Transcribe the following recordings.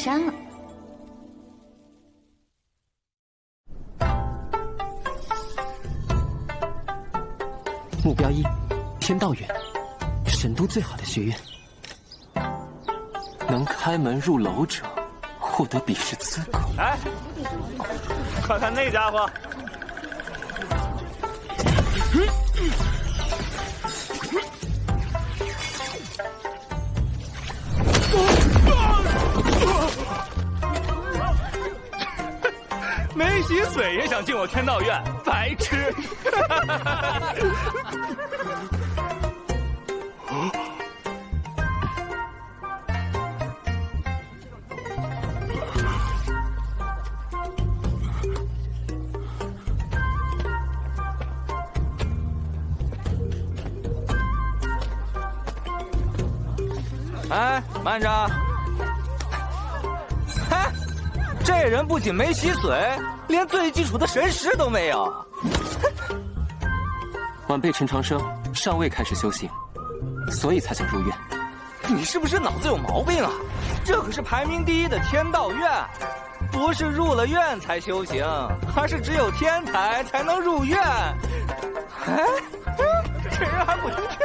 山了。目标1：天道院，神都最好的学院。能开门入楼者，获得比试资格。哎，快看那家伙！没洗水也想进我天道院，白痴！哎，慢着！嗨，这人不仅没洗水，连最基础的神识都没有。晚辈陈长生尚未开始修行，所以才想入院。你是不是脑子有毛病啊？这可是排名第1的天道院，不是入了院才修行，而是只有天才才能入院。哎，这人还不听劝。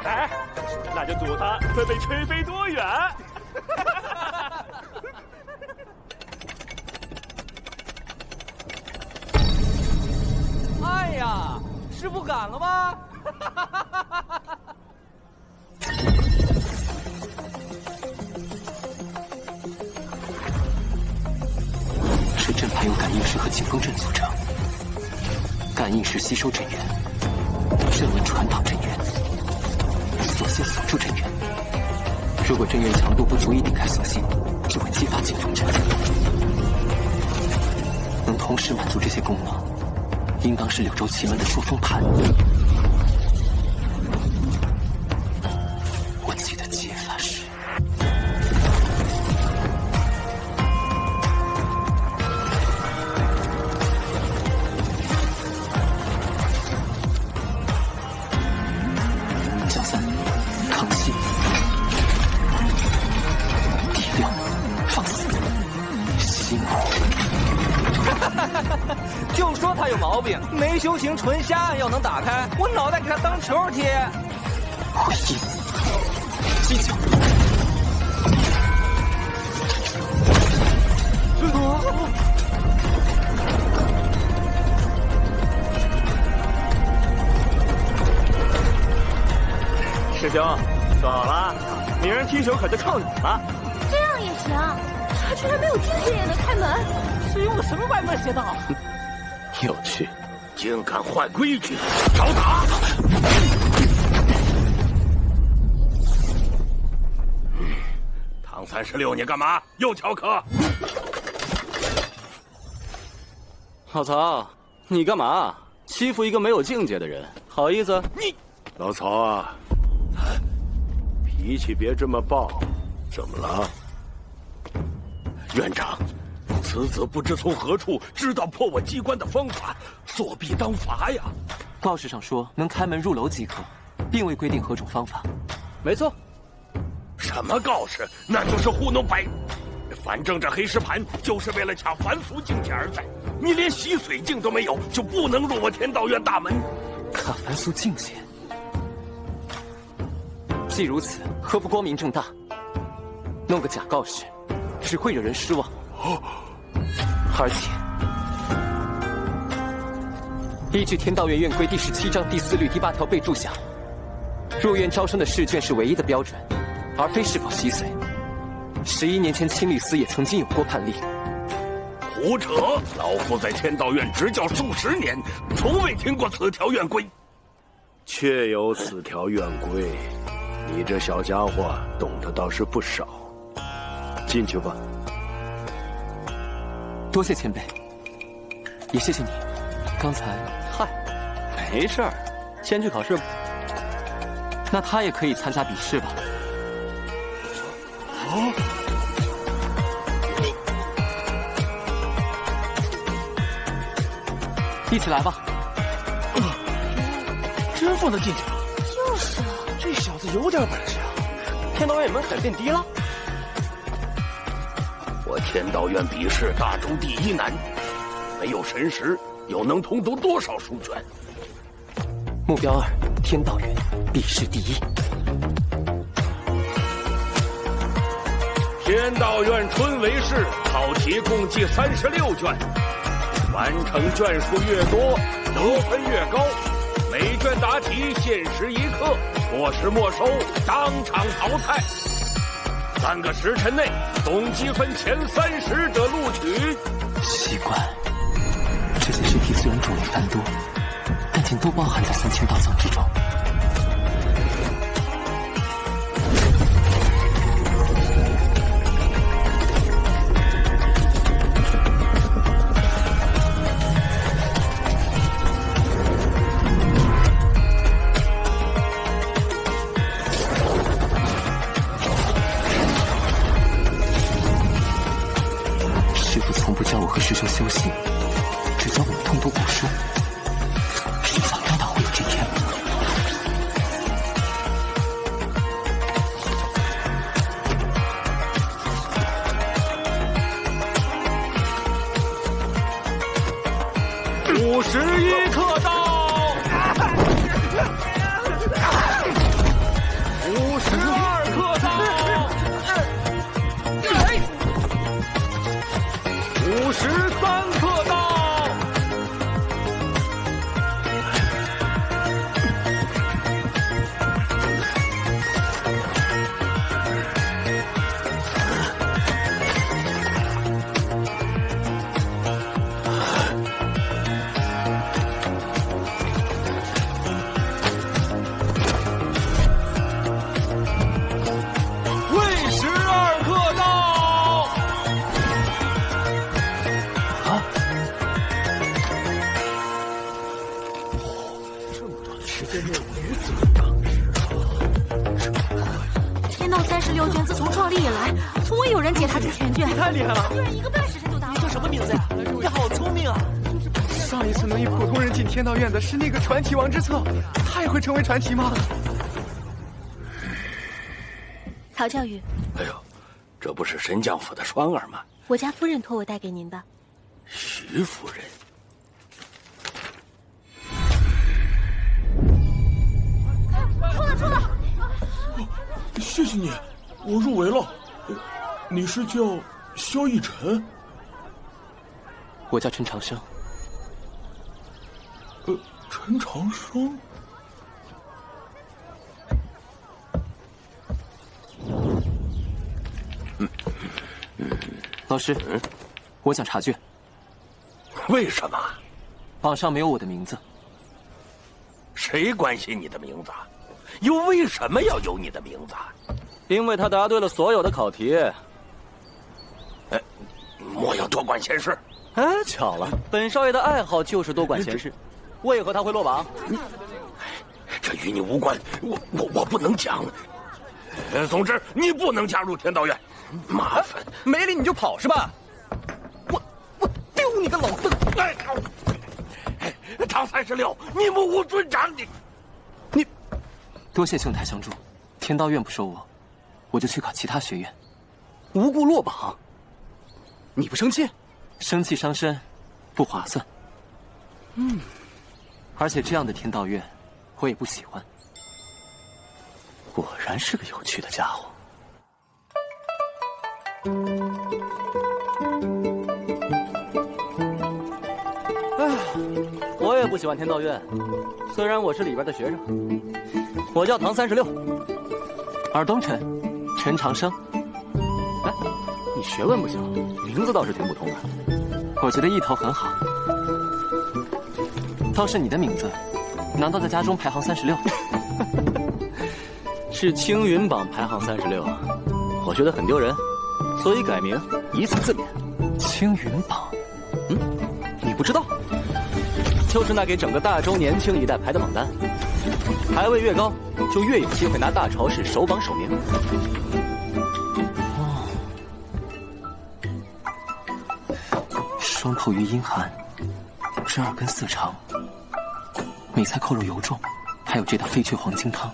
哎，那就赌他会被吹飞多远。哎呀，是不敢了吗？是阵盘由感应石和景风阵组成，感应石吸收阵源，阵纹传导阵源，锁线锁住阵源。如果阵源强度不足以顶开锁线，就会激发景风阵。能同时满足这些功能，应当是柳州奇门的出风盘。我记得解法是角3康熙第6放肆心就说他有毛病，没修行纯瞎按要能打开，我脑袋给他当球踢。回应击球。师兄，说好了，女人踢球可就靠你了。这样也行？他居然没有境界也能开门，是用了什么歪门邪道？有趣，竟敢坏规矩，找打！唐36，你干嘛？又翘课？老曹，你干嘛欺负一个没有境界的人？好意思？你，老曹啊，脾气别这么暴。怎么了？院长，此子不知从何处知道破我机关的方法，作弊当罚呀！告示上说能开门入楼即可，并未规定何种方法。没错。什么告示？那就是糊弄白。反正这黑石盘就是为了抢凡俗境界而在。你连洗水镜都没有，就不能入我天道院大门。卡凡俗境界，既如此，何不光明正大？弄个假告示，只会惹人失望。而且，依据天道院院规第17章第4律第8条备注下，入院招生的试卷是唯一的标准，而非是否洗髓。11年前青律司也曾经有过判例。胡扯！老夫在天道院执教数10年，从未听过此条院规。确有此条院规，你这小家伙懂得倒是不少。进去吧。多谢前辈，也谢谢你。刚才，嗨，没事儿，先去考试吧。那他也可以参加比试吧？哦，一起来吧。真放得进去了？就是啊，这小子有点本事啊！天道院门槛变低了。我天道院比试大中第一难，没有神识，又能通读多少书卷？目标2，天道院必试第一。天道院春闱试考题共计36卷，完成卷数越多，得分越高。每卷答题限时1刻，错时没收，当场淘汰。3个时辰内总积分前30者录取。奇怪，这些试题虽然种类繁多，但竟都包含在3000道藏之中。师父从不教我和师兄修行，只教我们通读古书。迟早料到会有这天。51刻到，52刻到，53刻到。天道36卷自从创立以来，从未有人解答出全卷。太厉害了！居然1个半时辰就答完。你叫什么名字呀？你好聪明啊！上一次能以普通人进天道院的是那个传奇王之策，他也会成为传奇吗？曹教育，哎呦，这不是神将府的双儿吗？我家夫人托我带给您的。徐夫人。出了！谢谢你，我入围了。你是叫萧逸尘？我叫陈长生。陈长生。老师，我想查卷。为什么？榜上没有我的名字。谁关心你的名字？又为什么要有你的名字？因为他答对了所有的考题。莫要多管闲事。哎，巧了，本少爷的爱好就是多管闲事。为何他会落榜？这与你无关，我不能讲。总之，你不能加入天道院，麻烦。没理你就跑是吧？我丢你个老邓！唐36，你目无尊长，你多谢兄台相助，天道院不收我，我就去考其他学院。无故落榜，你不生气？生气伤身，不划算。而且这样的天道院，我也不喜欢。果然是个有趣的家伙。我也不喜欢天道院，虽然我是里边的学生。我叫唐36，尔东辰，陈长生。哎，你学问不行，名字倒是挺普通的。我觉得意头很好。倒是你的名字，难道在家中排行36？是青云榜排行36，我觉得很丢人，所以改名，以此自勉。青云榜，你不知道？就是那给整个大周年轻一代排的榜单，排位越高，就越有机会拿大朝市首榜首名。双头鱼阴寒，这耳根色长，美菜扣肉油重，还有这道飞雀黄金汤。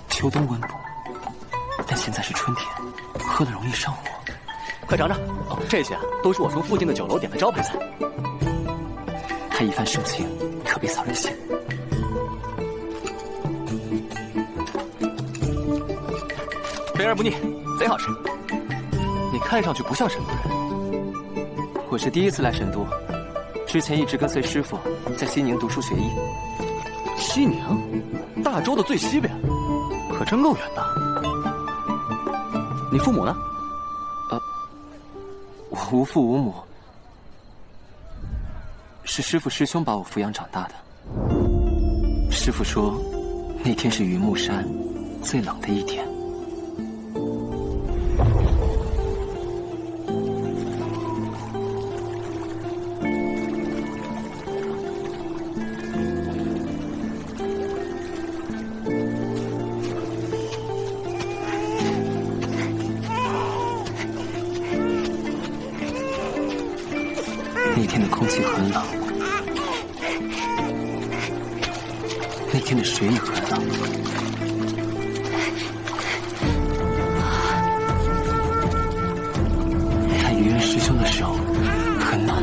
秋冬温补，但现在是春天，喝了容易上火。快尝尝。哦，这些都是我从附近的酒楼点的招牌菜。他一番盛情，可别扫人性。肥而不腻，贼好吃。你看上去不像神都人。我是第一次来神都，之前一直跟随师傅在西宁读书学艺。西宁，大周的最西边，可真够远的。你父母呢？我无父无母，是师傅师兄把我抚养长大的。师傅说，那天是云木山最冷的一天。那天的空气很冷，那天的水也很冷。看愚人师兄的手很暖。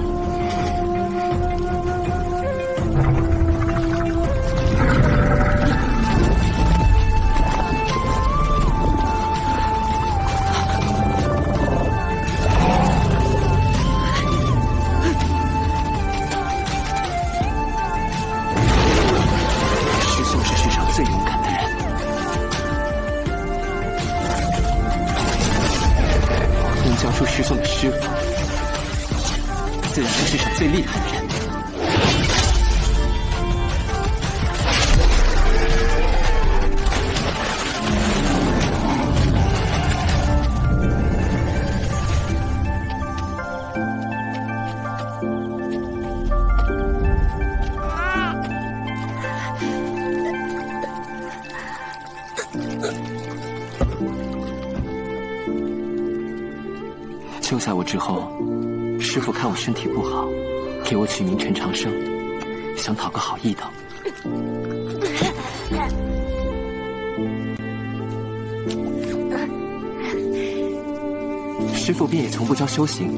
最勇敢的人，能教出师兄的师傅，自然是世上最厉害的人。救下我之后，师傅看我身体不好，给我取名陈长生，想讨个好意头。师傅便也从不教修行，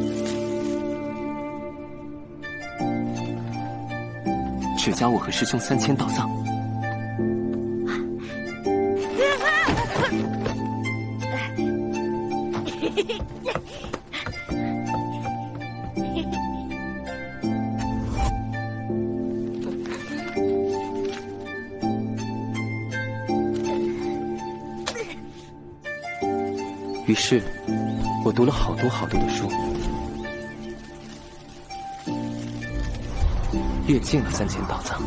只教我和师兄3000道藏。于是，我读了好多好多的书，阅尽了3000道藏。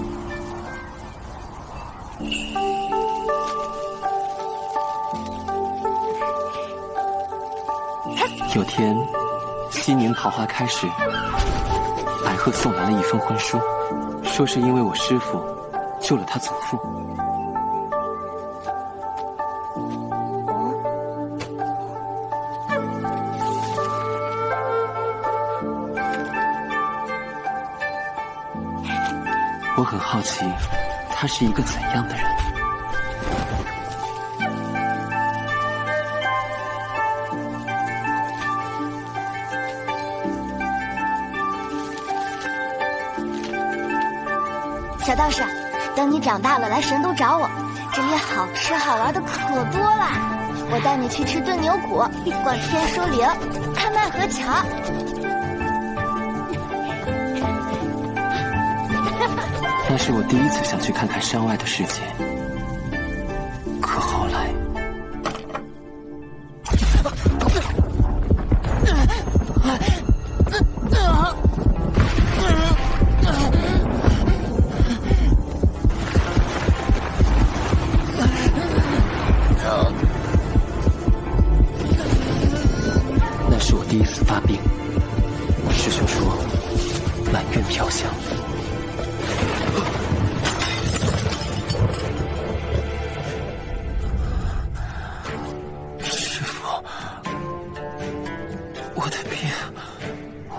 有天，西宁桃花开时，白鹤送来了一封婚书，说是因为我师父救了他祖父。我很好奇，他是一个怎样的人。小道士，等你长大了来神都找我，这里好吃好玩的可多了。我带你去吃炖牛骨，逛天书陵，看奈何桥。那是我第一次想去看看山外的世界，可后来，那是我第一次发病。师兄说，满院飘香。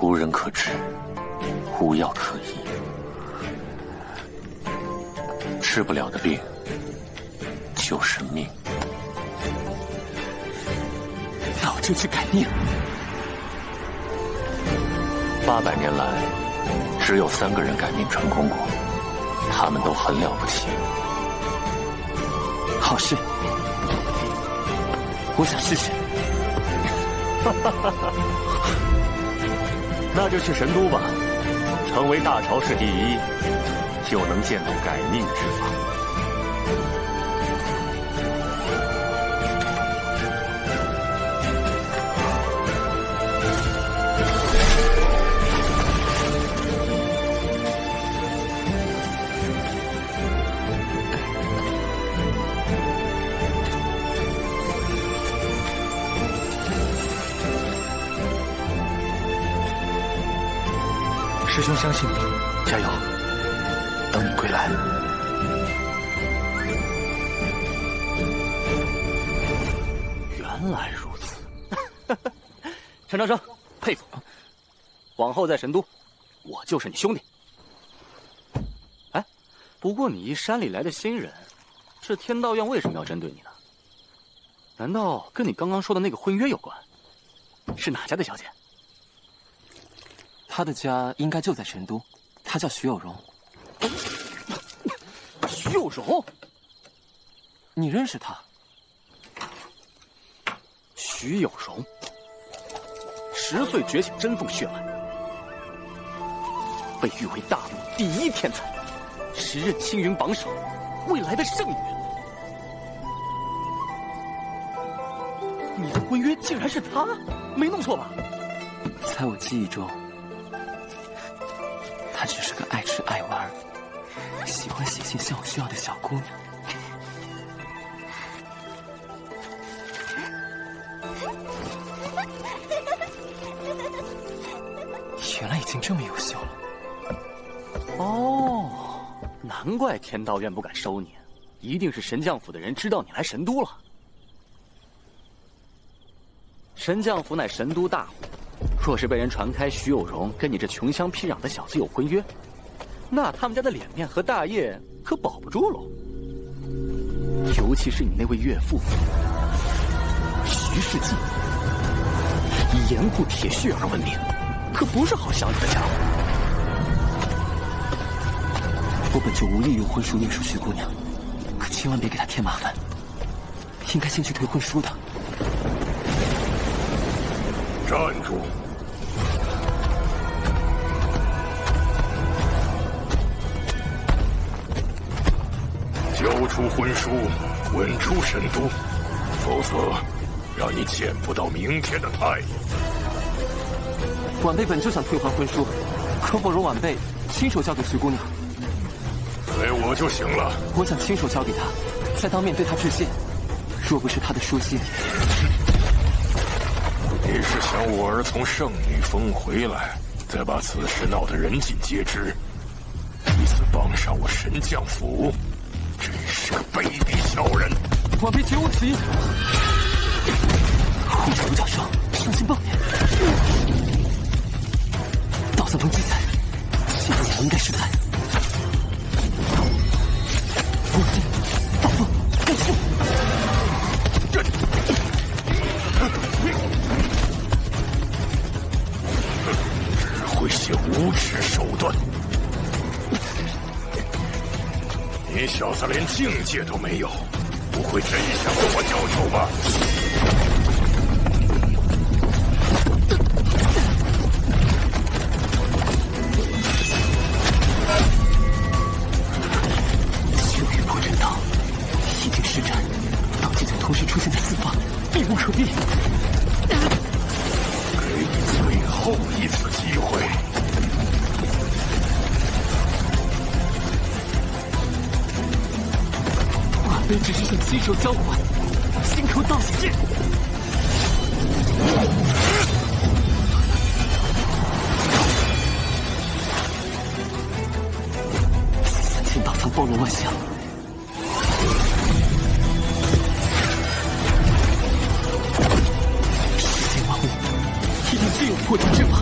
无人可治，无药可医，治不了的病就是命。那我就去改命。800年来，只有3个人改命成功过，他们都很了不起。好事，我想试试。那就去神都吧，成为大朝氏第一，就能见到改命之法。师兄相信你，加油！等你归来。原来如此，陈长生，佩服！往后在神都，我就是你兄弟。哎，不过你一山里来的新人，这天道院为什么要针对你呢？难道跟你刚刚说的那个婚约有关？是哪家的小姐？他的家应该就在神都，他叫徐有容。徐有容，你认识他？徐有容，10岁觉醒真凤血脉，被誉为大陆第1天才，10任青云榜首，未来的圣女。你的婚约竟然是他，没弄错吧？在我记忆中，她只是个爱吃爱玩、喜欢写信向我需要的小姑娘。原来已经这么优秀了。哦，难怪天道院不敢收你，一定是神将府的人知道你来神都了。神将府乃神都大户，若是被人传开徐有容跟你这穷乡僻壤的小子有婚约，那他们家的脸面和大业可保不住喽。尤其是你那位岳父徐世进，以严酷铁血而闻名，可不是好相处的家伙。我本就无意用婚书约束徐姑娘，可千万别给她添麻烦。应该先去退婚书的。站住！交出婚书，滚出神都，否则让你见不到明天的太阳。晚辈本就想退还婚书，可否容晚辈亲手交给徐姑娘？给我就行了。我想亲手交给她，再当面对她致谢。若不是她的书信，你是想我儿从圣女峰回来，再把此事闹得人尽皆知，以此帮上我神将府？真是个卑鄙小人！晚辈绝无此意。护着独角兽，伤心抱怨。道藏中记载，谢姑娘应该是在我心大风更速。只会些无耻手段。你小子连境界都没有，不会真想跟我交手吧？修玉破阵道已经施展，道气就同时出现在四方，避无可避。给你最后一次机会。晚辈只是想亲手交还，心头道谢。3000道藏包罗万象，世间万物一定自有破阵之法。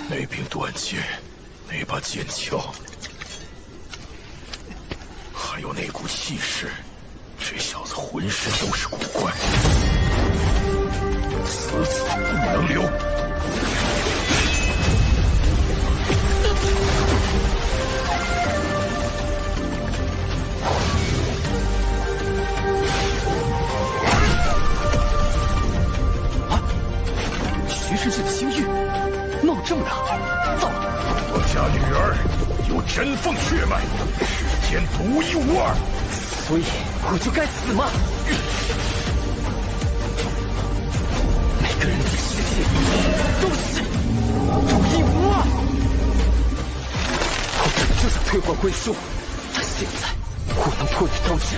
那柄短剑，那把剑鞘，还有那股气势，这小子浑身都是古怪，此子不能留。徐世界的星域闹这么大，糟了！我家女儿有真凤血脉，世间独一无二，所以我就该死吗？每个人在世界里都是独一无二。我本就想退换龟兄，但现在我能破你刀剑，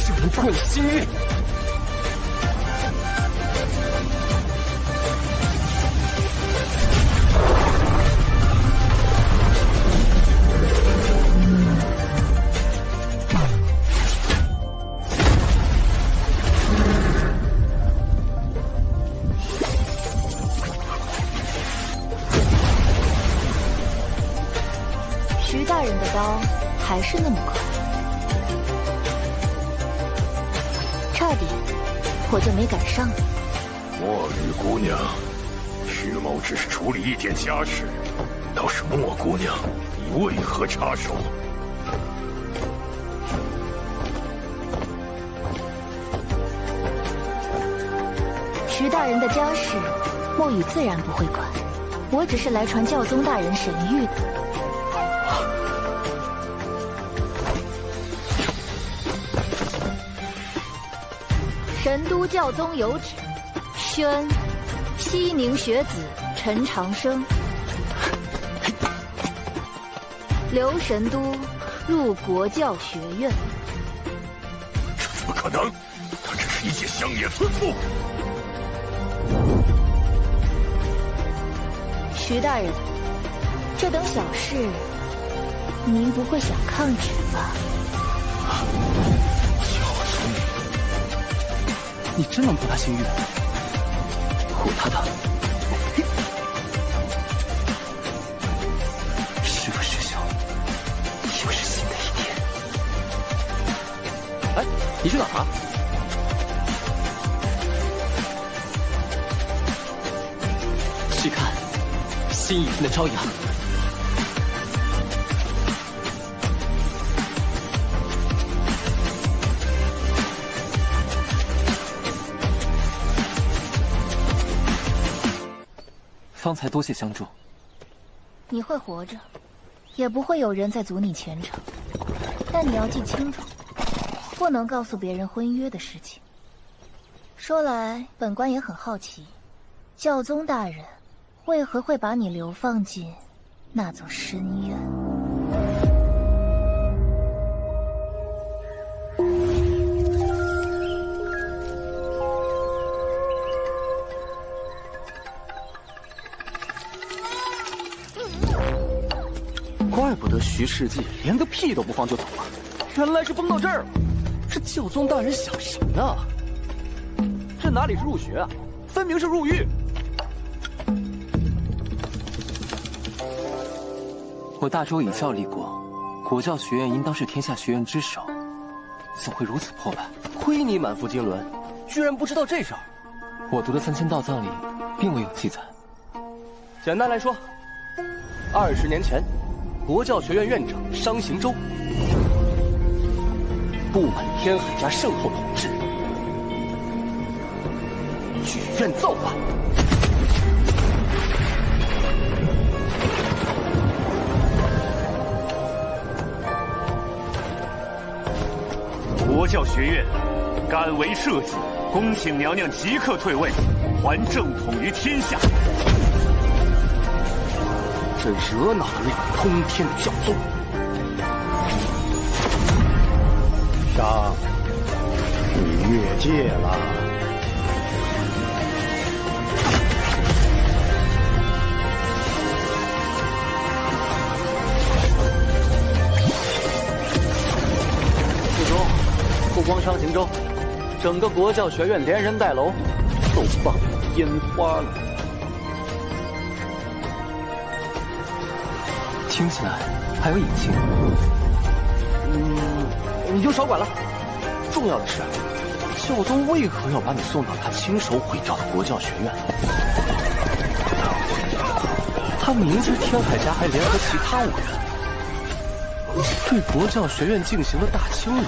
就能破你星域。徐大人的刀还是那么快，差点我就没赶上你。墨雨姑娘，徐某只是处理一点家事，倒是莫姑娘，你为何插手？徐大人的家事，墨雨自然不会管，我只是来传教宗大人神谕的。神都教宗有旨，宣西宁学子陈长生留神都入国教学院。这怎么可能？他只是一介乡野村妇。徐大人，这等小事，您不会想抗旨吧？你真能破他星域？破他的！师父师兄，又是新的一天。哎，你去哪儿啊？去看新一天的朝阳。方才多谢相助。你会活着，也不会有人再阻你前程。但你要记清楚，不能告诉别人婚约的事情。说来，本官也很好奇，教宗大人为何会把你流放进那座深渊？怪不得徐世纪连个屁都不放就走了，原来是崩到这儿了。这教宗大人想什么呢？这哪里是入学啊，分明是入狱！我大周已教立过，国教学院应当是天下学院之首，怎会如此破败？亏你满腹经纶，居然不知道这事儿。我读的3000道藏里并未有记载。简单来说，20年前，国教学院院长商行周不满天海家圣后统治，举院造反。国教学院敢为社稷，恭请娘娘即刻退位，还正统于天下。这惹恼了那个通天的教宗。商，你越界了。四周，不光商行州，整个国教学院连人带楼都放烟花了。听起来还有隐情。你就少管了。重要的是，教宗为何要把你送到他亲手毁掉的国教学院？他明知天海家还联合其他5人，对国教学院进行了大清理，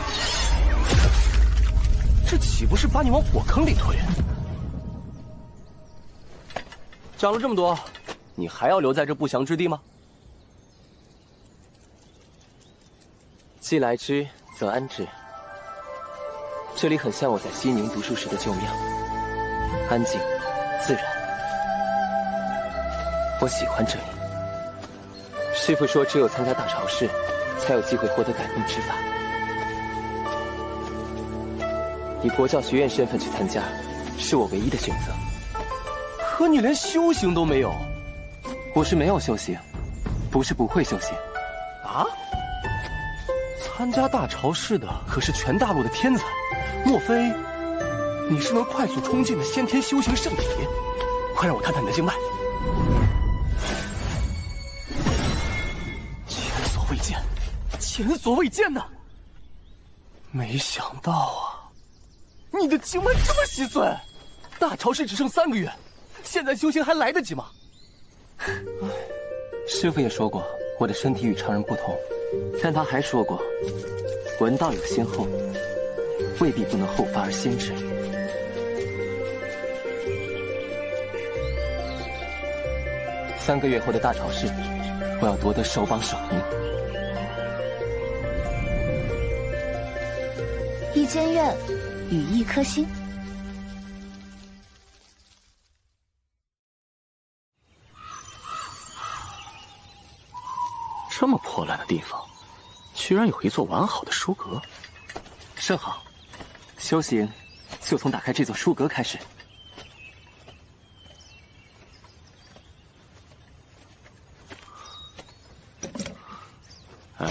这岂不是把你往火坑里推？讲了这么多，你还要留在这不祥之地吗？既来之，则安之。这里很像我在西宁读书时的旧庙，安静、自然。我喜欢这里。师父说，只有参加大朝试，才有机会获得改命之法。以国教学院身份去参加，是我唯一的选择。可你连修行都没有。我是没有修行，不是不会修行。啊？参加大朝试的可是全大陆的天才，莫非你是能快速冲进的先天修行圣体？快让我看看你的经脉。前所未见，前所未见呐！没想到啊，你的经脉这么稀碎。大朝试只剩3个月，现在修行还来得及吗？师父也说过，我的身体与常人不同，但他还说过，文道有先后，未必不能后发而先至。3个月后的大朝试，我要夺得首榜首名。一间院，与一颗心。这么破烂的地方，居然有一座完好的书阁，甚好。修行就从打开这座书阁开始。哎，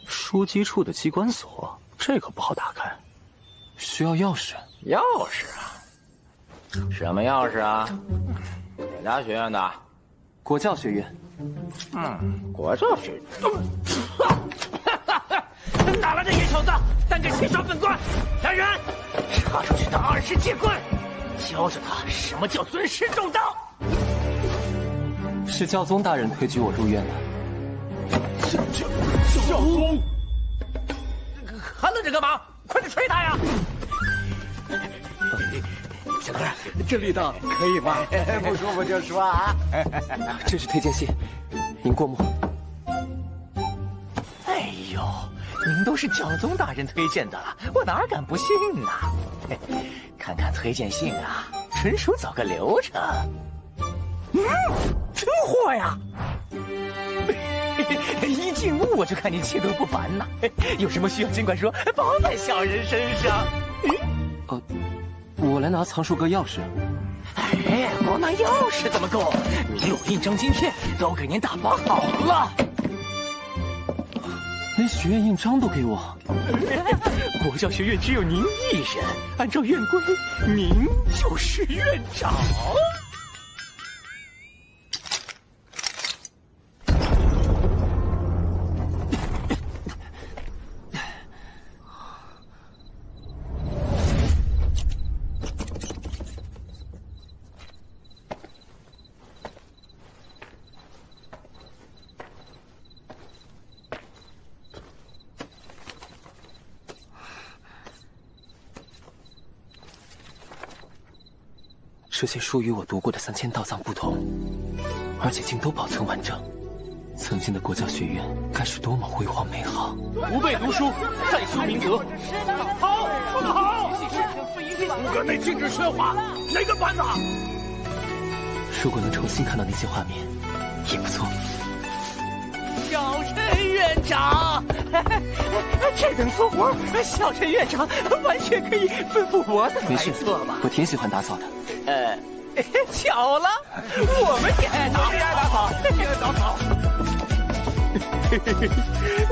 书机处的机关锁，这可不好打开，需要钥匙。钥匙啊？什么钥匙啊？哪家学院的？国教学院。国教学院。哪来的野小子，胆敢侵杀本官！来人，查出去他20戒棍，教着他什么叫尊师重道。是教宗大人推举我入院的。教宗，还愣着干嘛？快点吹他呀！小哥，这力道可以吗？不舒服就说啊。这是推荐信，您过目。哎呦，您都是教宗大人推荐的了，我哪敢不信呢？看看推荐信啊，纯属走个流程。真货呀！一进屋我就看你气度不凡呐，有什么需要尽管说，包在小人身上。我来拿藏书阁钥匙。哎，光拿钥匙怎么够？您有印章、晶片都给您打包好了。连学院印章都给我。国教学院只有您一人，按照院规，您就是院长。这些书与我读过的3000道藏不同，而且竟都保存完整。曾经的国教学院该是多么辉煌美好！吾辈读书，再修明德。好，说得好！书阁内禁止喧哗，哪个办法？如果能重新看到那些画面，也不错。小陈院长，这等粗活，小陈院长完全可以吩咐我的来做吧。我挺喜欢打扫的。巧了，我们也爱打扫，也爱打扫。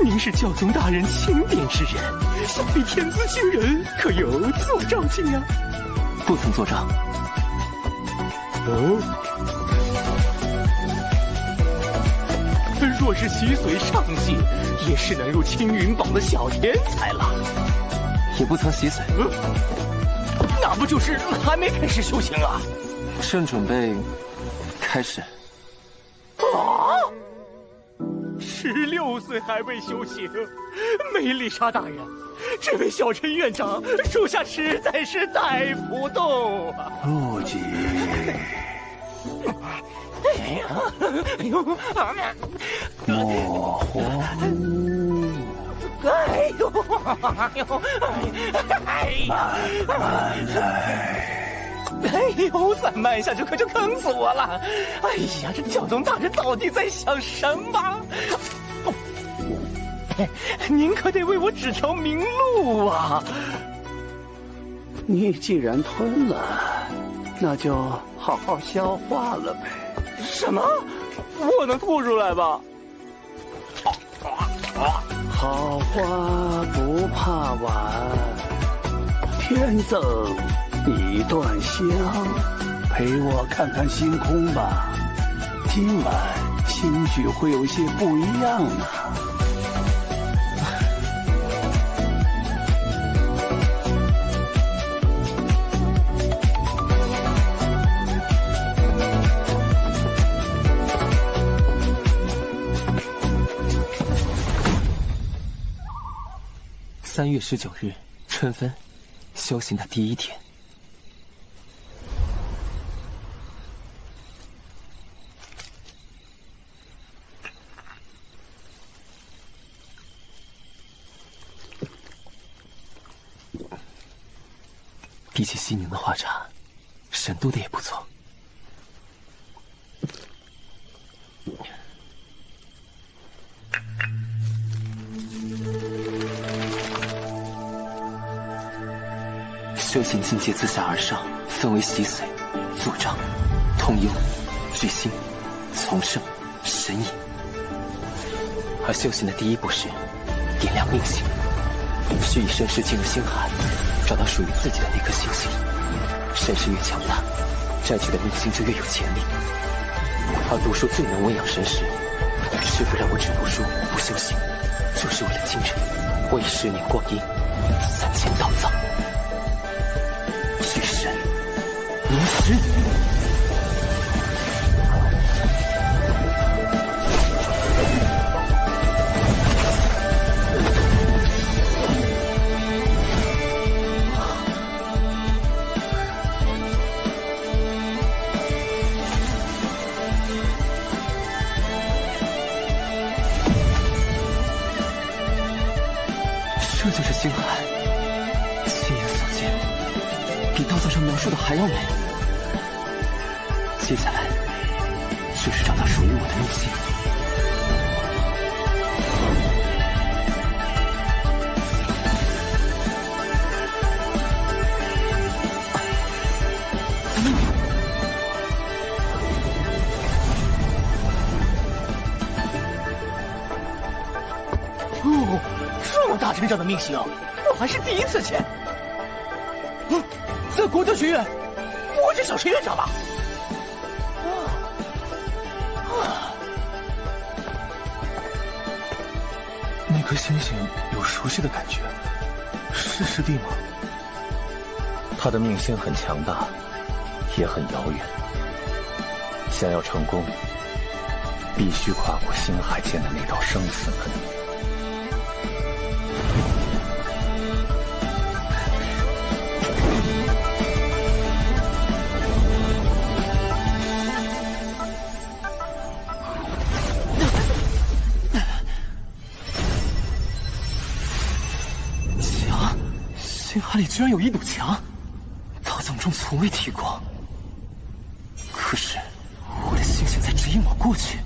您是教宗大人钦点之人，想必天资惊人，可有做照镜啊？不曾做账。若是徐随上去，也是能入青云榜的小天才了。也不曾洗髓，那不就是还没开始修行啊？正准备开始。啊！16岁还未修行，梅丽莎大人，这位小陈院长，属下实在是带不动啊！不急。哎呀，哎呦，模糊。哎呦，哎呦，哎呀，慢来。哎呦，再慢下去可就坑死我了！哎呀，这教宗大人到底在想什么？您可得为我指条明路啊！你既然吞了，那就好好消化了呗。什么？我能吐出来吧？好花不怕晚，天赠你一段香，陪我看看星空吧。今晚兴许会有些不一样呢。3月19日，春分，修行的第一天。比起西宁的花茶，神都的也不错。修行境界自下而上，分为习髓、坐障、通幽、聚心、从圣、神隐。而修行的第一步是点亮命星，需以身世进入星海，找到属于自己的那颗星星。身世越强大，占据的命星就越有潜力。而读书最能温养神识，师父让我只读书不修行，就是为了今日。我以10年光阴3000道藏。聚神凝石，这就是星海。亲眼所见，比刀藏上描述的还要美。接下来就是找到属于我的命星。哦，这么大阵仗的命星，我还是第一次见。在国德学院，我是小陈院长吧？那颗星星有熟悉的感觉，是师弟吗？他的命星很强大，也很遥远。想要成功，必须跨过星海间的那道生死门。星海里居然有一堵墙，道藏中从未提过。可是我的星星在指引我过去。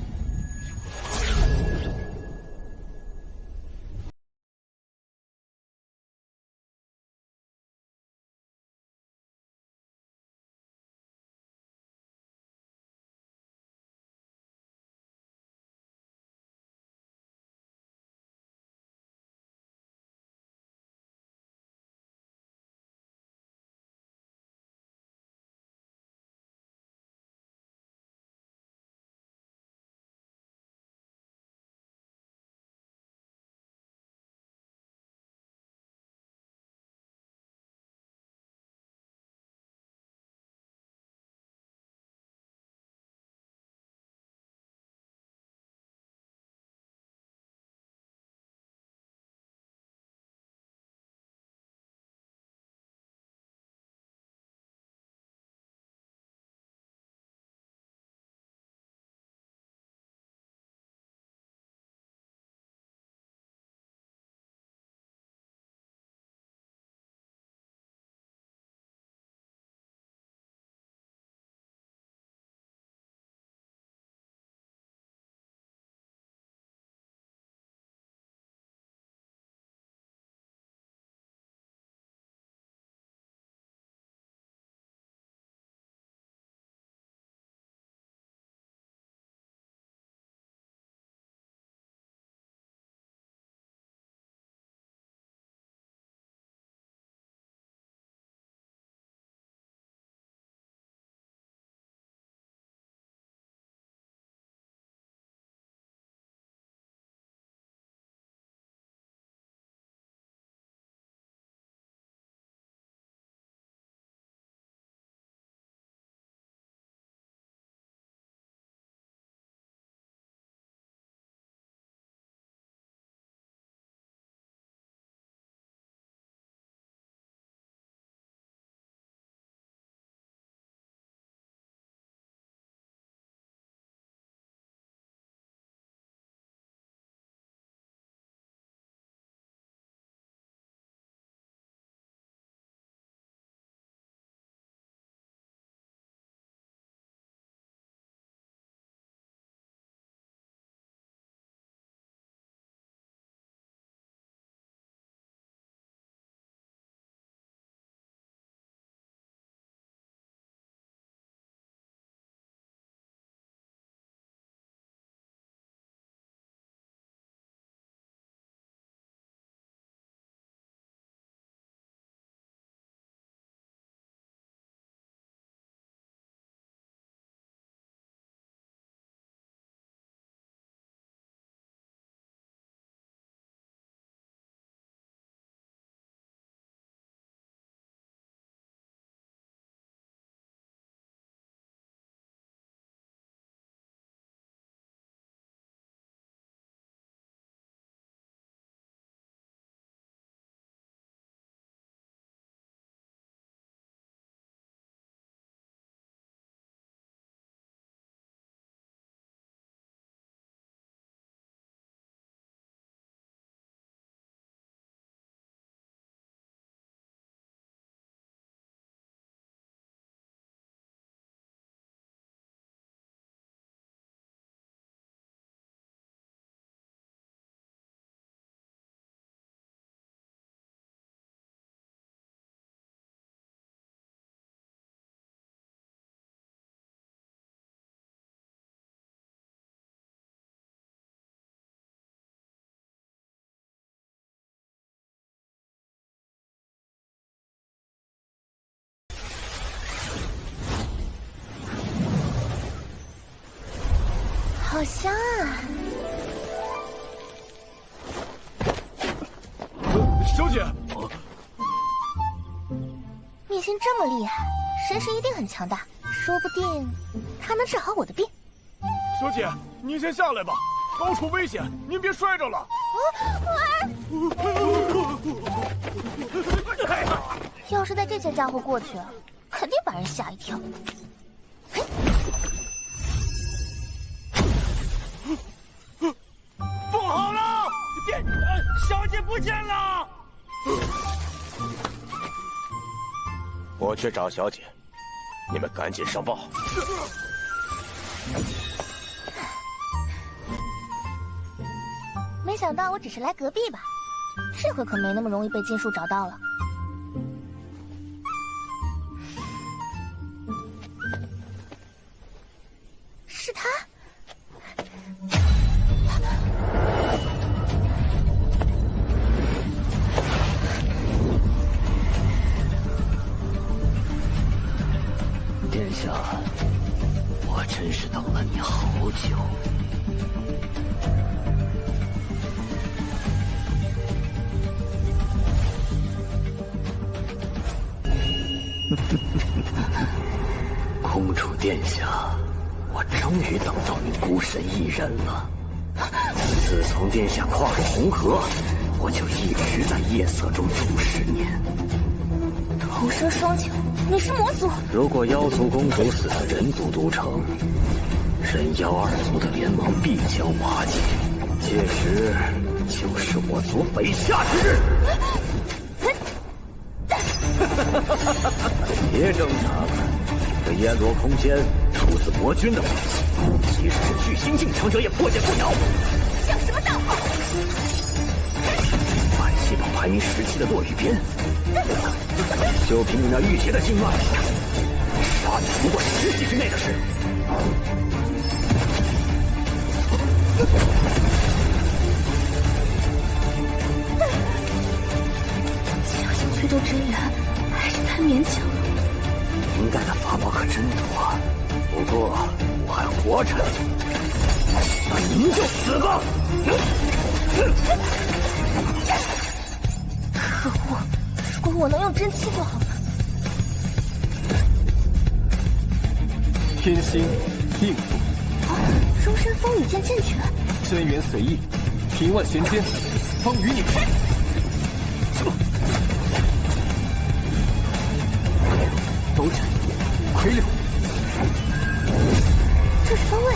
好香啊！小姐，秘辛这么厉害，神识一定很强大，说不定他能治好我的病。小姐，您先下来吧，高处危险，您别摔着了。要是带这些家伙过去，肯定把人吓一跳。不好了，小姐不见了！我去找小姐，你们赶紧上报。没想到我只是来隔壁吧，这回可没那么容易被金树找到了。是他。殿下，我真是等了你好久。公主殿下，我终于等到你孤身一人了。自从殿下跨过红河，我就一直在夜色中度10年。头生双脚，你是魔族？如果妖族公主死在人族都城，人妖二族的联盟必将瓦解，届时就是我族北下之日。别挣扎了，这烟罗空间出自魔君的武器，即使是巨星境强者也破解不了。叫什么大话！反细胞排名17的落雨鞭，就凭你那御邪的经脉，杀你不过10息之内的事。强行催动真元，还是太勉强了。您带的法宝可真多，不过我还活着，那您就死吧！可恶！如果我能用真气就好了。天心应付，终身风雨剑剑拳，真元随意，平万玄间，风与你。斗trận魁柳，这是方位。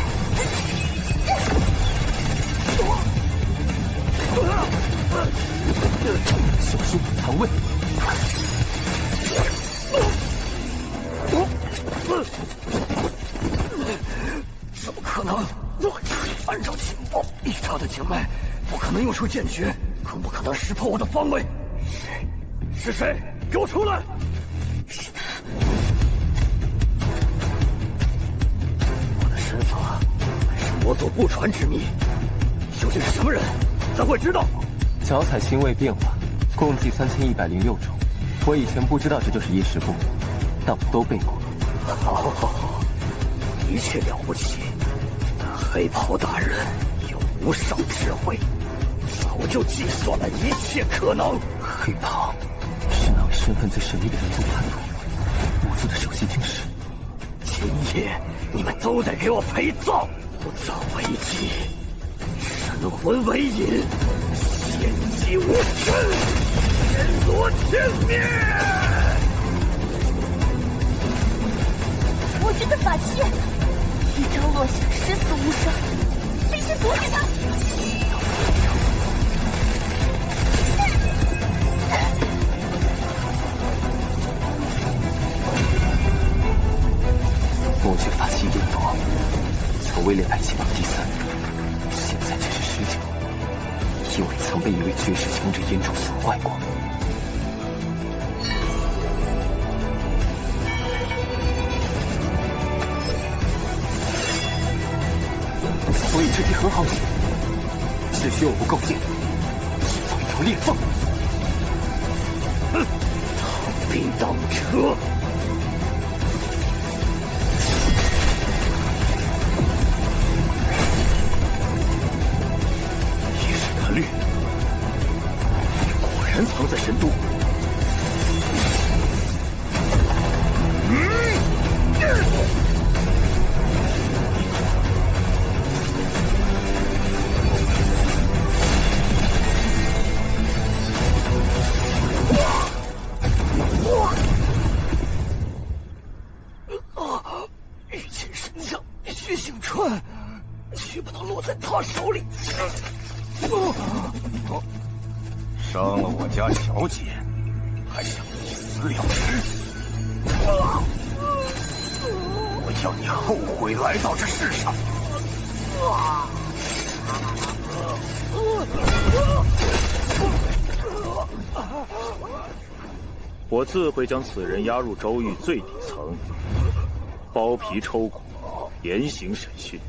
小叔唐位。怎么可能？按照情报，以他的经脉，不可能用出剑诀，更不可能识破我的方位。是谁？给我出来！是他。我的身法乃是魔族不传之秘，究竟是什么人？咱会知道。脚踩星位变化，共计3106种。我以前不知道这就是夜食部，但我都背过。好，一切了不起。但黑袍大人有无上智慧，早就计算了一切可能。黑袍是那位身份最神秘的人族叛徒，魔族的首席军师。今夜你们都得给我陪葬！不葬为祭，神魂为引，献祭无身，天罗天灭！我军的法器，一招落下，十死无生，必须阻止他！魔军法器掠夺，曾位列排行榜第3，现在却是19，因为曾被一位绝世强者眼中所坏过。所以这题很好解，只需我不够劲，制造一条裂缝。逃兵当车。手里。伤了我家小姐，还想一死了之？我要你后悔来到这世上！我自会将此人押入州狱最底层，剥皮抽骨，严刑审讯，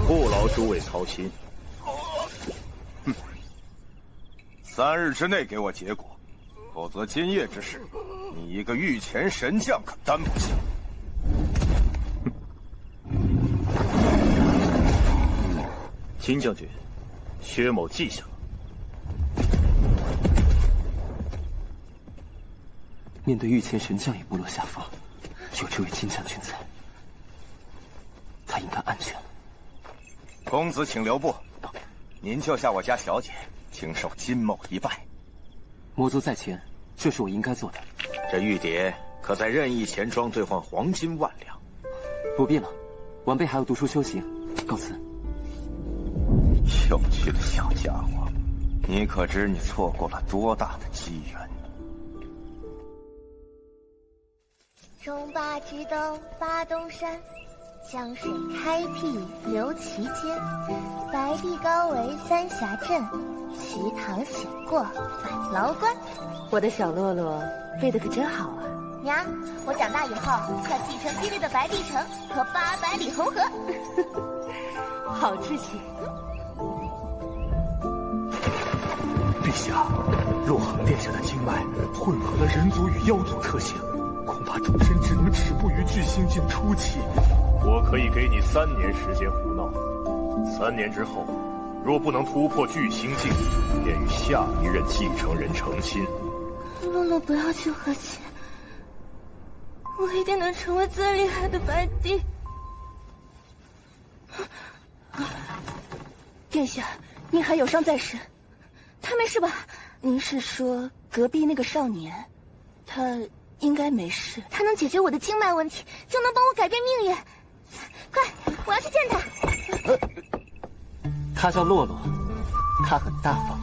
不劳诸位操心。3日之内给我结果，否则今夜之事，你一个御前神将可担不起。金将军，薛某记下了。面对御前神将也不落下风，有这位金将军在，他应该安全。公子请留步，您救下我家小姐，请受金某一拜。魔族在前，这是我应该做的。这玉蝶可在任意钱庄兑换黄金10000两。不必了，晚辈还要读书修行，告辞。有趣的小家伙，你可知你错过了多大的机缘？中巴之东发东山，江水开辟流其间。白帝高为3峡镇，瞿塘险过返牢关。我的小洛洛背得可真好啊！娘，我长大以后要继承爹爹的白帝城和800里红河。好志气。陛下，若恒殿下的经脉混合了人族与妖族特性，恐怕终身只能止步于巨星境初期。我可以给你3年时间胡闹，3年之后，若不能突破巨星境，便与下一任继承人成亲。洛洛不要去和亲，我一定能成为最厉害的白帝。殿下，您还有伤在身，他没事吧？您是说隔壁那个少年？他应该没事。他能解决我的经脉问题，就能帮我改变命运。快，我要去见他。他叫洛洛，他很大方。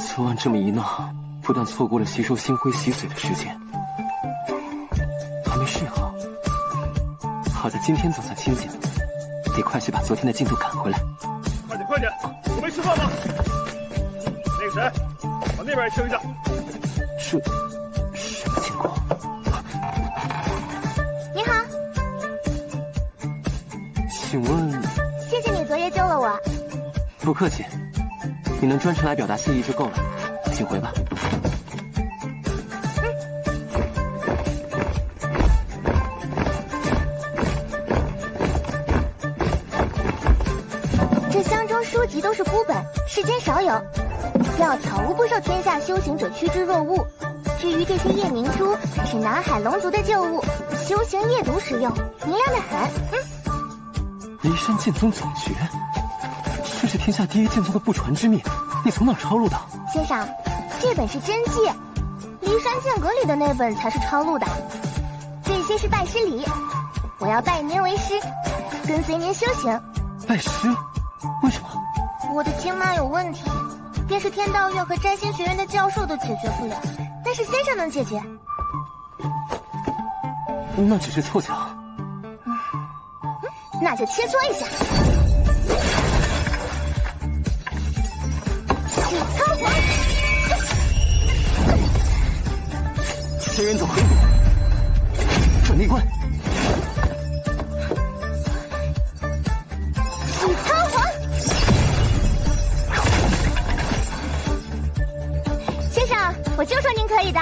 昨晚这么一闹，不但错过了吸收星辉洗髓的时间，还没睡好。好在今天总算清醒，得快去把昨天的进度赶回来。快点，快点！我没吃饭吗？那个谁，往那边也清一下。什么情况？你好，请问？谢谢你昨夜救了我。不客气，你能专程来表达谢意就够了，请回吧。这箱中书籍都是孤本，世间少有。药草无不受天下修行者趋之若鹜。至于这些夜明珠，乃是南海龙族的旧物，修行夜读时用，明亮的很。骊山剑宗总诀，这是天下第一剑宗的不传之秘，你从哪儿抄录的？先生，这本是真迹，骊山剑阁里的那本才是抄录的。这些是拜师礼，我要拜您为师，跟随您修行。拜师？为什么？我的经脉有问题，便是天道院和占星学院的教授都解决不了，但是先生能解决。那只是凑巧。那就切磋一下。洗苍黄，仙人走黑骨，转内关。洗苍黄，先生，我就说您可以的。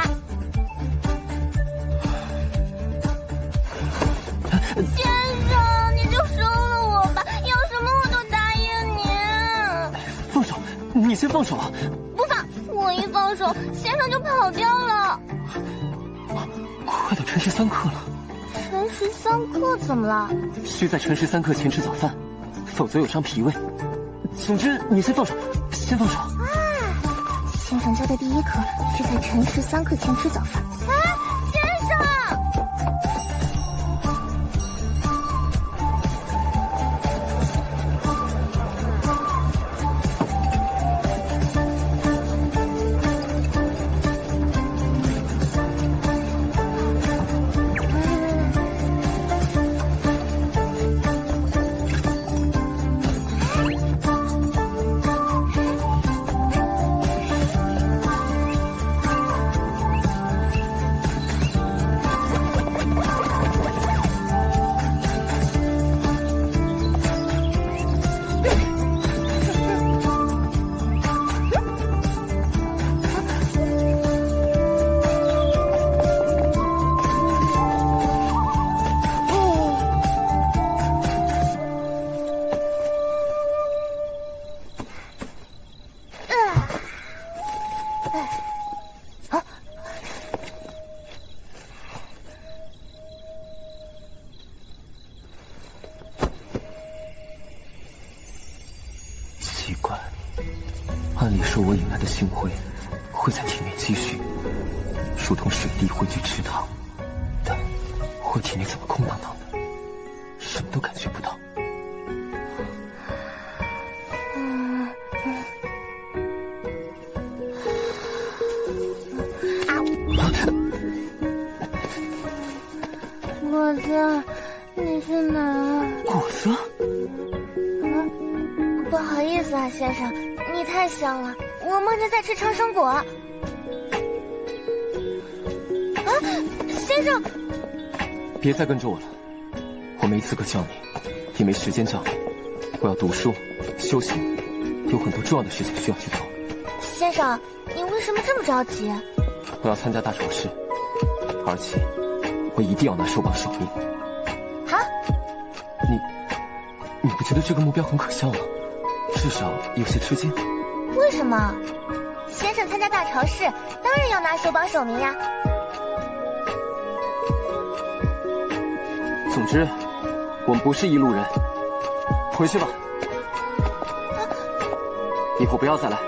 先生，你就收了我吧，要什么我都答应您。放手，你先放手啊！不放，我一放手，先生就跑掉了。快到辰时3刻了。辰时3刻怎么了？需在辰时3刻前吃早饭，否则有伤脾胃。总之，你先放手，先放手。啊，先生教的第一课是在辰时3刻前吃早饭。啊，先生。按理说，我引来的星辉会在体内积蓄，如同水滴汇聚池塘，但我体内怎么空荡荡的，什么都感觉不到。果子，你去哪儿？果子？不好意思啊，先生，你太香了，我梦见在吃长生果。啊，先生，别再跟着我了，我没资格教你，也没时间教你。我要读书、修行，有很多重要的事情需要去做。先生，你为什么这么着急？我要参加大朝试，而且我一定要拿兽榜首名。啊？你不觉得这个目标很可笑吗？至少有些吃惊。为什么？先生参加大朝试，当然要拿兽榜首名呀。总之，我们不是一路人，回去吧。以后不要再来。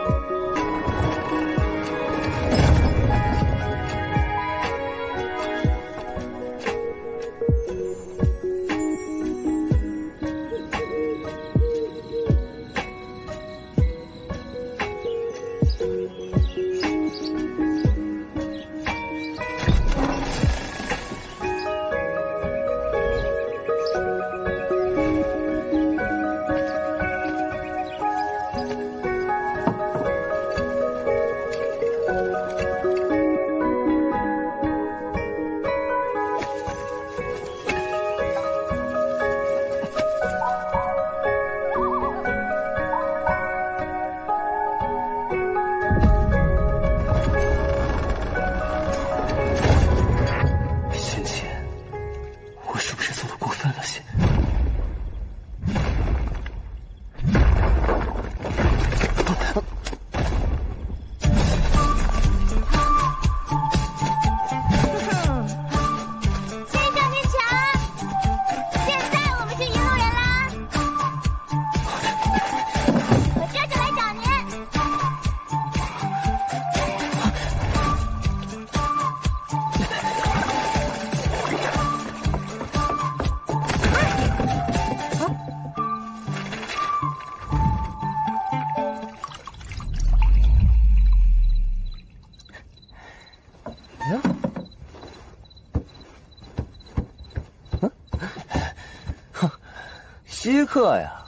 稀客呀，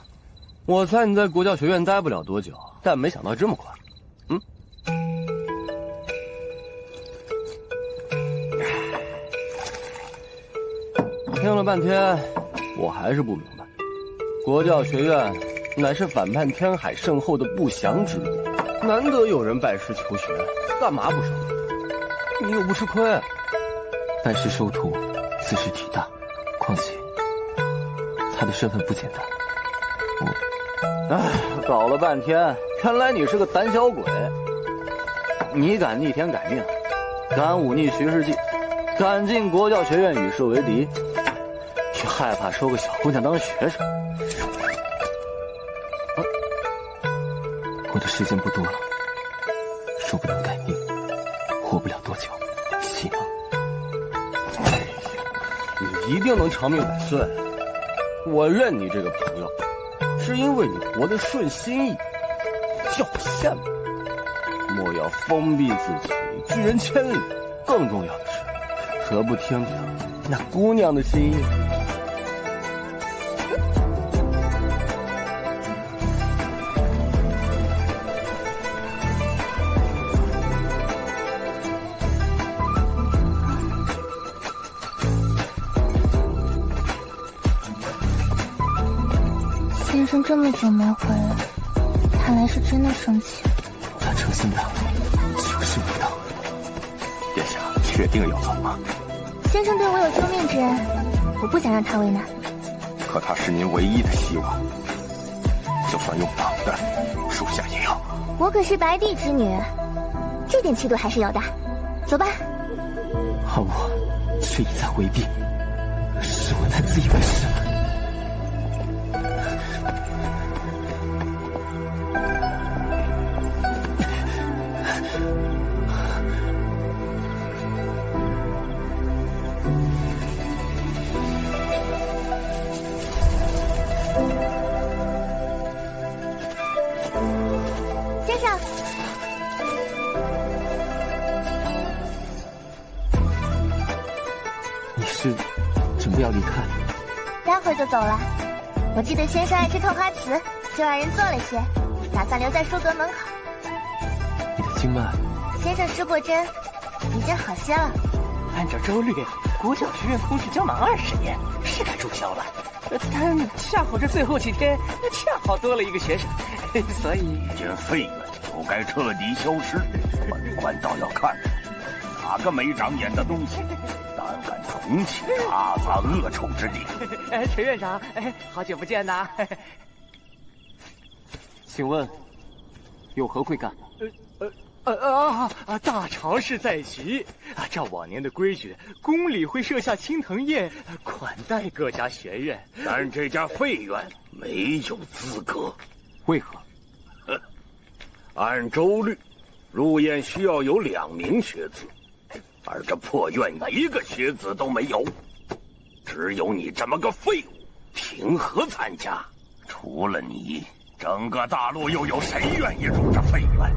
我猜你在国教学院待不了多久，但没想到这么快。听了半天，我还是不明白，国教学院乃是反叛天海圣后的不祥之地，难得有人拜师求学，干嘛不收你？你又不吃亏。拜师收徒，自知体大，况且他的身份不简单。搞了半天，原来你是个胆小鬼。你敢逆天改命，敢忤逆徐世纪，敢进国教学院与世为敌，却害怕收个小姑娘当学生。我的时间不多了，若不能改命，活不了多久，希望你一定能长命百岁。我认你这个朋友，是因为你活得顺心意，叫我羡慕。莫要封闭自己，拒人千里。更重要的是，何不听听那姑娘的心意？先生这么久没回来，看来是真的生气。他诚心的，就是不到。殿下确定要走吗？先生对我有救命之恩，我不想让他为难。可他是您唯一的希望，就算用绑的，属下也要。我可是白帝之女，这点气度还是有的。走吧。而我却一再回避，是我太自以为是了。是准备要离开？待会儿就走了。我记得先生爱吃透花瓷，就让人做了些，打算留在书阁门口。你的经脉，先生施过针，已经好些了。按照周律，国教学院空置将满20年，是该注销了。但恰好这最后几天，恰好多了一个学生，所以这废院就该彻底消失。本官倒要看看，哪个没长眼的东西，胆敢重启阿萨恶臭之地。陈院长，好久不见呐！请问有何贵干？大朝是在即，照往年的规矩，宫里会设下青藤宴，款待各家学院。但这家废院没有资格。为何？按周律，入宴需要有2名学子，而这破院1个学子都没有，只有你这么个废物，凭何参加？除了你，整个大陆又有谁愿意入这废院？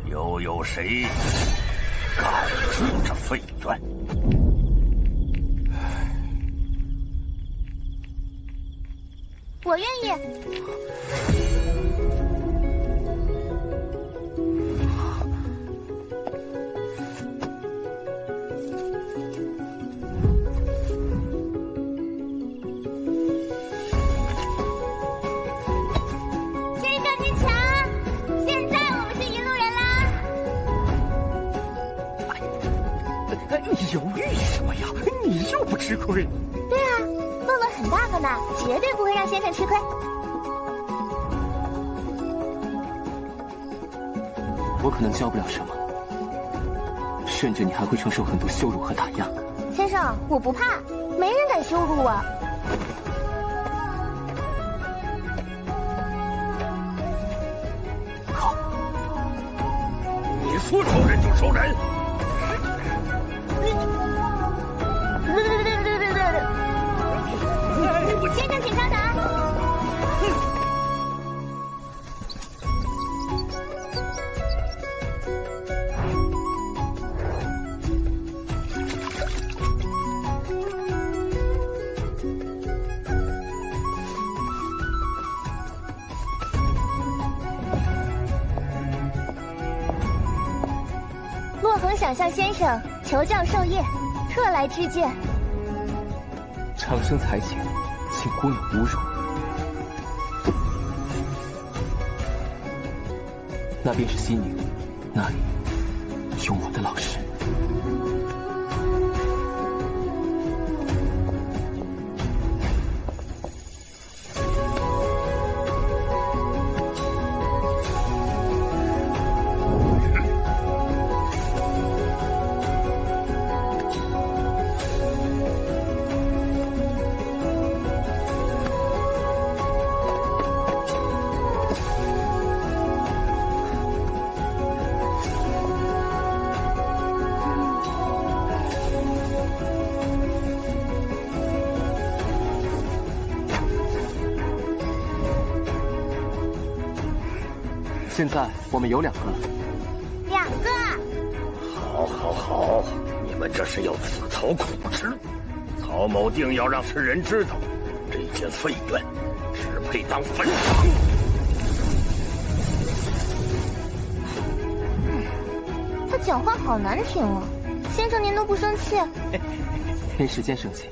又有谁敢入这废院？我愿意。先生您瞧，现在我们是一路人啦。你犹豫什么呀？你又不吃亏。对啊，乐乐很大方的，绝对不会让先生吃亏。我可能教不了什么，甚至你还会承受很多羞辱和打压。先生，我不怕，没人敢羞辱我。好，你说收人就收人。先生，请稍等。洛恒想向先生求教授业，特来致见。长生才情，请姑娘侮辱。那便是西宁，那里有我的老师。现在我们有2个了。2个。好，好，好，你们这是要自讨苦吃。曹某定要让世人知道，这间废院只配当坟场。他讲话好难听啊！先生您都不生气？没时间生气。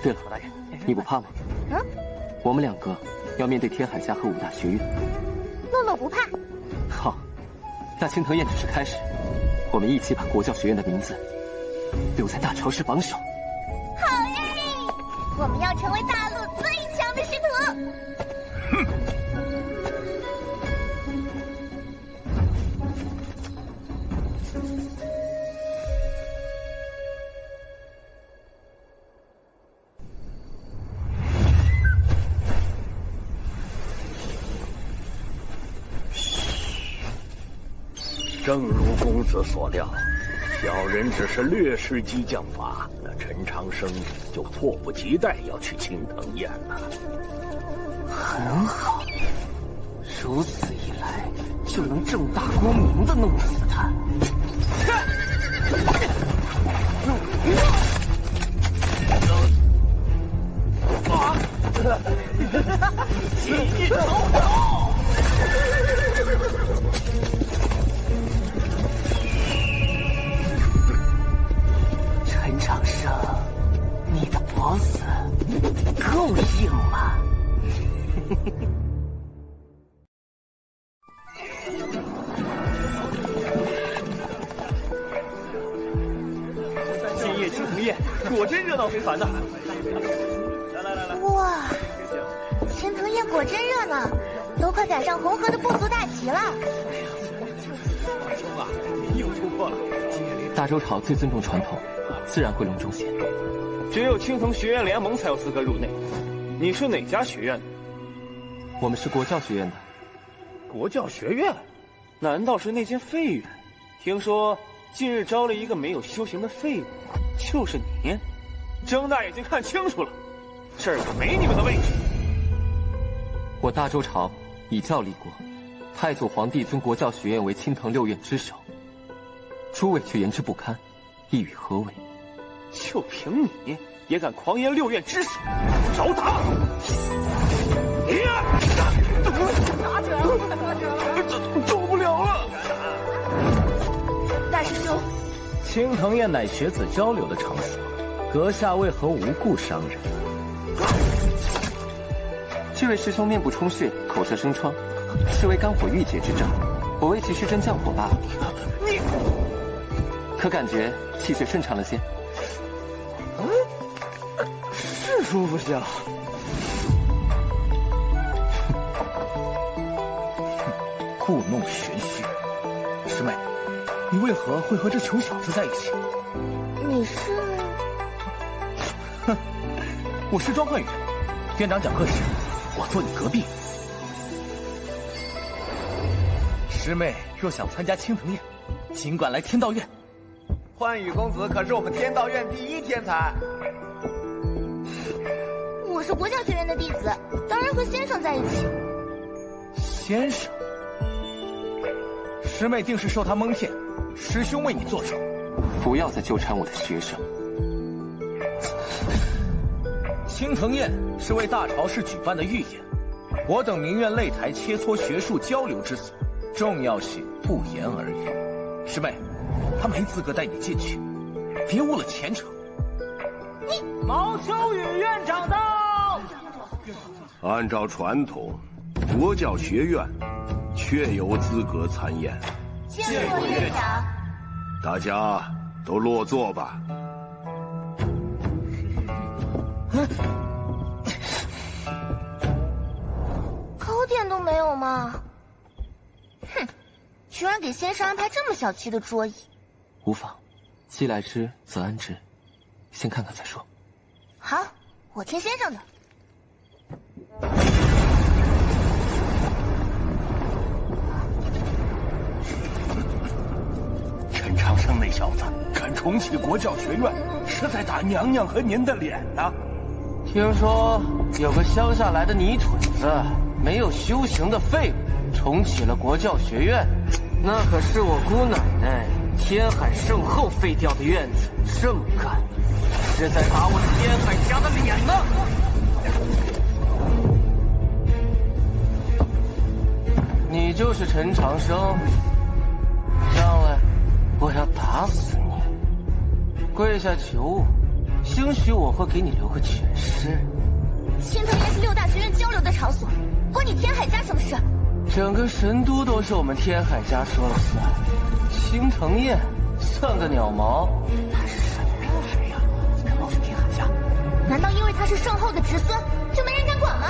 对了，你不怕吗？我们2个要面对天海家和5大学院。乐乐不怕。好，那青藤宴只是开始，我们一起把国教学院的名字留在大朝氏榜首。好耶！我们要成为大陆最强的师徒。哼！正如公子所料，小人只是略施激将法，那陈长生就迫不及待要去青藤宴了。很好，如此一来，就能正大光明的弄死他。老死，够硬了。今夜青铜宴果真热闹非凡呐！哇，青铜宴果真热闹，都快赶上红河的部族大旗了。又突破了！大周朝最尊重传统，自然会隆重些。只有青铜学院联盟才有资格入内。你是哪家学院的？我们是国教学院的。国教学院？难道是那间废院？听说近日招了一个没有修行的废物，就是你。睁大眼睛看清楚了，这儿可没你们的位置。我大周朝以教立国，太祖皇帝尊国教学院为青藤六院之首，诸位却言之不堪，意与何为？就凭你也敢狂言六院之首，找打！打起来了！打起来了！受不了了！大师兄，青藤宴乃学子交流的场所，阁下为何无故伤人？这位师兄面部充血，口舌生疮，是为肝火郁结之症，我为其施针降火罢了。你可感觉气血顺畅了些？是舒服些了。故弄玄虚，师妹，你为何会和这穷小子在一起？你是？哼，我是庄汉宇，院长讲课时，我坐你隔壁。师妹若想参加青藤宴，尽管来天道院。焕宇公子可是我们天道院第一天才。我是国教学院的弟子，当然和先生在一起。先生，师妹定是受他蒙骗，师兄为你做主。不要再纠缠我的学生。青藤宴是为大朝氏举办的御宴，我等明院擂台切磋学术交流之所，重要性不言而喻。师妹，他没资格带你进去，别误了前程。你毛秋雨院长到。按照传统，国教学院确有资格参宴。见过院长。大家都落座吧。糕点都没有吗？哼，居然给先生安排这么小气的桌椅。无妨，既来之则安之，先看看再说。好，我听先生的。陈长生那小子敢重启国教学院，是在打娘娘和您的脸呢。听说有个乡下来的泥腿子，没有修行的废物，重启了国教学院。那可是我姑奶奶天海圣后废掉的院子，这么干，是在打我天海家的脸呢。你就是陈长生，上来，我要打死你！跪下求我，兴许我会给你留个全尸。青藤宴是六大学院交流的场所，关你天海家什么事？整个神都都是我们天海家说了算，青藤宴算个鸟毛！他是什么人呀？敢冒充天海家？难道因为他是圣后的侄孙，就没人敢管吗？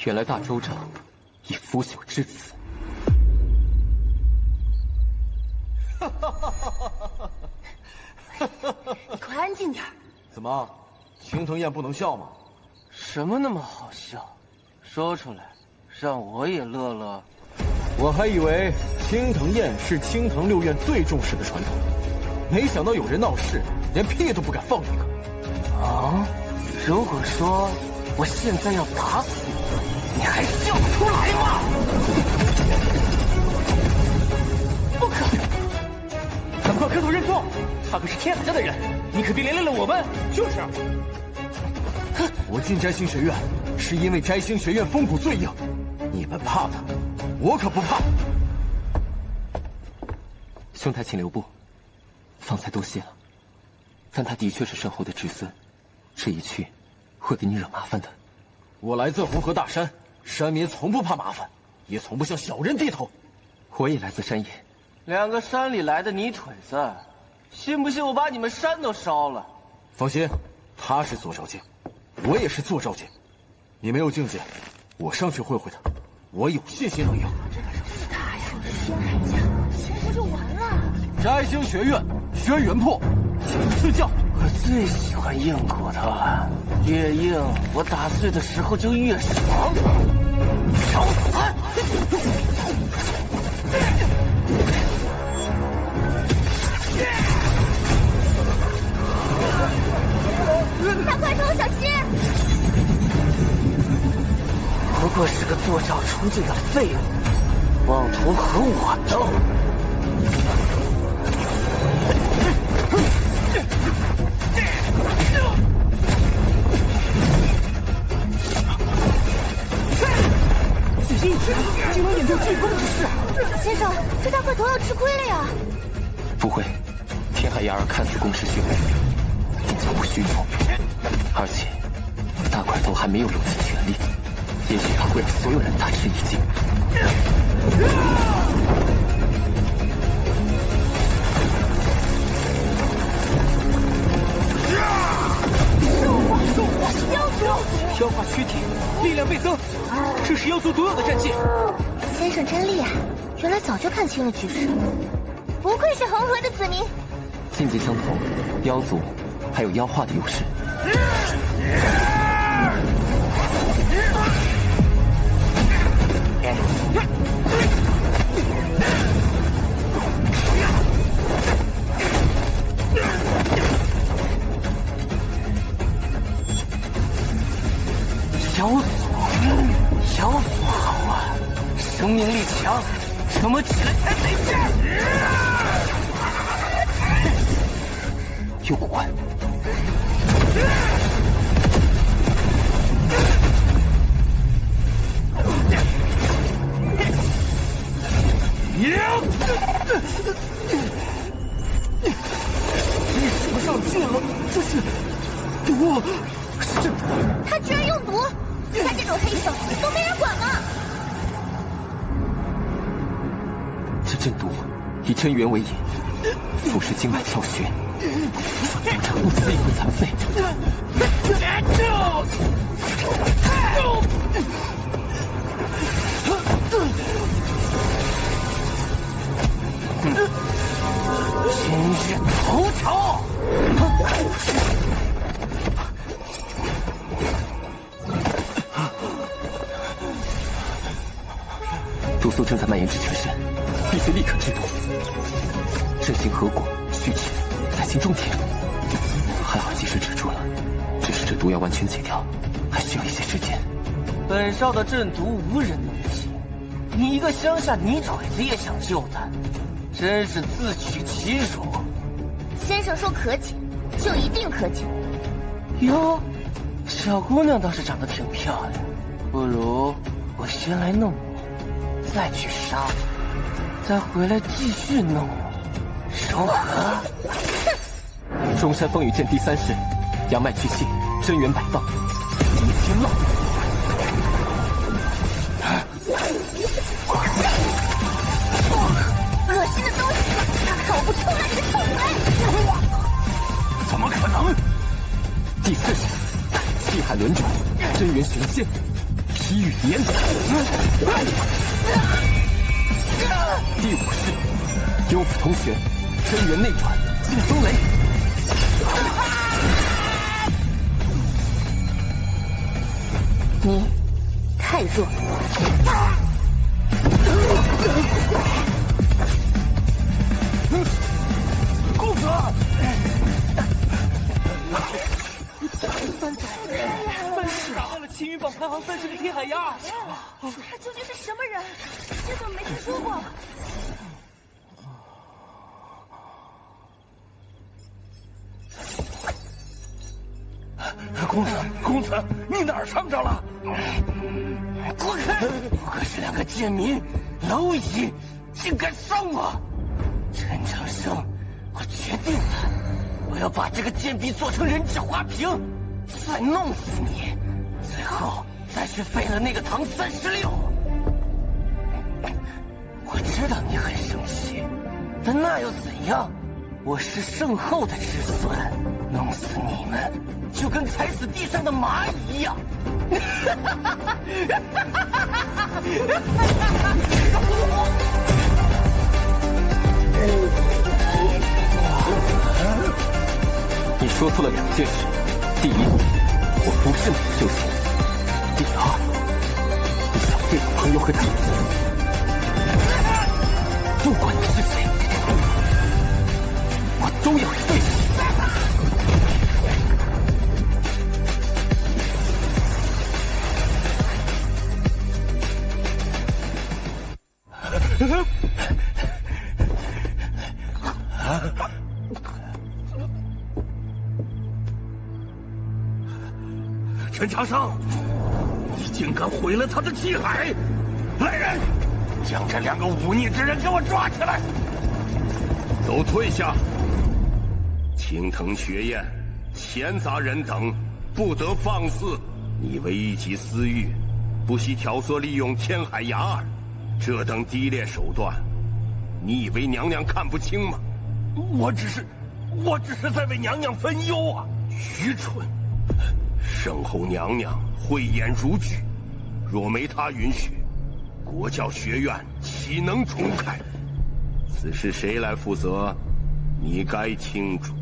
原来大州长已腐朽至此。你快安静点。怎么，青藤宴不能笑吗？什么那么好笑？说出来，让我也乐乐。我还以为青藤宴是青藤六院最重视的传统，没想到有人闹事，连屁都不敢放一个。啊！如果说我现在要打死你，你还笑得出来吗？不可能！赶快磕头认错！他可是天海家的人，你可别连累了我们。就是。我进摘星学院，是因为摘星学院风骨最硬，你们怕他，我可不怕。兄台请留步，方才多谢了。但他的确是圣后的侄孙，这一去会给你惹麻烦的。我来自红河大山，山民从不怕麻烦，也从不向小人低头。我也来自山野，两个山里来的泥腿子，信不信我把你们山都烧了？放心，他是左召见，我也是左召见。你没有境界，我上去会会他，我有信心能赢。他要是天海家，前不就完了？摘星学院，轩辕破，赐教。我最喜欢硬骨头了，越硬我打碎的时候就越爽。找死！大块头，小心！不过是个坐轿出境的废物，妄图和我斗。小心，竟能引出飓风之势！先生，这大块头要吃亏了呀！不会，天海牙儿看似攻势迅猛，并且不虚谋，而且大块头还没有用尽全力，也许他会让所有人大吃一惊。消化躯体，力量倍增，这是妖族独有的战技。先生真厉害，原来早就看清了局势，不愧是红河的子民。境界相同，妖族还有妖化的优势。妖族好啊，生命力强，怎么起来才得劲？有古怪。你使不上劲了，这是毒，是他居然用毒！他这种黑手都没人管吗？这阵毒以真元为引，腐蚀经脉窍穴，通常不死也会残废。今日头朝！毒素正在蔓延至全身，必须立刻制毒。阵型合果，续指，再行重点。还好及时止住了，只是这毒要完全解掉，还需要一些时间。本少的阵毒无人能解，你一个乡下泥腿子也想救他，真是自取其辱。先生说可解，就一定可解。哟，小姑娘倒是长得挺漂亮，不如我先来弄你，再去杀我，再回来继续弄你，如何？中山风雨剑第3式，阳脉聚气，真元摆放，逆天浪。恶心的东西，搞不出来你的臭嘴！怎么可能？第4式，气海轮转，真元玄仙，劈雨连。第5式，幽府通玄，真元内转，劲风雷。你太弱。公子，三世打败了青云榜排行30的天海鸭。他究竟是什么人？这怎么没听说过？公子，你哪儿伤着了？滚开！不过是2个贱民，蝼蚁，竟敢伤我！陈陈长生，我决定了，我要把这个贱婢做成人质花瓶，再弄死你，最后再去废了那个唐36。我知道你很生气，但那又怎样？我是圣后的子孙，弄死你们就跟踩死地上的蚂蚁一样。你说错了2件事：第一，我不是没有修行；第二，你想废了朋友和弟子。不管你是谁，我都要废你。陈长生，你竟敢毁了他的气海！来人，将这2个忤逆之人给我抓起来！都退下！青藤学院、闲杂人等不得放肆！你为一己私欲，不惜挑唆利用天海牙儿，这等低劣手段，你以为娘娘看不清吗？我只是在为娘娘分忧啊！愚蠢！圣后娘娘慧眼如炬，若没她允许，国教学院岂能重开？此事谁来负责？你该清楚。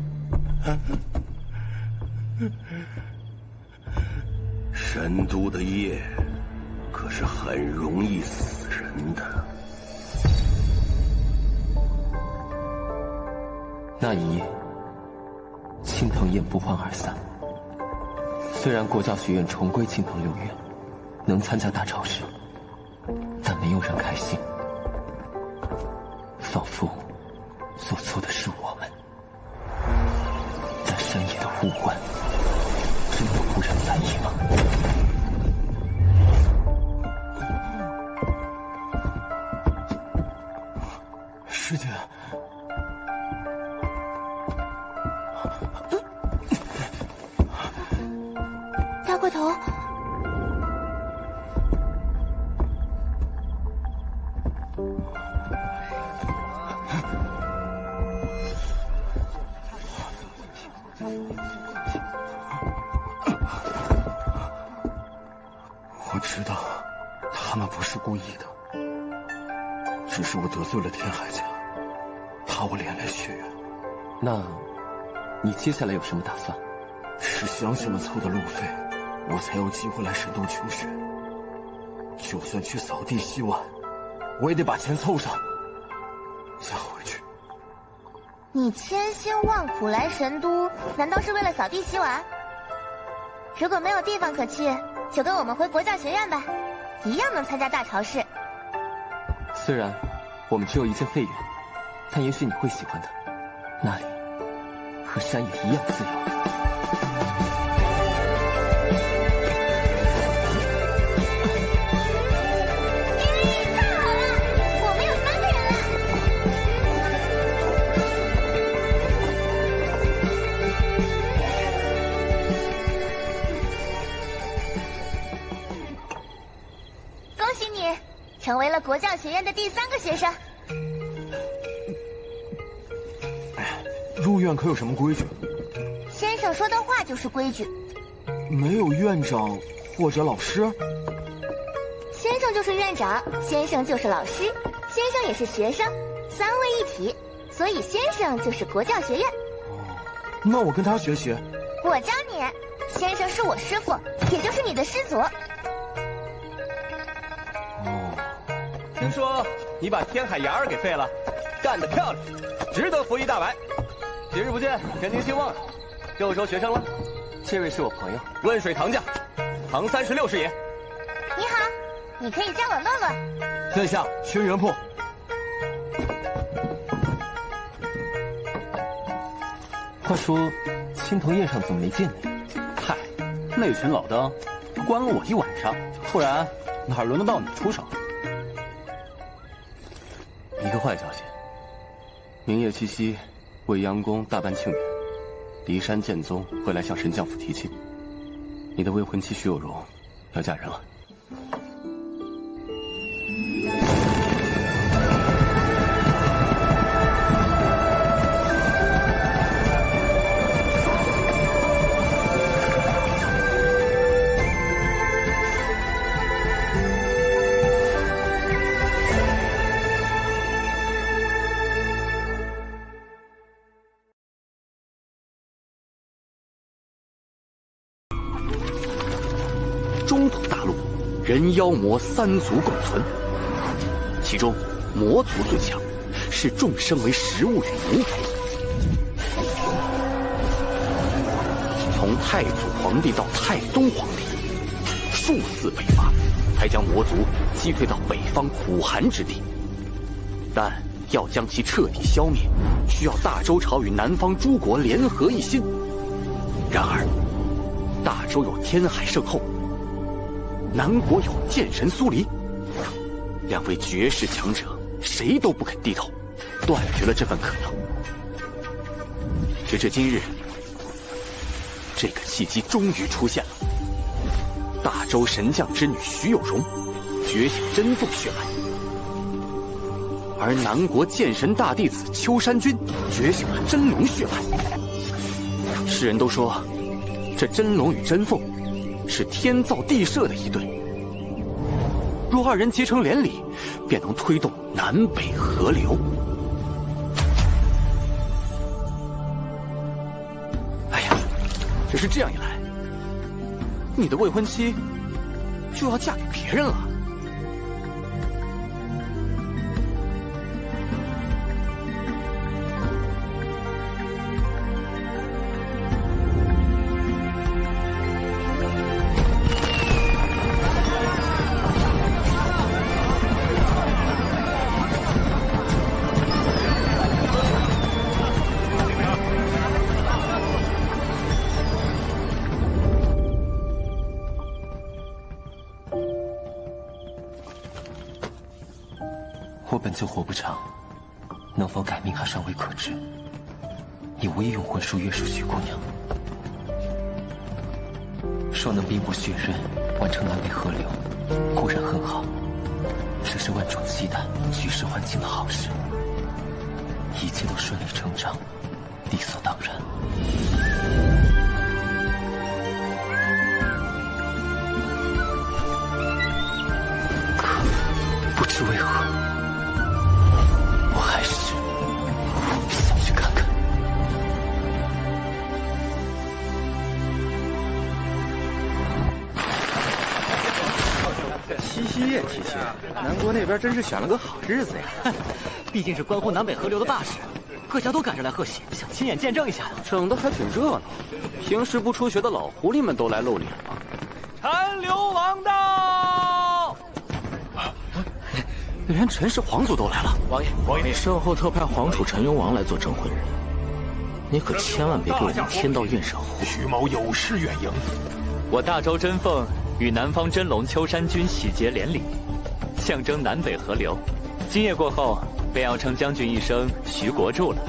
神都的夜可是很容易死人的。那一夜，青藤宴不欢而散。虽然国教学院重归青藤6院，能参加大朝试，但没有人开心，仿佛做错的是我们。在深夜的武馆，真的无人在意吗？师姐，大块头，我知道他们不是故意的，只是我得罪了天海家，怕我连累学院。那，你接下来有什么打算？是乡亲们凑的路费，我才有机会来神都求学。就算去扫地洗碗，我也得把钱凑上，再回去。你千辛万苦来神都，难道是为了扫地洗碗？如果没有地方可去，就跟我们回国教学院吧，一样能参加大朝试。虽然我们只有一间废园，但也许你会喜欢的，那里和山野一样自由。成为了国教学院的第3个学生。入院可有什么规矩？先生说的话就是规矩。没有院长或者老师？先生就是院长，先生就是老师，先生也是学生，3位一体，所以先生就是国教学院。那我跟他学习。我教你，先生是我师傅，也就是你的师祖。听说你把天海牙儿给废了，干得漂亮，值得服一大白。几日不见，前庭兴旺，又收学生了。这位是我朋友，汶水唐将，唐36师爷。你好，你可以叫我洛洛。在下轩辕破。话说，青藤宴上怎么没见你？嗨，那群老登关了我一晚上，不然哪轮得到你出手？一个坏消息，明夜七夕，未央宫大办庆典，骊山剑宗会来向神将府提亲。你的未婚妻徐有容要嫁人了。中土大陆，人妖魔三族共存，其中魔族最强，视众生为食物与奴陪。从太祖皇帝到太宗皇帝，数次北伐，才将魔族击退到北方苦寒之地。但要将其彻底消灭，需要大周朝与南方诸国联合一心。然而，大周有天海圣后，南国有剑神苏黎，两位绝世强者，谁都不肯低头，断绝了这份可能。直至今日，这个契机终于出现了。大周神将之女徐有容觉醒真凤血脉，而南国剑神大弟子秋山君觉醒了真龙血脉。世人都说，这真龙与真凤是天造地设的一对，若二人结成连理，便能推动南北河流。哎呀，只是这样一来，你的未婚妻就要嫁给别人了。我本就活不长，能否改命还尚未可知。你无意用魂术约束徐姑娘，若能兵不血刃完成南北河流，固然很好，这是万众期待、举世欢庆的好事，一切都顺理成章，理所当然。可不知为何，我还是想去看看。七夕夜，七夕，南国那边真是选了个好日子呀！毕竟是关乎南北河流的大事，各家都赶着来贺喜，想亲眼见证一下。整得还挺热闹，平时不出血的老狐狸们都来露脸了。陈留王到！连陈氏皇族都来了。王爷，身后特派皇储陈留王来做证婚人，你可千万别给我们天道院惹祸。徐某有失远迎。我大周真凤与南方真龙秋山君喜结连理，象征南北河流。今夜过后，便要称将军一声徐国柱了。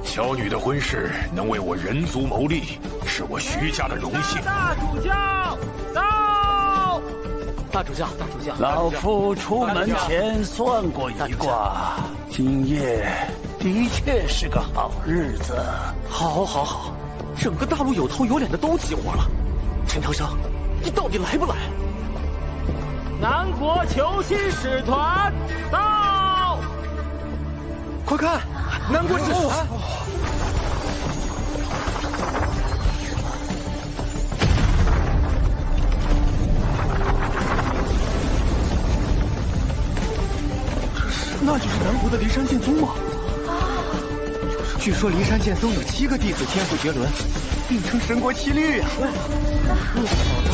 小女的婚事能为我人族谋利，是我徐家的荣幸。大主教到！大主教，老夫出门前算过一卦，今夜的确是个好日子。好，整个大陆有头有脸的都齐活了。陈调香，你到底来不来？南国求亲使团到！快看，南国使团！那就是南国的骊山剑宗吗？据说骊山剑宗有7个弟子天赋绝伦，并称神国7律啊！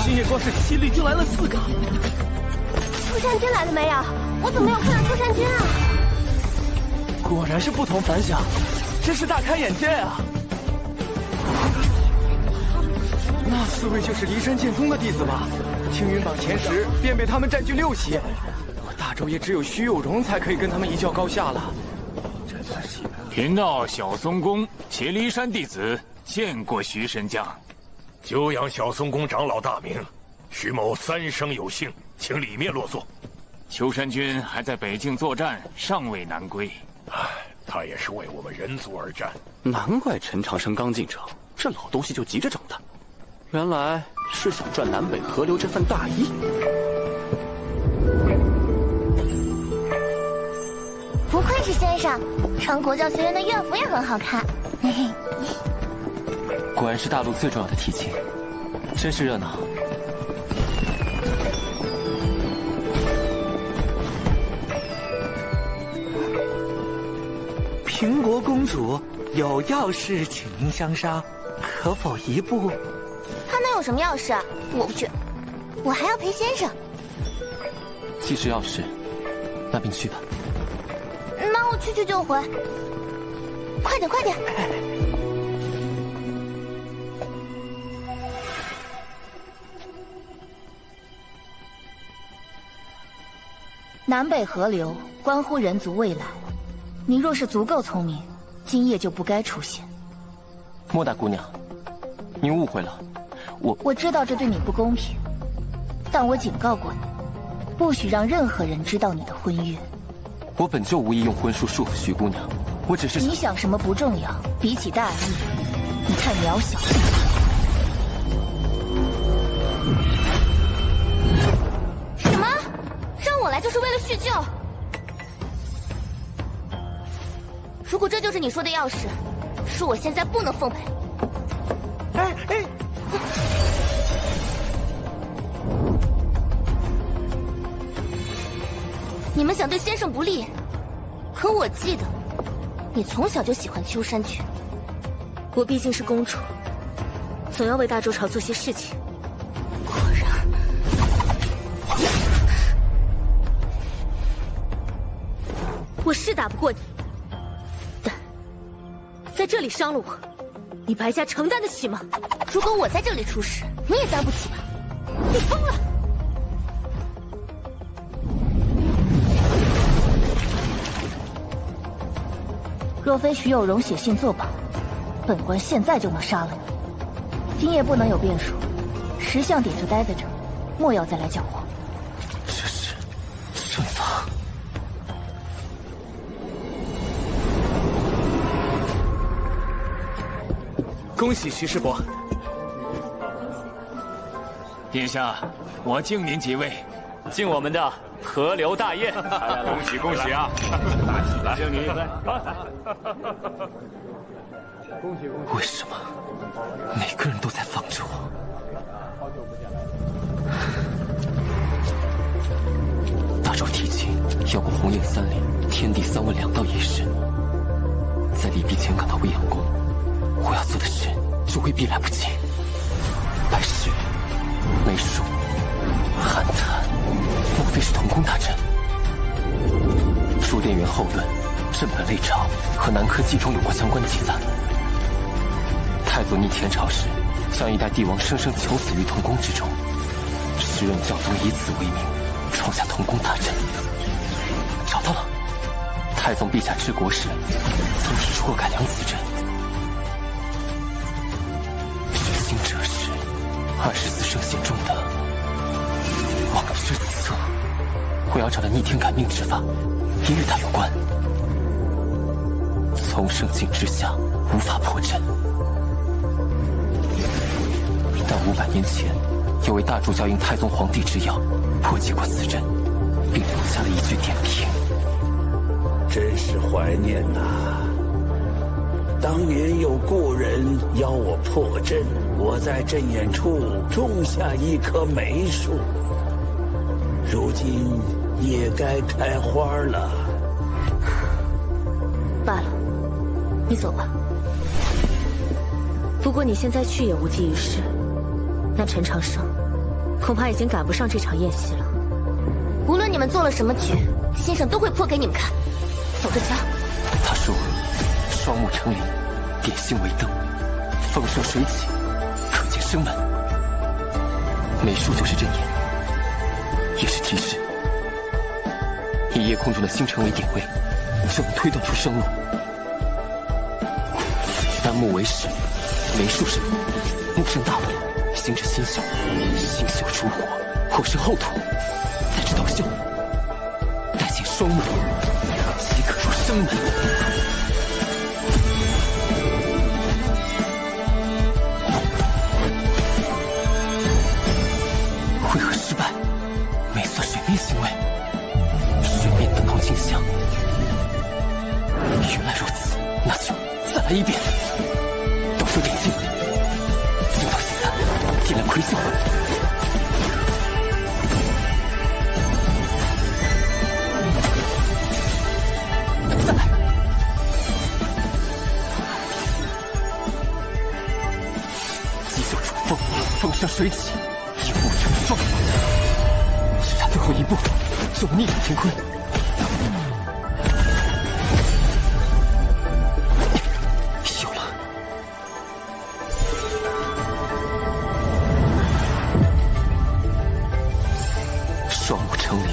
今夜光是7律就来了4个。秋山君来了没有？我怎么没有看到秋山君啊？果然是不同凡响，真是大开眼界啊！那4位就是骊山剑宗的弟子吧？青云榜前10便被他们占据6席，我大周也只有徐有容才可以跟他们一较高下了。贫道小松公，祁骊山弟子，见过徐神将。久仰小松公长老大名，徐某三生有幸，请里面落座。秋山君还在北境作战，尚未南归。他也是为我们人族而战。难怪陈长生刚进城，这老东西就急着整他，原来是想赚南北河流这份大义。不愧是先生，穿国教学院的院服也很好看。嘿嘿，果然是大陆最重要的提亲，真是热闹。平国公主有要事请您相商，可否一步？他能有什么要事？我不去，我还要陪先生。既是要事，那便去吧。那我去就回。快点，快点！南北河流关乎人族未来，你若是足够聪明，今夜就不该出现。莫大姑娘，您误会了，我知道这对你不公平，但我警告过你，不许让任何人知道你的婚约。我本就无意用婚书束缚徐姑娘，我只是……你想什么不重要，比起大义，你太渺小。什么？让我来就是为了叙旧？如果这就是你说的要事，恕我现在不能奉陪。你们想对先生不利，可我记得你从小就喜欢秋山君。我毕竟是公主，总要为大周朝做些事情。果然，我是打不过你，但在这里伤了我，你白家承担得起吗？如果我在这里出事，你也担不起吧？你疯了！若非徐有容写信作保，本官现在就能杀了你。今夜不能有变数，识相点就待在这，莫要再来搅和。这是阵法。恭喜徐师伯。殿下，我敬您几位，敬我们的河流大宴。恭喜恭喜啊！来，敬你一杯。为什么每个人都在防着我？大周提亲要过鸿雁3里、天地3问2道仪式，在离别前赶到未央宫，我要做的事就未必来不及。拜师、美术、寒潭，莫非是同宫大阵？书店员后论，正本类朝和南柯记中有过相关记载。太祖逆前朝时，将一代帝王生生囚死于同宫之中，时任教宗以此为名，创下同宫大阵。找到了，太宗陛下治国时，曾提出过改良此阵。执行者是24圣贤中的王之策。我要找的逆天改命之法，也与他有关。从圣境之下，无法破阵。但500年前，有位大主教应太宗皇帝之要，破解过此阵，并留下了一句点评。真是怀念呐！当年有故人邀我破阵，我在阵眼处种下一棵梅树，如今也该开花了。罢了，你走吧。不过你现在去也无济于事。那陈长生恐怕已经赶不上这场宴席了。无论你们做了什么局，先生都会破给你们看。走着瞧。他说：“双目成林，点星为灯，风生水起，可见生门。”美术就是阵眼，也是提示。以夜空中的星辰为点位，就能推断出生路。丹木为始，为数是木，木生大火，形成星宿，星宿出火，火生后土，再至斗宿，待见双门，即可入生门。会合失败，没算水面行为，水面等同镜像。原来如此，那就再来一遍。斗数点睛，直到现在，点亮魁秀。再来。急秀出风，风生水起，一步成双。只差最后一步，就逆转乾坤。双目成灵，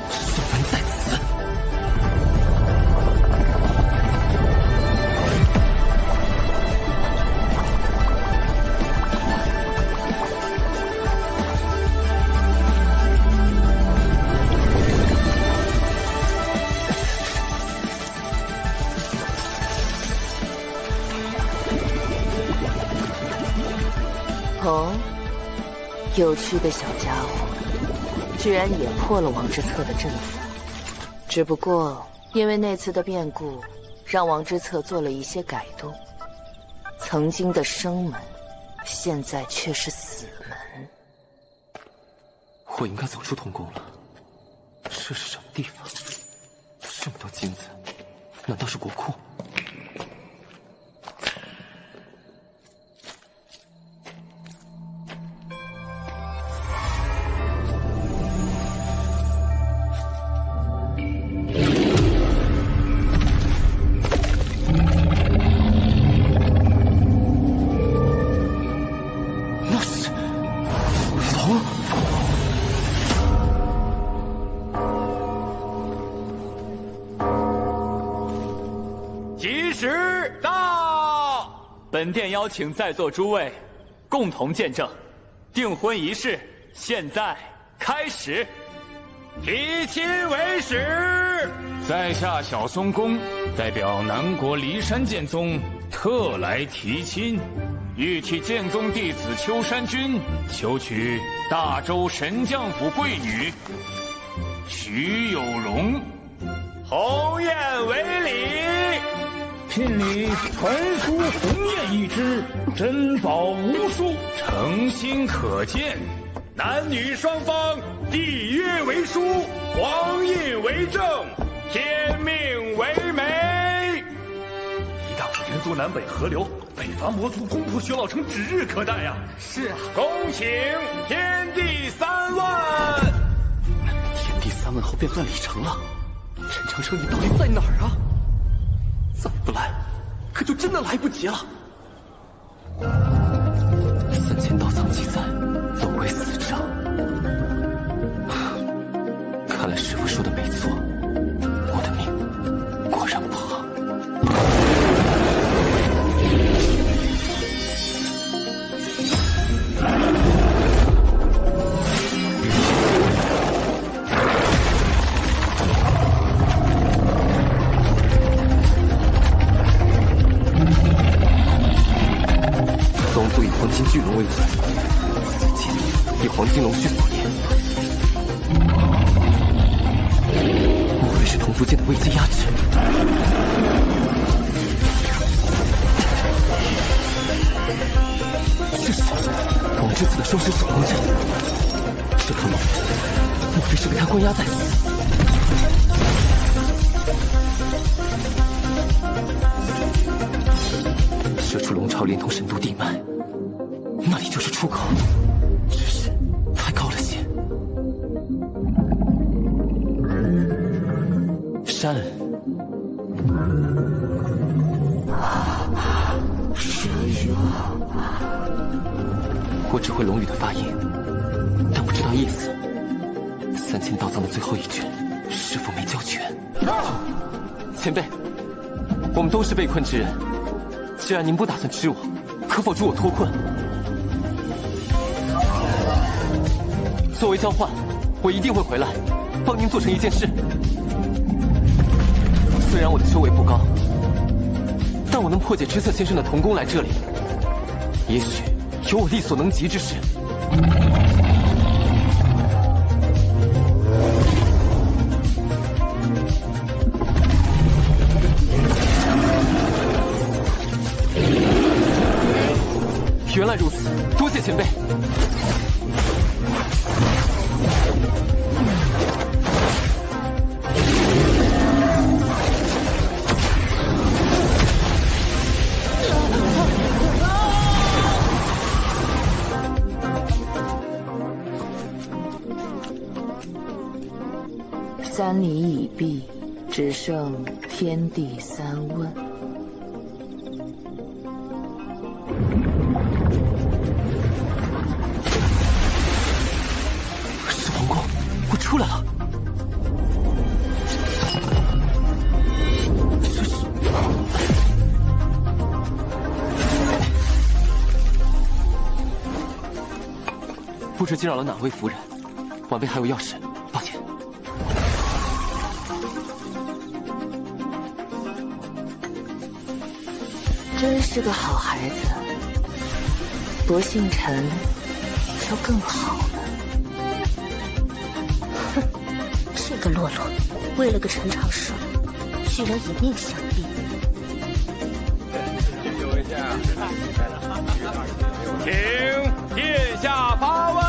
双门在此。哦，有趣的小家伙。居然也破了王之策的阵法，只不过因为那次的变故，让王之策做了一些改动。曾经的生门，现在却是死门。我应该走出童宫了。这是什么地方？这么多金子，难道是国库？本殿邀请在座诸位共同见证，订婚仪式现在开始。提亲为始，在下小松公代表南国骊山剑宗特来提亲，欲替剑宗弟子秋山君求娶大周神将府贵女徐有容。鸿雁为礼。聘礼传书鸿雁一只，珍宝无数，诚心可见。男女双方缔约为书，黄印为证，天命为媒。一大府人族南北河流，北伐魔族攻破玄老城指日可待呀！是啊，恭请天地3万。天地3万后便算礼成了。陈长生，你到底在哪儿啊？再不来，可就真的来不及了。3000道藏记载，都为死者。看来师父说的没错，我的命果然不好。宗族以黄金巨龙为尊，此剑以黄金龙须所炼，莫非是同族间的危机压制？这是王之子的双手守龙阵，这头龙莫非是被他关押在此？射出龙巢连通神都地脉，那里就是出口，只是太高了些。山，我只会龙语的发音，但不知道意思。3000道藏的最后一卷，师父没交全。前辈，我们都是被困之人。既然您不打算吃我，可否助我脱困？作为交换，我一定会回来，帮您做成一件事。虽然我的修为不高，但我能破解知策先生的童工来这里，也许有我力所能及之事。原来如此，多谢前辈。3礼已毕，只剩天地3问。是王光，我出来了。不知惊扰了哪位夫人？晚辈还有要事，抱歉。真是个好孩子，不姓陈就更好了。哼，这个洛洛，为了个陈长寿，居然以命相逼。请殿下发问。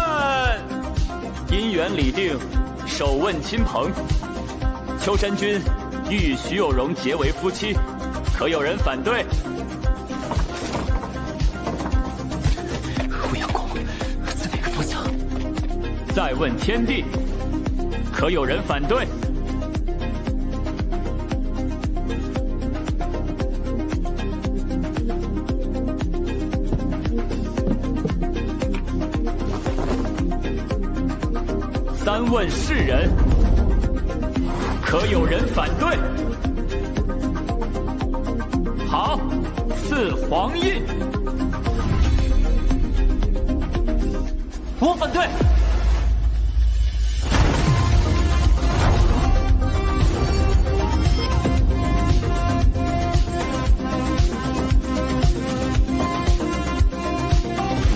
姻缘已定，首问亲朋。秋山君欲与徐有容结为夫妻，可有人反对？欧阳公，自哪个方向？再问天地，可有人反对？三问世人，可有人反对？好，赐黄印。我反对。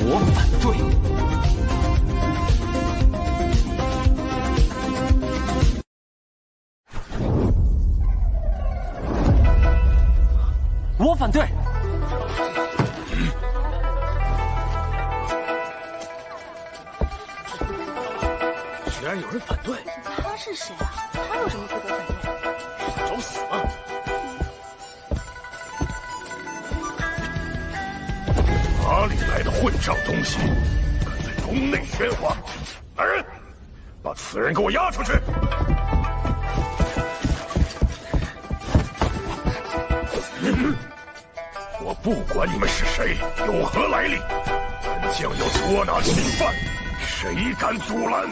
我反对。我反对。居然有人反对！他是谁啊？他有什么资格反对？找死吗？哪里来的混账东西，敢在宫内喧哗！来人，把此人给我押出去！我不管你们是谁，有何来历，本将要捉拿侵犯，谁敢阻拦？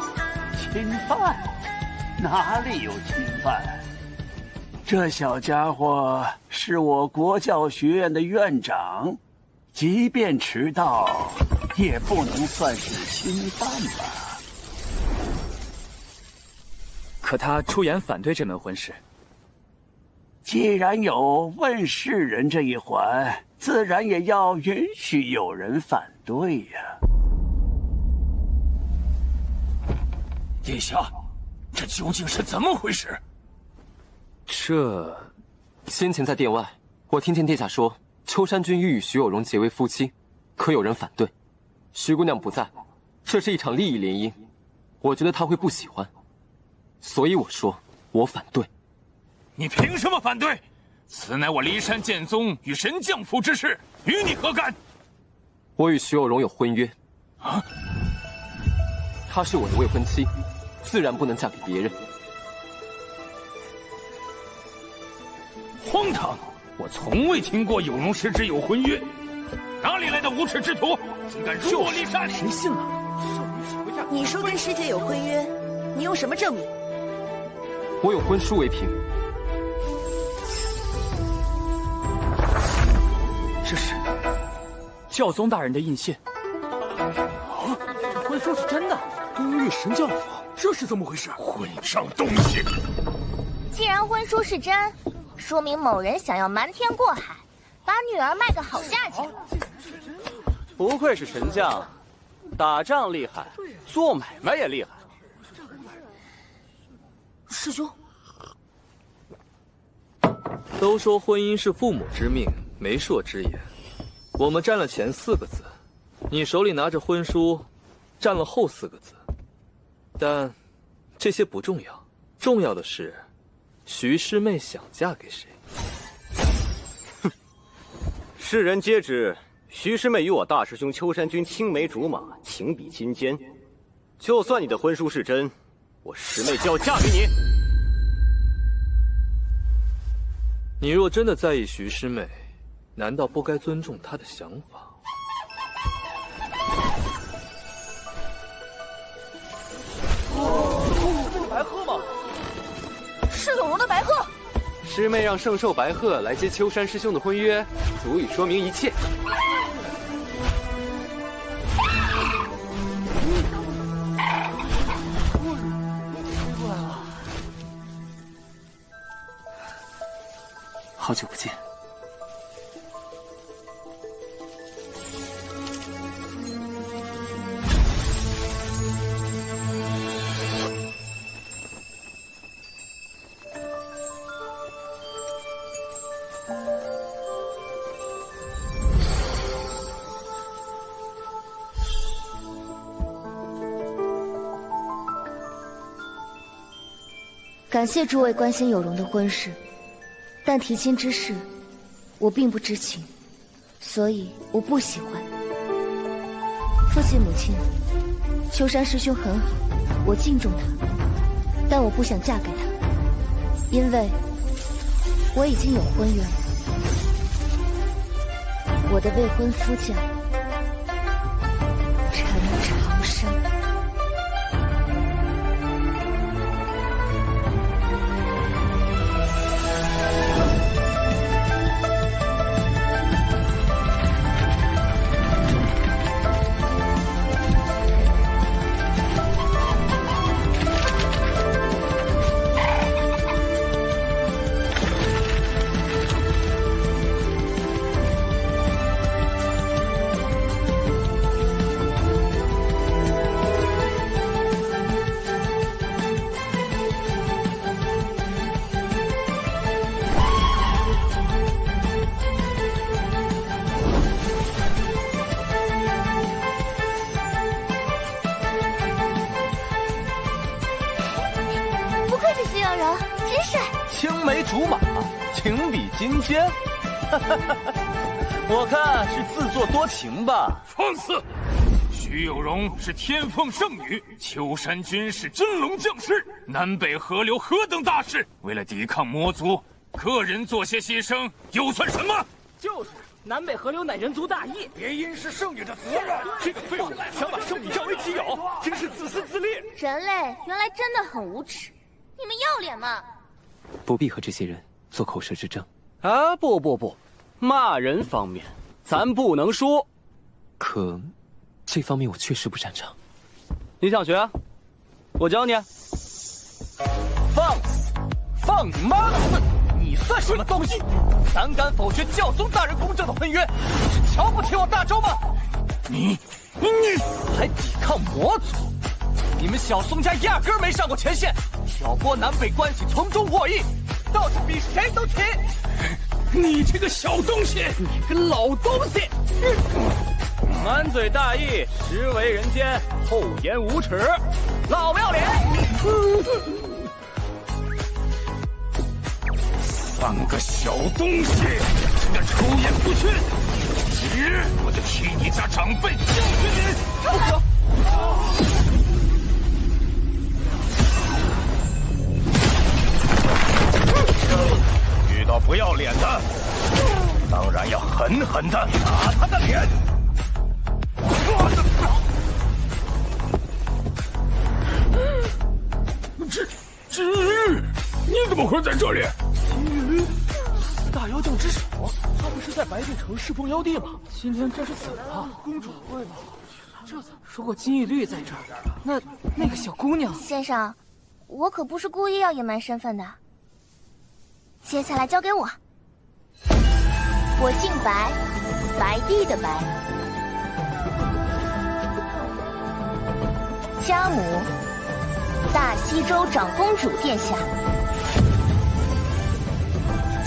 侵犯？哪里有侵犯？这小家伙是我国教学院的院长，即便迟到，也不能算是侵犯吧？可他出言反对这门婚事。既然有问世人这一环，自然也要允许有人反对呀。殿下，这究竟是怎么回事？这，先前在殿外，我听见殿下说秋山君欲与徐有容结为夫妻，可有人反对？徐姑娘不在，这是一场利益联姻，我觉得她会不喜欢，所以我说我反对。你凭什么反对？此乃我骊山剑宗与神将府之事，与你何干？我与徐有容有婚约。啊？她是我的未婚妻，自然不能嫁给别人。荒唐！我从未听过有容师之有婚约，哪里来的无耻之徒，竟敢入我骊山？谁信了？你说跟师姐有婚约，你用什么证明？我有婚书为凭。这教宗大人的印信。啊，这婚书是真的！东域神教府，这是怎么回事？混账东西！既然婚书是真，说明某人想要瞒天过海，把女儿卖个好价钱。不愧是神将，打仗厉害，做买卖也厉害。师兄，都说婚姻是父母之命，媒妁之言。我们占了前4个字，你手里拿着婚书，占了后4个字。但这些不重要，重要的是徐师妹想嫁给谁。哼，世人皆知徐师妹与我大师兄秋山君青梅竹马，情比金坚。就算你的婚书是真，我师妹就要嫁给你。你若真的在意徐师妹，难道不该尊重她的想法？白鹤吗？是龙龙的白鹤。师妹让圣兽白鹤来接秋山师兄的婚约，足以说明一切。好久不见。感谢诸位关心有容的婚事，但提亲之事，我并不知情，所以我不喜欢。父亲母亲，秋山师兄很好，我敬重他，但我不想嫁给他，因为我已经有婚约了。我的未婚夫叫陈长生。青梅竹马，情比金坚。我看是自作多情吧。放肆！徐有容是天凤圣女，秋山君是真龙将士，南北河流何等大事，为了抵抗魔族，个人做些牺牲又算什么？就是南北河流乃人族大义，别因是圣女的责任。这个废物想把圣女占为己有，真是自私自利。人类原来真的很无耻，你们要脸吗？不必和这些人做口舌之争。啊，不，骂人方面咱不能说。可这方面我确实不擅长。你想学？我教你。放肆！放你妈的肆！你算什么东西？胆敢否决教宗大人公证的婚约，是瞧不起我大周吗？你还抵抗魔族？你们小宋家压根儿没上过前线，挑拨南北关系，从中获益，倒是比谁都勤。你这个小东西，你个老东西！满嘴大义，实为人间，厚颜无耻，老不要脸！3个小东西，真的出言不逊！今日我就替你家长辈教训你！不可！遇到不要脸的，当然要狠狠的打他的脸。知日，你怎么会在这里？金鱼，四大妖将之首，他不是在在白帝城侍奉妖帝吗？今天真是死了！公主会吧？如果金玉律在这儿，那个小姑娘……先生，我可不是故意要隐瞒身份的。接下来交给我。我姓白，白帝的白。家母，大西州长公主殿下。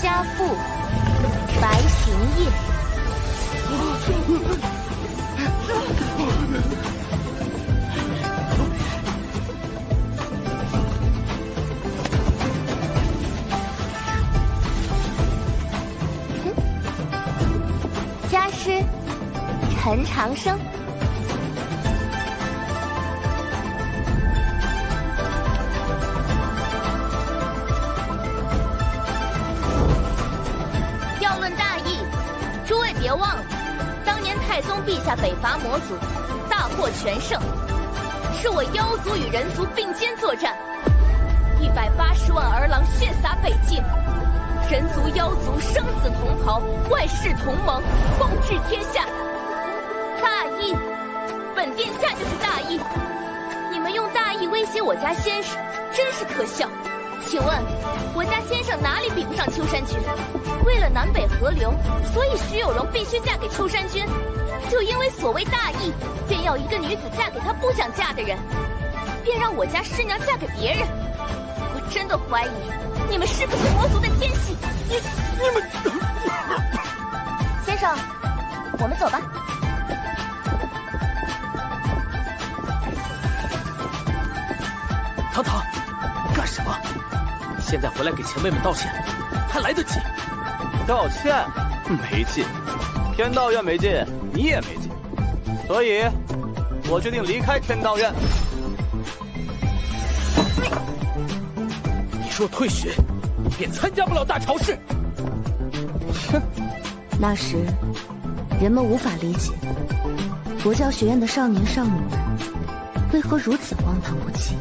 家父，白行业。家师，陈长生。要论大义，诸位别忘了，当年太宗陛下北伐魔族，大获全胜，是我妖族与人族并肩作战，180万儿郎血洒北境。人族妖族生死同袍，万世同盟，共治天下。大义，本殿下就是大义。你们用大义威胁我家先生，真是可笑。请问，我家先生哪里比不上秋山君？为了南北河流，所以徐有容必须嫁给秋山君。就因为所谓大义，便要一个女子嫁给他不想嫁的人，便让我家师娘嫁给别人。我真的怀疑。你们是不是魔族的奸细？你们，先生，我们走吧。堂堂，干什么？现在回来给前辈们道歉，还来得及。道歉？没劲。天道院没劲，你也没劲。所以，我决定离开天道院。若退学，便参加不了大朝事。哼，那时人们无法理解国教学院的少年少女们为何如此荒唐不羁，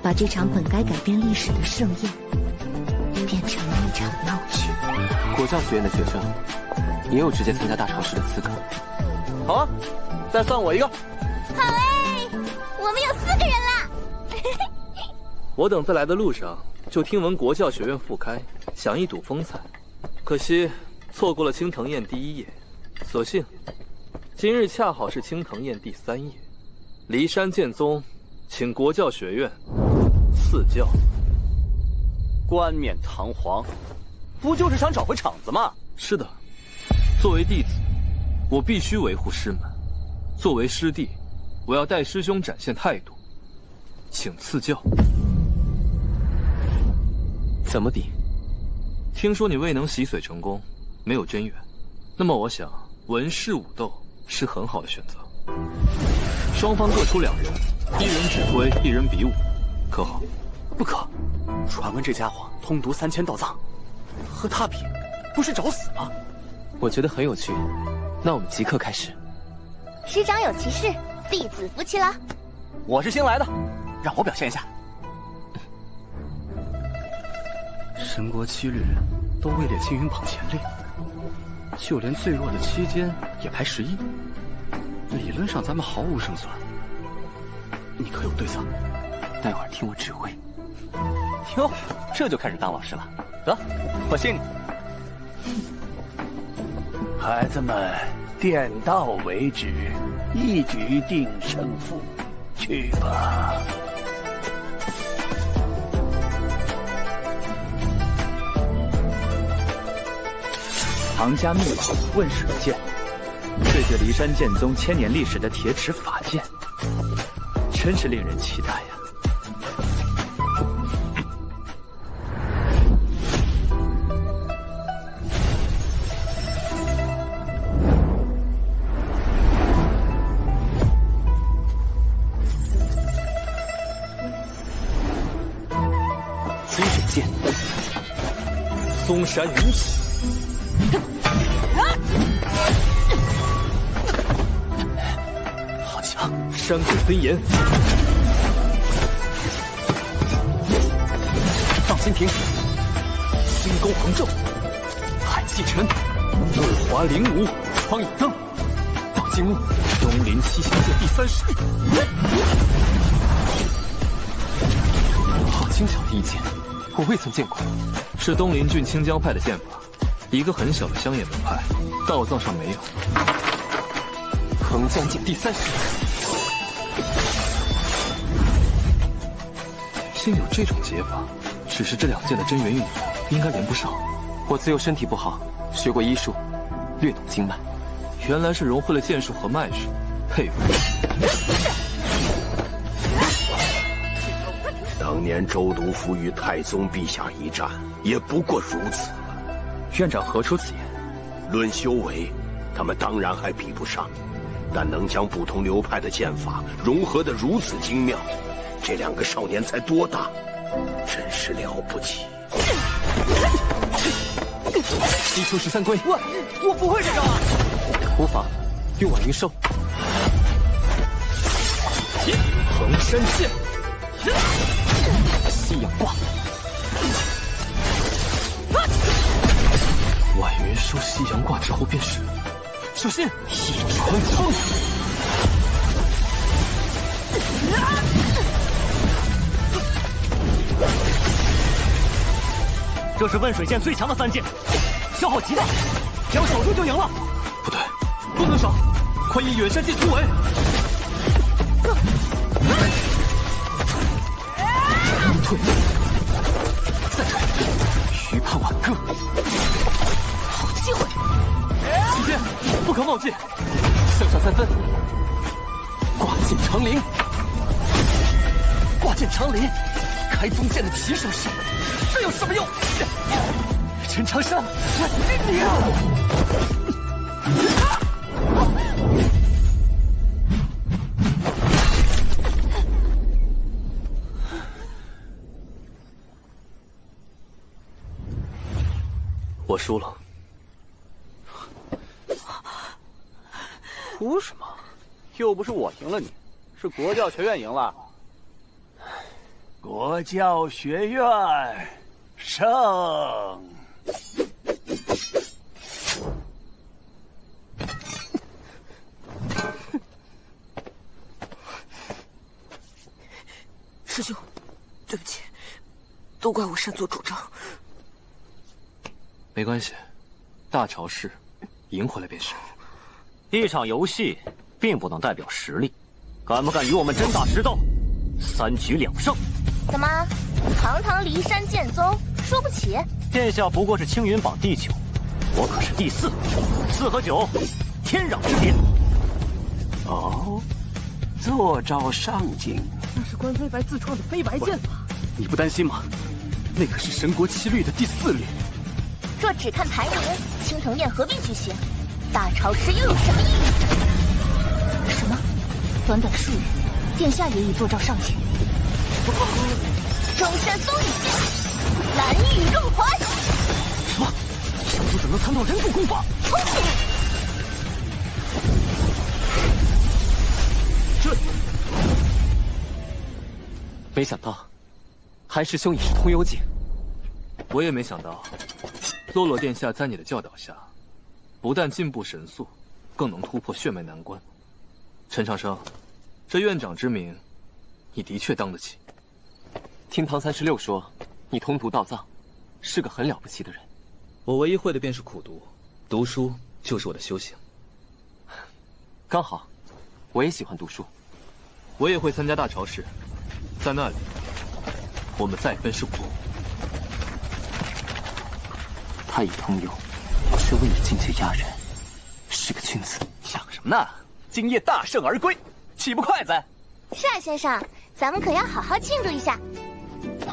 把这场本该改变历史的盛宴变成了一场闹剧。国教学院的学生也有直接参加大朝事的资格。好啊，再算我一个。好哎，我们有4个人啦！我等在来的路上就听闻国教学院复开，想一睹风采，可惜错过了青藤宴第1页。所幸今日恰好是青藤宴第3页，骊山剑宗请国教学院赐教。冠冕堂皇，不就是想找回场子吗？是的，作为弟子，我必须维护师门；作为师弟，我要带师兄展现态度，请赐教。怎么抵？听说你未能洗髓成功，没有真元，那么我想文士武斗是很好的选择。双方各出2人，一人指挥，一人比武，可好？不可。传闻这家伙通读3000道藏，和他比，不是找死吗？我觉得很有趣，那我们即刻开始。师长有其事，弟子服气了。我是新来的，让我表现一下。神国7日都位列青云榜前列，就连最弱的7间也排11，理论上咱们毫无胜算。你可有对策？待会儿听我指挥。哟，这就开始当老师了。得，我信你。孩子们，点到为止，一举定胜负，去吧。唐家秘宝问水剑，这是骊山剑宗1000年历史的铁齿法剑，真是令人期待呀！金水剑，嵩山云起。好强！山鬼分岩，放心停。星宫横咒，海气沉，怒华灵武，窗影灯，到金屋，东林七星剑第30。好轻巧的一剑，我未曾见过。是东林郡清江派的剑法，一个很小的乡野门派，道藏上没有。横江剑第30。竟有这种解法，只是这两剑的真元运用应该连不上。我自幼身体不好，学过医术，略懂经脉。原来是融会了剑术和脉术，佩服。当年周督府与太宗陛下一战，也不过如此了。院长何出此言？论修为，他们当然还比不上，但能将不同流派的剑法融合得如此精妙，这两个少年才多大，真是了不起。西出13归，我不会这招啊！无妨，用我灵兽。横山剑，西洋挂。婉云收西洋挂之后便是，小心一穿风。这是汶水剑最强的3剑，消耗极大，只要守住就赢了。不对，不能守，快以远山剑突围。退，再退，须怕挽歌。好机会！期间不可冒进，向上3分，挂进长林，挂进长林。开宗剑的起手式，这有什么用？陈长山，我信你啊！我输了。哭什么？又不是我赢了你，是国教学院赢了。国教学院胜。师兄，对不起，都怪我擅作主张。没关系，大潮市赢回来便是。一场游戏并不能代表实力，敢不敢与我们真打实斗？3局2胜。怎么，堂堂骊山剑宗输不起？殿下不过是青云榜第9，我可是第4，4和9，天壤之别。哦，坐招上京。那是关飞白自创的飞白剑法，你不担心吗？那可是神国7律的第4律。若只看排名，青藤宴何必举行？大潮师又有什么意义？什么？短短数日，殿下也已坐诏上前。中山风雨剑，蓝雨入怀。什么？上主怎能参透人族功法？这，没想到，韩师兄已是通幽境。我也没想到，洛洛殿下在你的教导下，不但进步神速，更能突破血脉难关。陈长生，这院长之名，你的确当得起。听唐36说，你通读道藏，是个很了不起的人。我唯一会的便是苦读，读书就是我的修行。刚好，我也喜欢读书。我也会参加大潮市，在那里，我们再分胜负。他已通幽，是为你进阶压人，是个君子。想什么呢？今夜大胜而归，岂不快哉？是啊，先生，咱们可要好好庆祝一下。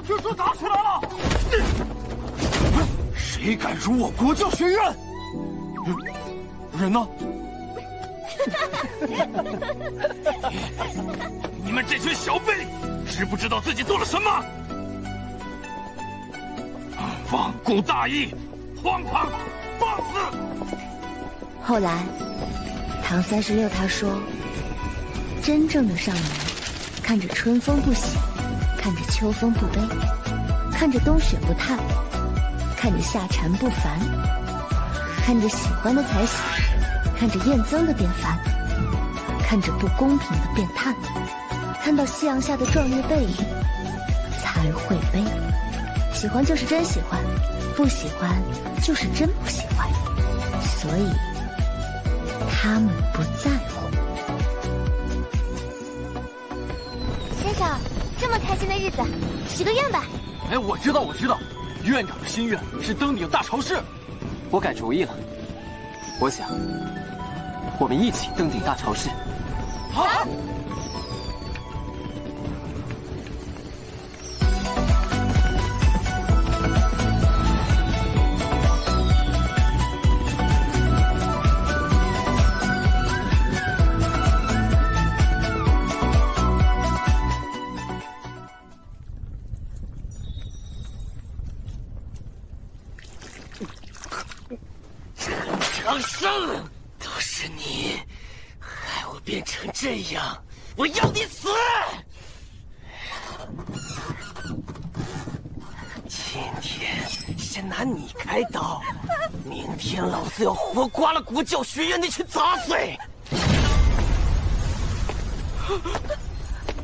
这都打起来了！谁敢辱我国教学院？人呢？你们这群小辈，知不知道自己做了什么？罔顾大义，荒唐放肆！后来，唐36他说，真正的少年，看着春风不喜，看着秋风不悲，看着冬雪不叹，看着夏蝉不烦，看着喜欢的才喜，看着厌憎的变烦，看着不公平的变叹，看到夕阳下的壮烈背影，才会悲。喜欢就是真喜欢，不喜欢就是真不喜欢，所以他们不在乎。先生，这么开心的日子，许个愿吧。哎，我知道，院长的心愿是登顶大潮市。我改主意了，我想，我们一起登顶大潮市。好。长生，都是你，害我变成这样，我要你死！今天先拿你开刀，明天老子要活刮了国教学院那群杂碎！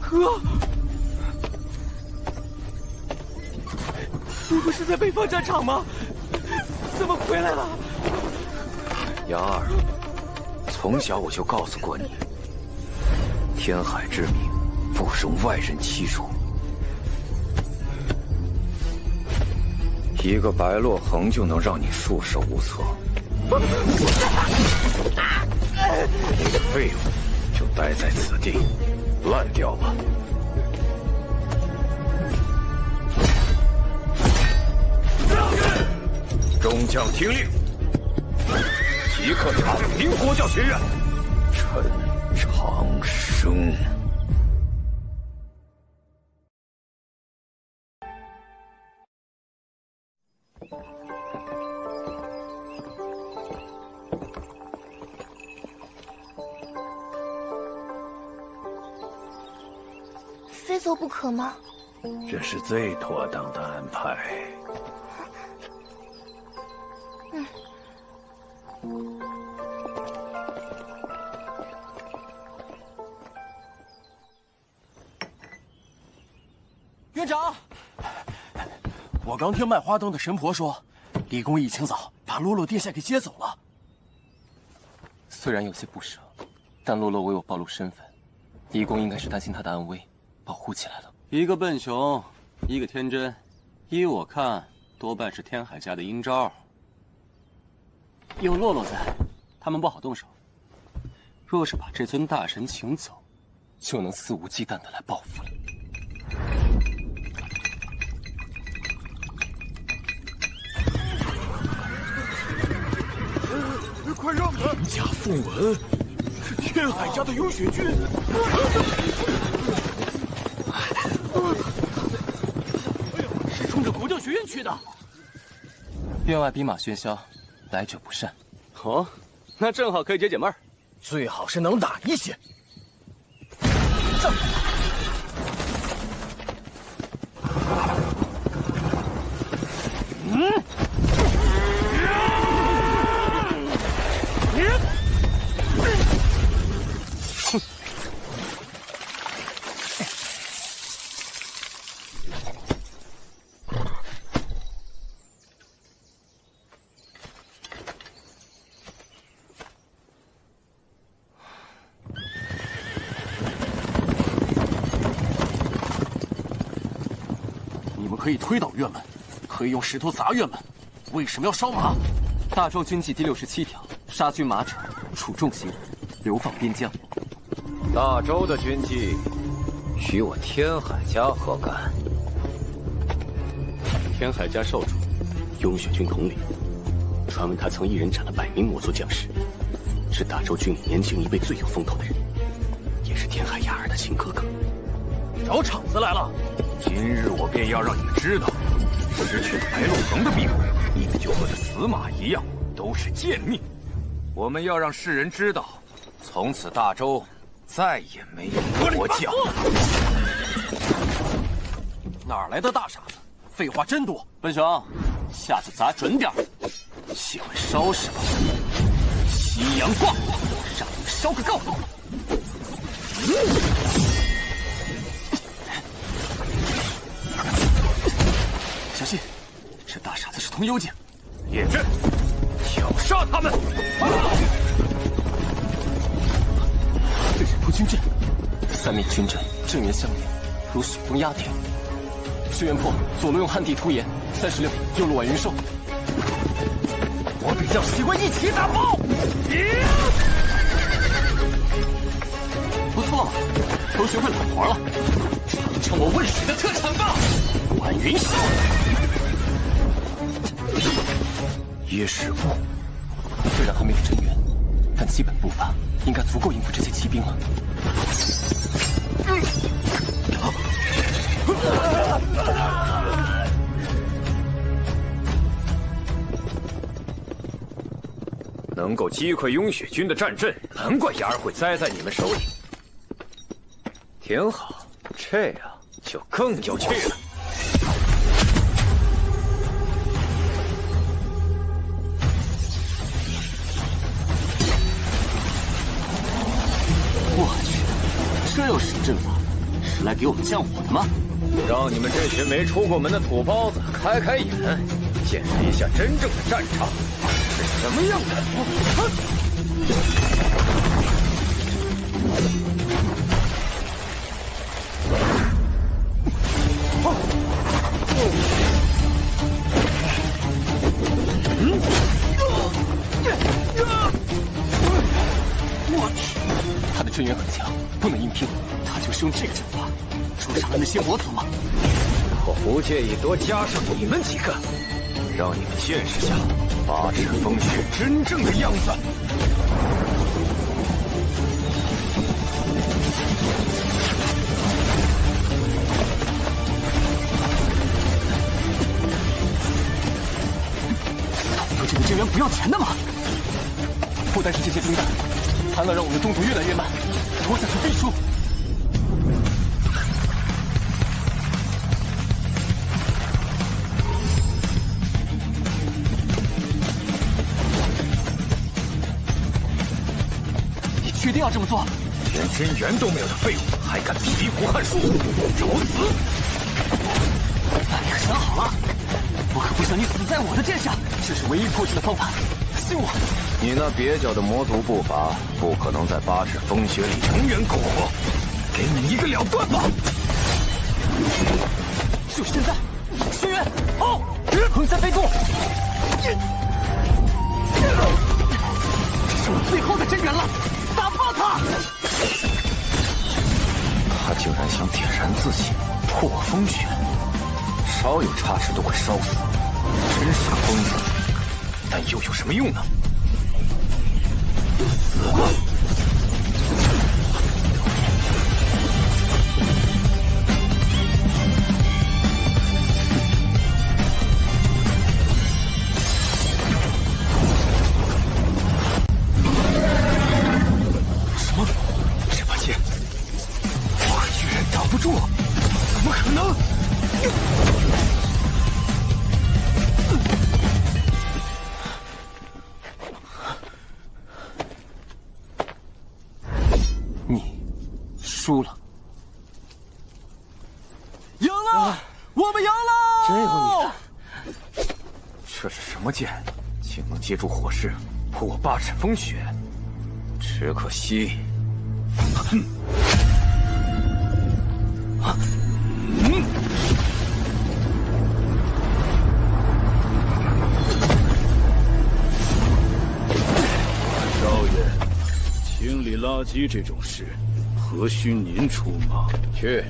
哥，你不是在北方战场吗？怎么回来了？杨二，从小我就告诉过你，天海之名不容外人欺辱。一个白洛恒就能让你束手无策，你的废物就待在此地，烂掉吧。众将听令，即刻铲平国教学院。陈长生。非走不可吗？这是最妥当的安排。院长，我刚听卖花灯的神婆说，李公一清早把洛洛殿下给接走了。虽然有些不舍，但洛洛为我暴露身份，李公应该是担心他的安危，保护起来了。一个笨熊，一个天真，依我看，多半是天海家的阴招。有洛洛在，他们不好动手。若是把这尊大神请走，就能肆无忌惮的来报复了。快让开！人家凤文是天海家的优血军。是冲着国教学院去的。院外兵马喧嚣，来者不善。哦，那正好可以解解闷儿。最好是能打一些。可以推倒院门，可以用石头砸院门，为什么要烧马？大周军纪第67条，杀军马者处重刑，流放边疆。大周的军纪，与我天海家何干？天海家少主，雍雪军统领，传闻他曾一人斩了100名魔族将士，是大周军里年轻一辈最有风头的人，也是天海雅儿的亲哥哥。找场子来了！今日我便要让你们知道，失去白鹿恒的庇护，你们就和这死马一样，都是贱命。我们要让世人知道，从此大周再也没有国教。哪来的大傻子？废话真多！笨熊，下次砸准点。喜欢烧是吧？西洋挂，让你烧个够！小心，这大傻子是通幽境。叶震，挑杀他们！对人突军阵，3面军阵，阵源相连，如水中压铁。轩辕破左路用旱地突岩，36右路挽云兽。我比较喜欢一起打炮。不错，都学会揽活了，尝尝我问水的特产吧！挽云兽。耶师部，虽然还没有阵源，但基本步伐应该足够应付这些骑兵了。能够击溃雍雪军的战阵，难怪雅儿会栽在你们手里。挺好，这样就更有趣了。我去，这又是什么阵法？是来给我们降火的吗？让你们这群没出过门的土包子开开眼，见识一下真正的战场是什么样的。我去，他的阵源很强，不能硬拼。他就是用这个阵法捉杀了那些魔族吗？我不介意多加上你们几个，让你们见识下8尺风雪真正的样子。有这个支援不要钱的吗？不单是这些兵弹，还能让我们的中途越来越慢，拖下去必输。确定要这么做？连真源都没有的废物，还敢披胡汉术，找死！那你可想好了？我可不想你死在我的剑下，这是唯一破阵的方法，信我！你那蹩脚的魔族步伐，不可能在8尺风雪里永远苟活。给你一个了断吧！就是现在！轩辕，好，横三飞渡！这是我最后的真源了！打爆他！他竟然想点燃自己，破风雪，稍有差池都会烧死，真是个疯子。但又有什么用呢？死吧！输了，赢了！我们赢了！真有你的！这是什么剑？竟能接住火势，破8尺风雪？只可惜，少爷，清理垃圾这种事，何须您出马？去，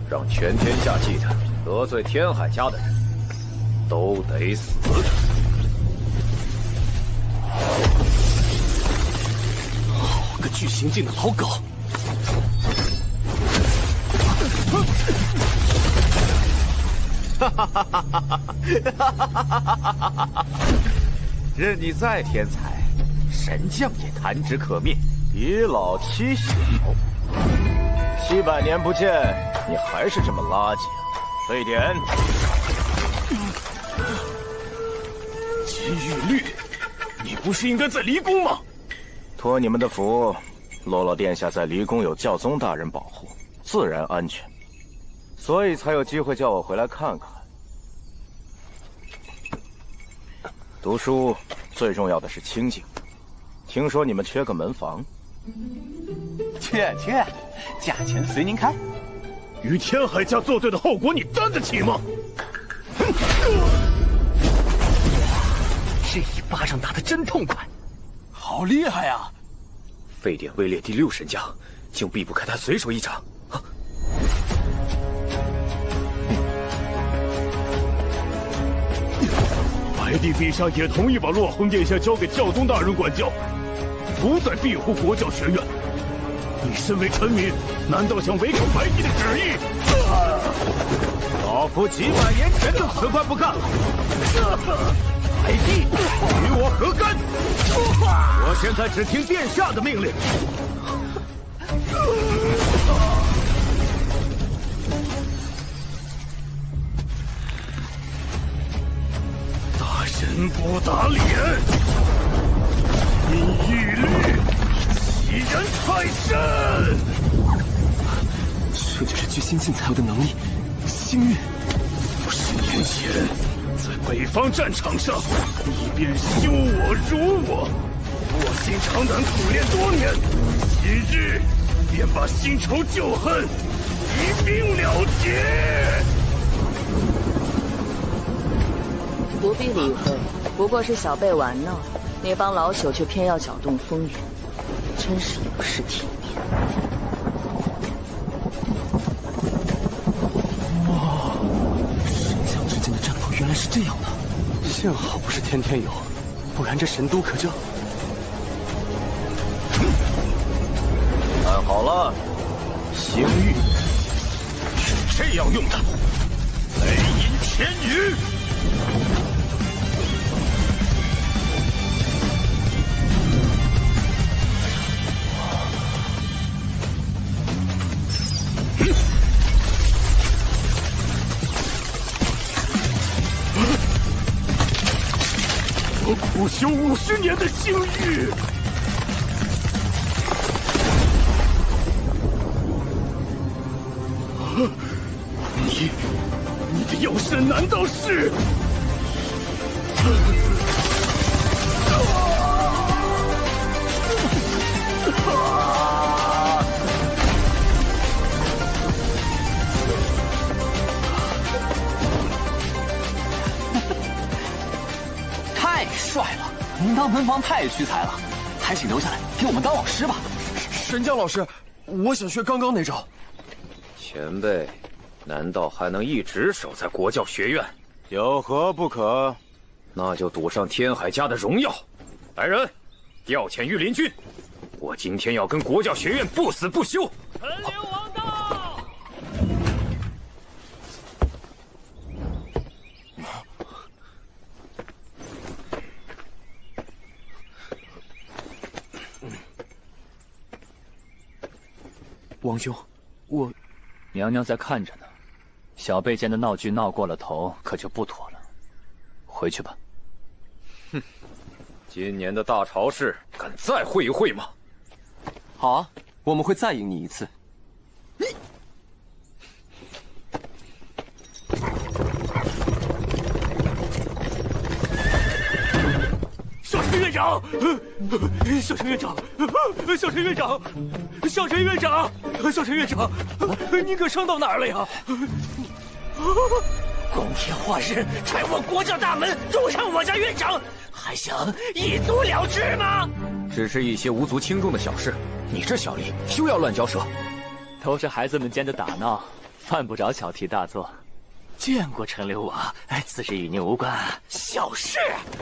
让全天下记得，得罪天海家的人，都得死。好个巨行境的老狗！哈哈哈哈哈！任你再天才，神将也弹指可灭。以老欺小，700年不见，你还是这么垃圾啊！沸点，绝玉律，你不是应该在离宫吗？托你们的福，洛洛殿下在离宫有教宗大人保护，自然安全，所以才有机会叫我回来看看。读书最重要的是清静，听说你们缺个门房。缺，价钱随您开。与天海家作对的后果，你担得起吗？这一巴掌打得真痛快，好厉害啊！沸点位列第6神将，竟避不开他随手一掌。白帝陛下也同意把洛恒殿下交给教宗大人管教，不再庇护国教学院。你身为臣民，难道想违抗白帝的旨意？老夫几百年前就辞官不干了。白帝与我何干？我现在只听殿下的命令。大人不打脸，因玉律欺人太甚。这就是巨星境才有的能力，星运。50年前，在北方战场上，你便羞我辱我，卧薪尝胆苦练多年，今日便把新仇旧恨一并了结。不必理会，不过是小辈玩闹，那帮老朽却偏要搅动风云，真是有失体面。哇，神将之间的战斗原来是这样的，幸好不是天天有，不然这神都可就……看好了，星域是这样用的，雷音千羽。我苦修50年的星域，你的腰身难道是？太帅了！您当门房太屈才了，还请留下来给我们当老师吧。神将老师，我想学刚刚那招。前辈，难道还能一直守在国教学院？有何不可？那就赌上天海家的荣耀。来人，调遣御林军！我今天要跟国教学院不死不休。陈留王到。王兄，我娘娘在看着呢，小辈间的闹剧闹过了头，可就不妥了。回去吧。哼，今年的大潮市，敢再会一会吗？好啊，我们会再赢你一次。少神院长，少神院长，少神院长，少神院长，少神院长，你可伤到哪儿了呀？光天化日拆我国教大门，诛杀我家院长，还想一足了之吗？只是一些无足轻重的小事，你这小吏休要乱嚼舌。都是孩子们间的打闹，犯不着小题大做。见过陈留王，此事与您无关。小事，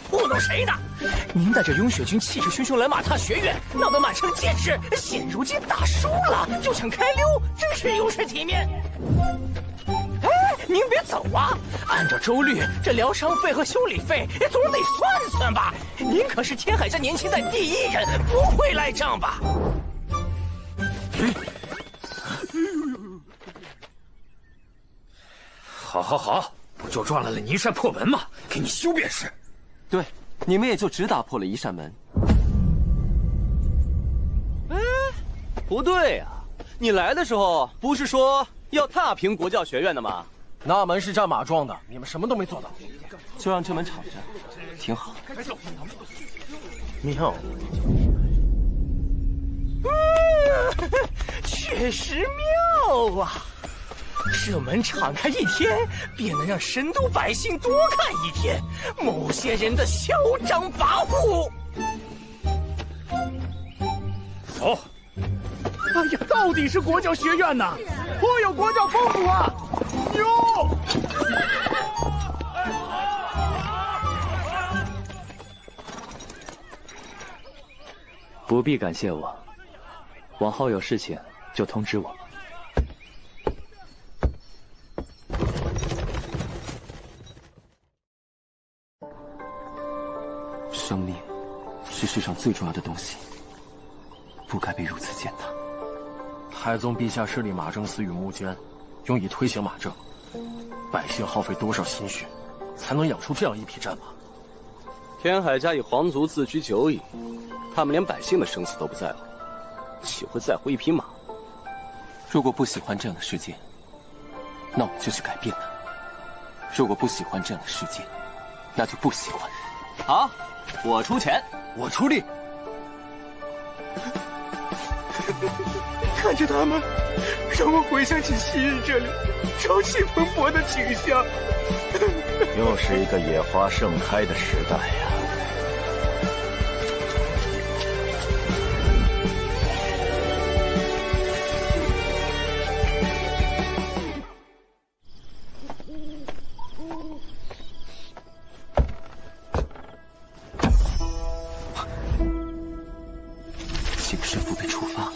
糊弄谁呢？您带着雍雪军气势汹汹来马踏学院，闹得满城皆知。现如今打输了，就想开溜，真是有失体面。哎，您别走啊！按照周律，这疗伤费和修理费总得算算吧。您可是天海家年轻代第1人，不会赖账吧？好，不就赚来了泥扇破门吗？给你修便是。对，你们也就只打破了一扇门。哎，不对呀、你来的时候不是说要踏平国教学院的吗？那门是战马撞的，你们什么都没做到，就让这门敞着，挺好。妙，确实妙啊！这门敞开一天，便能让神都百姓多看一天某些人的嚣张跋扈。走。哎呀，到底是国教学院呐，颇有国教风骨啊！哟！不必感谢我，往后有事情就通知我。生命是世上最重要的东西，不该被如此践踏。太宗陛下设立马政司与幕监，用以推行马政，百姓耗费多少心血，才能养出这样一匹战马？天海家以皇族自居久矣，他们连百姓的生死都不在乎，岂会在乎一匹马？如果不喜欢这样的世界，那我们就去改变它；如果不喜欢这样的世界，那就不喜欢。好，我出钱，我出力。看着他们，让我回想起昔日这里朝气蓬勃的景象。又是一个野花盛开的时代呀！请师父被处罚。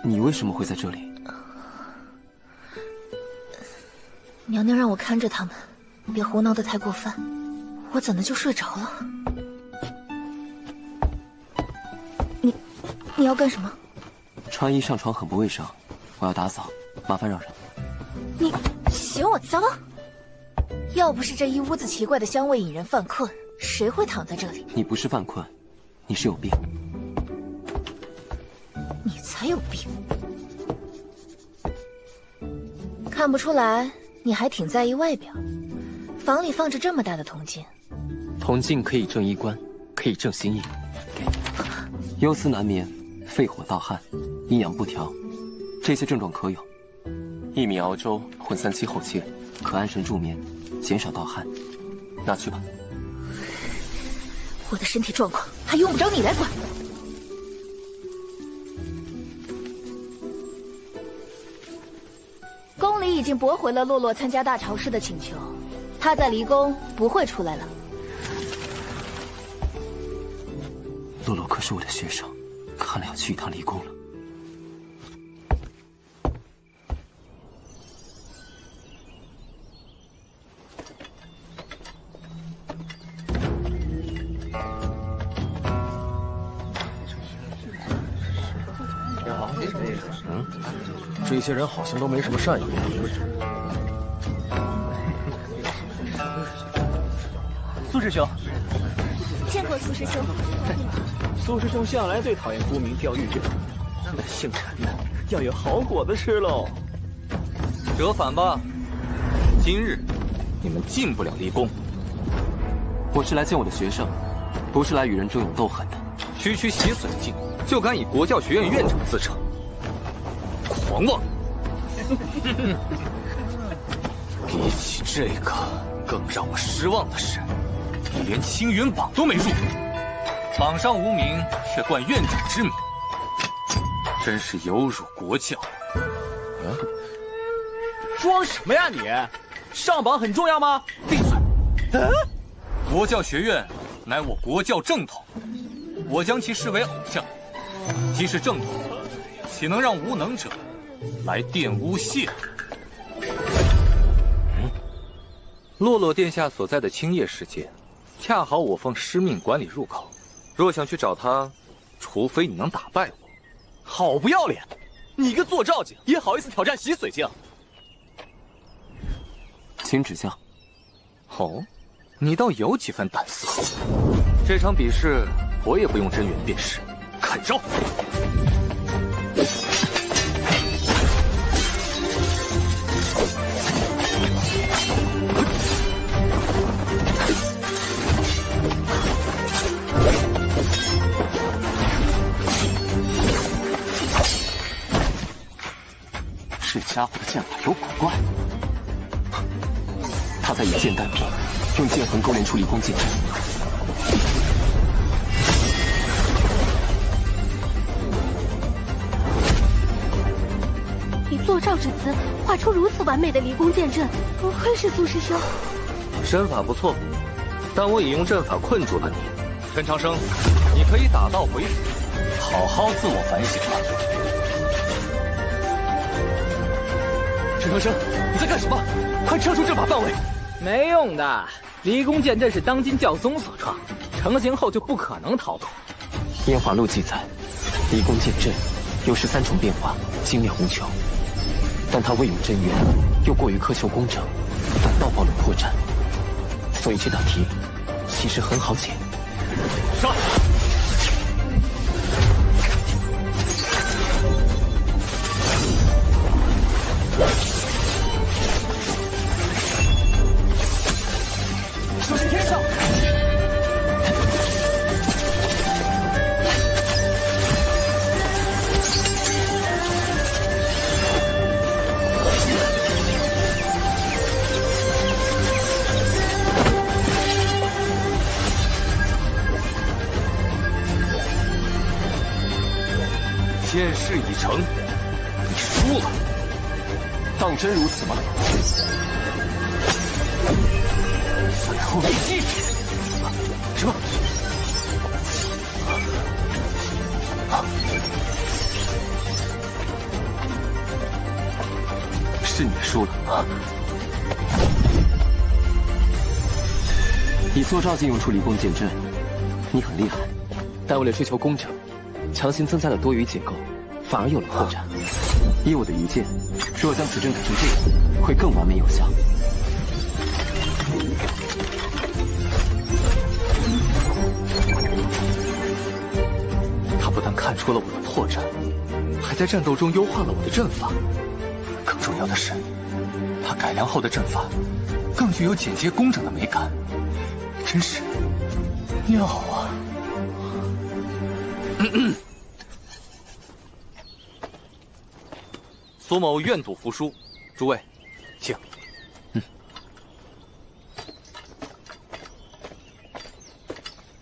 你为什么会在这里？娘娘让我看着他们，别胡闹得太过分，我怎的就睡着了？你要干什么？穿衣上床很不卫生，我要打扫，麻烦让让。你嫌我脏？要不是这一屋子奇怪的香味引人犯困，谁会躺在这里？你不是犯困，你是有病。你才有病！看不出来，你还挺在意外表。房里放着这么大的铜镜，铜镜可以正衣冠，可以正心意。给，忧思难眠，肺火盗汗，阴阳不调，这些症状可有。一米熬粥混3七后切，可安神助眠，减少盗汗。拿去吧。我的身体状况还用不着你来管。宫里已经驳回了洛洛参加大朝试的请求，他在离宫不会出来了。洛洛可是我的学生，看来要去一趟离宫了。这些人好像都没什么善意。苏师兄，见过苏师兄。苏师兄向来最讨厌沽名钓誉这种，姓陈的要有好果子吃喽。折返吧，今日你们进不了离宫。我是来见我的学生，不是来与人争勇斗狠的。区区洗髓境，就敢以国教学院院长自称，狂妄！比起这个，更让我失望的是，你连青云榜都没入，榜上无名，却冠院长之名，真是有辱国教。装什么呀你？上榜很重要吗？闭嘴！国教学院乃我国教正统，我将其视为偶像。既是正统，岂能让无能者来玷污亵渎？洛洛殿下所在的青叶世界，恰好我奉师命管理入口。若想去找他，除非你能打败我。好不要脸！你个做赵景也好意思挑战洗髓境？请指教。哦，你倒有几分胆色。这场比试我也不用真元便是。看招！这家伙的剑法有古怪，他在以剑单柄，用剑痕勾连出离光剑阵。以坐照之姿画出如此完美的离宫剑阵，不愧是苏师兄。身法不错，但我已用阵法困住了你。陈长生，你可以打道回府，好好自我反省吧。陈长生，你在干什么？快撤出阵法范围！没用的，离宫剑阵是当今教宗所创，成型后就不可能逃脱。烟华录记载，离宫剑阵有13重变化，惊灭红球，但他未用真元，又过于苛求工整，反倒暴露破绽。所以这道题其实很好解。杀！小心天上！剑事已成，你输了。当真如此吗？最后一击！什么？是你输了啊！以坐照镜用出离光剑阵，你很厉害，但为了追求工整，强行增加了多余结构，反而有了破绽。以我的一剑，若将此阵改成这样，会更完美有效。他不但看出了我的破绽，还在战斗中优化了我的阵法。更重要的是，他改良后的阵法更具有简洁工整的美感，真是妙啊！苏某愿赌服输，诸位，请。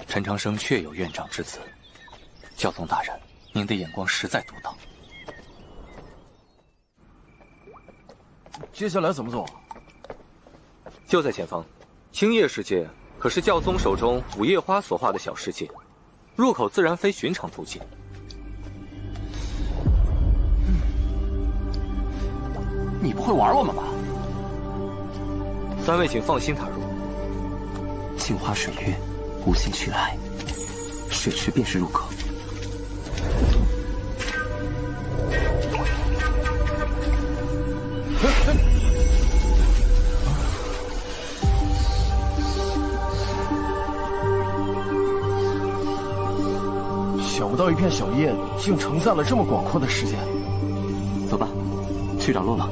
陈长生确有院长之子，教宗大人，您的眼光实在独到。接下来怎么走？就在前方，青叶世界可是教宗手中午夜花所化的小世界，入口自然非寻常途径。你不会玩我们吧？三位请放心踏入。镜花水月，无心去爱，水池便是入口。想不到一片小叶里竟承载了这么广阔的世界。走吧，去找洛洛。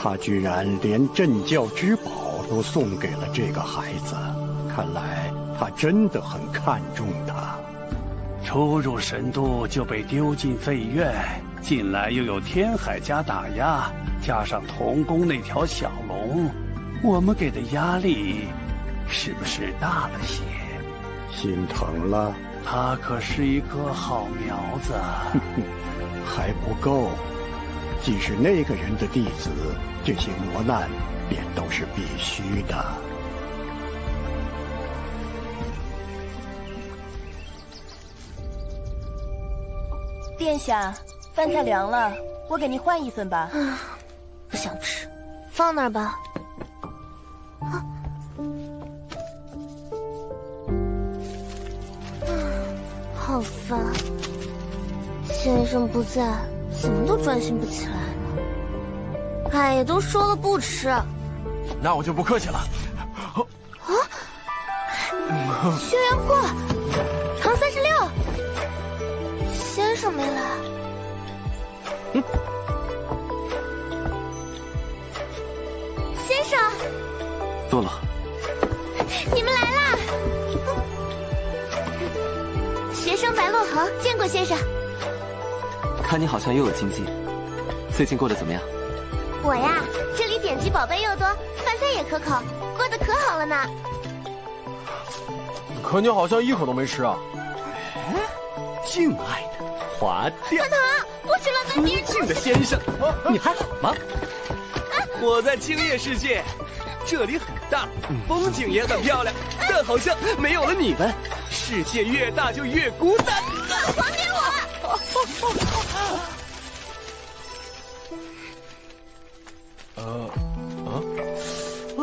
他居然连镇教之宝都送给了这个孩子，看来他真的很看重他。初入神都就被丢进废院，进来又有天海家打压，加上童宫那条小龙，我们给的压力是不是大了些？心疼了。他可是一颗好苗子。还不够。既是那个人的弟子，这些磨难便都是必须的。殿下，饭菜凉了，我给您换一份吧。不想吃，放那儿吧。好烦，先生不在，怎么都专心不起来呢？哎呀，都说了不吃。那我就不客气了。啊！轩辕过，唐36，先生没来。先生，洛洛，你们来啦！学生白洛恒，见过先生。看你好像又有经济，最近过得怎么样？我呀，这里典籍宝贝又多，饭菜也可口，过得可好了呢。可你好像一口都没吃啊！敬爱的华殿，团团，不许乱跟别人尊敬的先生，你还好吗？我在青叶世界，这里很大，风景也很漂亮，但好像没有了你们，世界越大就越孤单。还给我！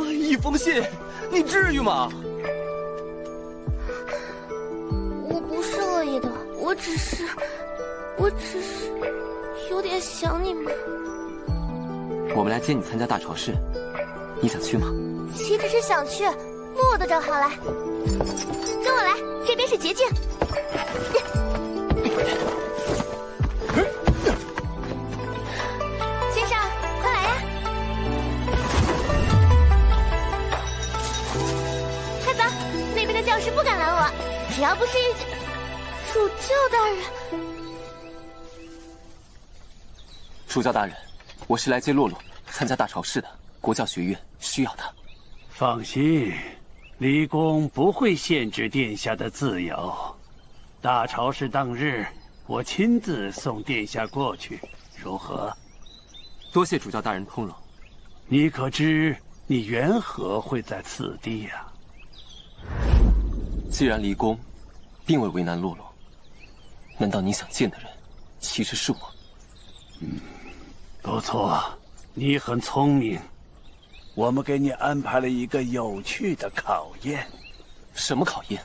一封信，你至于吗？我不是恶意的，我只是有点想你们。我们来接你参加大朝市，你想去吗？岂止是想去，路都找好了。跟我来，这边是捷径。先生，快来呀！快走，那边的教室不敢拦我，只要不是主教大人。主教大人，我是来接洛洛参加大朝市的，国教学院需要他。放心，离宫不会限制殿下的自由。大朝市当日，我亲自送殿下过去，如何？多谢主教大人通融。你可知你缘何会在此地呀？既然离宫，并未为难洛洛，难道你想见的人其实是我？不错，你很聪明。我们给你安排了一个有趣的考验。什么考验？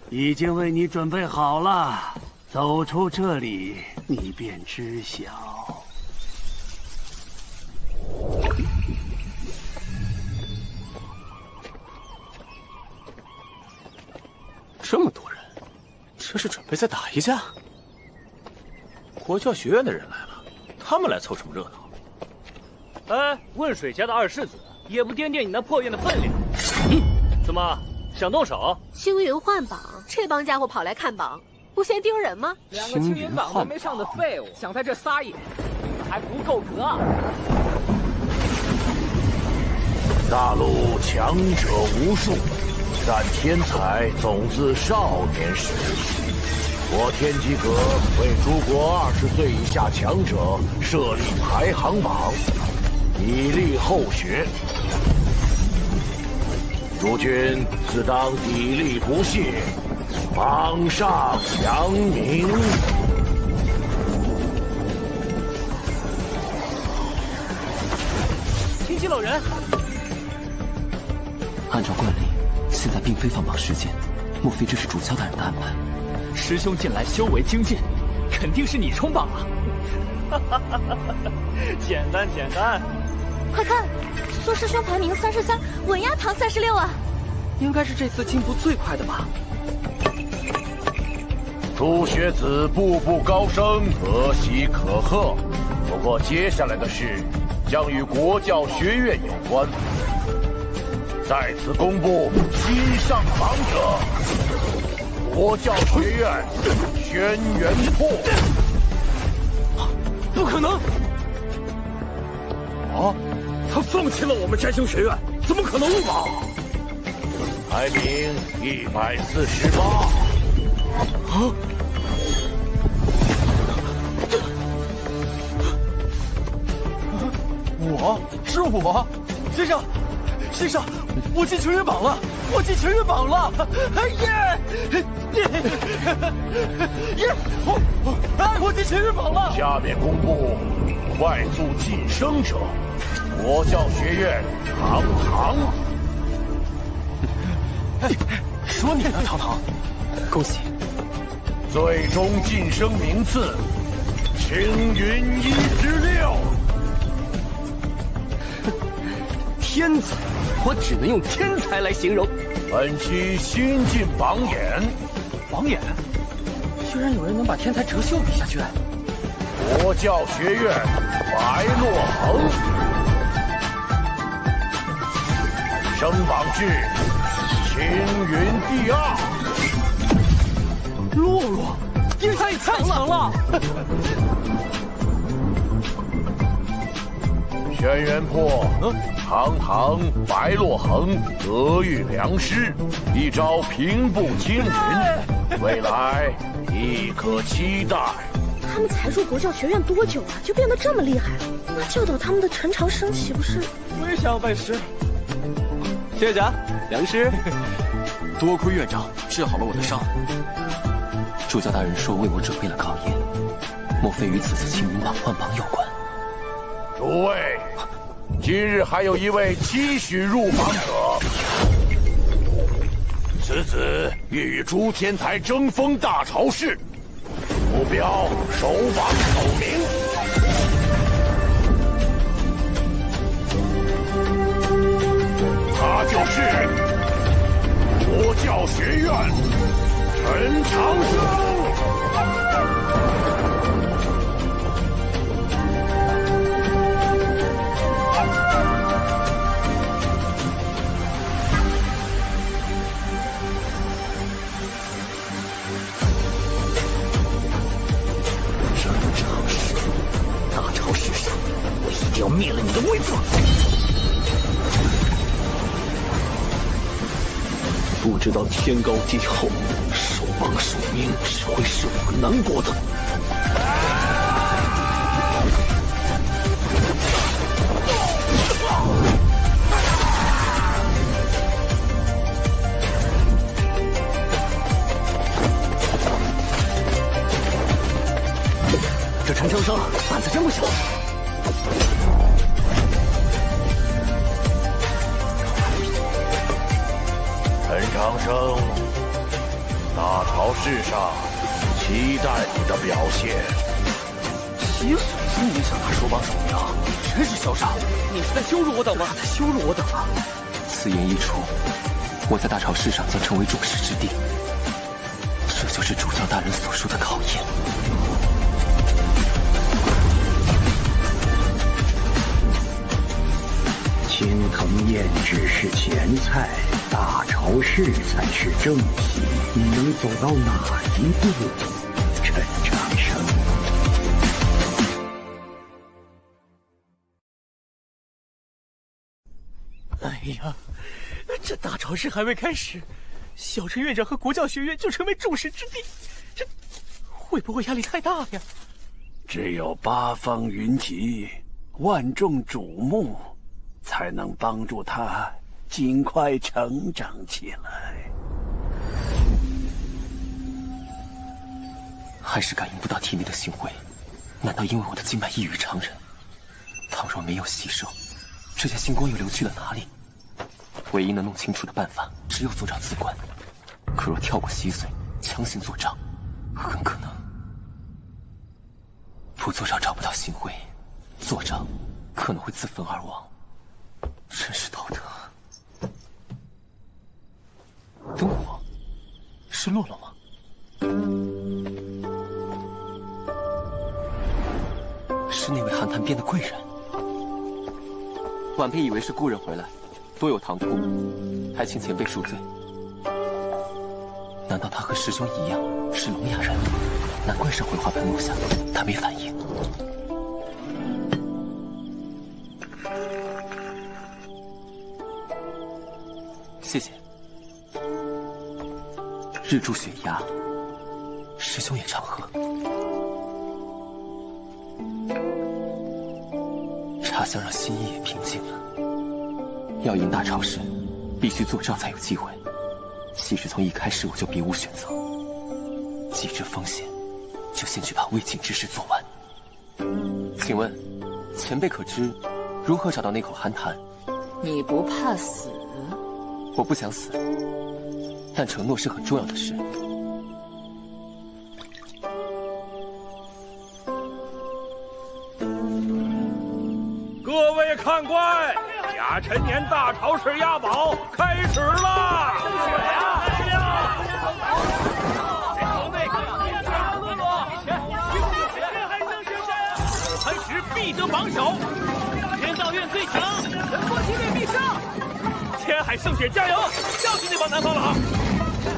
已经为你准备好了。走出这里，你便知晓。这么多人，这是准备再打一架？国教学院的人来了，他们来凑什么热闹？哎，问水家的二世子也不掂掂你那破院的分量。怎么想动手？青云换榜，这帮家伙跑来看榜，不嫌丢人吗？两个青云榜都没上的废物，想在这撒野，还不够格啊！大陆强者无数，但天才总自少年时。我天机阁为诸国20岁以下强者设立排行榜，以利后学。诸君自当砥砺不懈，榜上扬名。听机漏人。按照惯例，现在并非放榜时间，莫非这是主教大人的安排？师兄近来修为精进，肯定是你冲榜了。简单简单，快看，苏师兄排名33，稳压唐36啊！应该是这次进步最快的吧？诸学子步步高升，可喜可贺。不过接下来的事将与国教学院有关，在此公布新上榜者。国教学院轩辕破，不可能！啊，他放弃了我们占星学院，怎么可能入榜？排名148。啊！是我，先生，我进青云榜了，我进青云榜了！哎耶！我进前日榜了。下面公布快速晋升者，国教学院堂堂。说你呢，堂堂，恭喜！最终晋升名次，青云1之6。天才，我只能用天才来形容。本期新晋榜眼，榜眼，居然有人能把天才哲秀比下去。国教学院白洛恒，升榜至青云第2。洛洛，天才也太强了！轩辕破，堂堂白洛恒，德育良师，一朝平步青云，未来亦可期待。他们才入国教学院多久啊，就变得这么厉害了？那教导他们的陈长生岂不是？我也想要拜师。学长，良师，多亏院长治好了我的伤。主教大人说为我准备了考验，莫非与此次青云榜换榜有关？诸位，今日还有一位期许入榜者，此子欲与诸天才争锋大朝市，目标首榜首名。他就是国教学院陈长生。要灭了你的威风！不知道天高地厚，首榜首名只会是我南国的。这陈长生胆子真不小。陈长生，大朝市上期待你的表现。洗水晶影响他首榜首名，真是嚣张！你是在羞辱我等吗？在羞辱我等吗？此言一出，我在大朝市上将成为众矢之的。这就是主教大人所说的考验。青藤燕只是前菜，大朝市才是正戏。你能走到哪一步，陈长生？哎呀，这大朝市还未开始，小陈院长和国教学院就成为众矢之的，这会不会压力太大呀？只有八方云集，万众瞩目，才能帮助他尽快成长起来。还是感应不到体内的星辉，难道因为我的经脉异于常人？倘若没有吸收，这些星光又流去了哪里？唯一能弄清楚的办法，只有坐照自观。可若跳过稀碎，强行坐照，很可能不坐照找不到星辉，坐照可能会自焚而亡。真是道德。灯火，是洛洛吗？是那位寒潭边的贵人。晚辈以为是故人回来，多有唐突，还请前辈恕罪。难道他和师兄一样是聋哑人？难怪上回花盆落下，他没反应。谢谢。日柱雪崖，师兄也常喝。茶香让心意也平静了。要赢大朝市，必须坐照才有机会。其实从一开始我就别无选择。既知风险，就先去把未尽之事做完。请问，前辈可知如何找到那口寒潭？你不怕死？我不想死，但承诺是很重要的事。各位看官，甲辰年大潮式押宝开始啦！磐石必得榜首，天道院最强，仁波齐队必胜！天海圣雪加油，教训那帮南方佬！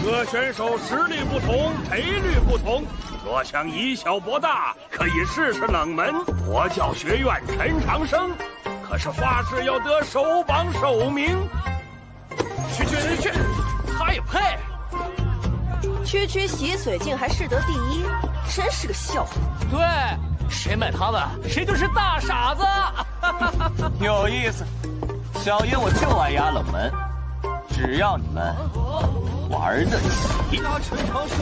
各选手实力不同，赔率不同，若想以小博大，可以试试冷门佛教学院陈长生，可是发誓要得首榜首名。去，他也配？区洗水竟还是得第一，真是个笑话。对，谁买他们，谁就是大傻子。有意思，小爷我就爱压冷门，只要你们玩得起。压陈长生，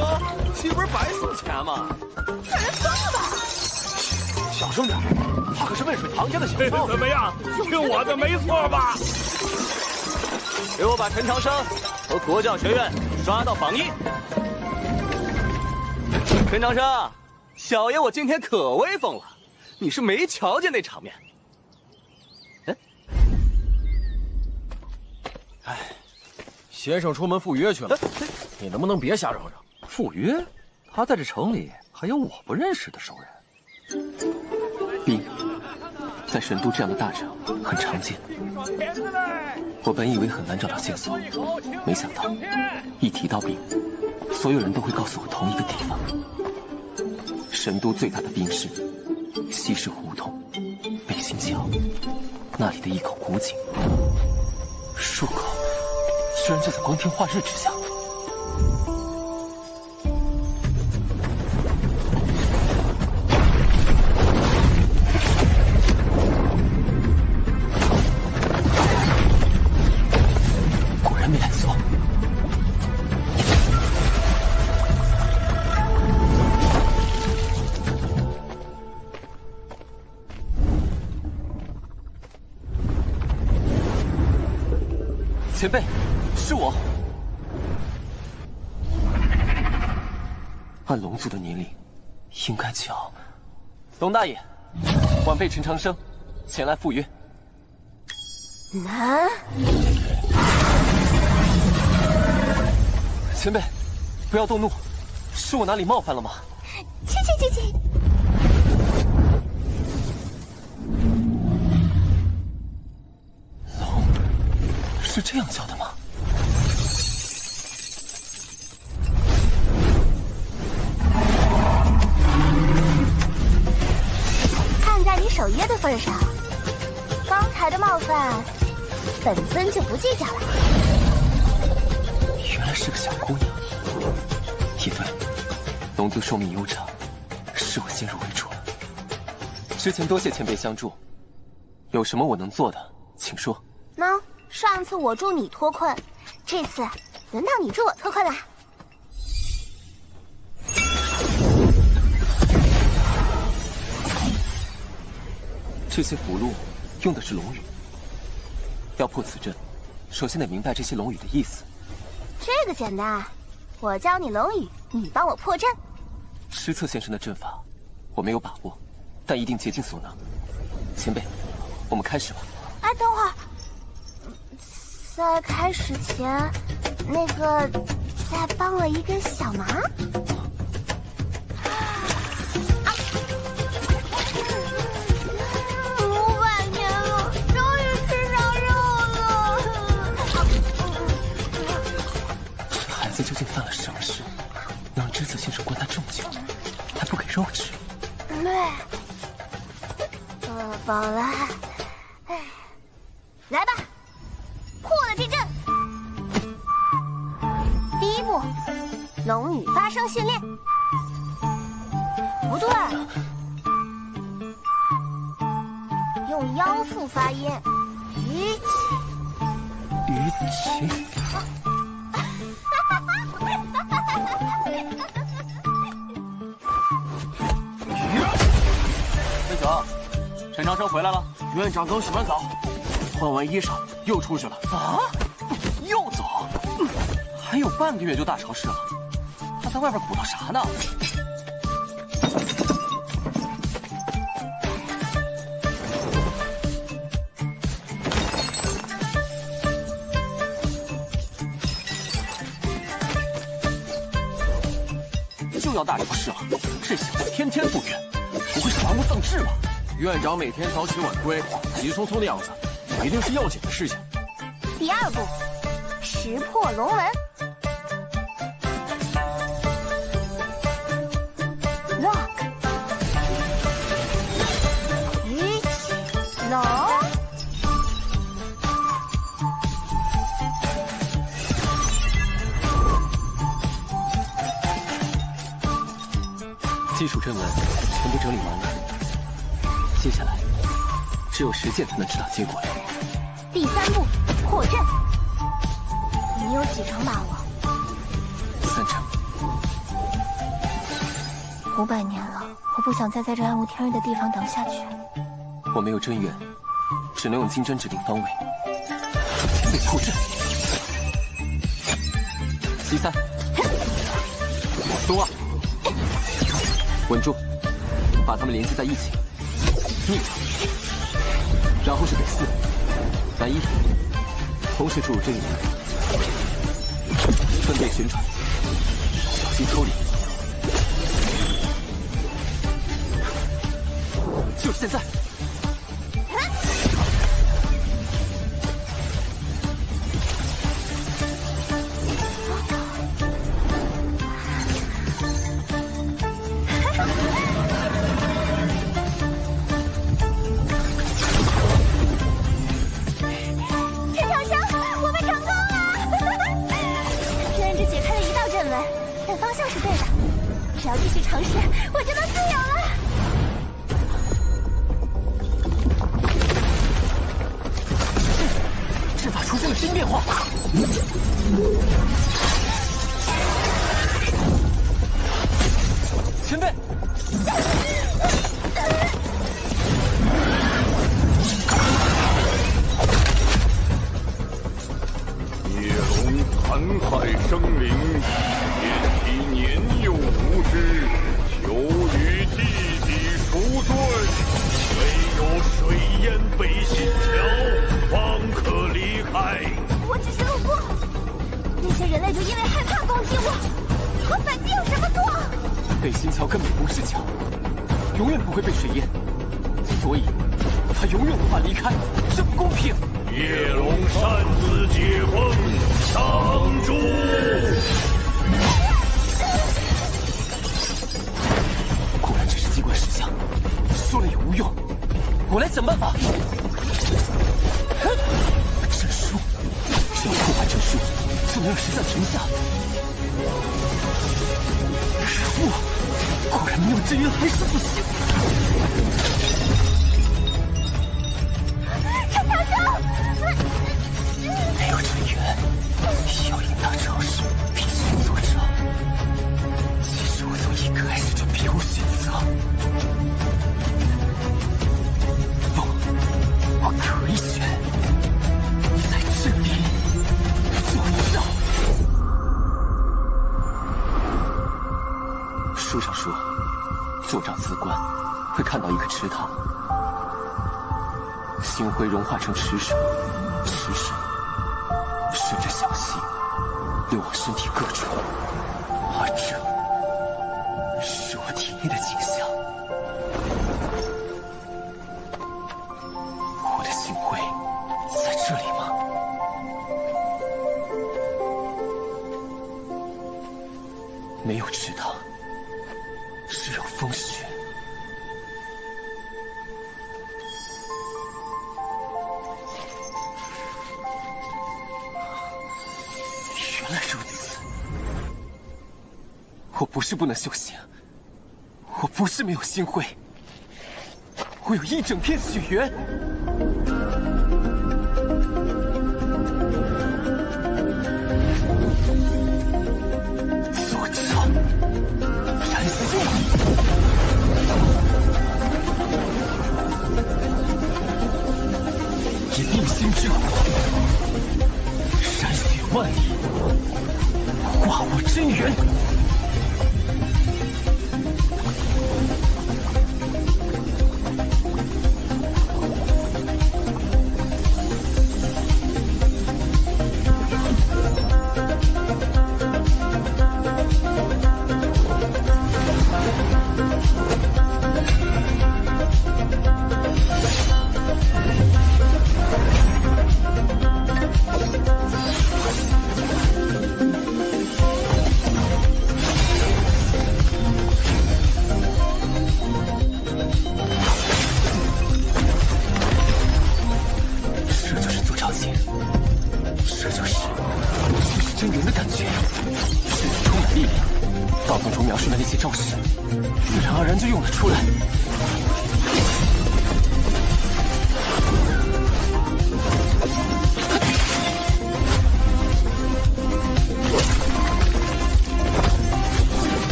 岂不是白送钱吗？这人疯了吧？小声点，他可是渭水唐家的小少怎么样？听我的没错吧？给我把陈长生和国教学院抓到榜一。陈长生，小爷我今天可威风了，你是没瞧见那场面？哎，先生出门赴约去了，你能不能别瞎嚷嚷？赴约？他在这城里还有我不认识的熟人。兵，在神都这样的大城很常见。我本以为很难找到线索，没想到一提到兵，所有人都会告诉我同一个地方：神都最大的兵室西市胡同北新桥，那里的一口古井入口，居然就在光天化日之下。果然没来错。前辈，是我。按龙族的年龄，应该叫龙大爷。晚辈陈长生，前来赴约。难。前辈，不要动怒，是我哪里冒犯了吗？去！龙是这样叫的吗？看在你守约的份上，刚才的冒犯，本尊就不计较了。原来是个小姑娘。也对，龙族寿命悠长，是我先入为主了。之前多谢前辈相助，有什么我能做的，请说。喏，上次我助你脱困，这次轮到你助我脱困啦。这些符箓用的是龙语，要破此阵，首先得明白这些龙语的意思。这个简单，我教你龙语，你帮我破阵。施策先生的阵法我没有把握，但一定竭尽所能。前辈，我们开始吧。哎，等会儿，在开始前，那个再帮我一个小忙。500年了，终于吃上肉了。这孩子究竟犯了什么事，能让知策先生关他这么久，还不给肉吃？对，饱了。来吧，破了这阵。第一步，龙语发声训练。不对，用腰腹发音，鱼起。长，陈长生回来了。院长刚洗完澡，换完衣裳又出去了。啊？又走？还有半个月就大潮湿了，他在外边鼓捣啥呢？就要大潮湿了，这小子天天赴约，不会是玩物丧志吧？院长每天早起晚归，急匆匆的样子，一定是要紧的事情。第2步，识破龙纹。Lock。举起龙。基础阵纹全部整理完了，接下来只有实践才能知道结果了。第3步，破阵。你有几成把握？3成。500年了，我不想再在这暗无天日的地方等下去。我没有真元，只能用金针指定方位。前辈破阵。西3，东2。稳住，把它们连接在一起，逆着，然后是北4、南1，同时注入真元，分别旋转，小心抽离。就是现在！只要继续尝试，我就能自由了。阵法出现了新变化。前辈，野龙残害生灵，天体年幼无知，求与弟弟赎罪。唯有水淹北新桥，方可离开。我只是路过，那些人类就因为害怕攻击我，和本帝有什么错？北新桥根本不是桥，永远不会被水淹，所以他永远无法离开，这不公平。叶龙擅自解封，挡住！果然只是机关石像，说了也无用，我来想办法。阵书，只要破坏阵书，就能让石像停下。可恶，果然没有真元还是不行。陈长生，没有真元，要赢大招式必须做招。其实我从一开始就别无选择。不，我可以选，在这里做招。书上说，坐上此关会看到一个池塘。星辉融化成池水，池水顺着小溪流往身体各处，而这是我体内的景象。我的星辉在这里吗？没有池塘，只有风雪。原来如此，我不是不能修行，我不是没有星辉，我有一整片雪原。做招，燃星。金之火，山血万里，化我真元。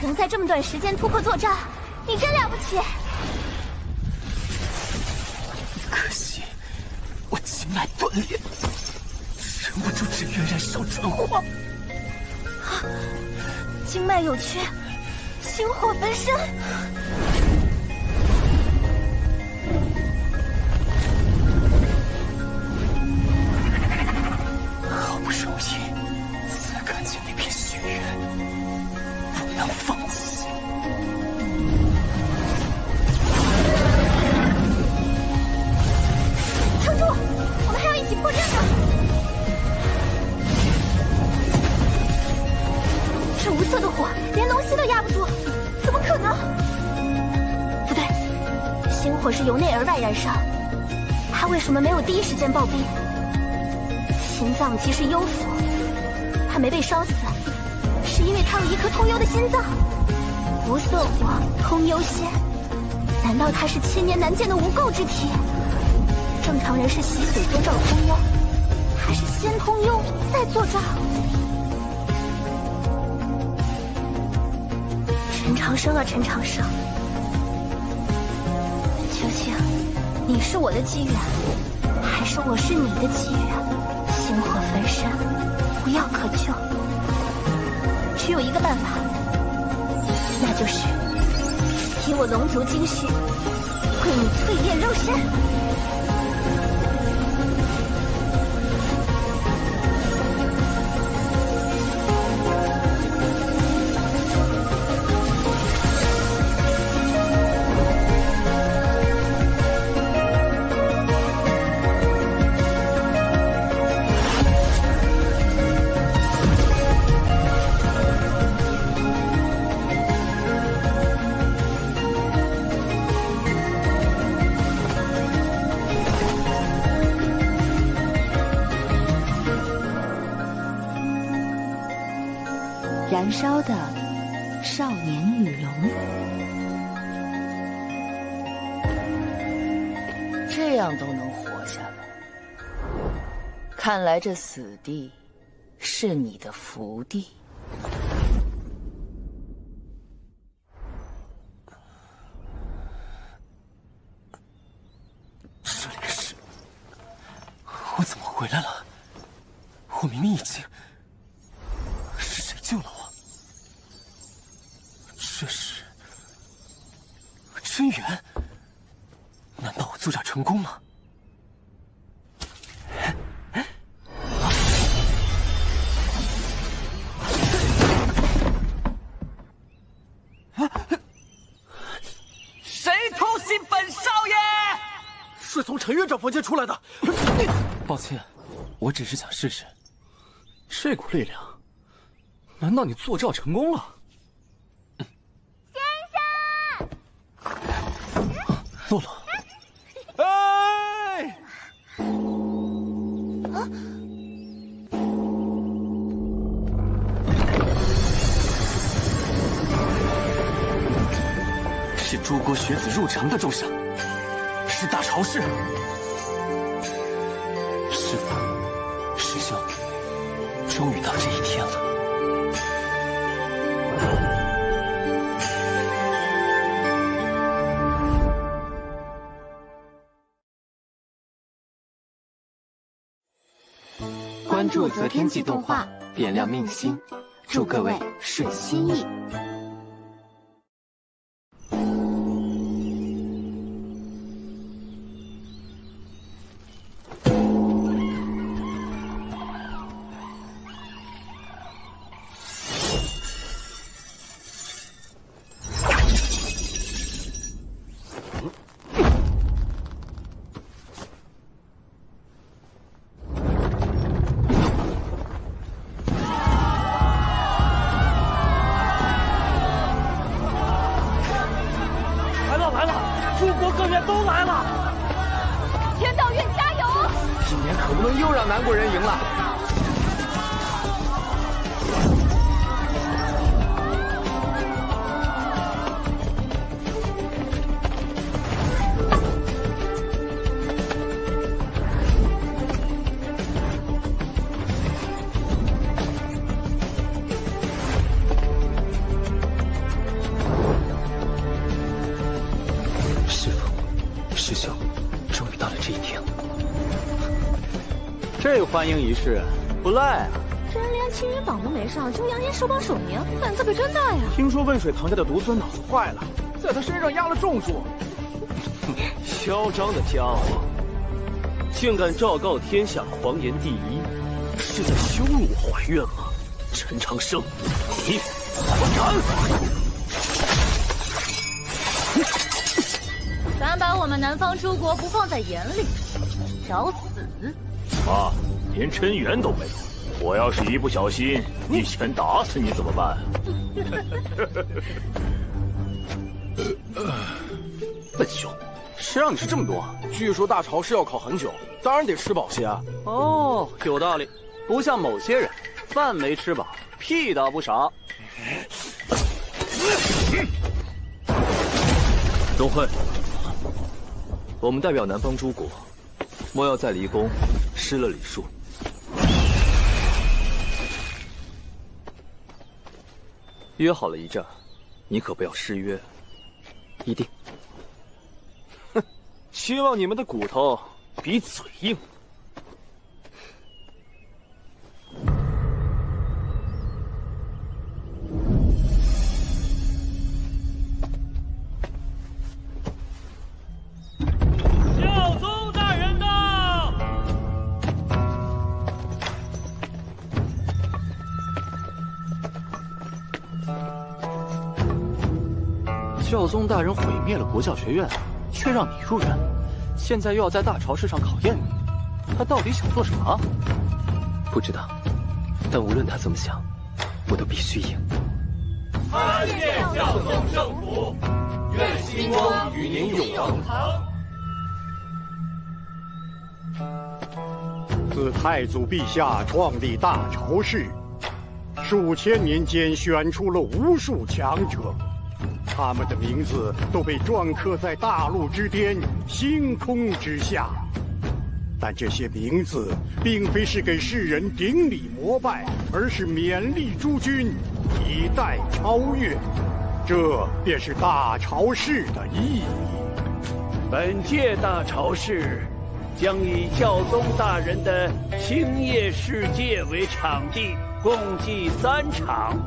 能在这么短时间突破作战，你真了不起。可惜我经脉断裂，忍不住真元燃烧转化。经脉有缺，星火焚身。好不容易才看见那片血缘，不能放弃。撑住，我们还要一起破阵呢。这无色的火，连龙息都压不住，怎么可能？不对，星火是由内而外燃烧，他为什么没有第一时间爆兵？心脏即是幽府，他没被烧死，是因为他有一颗通幽的心脏。无色火，通幽仙，难道他是千年难见的无垢之体？正常人是洗髓做照通幽，他是先通幽再做照。陈长生啊，陈长生，究竟你是我的机缘，还是我是你的机缘？星火焚身，无药可救，只有一个办法，那就是以我龙族精血为你淬炼肉身。燃烧的少年与龙，这样都能活下来，看来这死地是你的福地。这里是……我怎么回来了？我明明已经……是谁救了我？这是真元？难道我作战成功了？谁偷袭本少爷？是从陈院长房间出来的。抱歉，我只是想试试这股力量。难道你作战成功了？洛洛，哎！诸国学子入城的重赏，是大朝士。师父，师兄，终于到这一天了。关注择天记动画，点亮命心，祝各位顺心意。这欢迎仪式不赖啊！真连青云榜都没上，就扬言手榜首名，胆子可真大呀！听说温水堂家的独尊脑子坏了，在他身上压了重注。嚣张的家伙，竟敢昭告天下狂言第一，是在羞辱我怀院吗？陈长生，你敢！敢把我们南方诸国不放在眼里，找死！妈，连真元都没有，我要是一不小心一拳打死你怎么办？笨熊，谁让你吃这么多？据说大朝是要烤很久，当然得吃饱些啊。哦，有道理，不像某些人，饭没吃饱，屁倒不少。钟会，我们代表南方诸国，莫要在离宫失了礼数。约好了一战，你可不要失约。一定。哼，希望你们的骨头比嘴硬。教宗大人到！教宗大人毁灭了国教学院，却让你入院，现在又要在大朝市上考验你，他到底想做什么？不知道，但无论他怎么想，我都必须赢。参见教宗圣福，愿星光与您永同堂。自太祖陛下创立大朝市，数千年间选出了无数强者，他们的名字都被篆刻在大陆之巅、星空之下。但这些名字并非是给世人顶礼膜拜，而是勉励诸君以待超越。这便是大朝市的意义。本届大朝市将以教宗大人的青叶世界为场地，共计3场。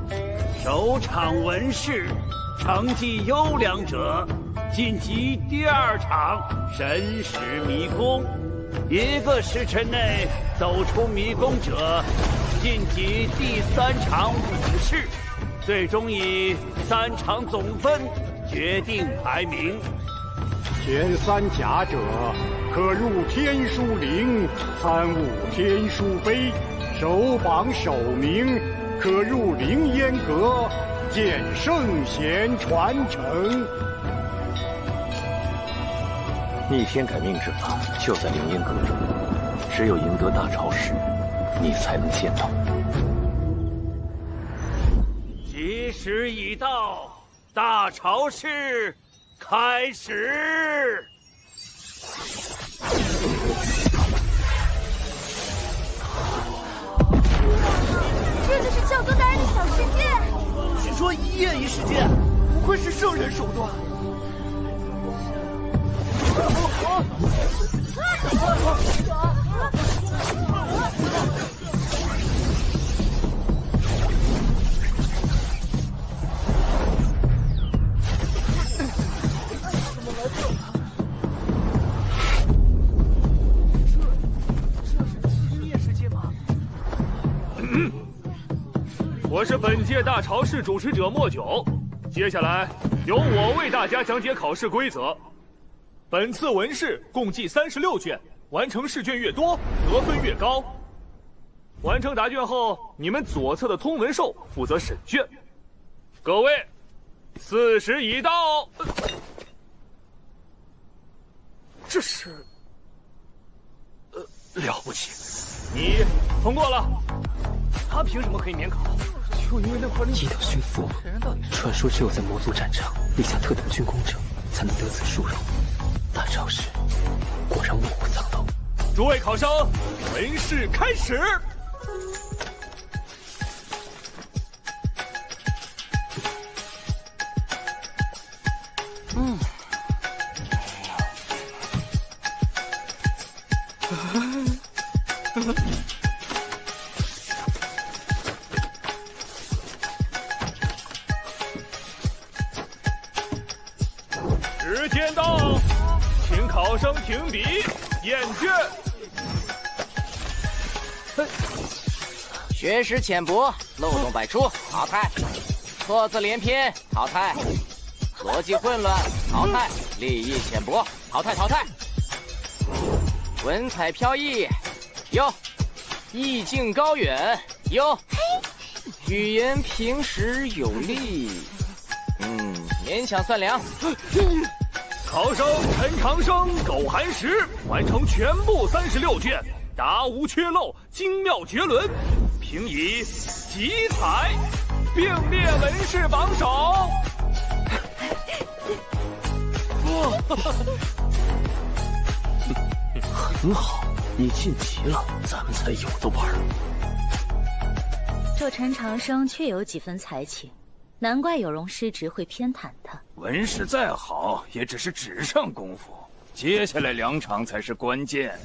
首场文士，成绩优良者晋级第2场神使迷宫，1个时辰内走出迷宫者晋级第3场武士，最终以3场总分决定排名。前3甲者可入天书陵参悟天书碑，首榜首名可入凌烟阁见圣贤传承。逆天改命之法就在凌烟阁中，只有赢得大朝市，你才能见到。吉时已到，大朝市开始。这就是教宗大人的小世界。据说一夜一世界，不愧是圣人手段。我是本届大潮市主持者莫九，接下来由我为大家讲解考试规则。本次文试共计36卷，完成试卷越多，得分越高。完成答卷后，你们左侧的通文兽负责审卷。各位，4时已到。这是，了不起，你通过了。他凭什么可以免考？就因为那块一等驯服，传说只有在魔族战场立下特等军功者，才能得此殊荣。大超市果然卧虎藏龙。诸位考生，文试开始。时间到，请考生停笔验卷。学识浅薄，漏洞百出，淘汰；错字连篇，淘汰；逻辑混乱，淘汰；立意浅薄，淘汰。文采飘逸，有；意境高远，有；语言平实有力，勉强算良。考生陈长生、苟寒石完成全部36卷，答无缺漏，精妙绝伦，评以极彩，并列文试榜首。很好，你晋级了，咱们才有的玩。这陈长生确有几分才情，难怪有容师侄会偏袒他。文试再好，也只是纸上功夫，接下来2场才是关键。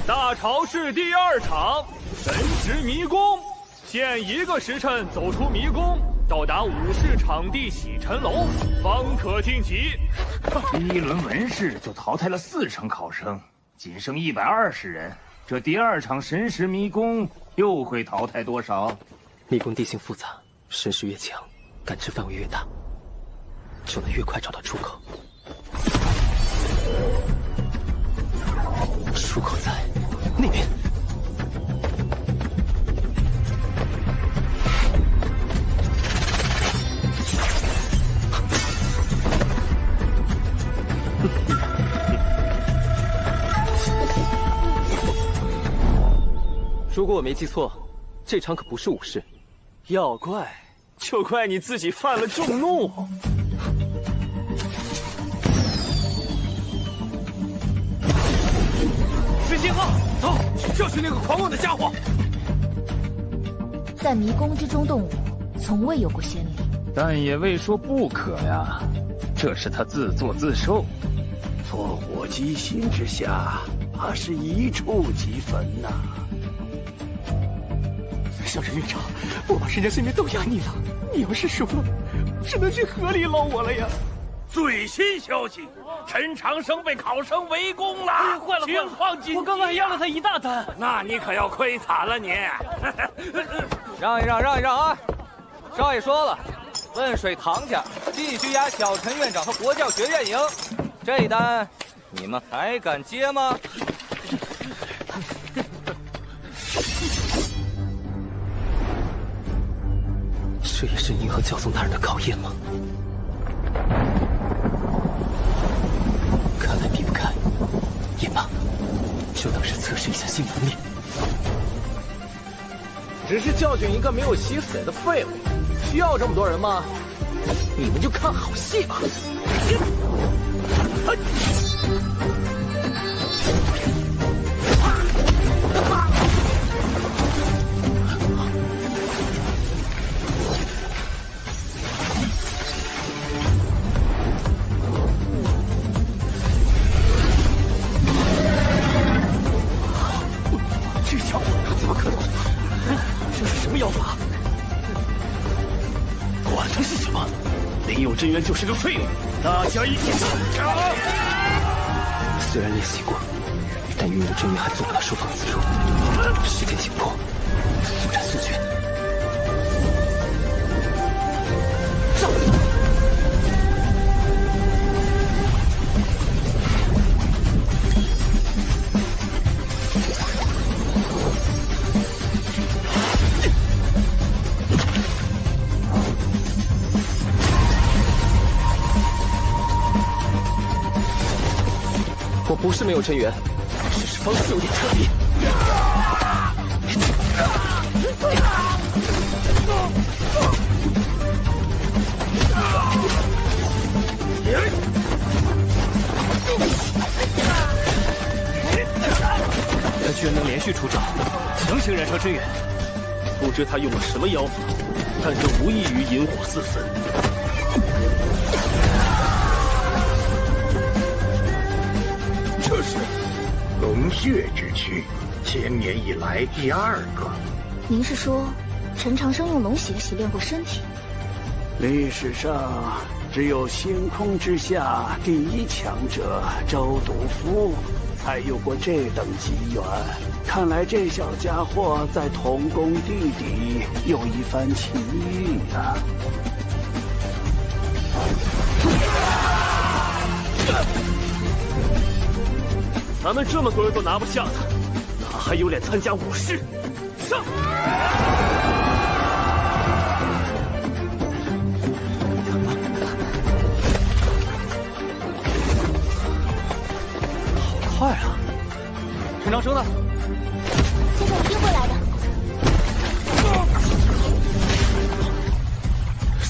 大潮市第2场，神识迷宫，限1个时辰走出迷宫，到达武士场地洗尘楼，方可晋级。第1轮文试就淘汰了4成考生，仅剩120人。这第2场神识迷宫又会淘汰多少？迷宫地形复杂，神识越强，感知范围越大，就能越快找到出口。出口在那边。如果我没记错，这场可不是武士。要怪，就怪你自己犯了众怒。是信号，走，教训那个狂妄的家伙。在迷宫之中动武，从未有过先例，但也未说不可呀。这是他自作自受。烽火击心之下，怕是一触即焚呐。小陈院长，我把人家性命都押你了，你要是输了，只能去河里捞我了呀。最新消息，陈长生被考生围攻了，坏了，情况紧急！我刚刚压了他一大单，那你可要亏惨了你。让一让啊！少爷说了，汶水唐家继续押小陈院长和国教学院营，这一单你们还敢接吗？这也是您和教宗大人的考验吗？看来避不开，也罢，就当是测试一下新能力。只是教训一个没有洗死的废物，需要这么多人吗？你们就看好戏吧。这小伙怎么可能？这是什么妖法？管它是什么，林有真元就是个废物，大家一起上场！虽然练习过，但云有真元还做不到收放自如。时间紧迫，速战速决。上！我不是没有真元，只是方式有点特别。他居然能连续出招，强行燃烧真元。不知他用了什么妖法，但这无异于引火四焚。这是龙血之躯，1000年以来第2个。您是说，陈长生用龙血洗练过身体？历史上只有星空之下第1强者周独夫才有过这等机缘。看来这小家伙在同宫地底有一番奇遇啊！咱们这么多人都拿不下他，他还有脸参加武士？上！好快啊！陈长生呢？现在一定会来的。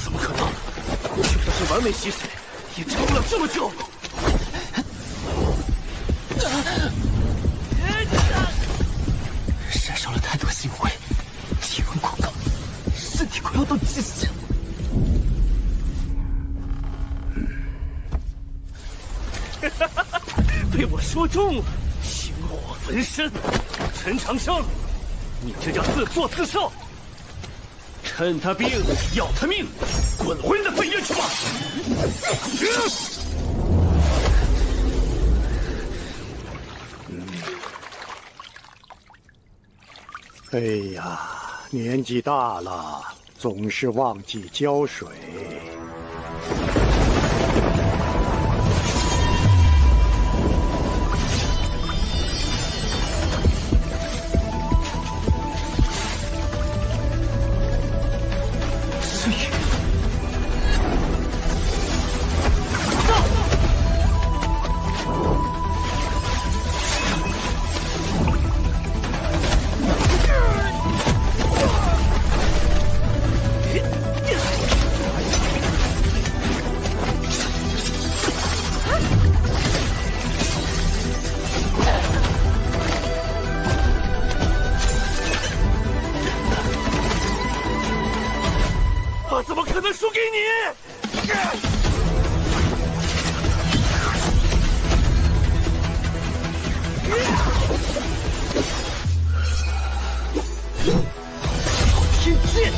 怎么可能？就算是完美洗髓，也撑不了这么久。燃烧了太多星辉，体温过高，身体快要到极限了。被我说中了，星火焚身。陈长生，你这叫自作自受。趁他病要他命，滚回你的废院去吧！哎呀，年纪大了，总是忘记浇水。我怎么可能输给你？天剑！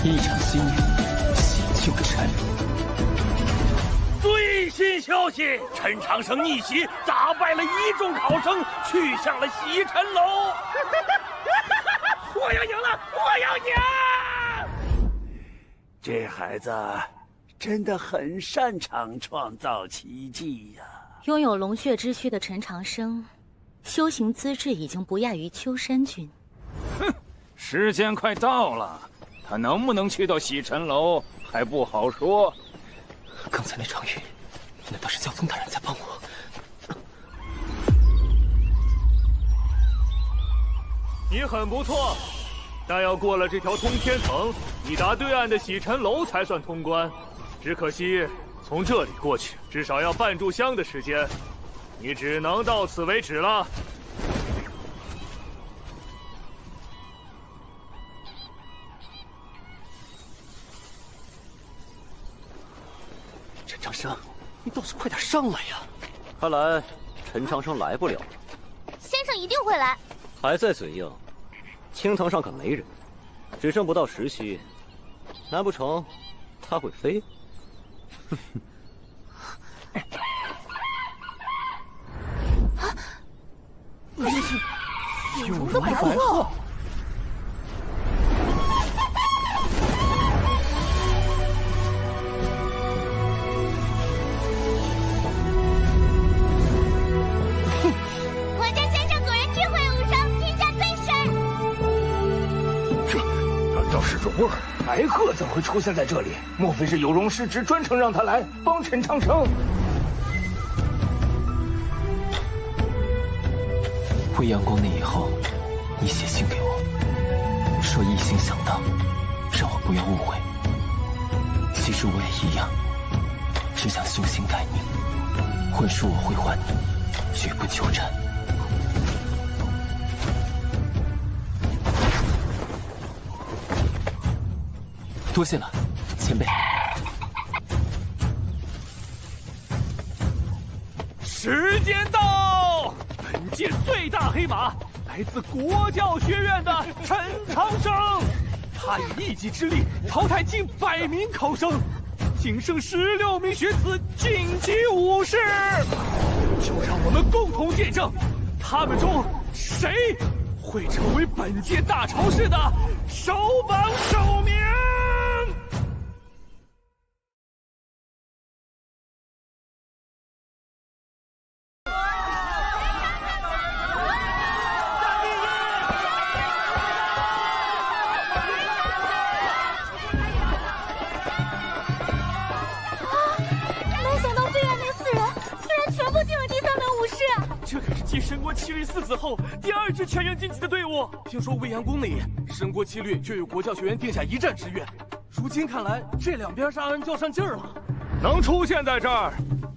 一场心愿，洗旧尘。最新消息：陈长生逆袭，打败了1众考生，去向了洗尘楼。我要赢了！我要赢！这孩子真的很擅长创造奇迹呀！拥有龙血之躯的陈长生，修行资质已经不亚于秋山君。哼，时间快到了。他能不能去到洗尘楼还不好说。刚才那场雨，难道是教宗大人在帮我？你很不错，但要过了这条通天层，抵达对岸的洗尘楼才算通关。只可惜从这里过去，至少要半炷香的时间，你只能到此为止了。陈长生，你倒是快点上来呀！看来陈长生来不了了。先生一定会来。还在嘴硬，青藤上可没人，只剩不到10息，难不成他会飞？那是有容的白鹤。是种味儿，白鹤怎么会出现在这里？莫非是有容师侄专程让他来帮陈长生？回阳光那以后，你写信给我，说一心想当，让我不要误会。其实我也一样，只想修行改命，婚书我会还你，绝不纠缠。多谢了，前辈。时间到，本届最大黑马来自国教学院的陈长生，他以一己之力淘汰近100名考生，仅剩16名学子晋级5试。就让我们共同见证，他们中谁会成为本届大潮市的首榜首名。继神国七律4子后，第2支全员晋级的队伍。听说未央宫内神国七律就有国教学院定下一战之约，如今看来这两边是暗暗较上劲儿了。能出现在这儿，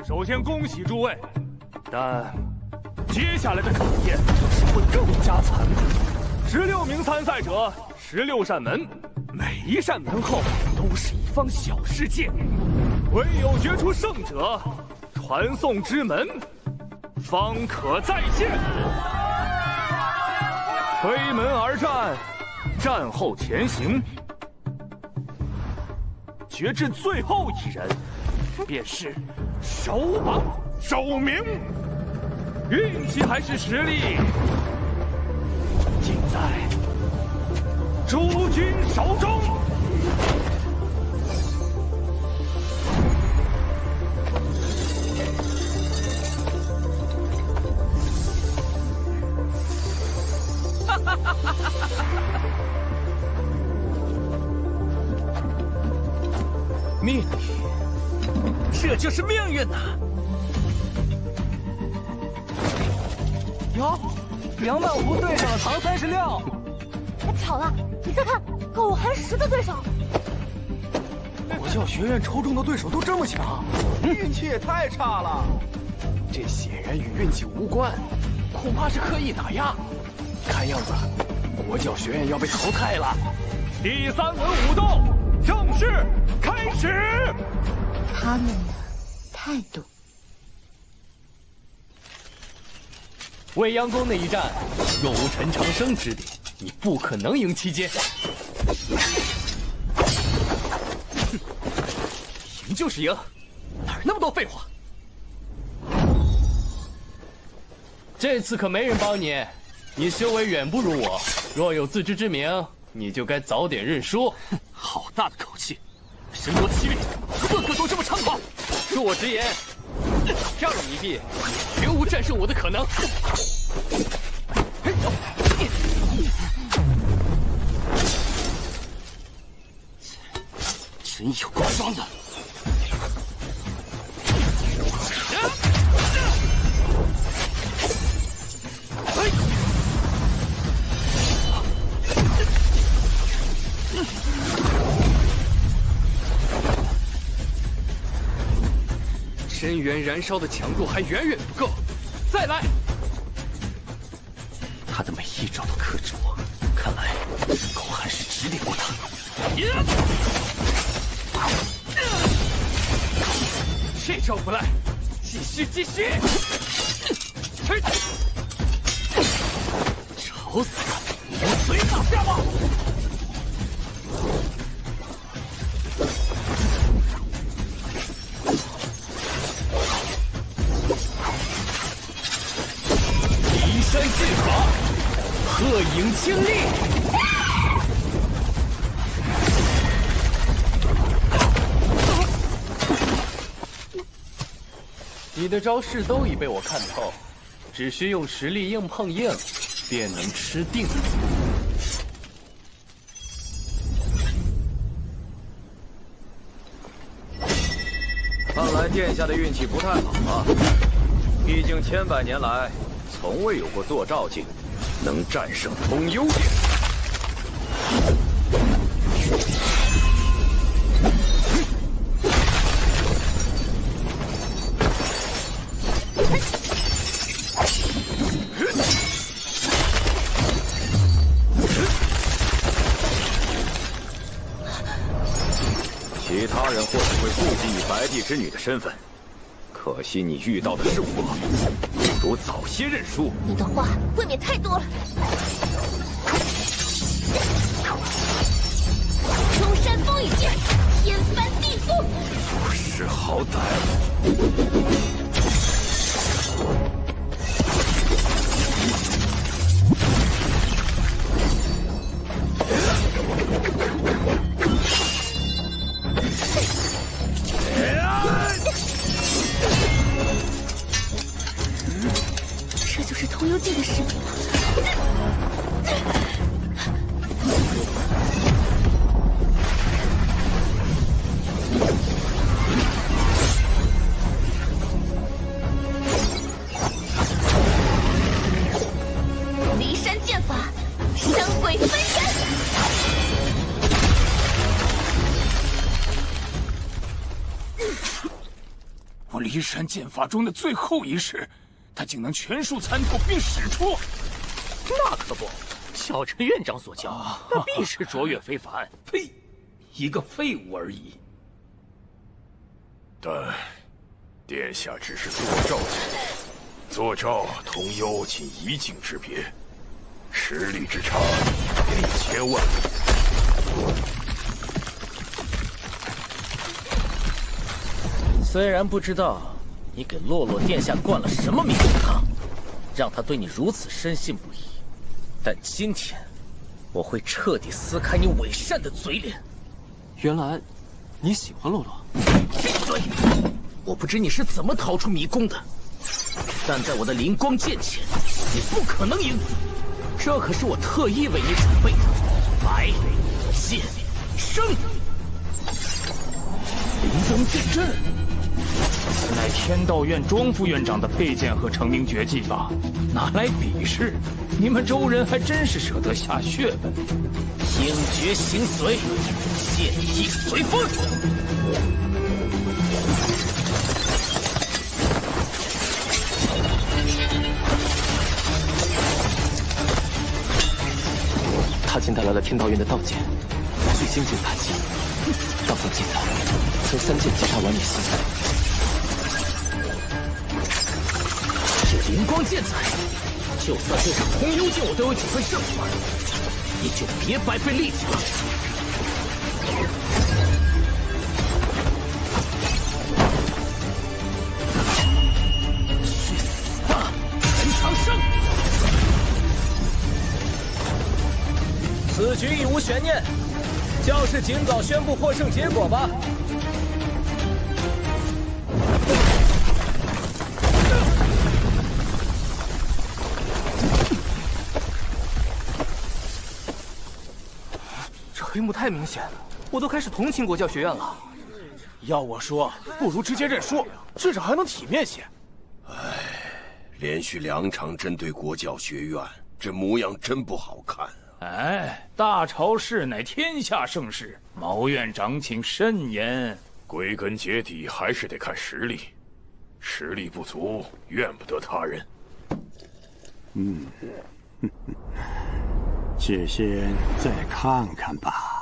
首先恭喜诸位，但接下来的考验就是会更加残酷。16名参赛者，16扇门，每一扇门后都是一方小世界，唯有决出胜者，传送之门方可再现。推门而战，战后前行，决至最后一人，便是首榜首名。运气还是实力，尽在诸君手中。命运，这就是命运呐！哟，250对上了唐36。巧了，你再看，跟我寒10的对手。国教学院抽中的对手都这么强，运气也太差了。这显然与运气无关，恐怕是刻意打压。看样子，国教学院要被淘汰了。第3轮武斗正式开始。他们的态度。未央宫那一战，若无陈长生指点，你不可能赢期间。赢就是赢，哪那么多废话？这次可没人帮你，你修为远不如我，若有自知之明，你就该早点认输。好大的口气！神国7律，个个都这么猖狂。恕我直言，让你一臂，绝无战胜我的可能。真有够装的！真元燃烧的强度还远远不够，再来！他的每一招都克制我，看来狗还是指点过他。这招不赖，继续继续！吵死了！你能随打下吗？移山剑法，鹤影清丽。你的招式都已被我看透，只需用实力硬碰硬，便能吃定了。看来殿下的运气不太好啊，毕竟千百年来从未有过坐照境能战胜通幽殿。其他人或许会顾忌你白帝之女的身份，可惜你遇到的是我，不如早些认输。你的话未免太多了。中山风雨剑，天翻地覆，不识好歹。这就是通幽剑的实力吗？离山剑法，山鬼分身。我离山剑法中的最后一式，他竟能全数参透并使出。那可不，小陈院长所教，那必是卓越非凡。呸！一个废物而已。但殿下只是坐照境，坐照同幽仅一境之别，实力之差1000万。虽然不知道你给洛洛殿下灌了什么迷魂汤，让他对你如此深信不疑，但今天我会彻底撕开你伪善的嘴脸。原来你喜欢洛洛？闭嘴！我不知你是怎么逃出迷宫的，但在我的灵光剑前，你不可能赢。这可是我特意为你准备的白剑生。灵光剑阵，此乃天道院庄副院长的佩剑和成名绝技吧？拿来比试，你们周人还真是舍得下血本。听诀行随，剑意随风。他竟带来了天道院的道剑，最精进法器。道宗记载，曾3剑击杀完你心。这灵光剑彩，就算对上通幽剑我都有几分胜算，你就别白费力气了。去死吧，陈长生！此局已无悬念，教士尽早宣布获胜结果吧。这黑幕太明显了，我都开始同情国教学院了。要我说，不如直接认输，至少还能体面些。连续2场针对国教学院，这模样真不好看。哎，大朝市乃天下盛事，毛院长请慎言。归根结底还是得看实力，实力不足，怨不得他人。且先再看看吧。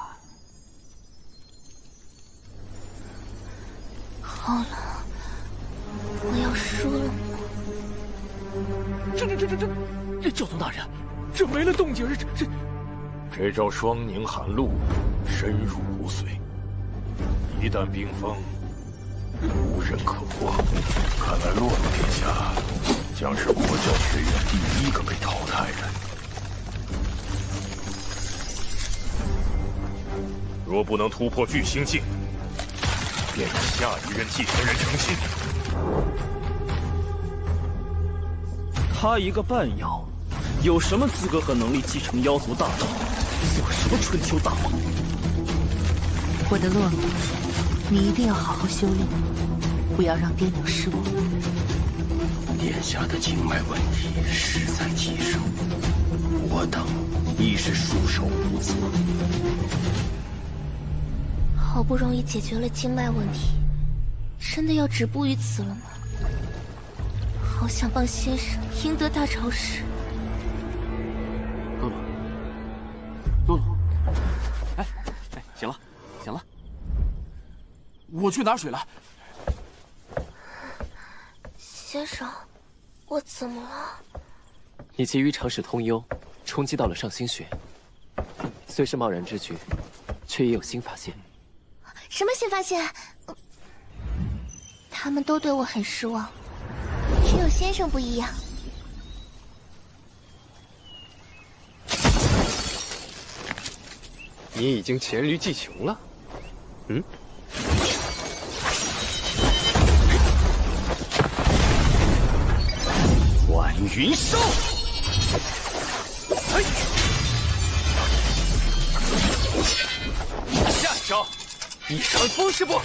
好了，我要输了。这教宗大人，这没了动静，这招双凝寒露深入骨髓，一旦冰封，无人可刮。看来洛洛殿下将是国教学院第1个被淘汰的。若不能突破巨星境，便以下一任继承人成亲。他一个半妖，有什么资格和能力继承妖族大道？做什么春秋大王？我的洛洛，你一定要好好修炼，不要让爹娘失望。殿下的经脉问题实在棘手，我等亦是束手无策。好不容易解决了经脉问题，真的要止步于此了吗？好想帮先生赢得大朝市。洛洛，哎，行了，行了，我去拿水来。先生，我怎么了？你急于尝试通幽，冲击到了上星学，虽是贸然之举，却也有新发现。什么新发现？他们都对我很失望，只有先生不一样。你已经黔驴技穷了，晚云烧，下一招，一传风是不？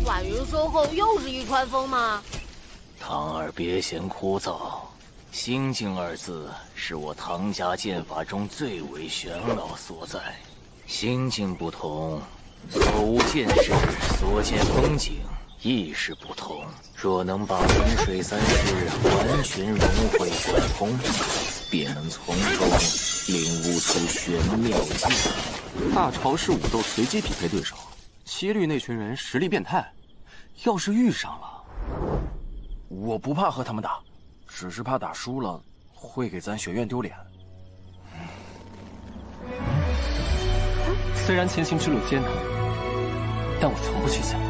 晚云收后又是一川风吗？唐儿别嫌枯燥，心境2字是我唐家剑法中最为玄奥所在。心境不同，所无见识，所见风景亦是不同。若能把云水3式完全融会贯通，便能从中领悟出玄妙境。大朝市武斗随机匹配对手，七律那群人实力变态，要是遇上了，我不怕和他们打，只是怕打输了会给咱学院丢脸。虽然前行之路艰难，但我从不去想，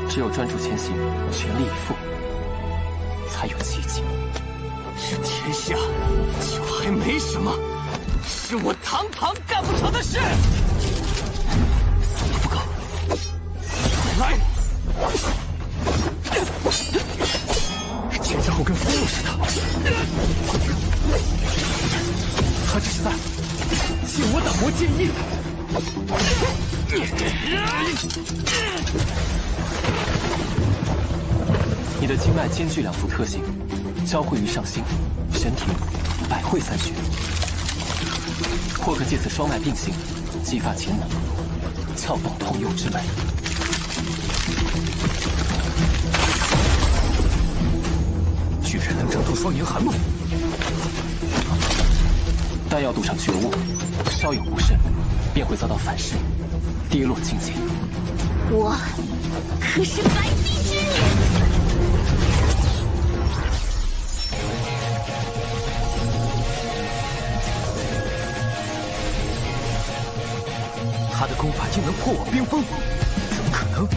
只有专注前行，全力以赴，才有奇迹。这天下就还没什么是我堂堂干不成的事。死不够，来！这家伙跟疯了似的，他这是在借我打磨剑意。你的经脉兼具2副特性，交汇于上心、神庭、百会3穴，或可借此双脉并行，激发潜能，撬动通幽之门。居然能整出双凝寒露，但要赌上觉悟，稍有不慎，便会遭到反噬，跌落境界。我可是白帝之女。他的功法竟能破我冰封，怎么可能？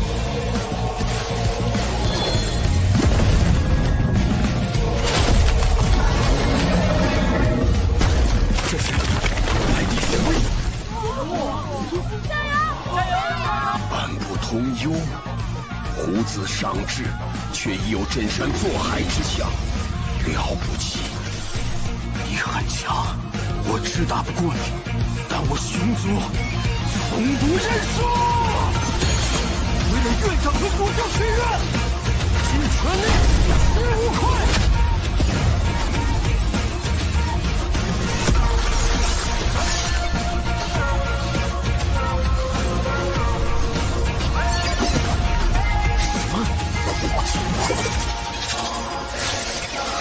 这是白帝玄威！加油！加油！半不通幽，胡子尚志，却已有镇山坐海之象，了不起！你很强，我只打不过你，但我熊族攻读认输！为了院长和国教学院，尽全力，死无愧！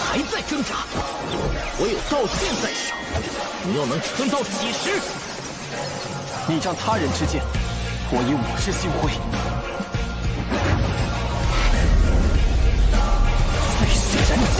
还在挣扎？我有道剑在手，你又能撑到几时？你仗他人之剑，我以我之心辉。飞雪燃尽。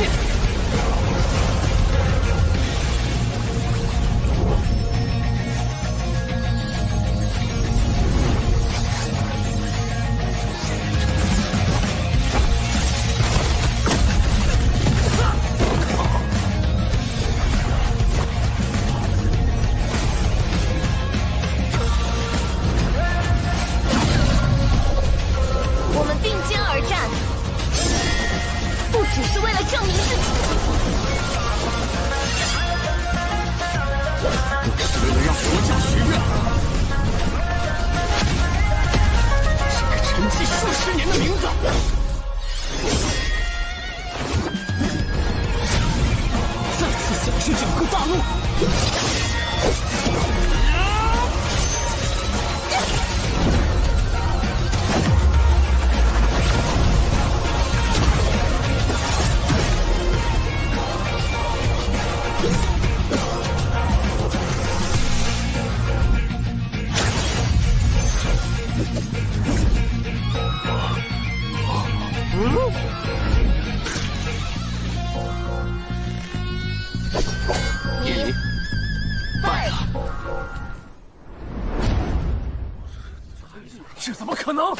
这怎么可能？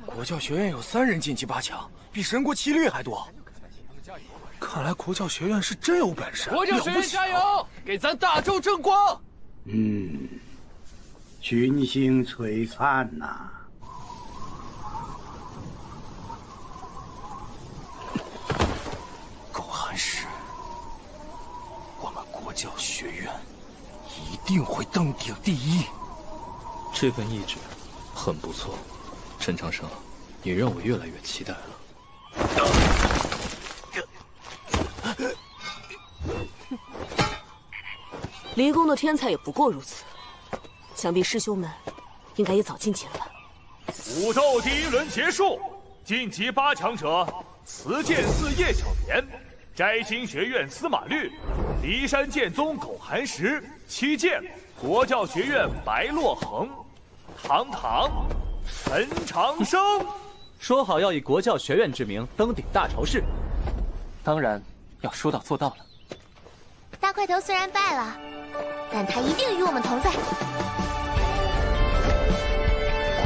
国教学院有3人晋级8强，比神国7率还多。看来国教学院是真有本事。国教学院加油，给咱大周争光！群星璀璨呐！苟寒石，我们国教学院一定会登顶第1。这份意志很不错，陈长生，你让我越来越期待了。离宫的天才也不过如此，想必师兄们应该也早晋级了吧？武斗第1轮结束，晋级8强者：慈剑寺叶小莲、摘星学院司马律、骊山剑宗苟寒石、七剑国教学院白洛恒、堂堂、陈长生。说好要以国教学院之名登顶大朝市，当然要说到做到了。大块头虽然败了，但他一定与我们同在。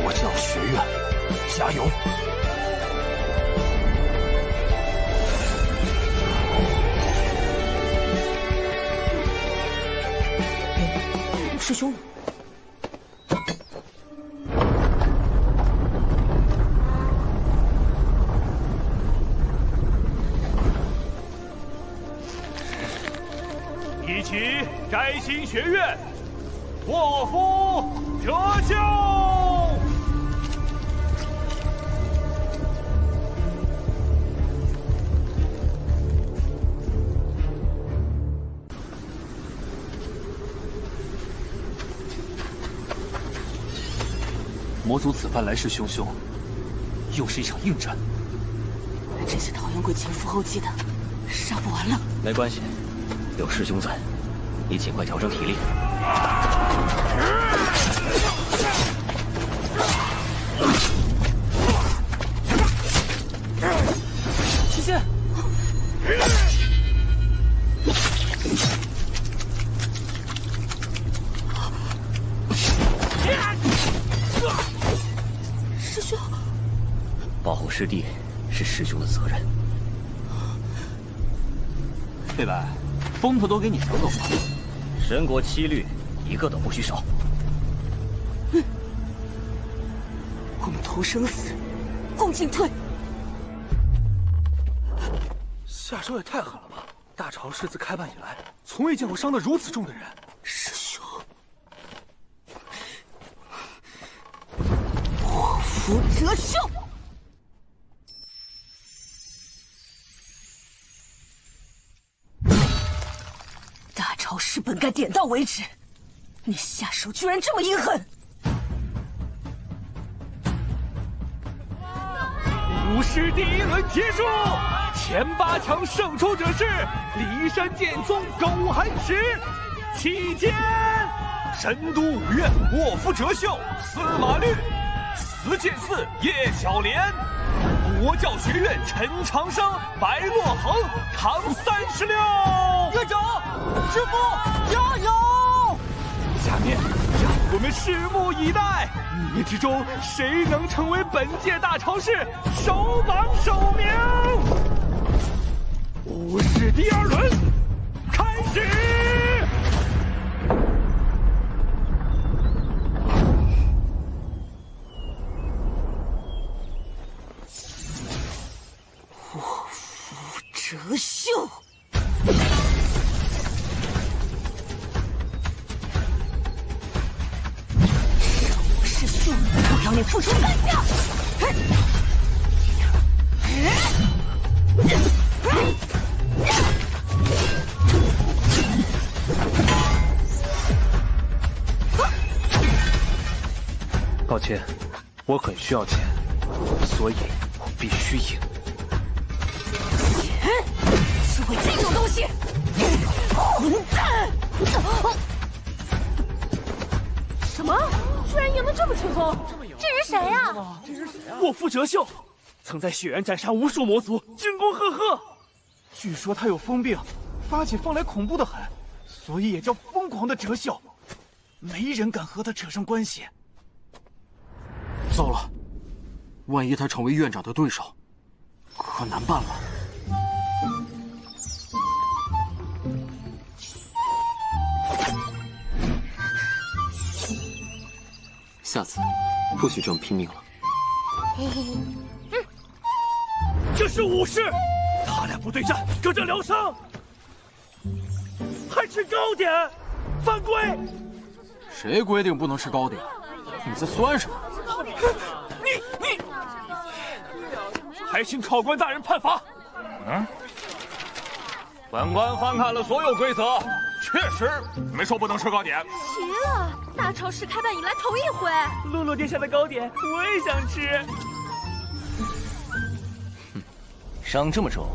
国教学院，加油！师兄。一起摘星学院，祸福折旧。魔族此番来势汹汹，又是一场硬战。这些讨厌鬼前赴后继的，杀不完了。没关系，有师兄在，你尽快调整体力。师姐，师兄，保护师弟是师兄的责任。贝白，风头都给你抢走了。神国7律，一个都不许少。我们同生死，共进退。下手也太狠了吧！大朝市自开办以来，从未见过伤得如此重的人。师兄，符折袖。大朝氏本该点到为止，你下手居然这么阴狠！武士第1轮结束，前8强胜出者是骊山剑宗苟寒池，期间神都五院卧夫折袖，司马律，慈剑寺叶小莲，国教学院陈长生、白洛恒扛36。院长，师傅，加油！下面让我们拭目以待，一念之中，谁能成为本届大朝市首榜首名？武士第2轮开始。卧夫折袖。我让你付出代价！抱歉，我很需要钱，所以我必须赢。钱是会这种东西！混蛋！什么？居然赢得这么轻松？这是谁呀？卧夫折袖，曾在雪原斩杀无数魔族，军功赫赫。据说他有疯病，发起疯来恐怖的很，所以也叫疯狂的折袖。没人敢和他扯上关系。糟了，万一他成为院长的对手，可难办了。下次不许这么拼命了。这是武士，他俩不对战，搁这疗伤，还吃糕点，犯规！谁规定不能吃糕点？你在酸什么？你，还请考官大人判罚。本官翻看了所有规则，确实没说不能吃糕点。奇了，大朝市开办以来头一回。洛洛殿下的糕点我也想吃。伤这么重，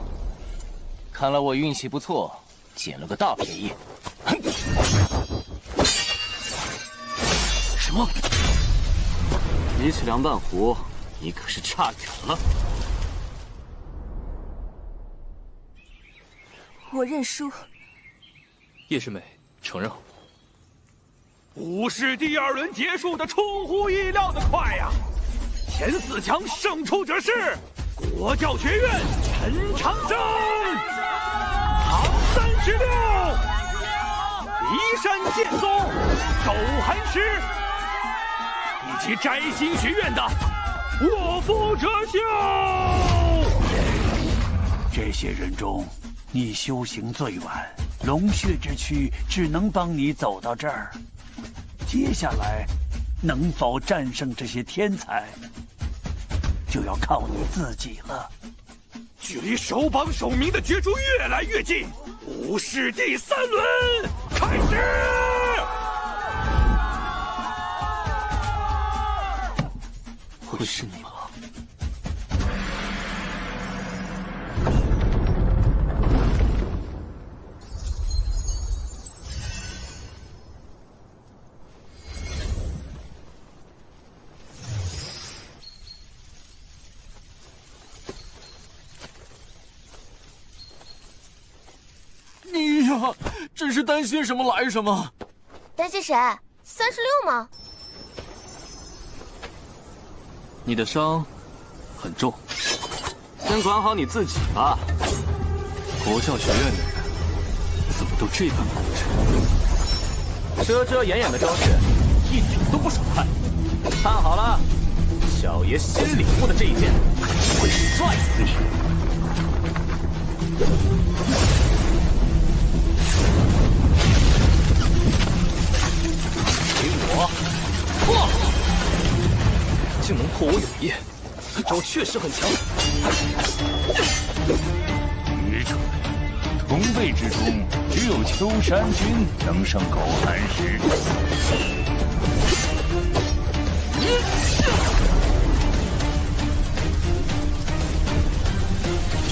看来我运气不错，捡了个大便宜。什么？比起凉拌湖，你可是差远了。我认输。叶师妹，承让。武士第2轮结束的出乎意料的快呀！前4强胜出者是国教学院陈长生，扛36，骊山剑宗苟寒池，以及摘星学院的卧夫折袖。这些人中，你修行最晚，龙血之躯只能帮你走到这儿。接下来，能否战胜这些天才，就要靠你自己了。距离首榜首名的角逐越来越近，武士第3轮开始。会是你吗？你呀，真是担心什么来什么。担心谁？36吗？你的伤很重，先管好你自己吧。国教学院的人怎么都这般固执？遮遮掩掩的招式，一点都不少看。看好了，小爷新领悟的这一剑会帅死你！给我破！竟能破我有业，此招确实很强。愚蠢！同辈之中，只有秋山君能胜狗寒石。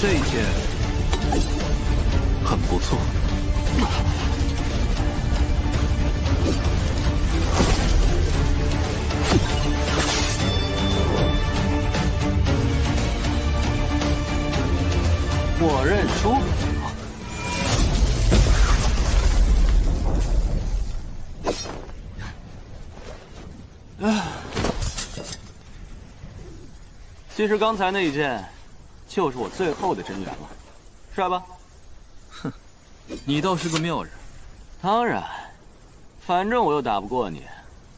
这一剑很不错。我认输。其实刚才那一剑，就是我最后的真元了，帅吧？哼，你倒是个妙人。当然，反正我又打不过你。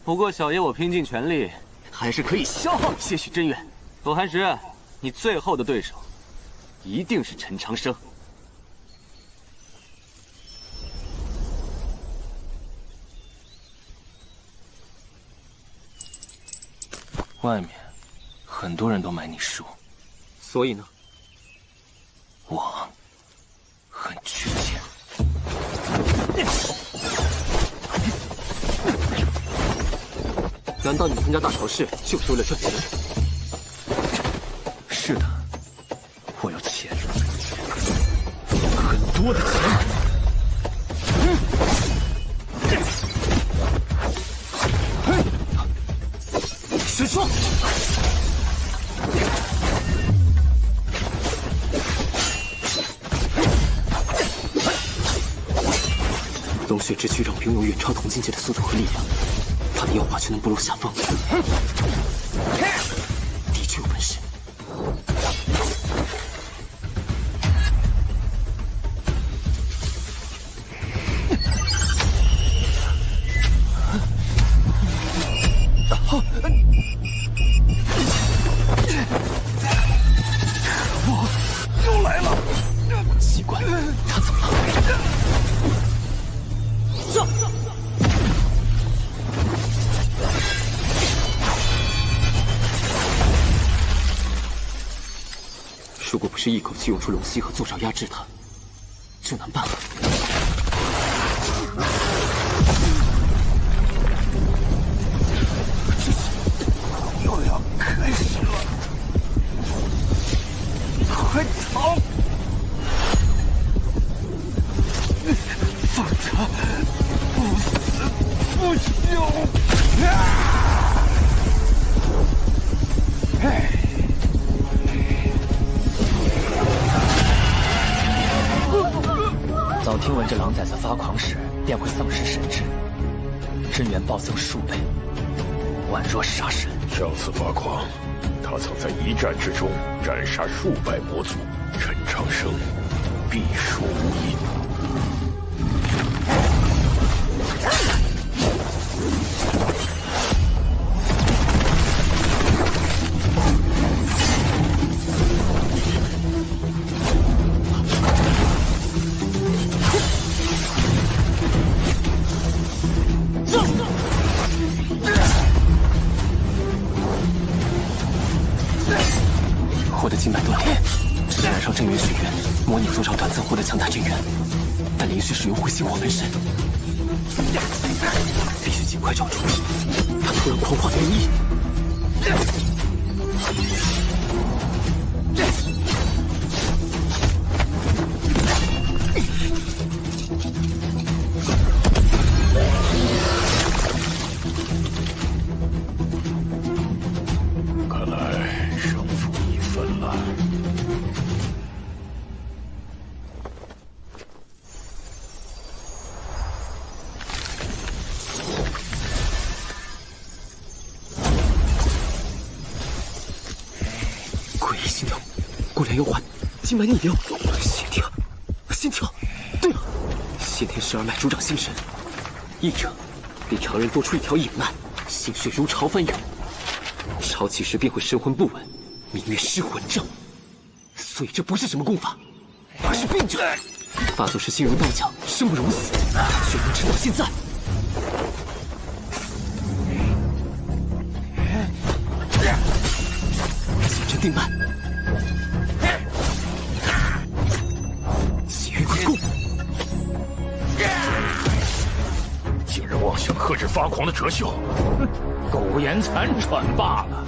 不过小爷我拼尽全力，还是可以消耗你些许真元。狗寒石，你最后的对手，一定是陈长生。外面很多人都买你书，所以呢，我很缺钱。难道你参加大朝市就是为了赚钱？是的，我有钱，很多的钱。使出！龙血之躯让我拥有远超同境界的速度和力量，他的妖化却能不落下风。的确有本事。又来了！奇怪，他怎么了？如果不是一口气用出龙息和坐爪压制他，就难办了。又要开始了，快逃！放他不死不休！早听闻这狼崽子发狂时便会丧失神智，真元暴增数倍，宛若杀神。上次发狂，他曾在一战之中斩杀数百魔族，陈长生必说无因。我的经脉断裂，只能燃烧真元血源，模拟坐爪短暂获得强大真元，但连续使用会熄火焚身，必须尽快找出他突然狂化的原因。看来胜负已分了。诡异心跳，过量妖环，经脉逆流，血跳，心跳。对了，先天12脉主掌心神，一者比常人多出一条隐脉，心血如潮翻涌，潮起时便会神魂不稳，名曰失魂症。所以这不是什么功法，而是病症。发作时心如刀绞，生不如死，却能撑到现在。定脉，乾坤功，竟然妄想克制发狂的哲秀，苟延残喘罢了。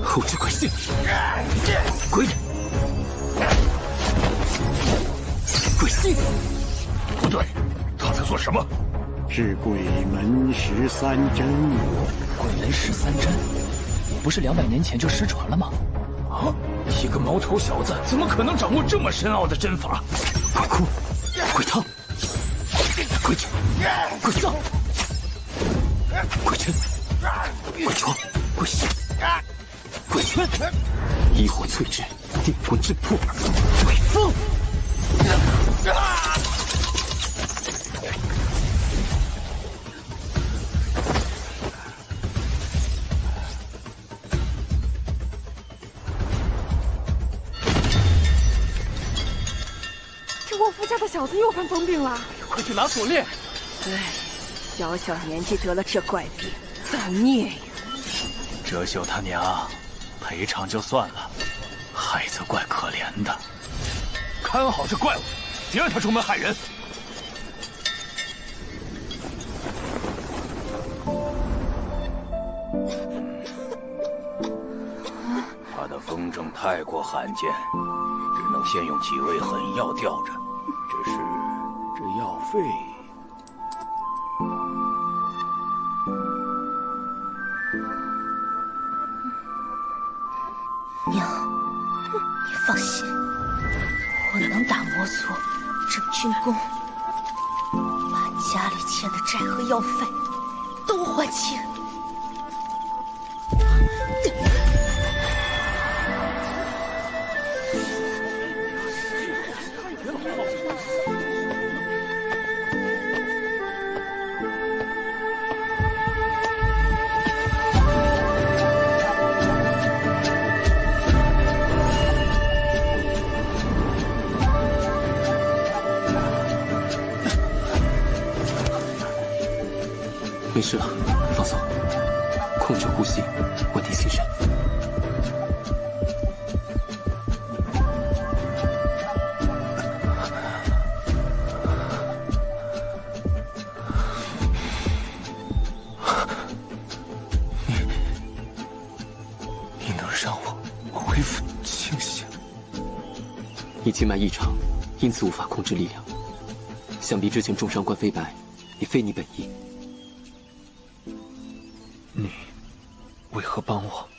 后之鬼性，鬼性，不对，他在做什么？是鬼门13针。鬼门13针，不是200年前就失传了吗？啊！一个毛头小子怎么可能掌握这么深奥的针法？鬼哭，鬼汤，鬼酒，鬼丧，鬼拳，鬼床，鬼息，鬼圈，一火淬制，电滚震破，鬼风。这沃夫家的小子又犯疯病了，快去拿锁链！对，小小年纪得了这怪病，造孽呀！哲秀他娘，赔偿就算了，孩子怪可怜的。看好这怪物，别让他出门害人。他的风症太过罕见，只能先用几味狠药吊着。只是这药费……娘，你放心，我能打魔族，整军功，把家里欠的债和药费都还清。没事了，放松，控制呼吸，稳定心神。你能让我恢复清醒？你经脉异常，因此无法控制力量。想必之前重伤关飞白，也非你本意。你为何帮我？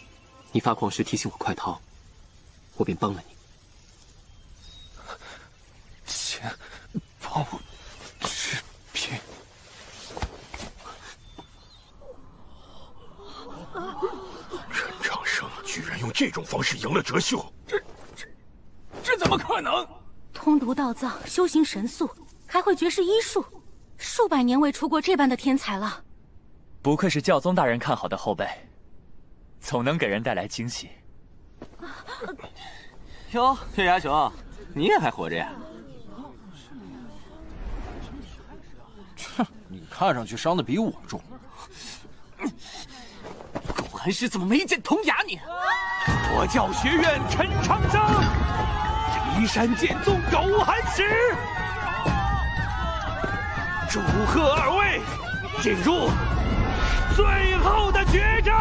你发狂时提醒我快逃，我便帮了你。先帮我治病。陈长生居然用这种方式赢了哲秀，这怎么可能？通毒道藏，修行神速，还会绝世医术，数百年未出过这般的天才了。不愧是教宗大人看好的后辈，总能给人带来惊喜。哟，月牙熊，你也还活着呀？哼，你看上去伤的比我重。狗寒石怎么没见铜牙你？佛教学院陈长生，移山剑宗狗寒石，祝贺二位进入最后的决战！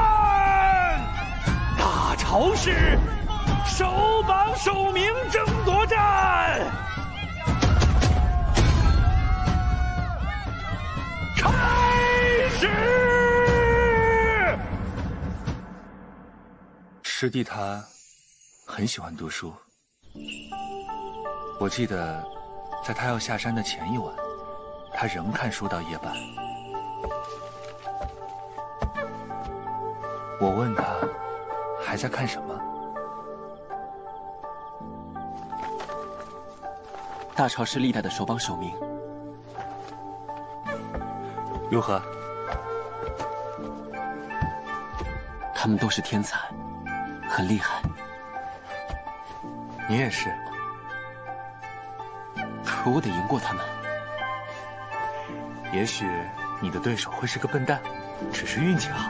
大潮市首榜首名争夺战，开始！师弟他很喜欢读书，我记得在他要下山的前一晚，他仍看书到夜半。我问他还在看什么，大潮是历代的首榜首名，如何？他们都是天才，很厉害。你也是，可我得赢过他们。也许你的对手会是个笨蛋，只是运气好。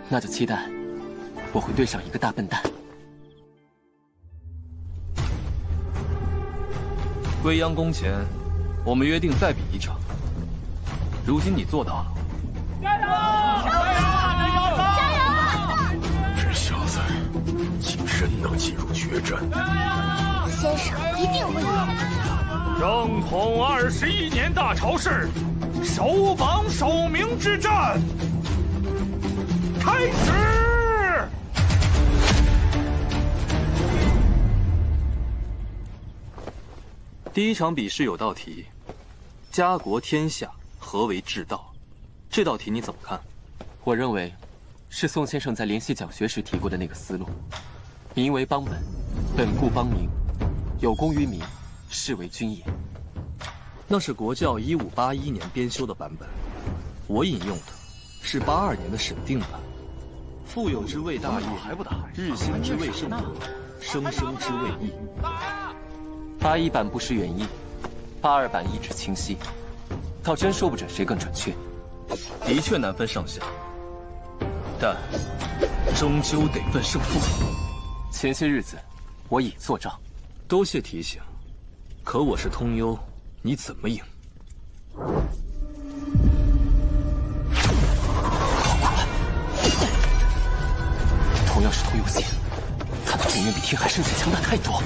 那就期待我会对上一个大笨蛋。未央宫前，我们约定再比一场。如今你做到了。加油！这小子竟真能进入决战！先生一定会赢。正统21年大朝市首榜首名之战开始。第一场比试有道题：家国天下，何为治道？这道题你怎么看？我认为，是宋先生在联席讲学时提过的那个思路：民为邦本，本固邦民，有功于民，是为君也。那是国教1581年编修的版本，我引用的是82年的审定版。富有之谓大业，日兴之谓盛德，生生之谓义。81版不失原意，82版意志清晰，倒真说不准谁更准确。的确难分上下，但终究得分胜负。前些日子，我已作账。多谢提醒，可我是通幽，你怎么赢？同样是通幽剑，他的阵源比天海圣剑强大太多。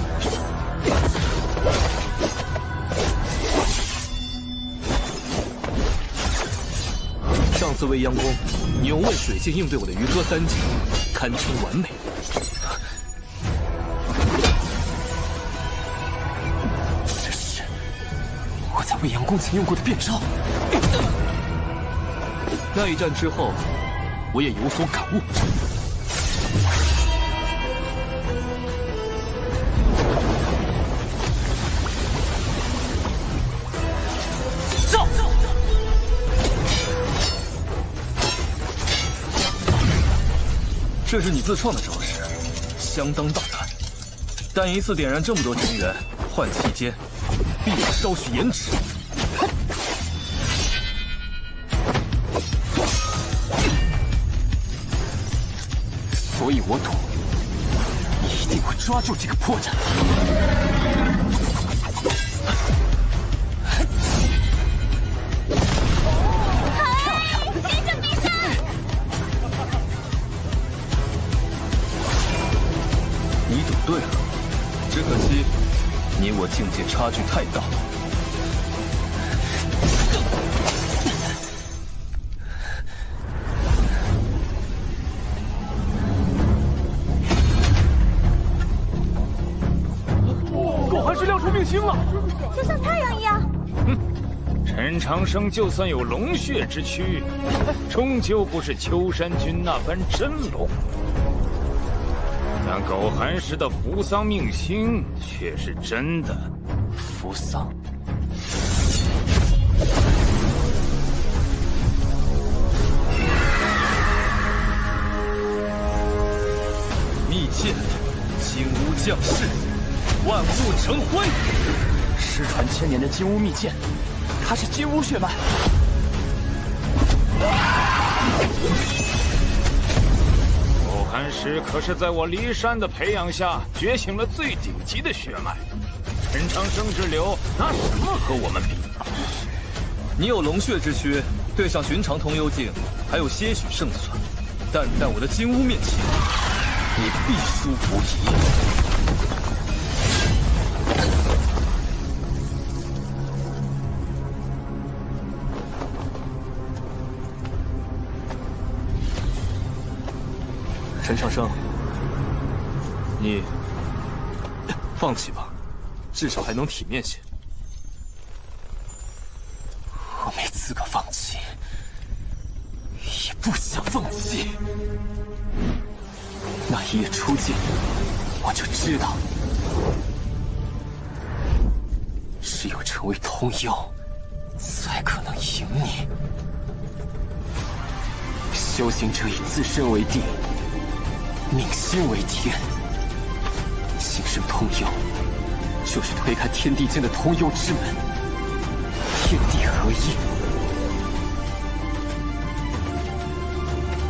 上次未央宫，你用问水剑应对我的渔歌3级，堪称完美。这是我在未央宫前用过的变招。那一战之后，我也有所感悟。这是你自创的招式，相当大胆，但一次点燃这么多尘缘，换期间必有稍许延迟。所以我赌，你一定会抓住这个破绽。你赌对了，只可惜你我境界差距太大。我还是亮出命星了，就像太阳一样。陈长生就算有龙血之躯，终究不是秋山君那般真龙。但苟寒石的扶桑命星却是真的。扶桑，密剑，金乌降世，万物成灰。失传1000年的金乌秘剑，它是金乌血脉。苟寒石可是在我骊山的培养下觉醒了最顶级的血脉，陈长生之流拿什么和我们比？你有龙血之躯，对上寻常通幽境还有些许胜算，但在我的金乌面前，你必输无疑。陈长生，你放弃吧，至少还能体面些。我没资格放弃，也不想放弃。那一夜出境，我就知道，只有成为通幽，才可能赢你。修行者以自身为地，命心为天。今生通幽，就是推开天地间的通幽之门，天地合一。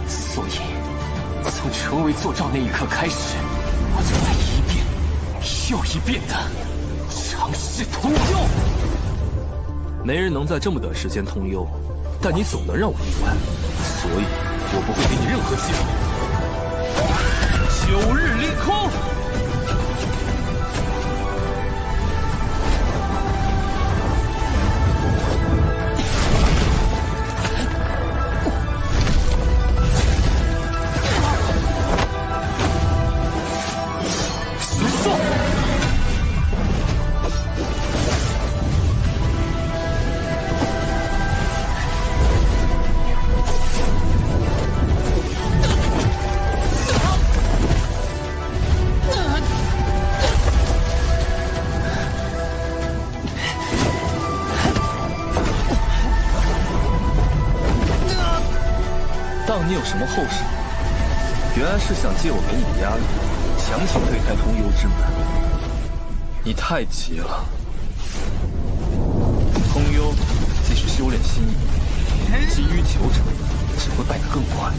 所以，从成为坐照那一刻开始，我就在一遍又一遍的尝试通幽。没人能在这么短时间通幽，但你总能让我意外，所以我不会给你任何机会。9日凌空。 当你有什么后手，原来是想借我给你的压力，强行推开通幽之门。你太急了。通幽既是修炼心意，急于求成，只会败得更快。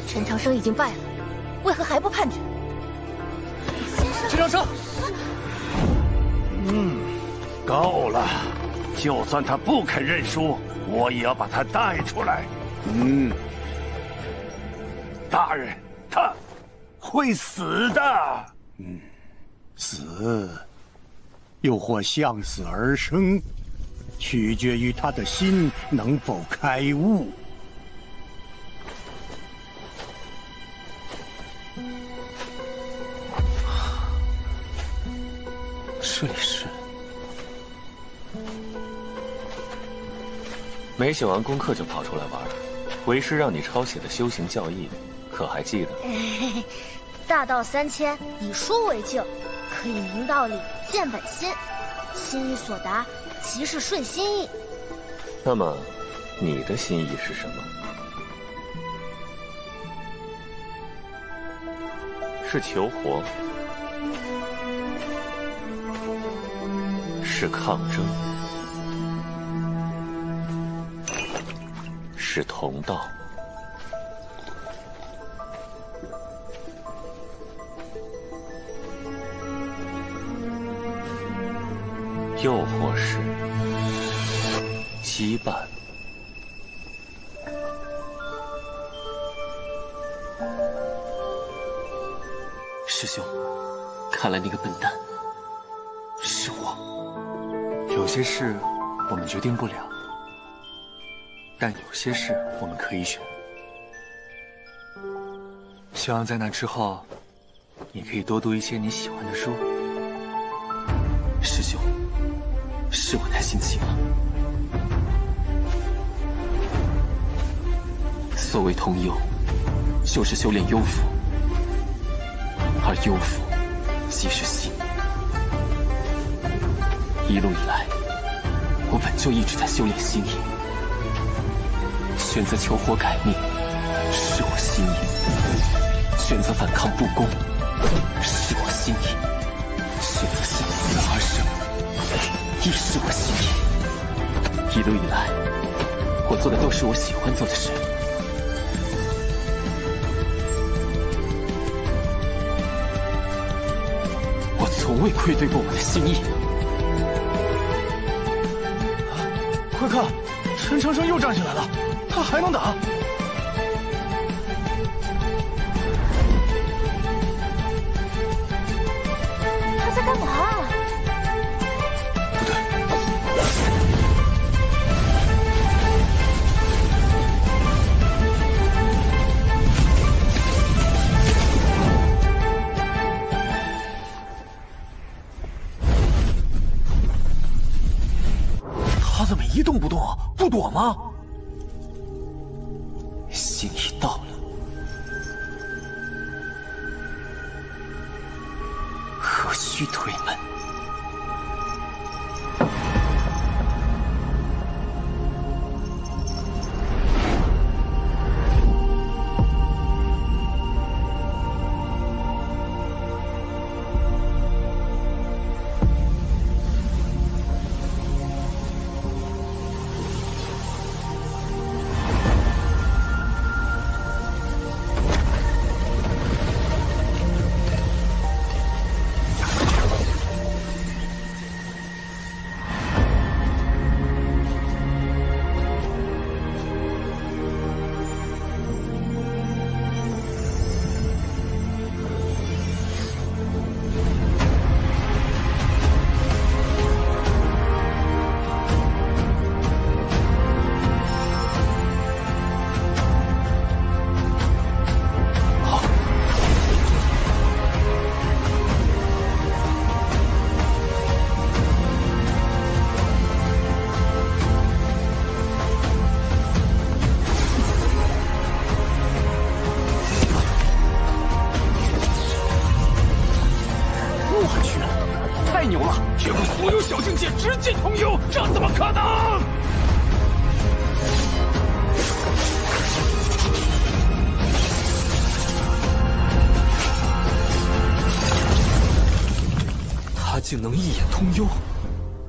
陈长生已经败了，为何还不叛军？陈长生，够了！就算他不肯认输，我也要把他带出来。大人，他会死的。死，又或向死而生，取决于他的心能否开悟。 这里是没写完功课就跑出来玩，为师让你抄写的修行教义，可还记得？大道3000，以书为镜，可以明道理，见本心，心意所达，即是顺心意。那么，你的心意是什么？是求活？ 是抗争，是同道，又或是羁绊。师兄，看来那个笨蛋是我。 有些事我们决定不了，但有些事我们可以选。希望在那之后，你可以多读一些你喜欢的书。师兄，是我太心急了。所谓通幽，就是修炼幽符，而幽符即是心。 一路以来，我本就一直在修炼心意。选择求活改命，是我心意；选择反抗不公，是我心意；选择向死而生，亦是我心意。一路以来，我做的都是我喜欢做的事。我从未愧对过我的心意。 快看，陈长生又站起来了，他还能打。他在干嘛啊？不对，他怎么一动不动啊？不躲吗？心意到了，何须退门。直接通幽，这怎么可能？他竟能一眼通幽，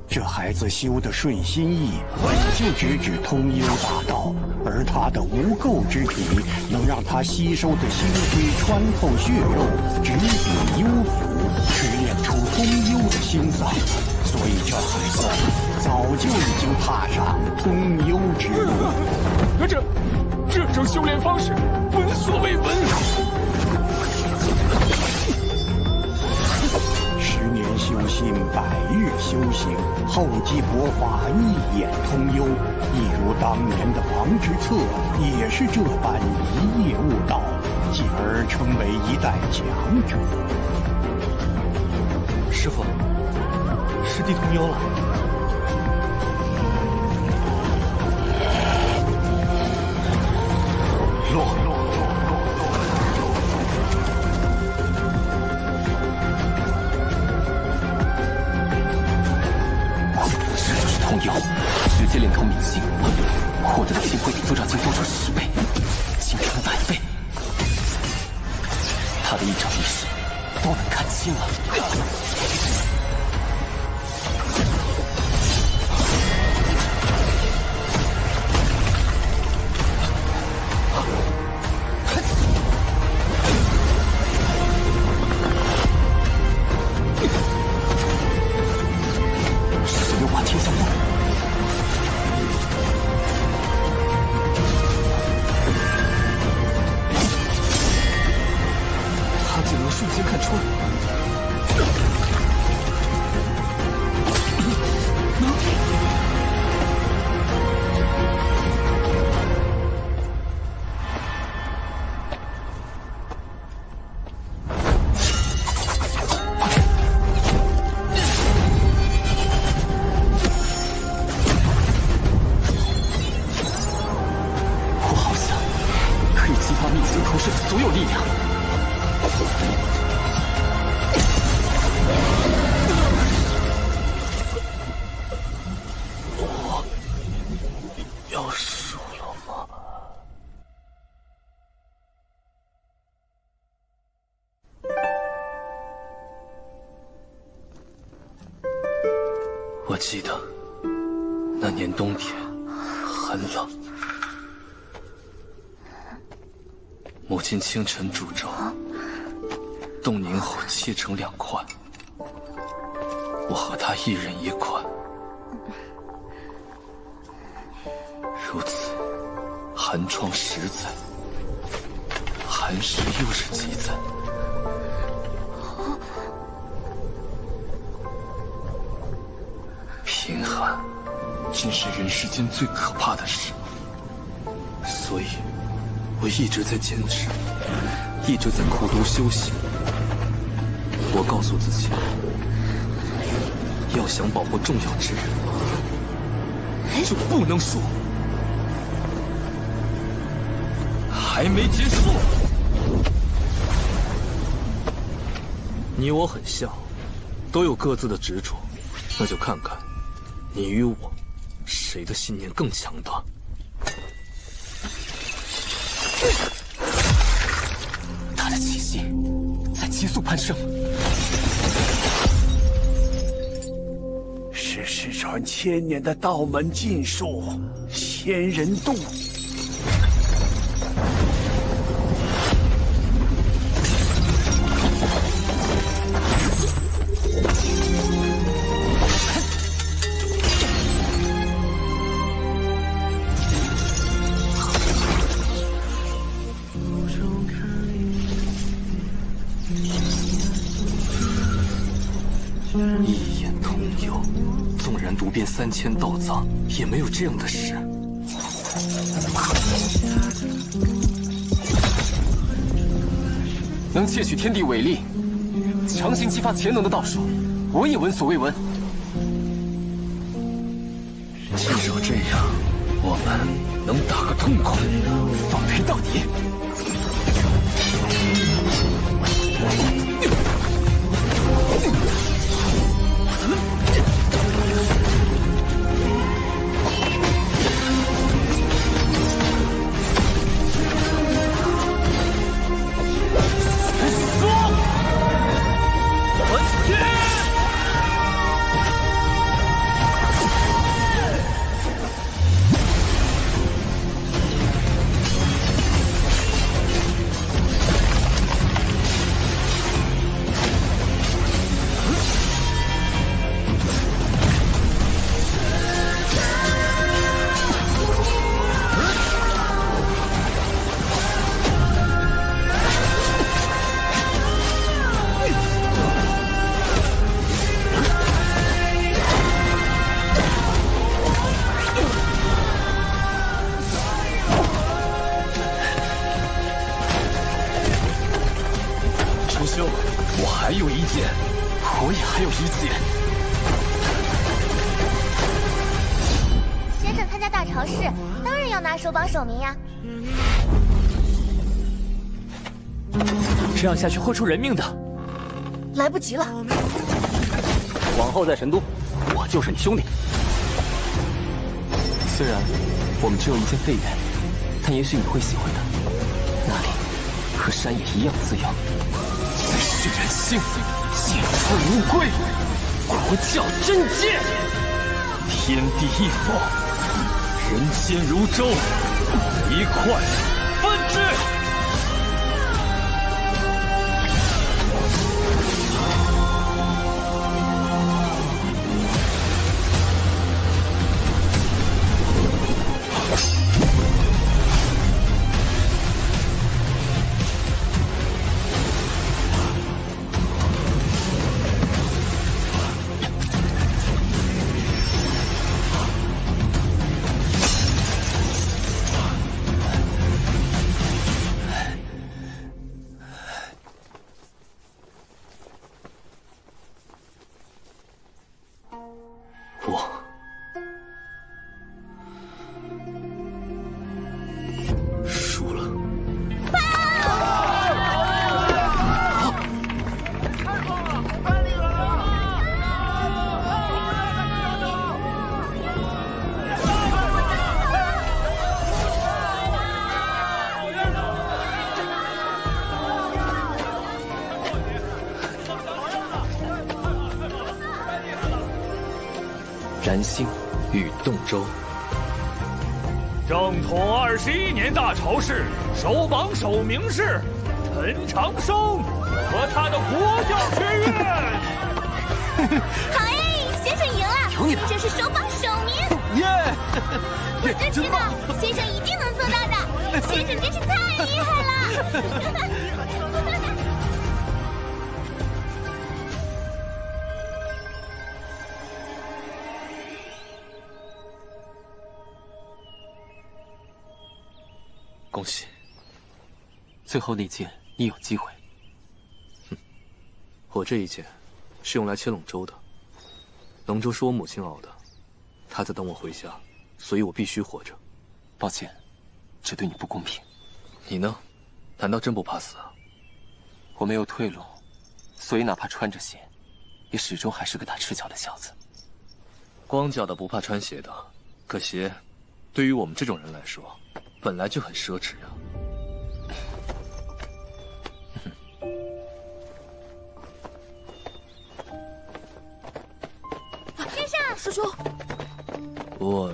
这孩子修的顺心意本就直指通幽大道，而他的无垢之体能让他吸收的星辉穿透血肉，直抵幽府，锤炼出通幽的心脏。所以这孩子早就已经踏上通幽之路。这种修炼方式闻所未闻。10年修心，100日修行，厚积薄发，一眼通幽。一如当年的王之策，也是这般一夜悟道，继而成为一代强者。师父，师弟通幽了。这就是通幽，直接连通明星，获得的星辉比族长精多出10倍，竟成100倍。他的一招一式都能看清了。我记得那年冬天很冷，母亲清晨煮粥，冻凝后切成2块，我和她一人1块，如此寒窗10载，寒食又是几载。贫寒真是人世间最可怕的事，所以我一直在坚持，一直在苦读修行。我告诉自己，要想保护重要之人，就不能输。还没结束。你我很像，都有各自的执着，那就看看你与我谁的信念更强大。他的气息在急速攀升，是失传1000年的道门禁术仙人渡。一眼通幽，纵然读遍3000道藏，也没有这样的事。能窃取天地伟力，强行激发潜能的道术，我也闻所未闻。至少这样，我们能打个痛快，放陪到底。还有一件，我也还有一件。先生参加大朝市，当然要拿首榜首名呀。这样下去会出人命的。来不及了。往后在神都，我就是你兄弟。虽然我们只有一件废园，但也许你会喜欢的。那里和山野一样滋养。再续人性，剑出无归，国教真剑，天地一方，人间如舟，一块分之。燃星与洞州。正统21年大朝市首榜首名是陈长生和他的国教学院。好哎，先生赢了！有你的，这是首榜首名。耶！我就知道先生一定能做到的，先生真是太厉害了！恭喜！最后那剑你有机会。哼，我这一剑是用来切龙舟的。龙舟是我母亲熬的，她在等我回家，所以我必须活着。抱歉，这对你不公平。你呢？难道真不怕死啊？我没有退路，所以哪怕穿着血，也始终还是个打赤脚的小子。光脚的不怕穿鞋的，可鞋，对于我们这种人来说，本来就很奢侈啊。殿下，师兄，我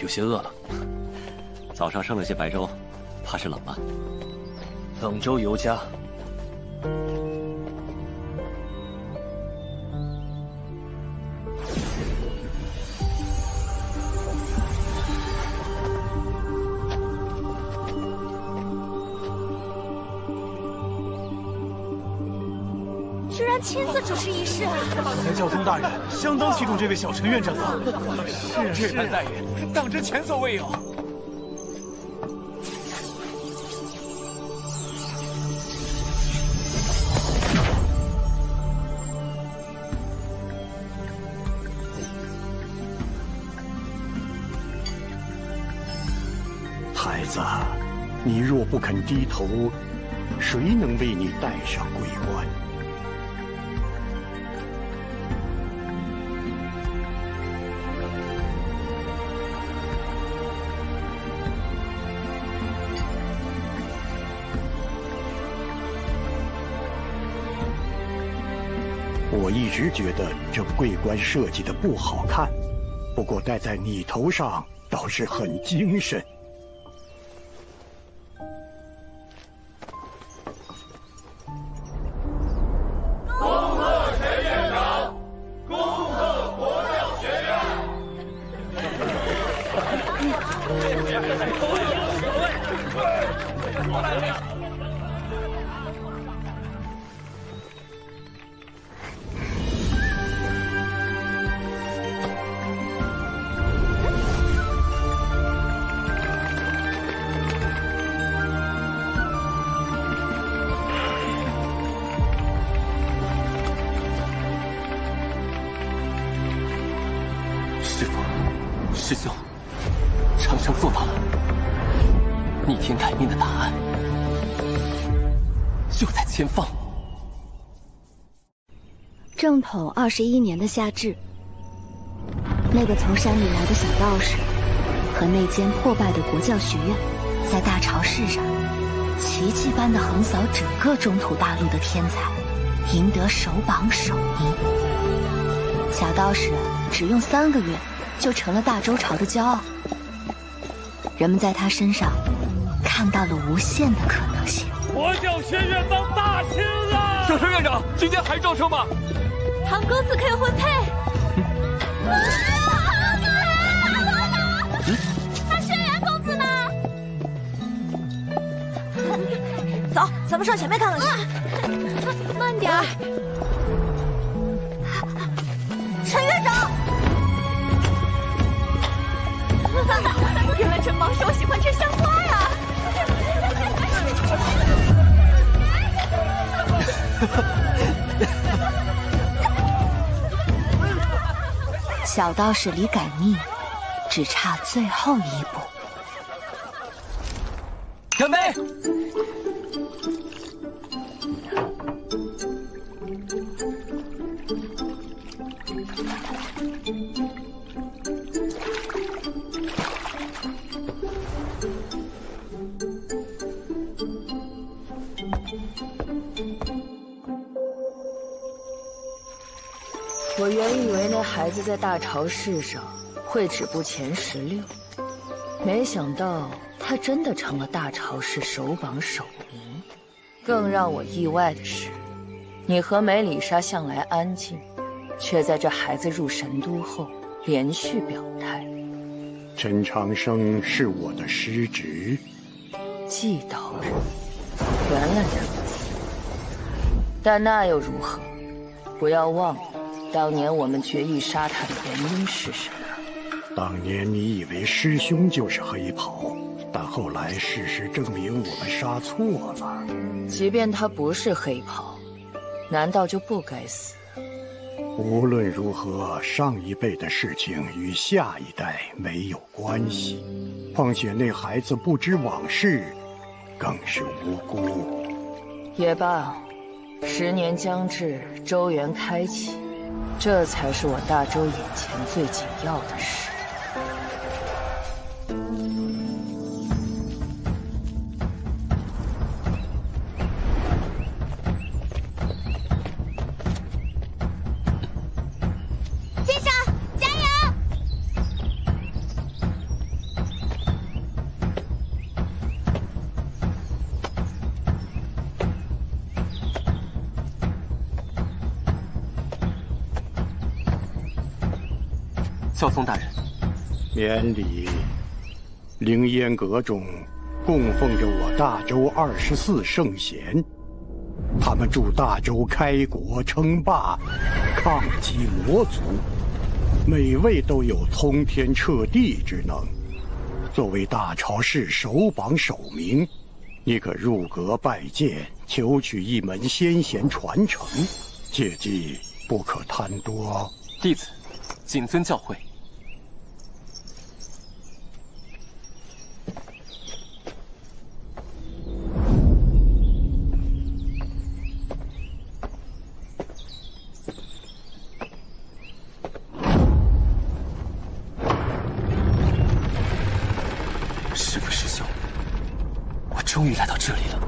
有些饿了。早上剩了些白粥，怕是冷了。冷粥尤佳。居然亲自主持仪式啊！看来教宗大人相当器重这位小陈院长啊！是这般待遇，当真前所未有。孩子，你若不肯低头，谁能为你戴上桂冠？我一直觉得这桂冠设计的不好看，不过戴在你头上倒是很精神。师兄，长生做到了，逆天改命的答案就在前方。正统21年的夏至，那个从山里来的小道士和那间破败的国教学院，在大潮市上奇迹般的横扫整个中土大陆的天才，赢得首榜首名。小道士只用3个月就成了大周朝的骄傲，人们在他身上看到了无限的可能性。国教学院当大清了！小陈院长，今天还招生吗？堂哥自可以婚配。那轩辕公子呢？走，咱们上前面看看去。慢点儿。陈院长。原来陈帮手喜欢吃香花呀！小道士离改命只差最后一步。干杯！我原以为那孩子在大潮市上会止步前16，没想到他真的成了大潮市首榜首名。更让我意外的是，你和梅里莎向来安静，却在这孩子入神都后连续表态。陈长生是我的师侄，季道人，原来如此。但那又如何？不要忘了。当年我们决意杀他的原因是什么？当年你以为师兄就是黑袍，但后来事实证明我们杀错了。即便他不是黑袍，难道就不该死？无论如何，上一辈的事情与下一代没有关系。况且那孩子不知往事，更是无辜。也罢， 10年将至，周元开启，这才是我大周眼前最紧要的事。先生，加油！教宗大人，免礼。凌烟阁中供奉着我大周24圣贤，他们助大周开国称霸，抗击魔族，每位都有通天彻地之能。作为大朝士首榜首名，你可入阁拜见，求取一门先贤传承，切记不可贪多。弟子谨遵教诲。师父师兄，我终于来到这里了。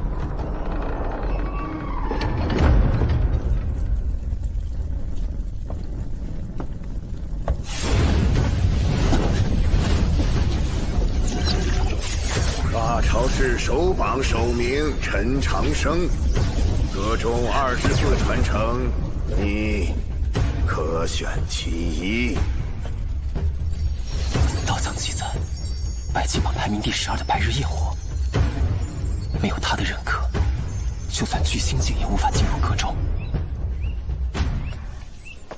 大朝士首榜首名陈长生，阁中24传承，你可选其一。道藏记载，白金榜排名第12的白日焰火，没有他的认可，就算巨星境也无法进入阁中。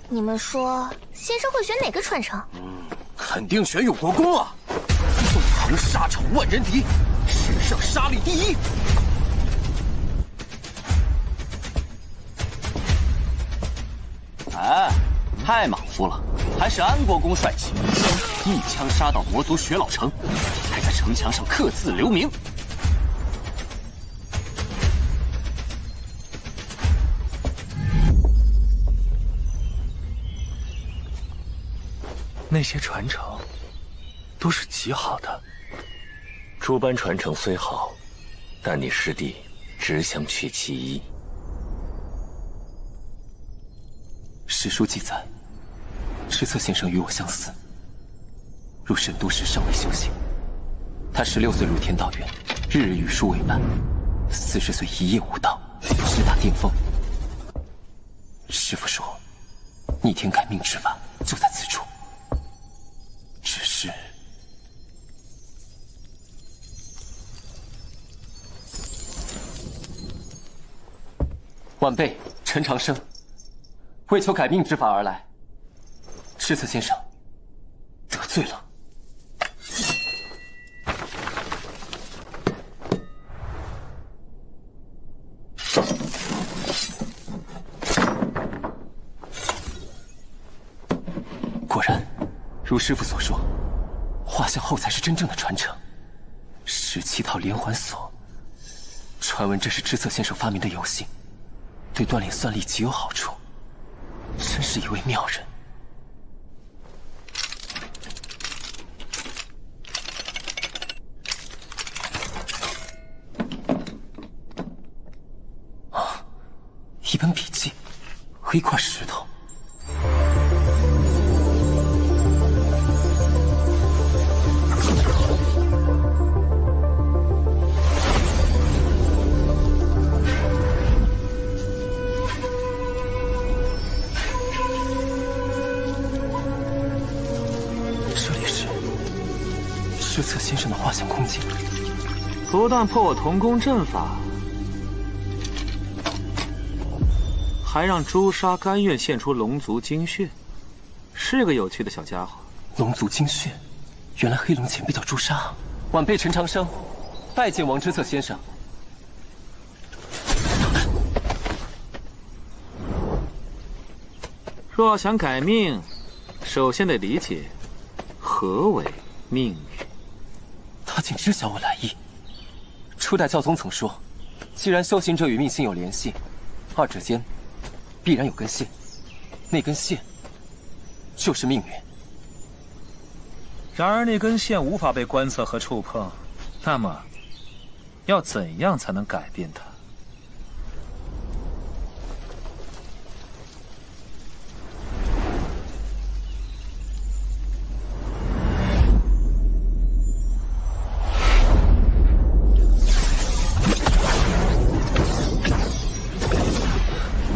你们说，先生会选哪个传承？肯定选有国公啊！纵横沙场万人敌，史上杀力第一。哎，太马虎了，还是安国公帅气，一枪杀到魔族雪老城，还在城墙上刻字留名。那些传承都是极好的。诸般传承虽好，但你师弟只想取其一。史书记载，赤策先生与我相似，入神都时尚未修行。他16岁入天道院，日日与书为伴，40岁一夜悟道，直达巅峰。师父说，逆天改命之法就在此处。只是，晚辈陈长生，为求改命之法而来。赤策先生得罪了。果然，如师父所说，画像后才是真正的传承。17套连环锁，传闻这是知策先生发明的游戏，对锻炼算力极有好处，真是一位妙人。啊，一本笔记和一块石头。知策先生的画像空间，不但破我同宫阵法，还让朱砂甘愿献出龙族精血，是个有趣的小家伙。龙族精血，原来黑龙前辈叫朱砂。晚辈陈长生，拜见王知策先生。若要想改命，首先得理解何为命运。他竟知晓我来意。初代教宗曾说，既然修行者与命星有联系，二者间必然有根线，那根线就是命运。然而那根线无法被观测和触碰，那么要怎样才能改变它？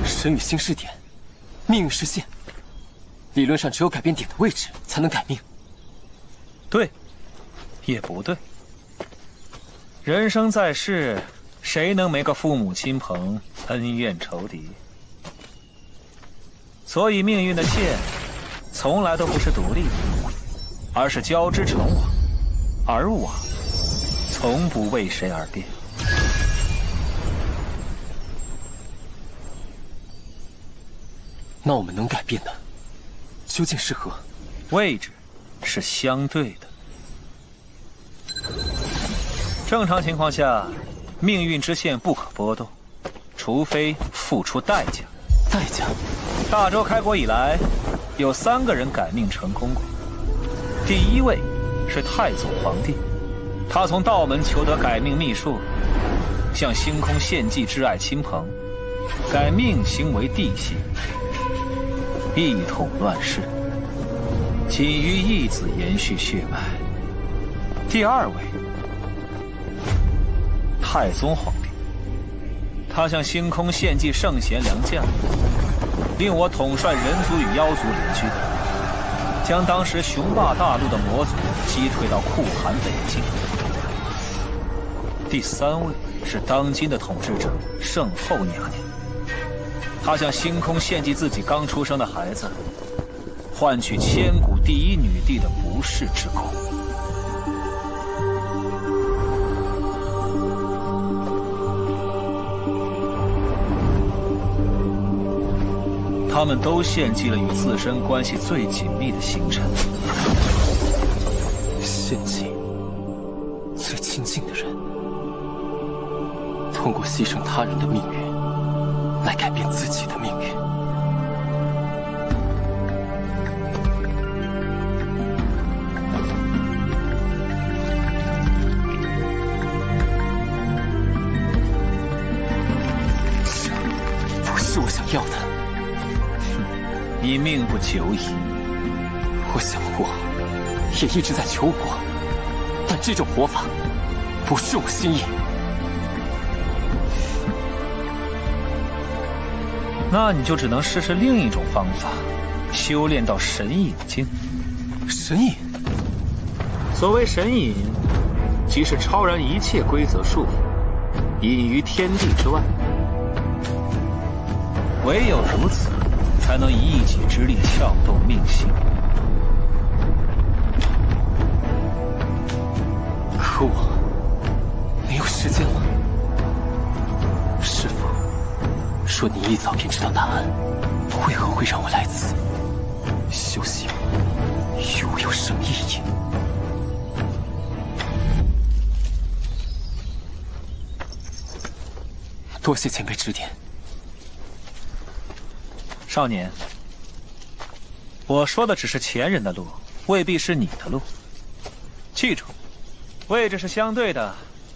神与星是点，命运是线。理论上，只有改变点的位置，才能改命。对，也不对。人生在世，谁能没个父母亲朋、恩怨仇敌？所以命运的线，从来都不是独立的，而是交织成网，而网从不为谁而变。那我们能改变的，究竟是何？位置是相对的。正常情况下，命运之线不可波动，除非付出代价。代价？大周开国以来，有3个人改命成功过。第1位是太祖皇帝，他从道门求得改命秘术，向星空献祭挚爱亲朋，改命星为地星，一统乱世，仅于义子延续血脉。第2位，太宗皇帝，他向星空献祭圣贤良将，令我统帅人族与妖族联军，将当时雄霸大陆的魔族击退到酷寒北境。第3位是当今的统治者圣后娘娘，她向星空献祭自己刚出生的孩子，换取千古第一女帝的不世之功。他们都献祭了与自身关系最紧密的星辰，献祭最亲近的人，通过牺牲他人的命运，来改变自己的命运。这不是我想要的。你命不久矣。我想过，也一直在求活，但这种活法不是我心意。那你就只能试试另一种方法，修炼到神隐境。神隐？所谓神隐，即是超然一切规则束缚，隐于天地之外。唯有如此，才能以一己之力撬动命星。可我没有时间了。师父说你一早便知道答案，为何会让我来此？修行与我有什么意义？多谢前辈指点。少年，我说的只是前人的路，未必是你的路。记住，位置是相对的，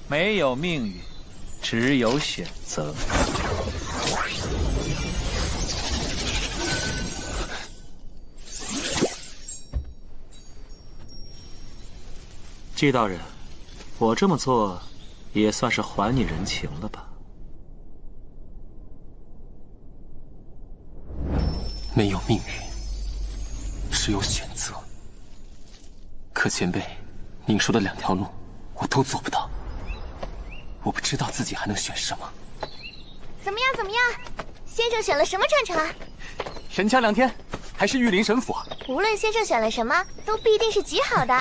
没有命运，只有选择。季道人，我这么做，也算是还你人情了吧？没有命运，只有选择。可前辈，您说的2条路，我都做不到。我不知道自己还能选什么。怎么样？怎么样？先生选了什么战场？神枪2天，还是玉林神府啊？无论先生选了什么，都必定是极好的。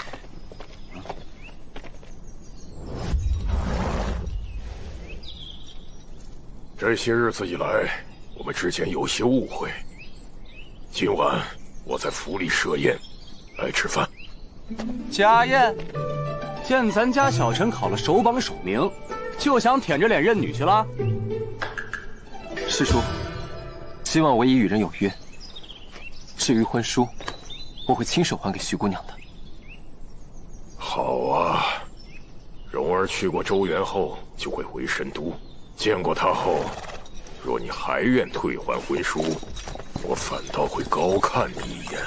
这些日子以来，我们之间有些误会。今晚我在府里设宴，来吃饭。家宴？见咱家小臣考了首榜首名，就想舔着脸认女去了？师叔，希望我已与人有约。至于婚书，我会亲手还给徐姑娘的。好啊，蓉儿去过周原后就会回神都，见过她后，若你还愿退还婚书，我反倒会高看你一眼。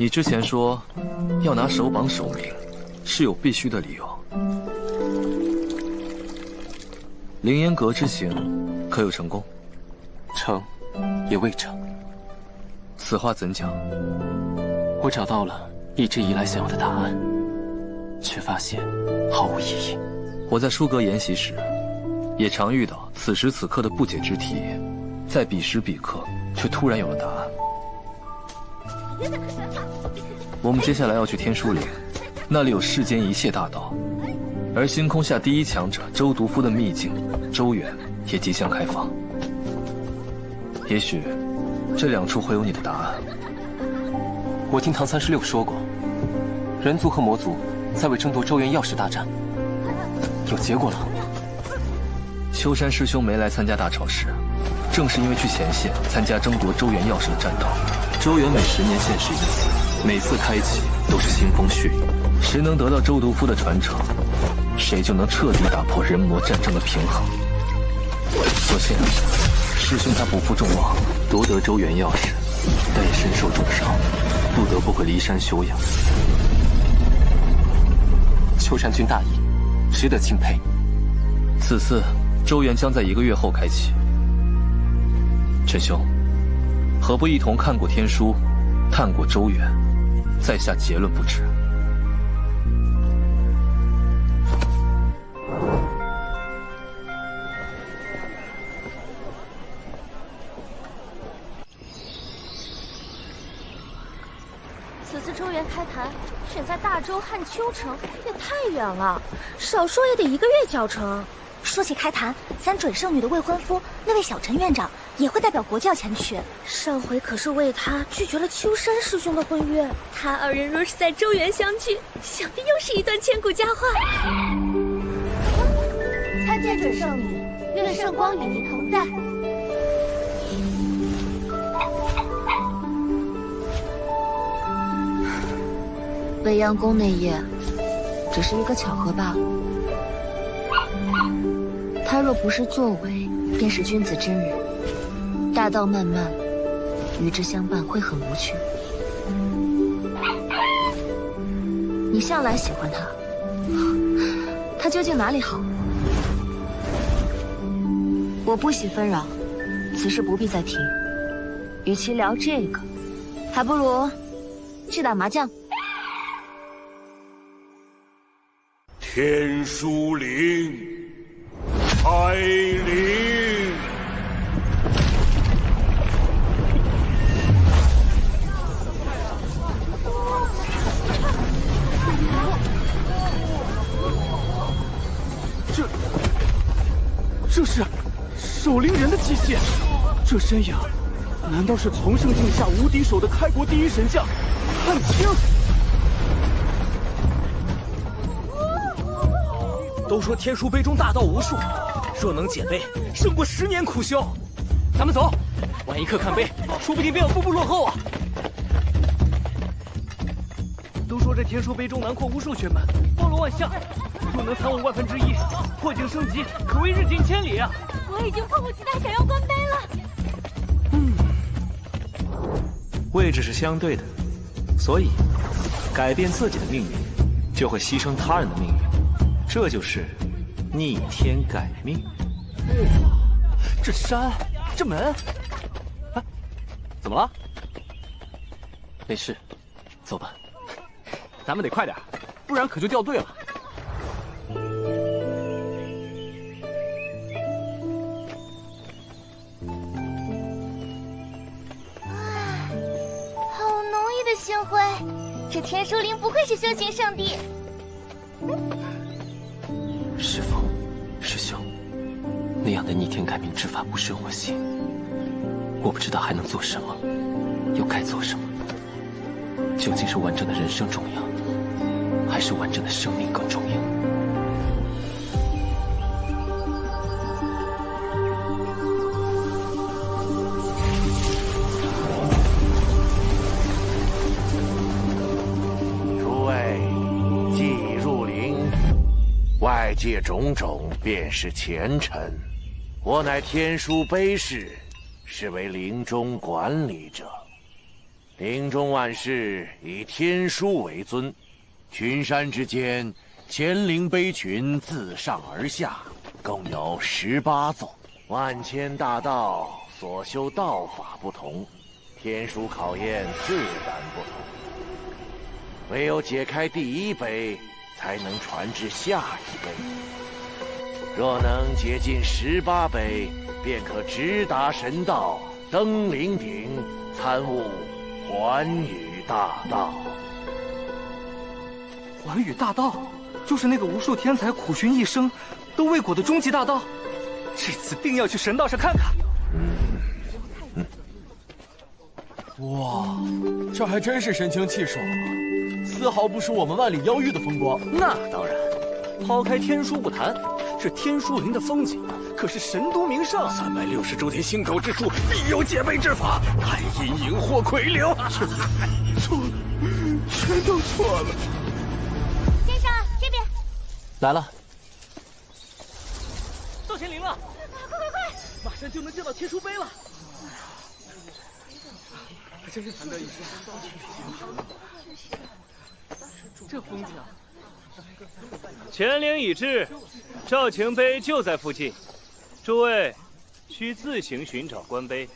你之前说要拿首榜首名，是有必须的理由。凌烟阁之行可有成功？成，也未成。此话怎讲？我找到了一直以来想要的答案，却发现毫无意义。我在书阁研习时，也常遇到此时此刻的不解之题，在彼时彼刻却突然有了答案。我们接下来要去天书岭，那里有世间一切大道，而星空下第一强者周毒夫的秘境周原也即将开放。也许这两处会有你的答案。我听唐36说过，人族和魔族在为争夺周原钥匙大战，有结果了。秋山师兄没来参加大潮时，正是因为去前线参加争夺周原钥匙的战斗。周原每10年现世一次，每次开启都是腥风血雨。谁能得到周毒夫的传承，谁就能彻底打破人魔战争的平衡。所幸师兄他不负众望，夺得周原钥匙，但也身受重伤，不得不回骊山休养。秋山君大义，值得钦佩。此次周原将在1个月后开启。陈兄，何不一同看过天书，探过周原，再下结论不迟？此次周原开坛选在大周汉丘城，也太远了，少说也得1个月脚程。说起开坛，咱准圣女的未婚夫那位小陈院长也会代表国教前去。上回可是为他拒绝了秋山师兄的婚约，他2人若是在周原相聚，想必又是一段千古佳话。参见准圣女，愿圣光与您同在。未央宫那夜，只是一个巧合罢了。他若不是作为，便是君子之人。大道漫漫，与之相伴会很无趣。你向来喜欢他，他究竟哪里好？我不喜纷扰，此事不必再提。与其聊这个，还不如去打麻将。天书岭，开灵。这是守灵人的机械，这身影，难道是从圣境下无敌手的开国第一神将汉卿？都说天书杯中大道无数，若能解杯，胜过10年苦修。咱们走，晚一刻看杯，说不定便要步步落后啊！都说这天书杯中囊括无数玄门，包罗万象，若能参悟1/1000，破境升级，可谓日进千里啊！我已经迫不及待想要观杯了。位置是相对的，所以改变自己的命运，就会牺牲他人的命运。这就是逆天改命。这山，这门，啊，怎么了？没事，走吧。咱们得快点，不然可就掉队了。好浓郁的星辉，这天书灵不愧是修行圣地。师父，师兄，那那样的逆天改命之法不是我行，我不知道还能做什么，又该做什么。究竟是完整的人生重要，还是完整的生命更重要？诸位，既已入灵，外界种种便是前尘。我乃天书碑士，是为灵中管理者。灵中万事以天书为尊，群山之间，乾灵碑群自上而下，共有18座。万千大道所修道法不同，天书考验自然不同。唯有解开第一碑，才能传至下一碑。若能解尽18碑，便可直达神道，登灵顶，参悟寰宇大道。寰宇大道，就是那个无数天才苦寻一生都未果的终极大道。这次定要去神道上看看。哇，这还真是神清气爽啊，丝毫不输我们万里妖域的风光。那当然，抛开天书不谈，这天书林的风景可是神都名胜。360周天星斗之术，必有解碑之法，暗阴影或魁流。错了，全都错了。先生，这边来了。到天灵了，快快快！马上就能见到天书碑了。真是难得一见。这风景，乾灵已至，赵情碑就在附近，诸位需自行寻找官碑。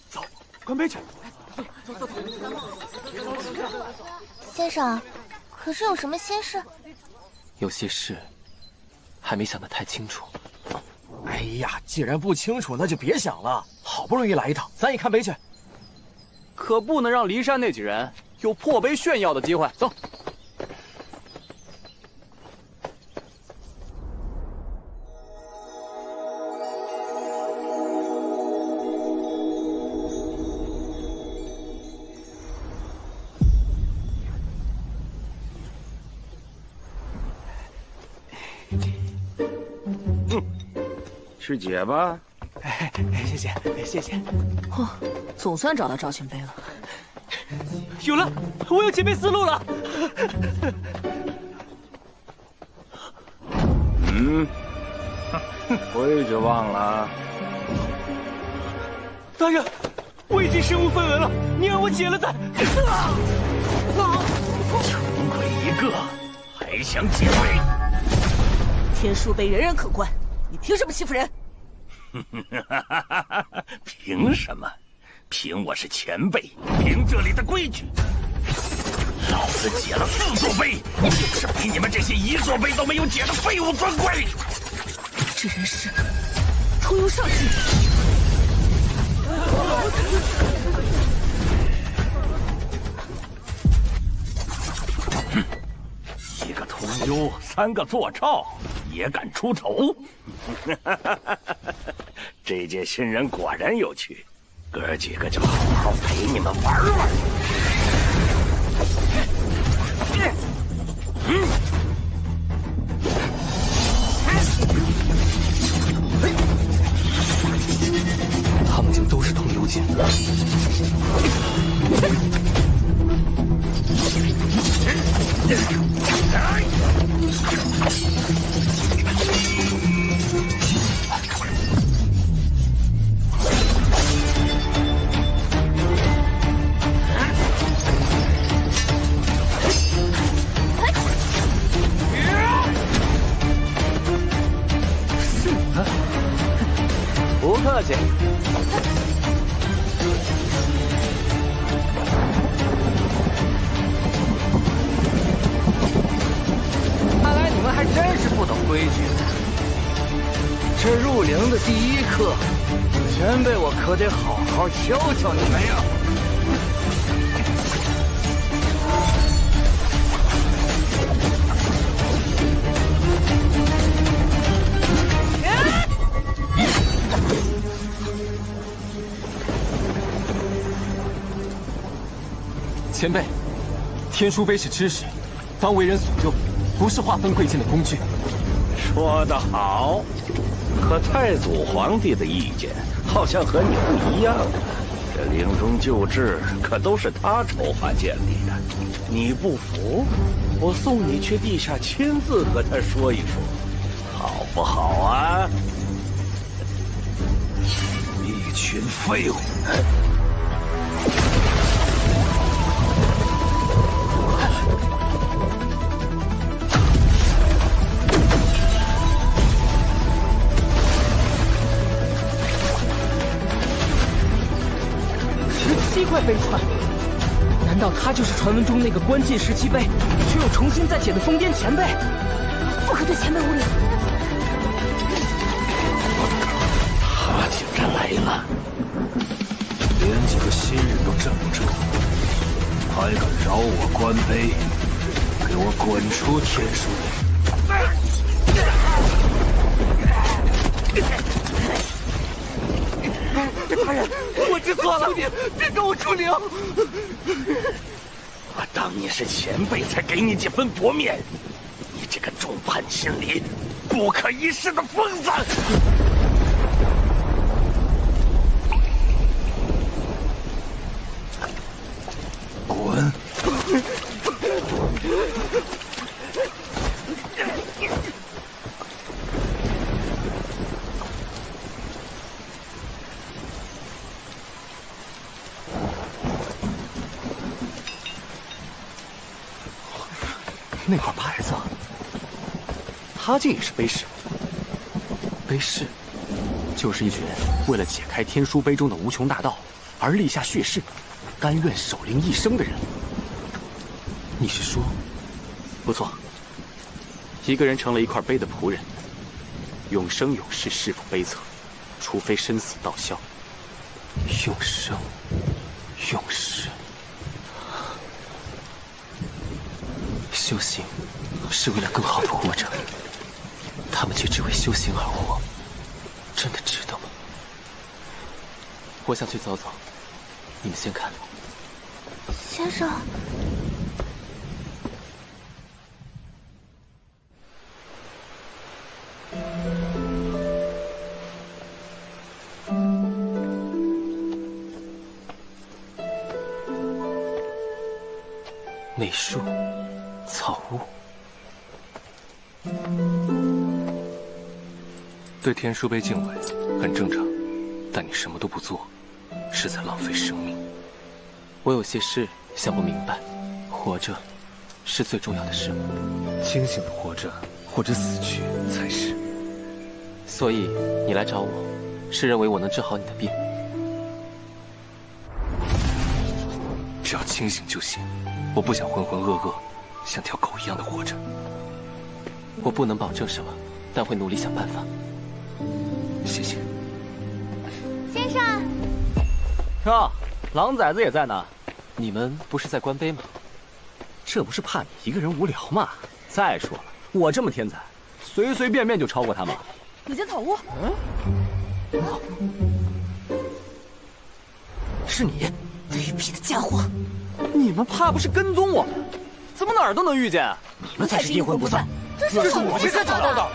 走，官碑去。走。先生，可是有什么心事？有些事还没想得太清楚。哎呀，既然不清楚，那就别想了。好不容易来一趟，咱也看碑去。可不能让骊山那几人有破碑炫耀的机会。走。是解吧？谢谢。哦，总算找到赵群碑了。有了，我有解碑思路了。规矩忘了？大人，我已经身无分文了，你让我解了再。穷鬼一个，还想解碑？天书碑人人可观，你凭什么欺负人？凭什么？凭我是前辈，凭这里的规矩。老子解了4座碑，就是比你们这些1座碑都没有解的废物尊贵。这人是偷幽上计。1个偷幽，3个做赵，也敢出头？这届新人果然有趣，哥几个就好好陪你们玩玩。他们竟都是通幽剑。不客气。看来你们还真是不懂规矩。这入灵的第1课，前辈我可得好好教教你们呀！前辈，天书碑是知识，当为人所用，不是划分贵贱的工具。说得好，可太祖皇帝的意见好像和你不一样。这陵中旧制可都是他筹划建立的，你不服，我送你去地下亲自和他说一说，好不好啊？一群废物！17块碑传，难道他就是传闻中那个关晋17碑，却又重新再写的疯癫前辈？不可对前辈无礼！他竟然来了，连几个新人都镇不住，还敢扰我关碑，给我滚出天书碑！大人，我知错了，别跟我出灵。我当你是前辈，才给你几分薄面。你这个众叛亲离、不可一世的疯子！滚！那块牌子，他竟也是碑士。碑士，就是一群为了解开天书碑中的无穷大道而立下血誓，甘愿守灵一生的人。你是说？不错，一个人成了一块碑的仆人，永生永世侍奉碑册，除非生死道消。永生，永世。修行是为了更好的活着，他们却只为修行而活，真的值得吗？我想去走走，你们先看。先生，内树。草屋，对天书碑敬畏很正常，但你什么都不做，是在浪费生命。我有些事想不明白，活着是最重要的事吗？清醒的活着或者死去才是。所以你来找我，是认为我能治好你的病？只要清醒就行，我不想浑浑噩噩。像条狗一样的活着，我不能保证什么，但会努力想办法。谢谢。先生，哟，狼崽子也在呢。你们不是在关碑吗？这不是怕你一个人无聊吗？再说了，我这么天才，随随便便就超过他吗？你家草屋，是你，卑鄙的家伙！你们怕不是跟踪我们？怎么哪儿都能遇见？你们才是阴魂不散！这是我们才找到的。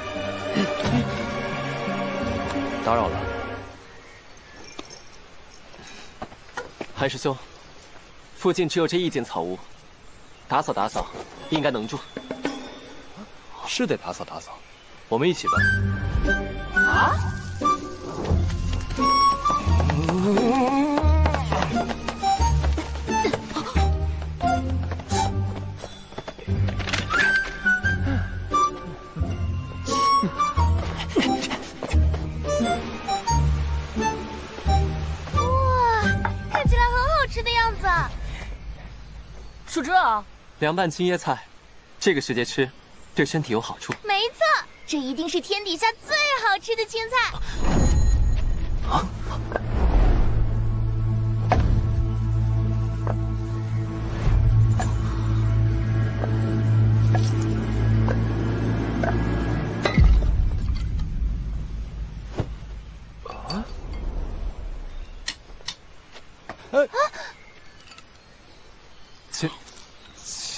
打扰了，韩师兄，附近只有这一间草屋，打扫打扫应该能住。是得打扫打扫，我们一起吧。啊？树枝啊，凉拌青叶菜，这个时节吃，对身体有好处。没错，这一定是天底下最好吃的青菜。啊！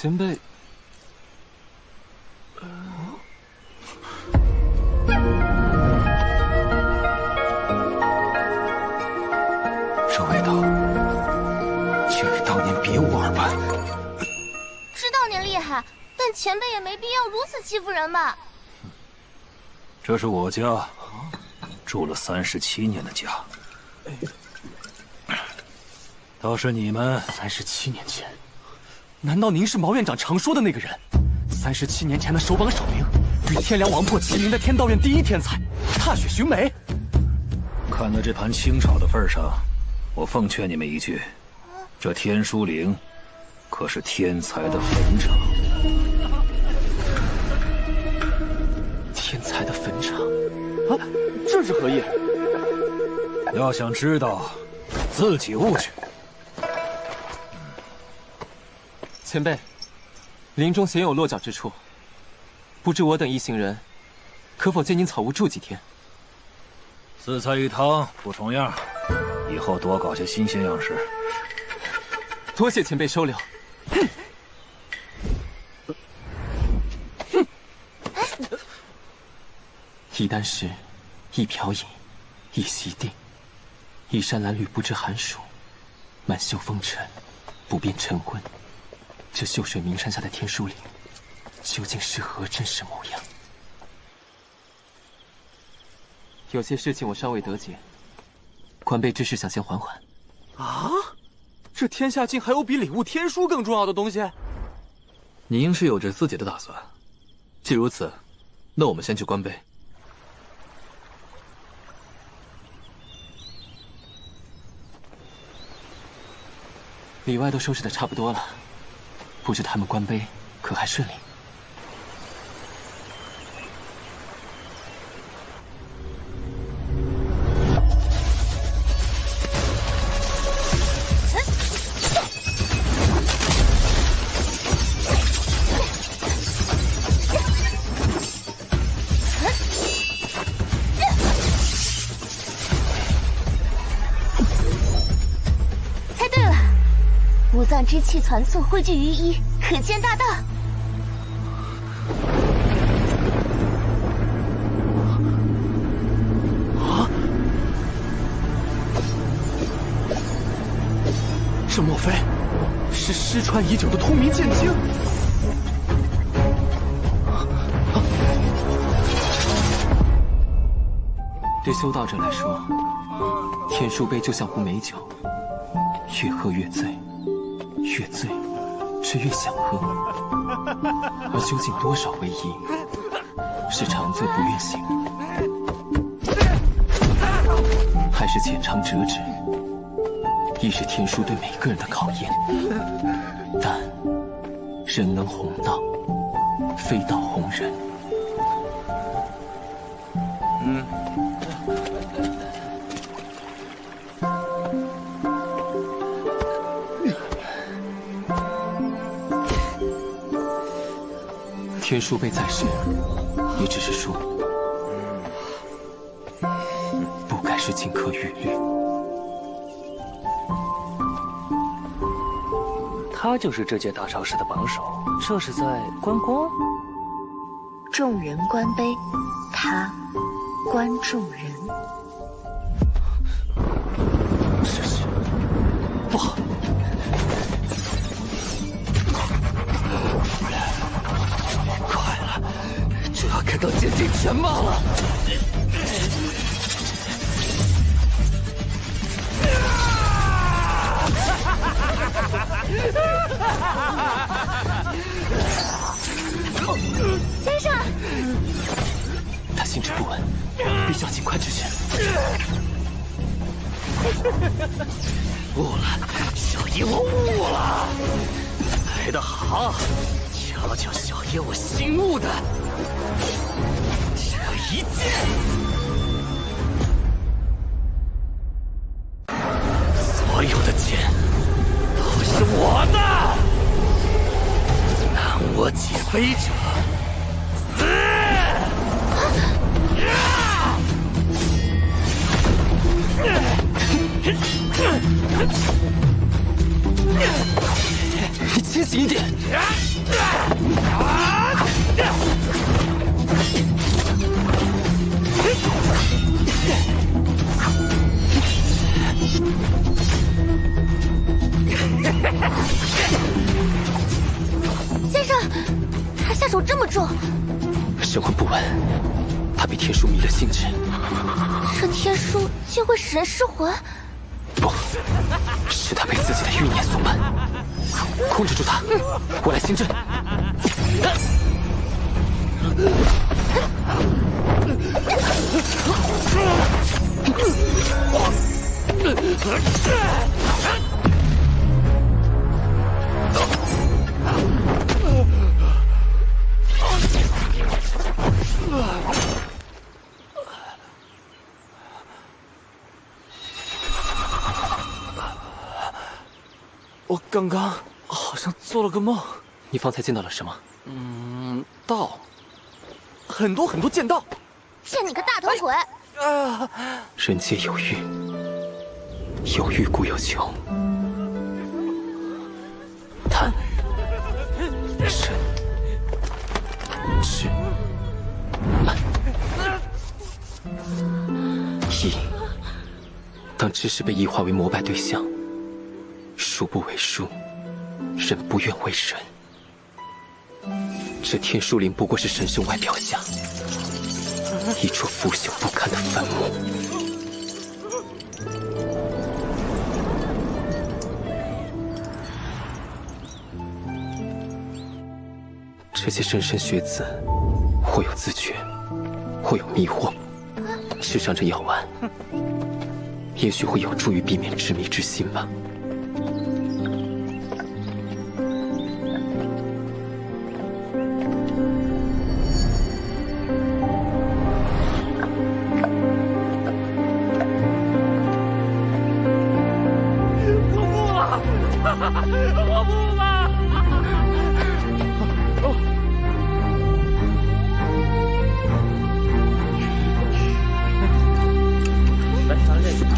前辈，这味道，竟是当年别无二般。知道您厉害，但前辈也没必要如此欺负人吧？这是我家，住了37年的家。倒是你们37年前，难道您是毛院长常说的那个人？37年前的首榜首名，与天梁王破齐名的天道院第一天才踏雪寻梅。看在这盘清炒的份上，我奉劝你们一句：这天书陵可是天才的坟场。天才的坟场啊，这是何意？要想知道，自己悟去。前辈，林中鲜有落脚之处，不知我等一行人，可否借您草屋住几天？4菜1汤不重样，以后多搞些新鲜样式。多谢前辈收留。一箪食，一瓢饮，一席定，一山蓝缕不知寒暑，满袖风尘，不辨晨昏。这秀水名山下的天书岭，究竟是何真实模样？有些事情我尚未得解，官辈之事想先缓缓。啊？这天下竟还有比领悟天书更重要的东西？你应是有着自己的打算。既如此，那我们先去官碑。里外都收拾得差不多了，不知他们官碑可还顺利？五脏之气传送汇聚于一，可见大道。啊！这莫非是失传已久的通明剑经？对修道者来说，天书碑就像壶美酒，越喝越醉。越醉，是越想喝，而究竟多少为宜？是长醉不愿醒，还是浅尝辄止？亦是天书对每个人的考验。但人能弘道，非道弘人。天书碑在世，也只是书，不该是金科玉律。他就是这届大朝市的榜首，这是在观光。众人观碑，他观众人。是，不好！看到剑境全貌了！先生，他心智不稳，必须要尽快止血。悟了，小爷我悟了！来得好，瞧瞧小爷我新悟的！这一剑，所有的剑都是我的。难我解非者，死！清醒一点！闻，他被天书迷了心智。这天书竟会使人失魂？不，是他被自己的欲念所绊。控制住他，我来行阵。我刚刚好像做了个梦。你方才见到了什么？道，很多剑道。见你个大头鬼！人皆有欲，有欲故有求。贪、嗔、痴、慢、疑。当知识被异化为膜拜对象，术不为术，人不愿为人。这天书林不过是神圣外表下一处腐朽不堪的坟墓。这些莘莘学子，或有自觉，或有迷惑。吃上这药丸，也许会有助于避免执迷之心吧。我不了！来，尝这个。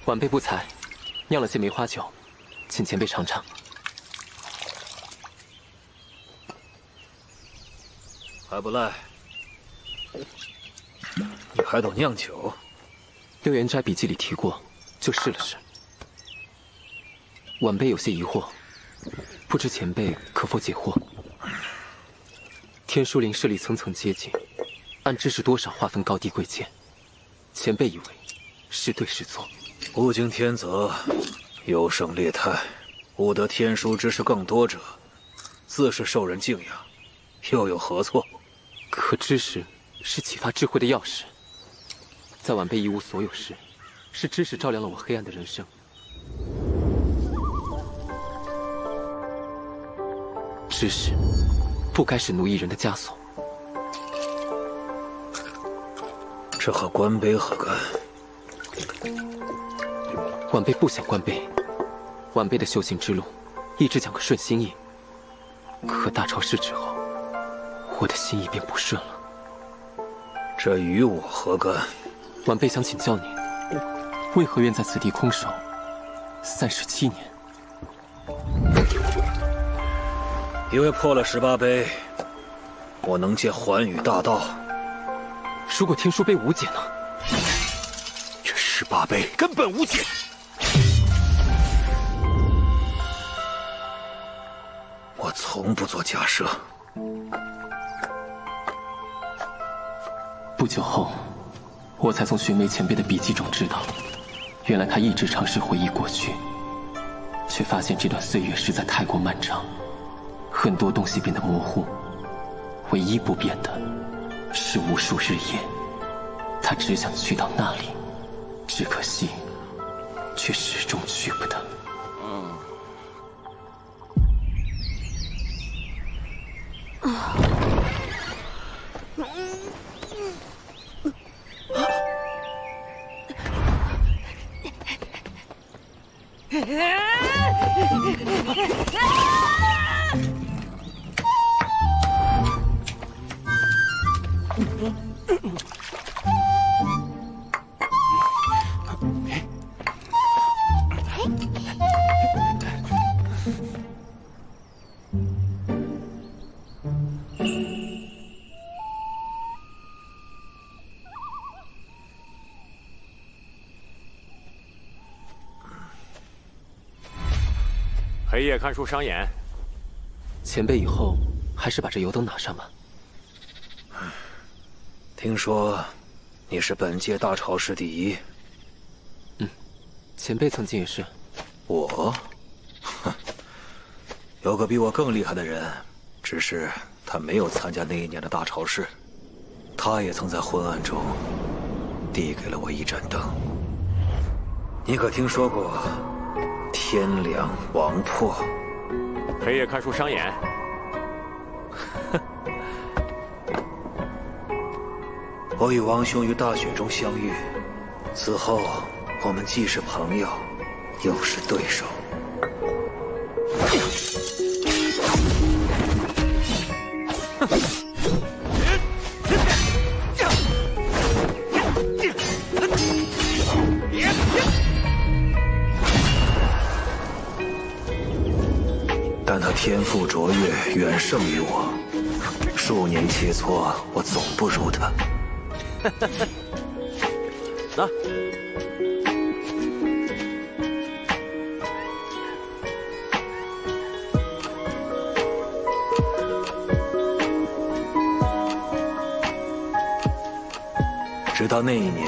晚辈不才，酿了些梅花酒，请前辈尝尝。还不赖，你还懂酿酒？六元斋笔记里提过，就试了试。晚辈有些疑惑，不知前辈可否解惑？天书林设立层层阶级，按知识多少划分高低贵贱，前辈以为是对是错？不经天择，优胜劣汰，悟得天书知识更多者，自是受人敬仰，又有何错？可知识是启发智慧的钥匙，在晚辈一无所有时，是知识照亮了我黑暗的人生。知识不该是奴役人的枷锁。这和官卑何干？晚辈不想官卑，晚辈的修行之路一直讲个顺心意。可大超市之后，我的心意便不顺了。这与我何干？晚辈想请教您，为何愿在此地空守37年？因为破了18碑，我能见寰宇大道。如果天书碑无解呢？这18碑根本无解。我从不做假设。不久后，我才从寻梅前辈的笔记中知道，原来他一直尝试回忆过去，却发现这段岁月实在太过漫长，很多东西变得模糊，唯一不变的是无数日夜。他只想去到那里，只可惜，却始终去不得。黑夜看书伤眼。前辈以后还是把这油灯拿上吧。听说你是本届大潮市第一。前辈曾经也是。我？哼，有个比我更厉害的人，只是他没有参加那一年的大潮市。他也曾在昏暗中递给了我一盏灯。你可听说过天凉王破？黑夜看书伤眼。我与王兄于大雪中相遇，此后我们既是朋友，又是对手。但他天赋卓越，远胜于我。数年切磋，我总不如他。拿。直到那一年，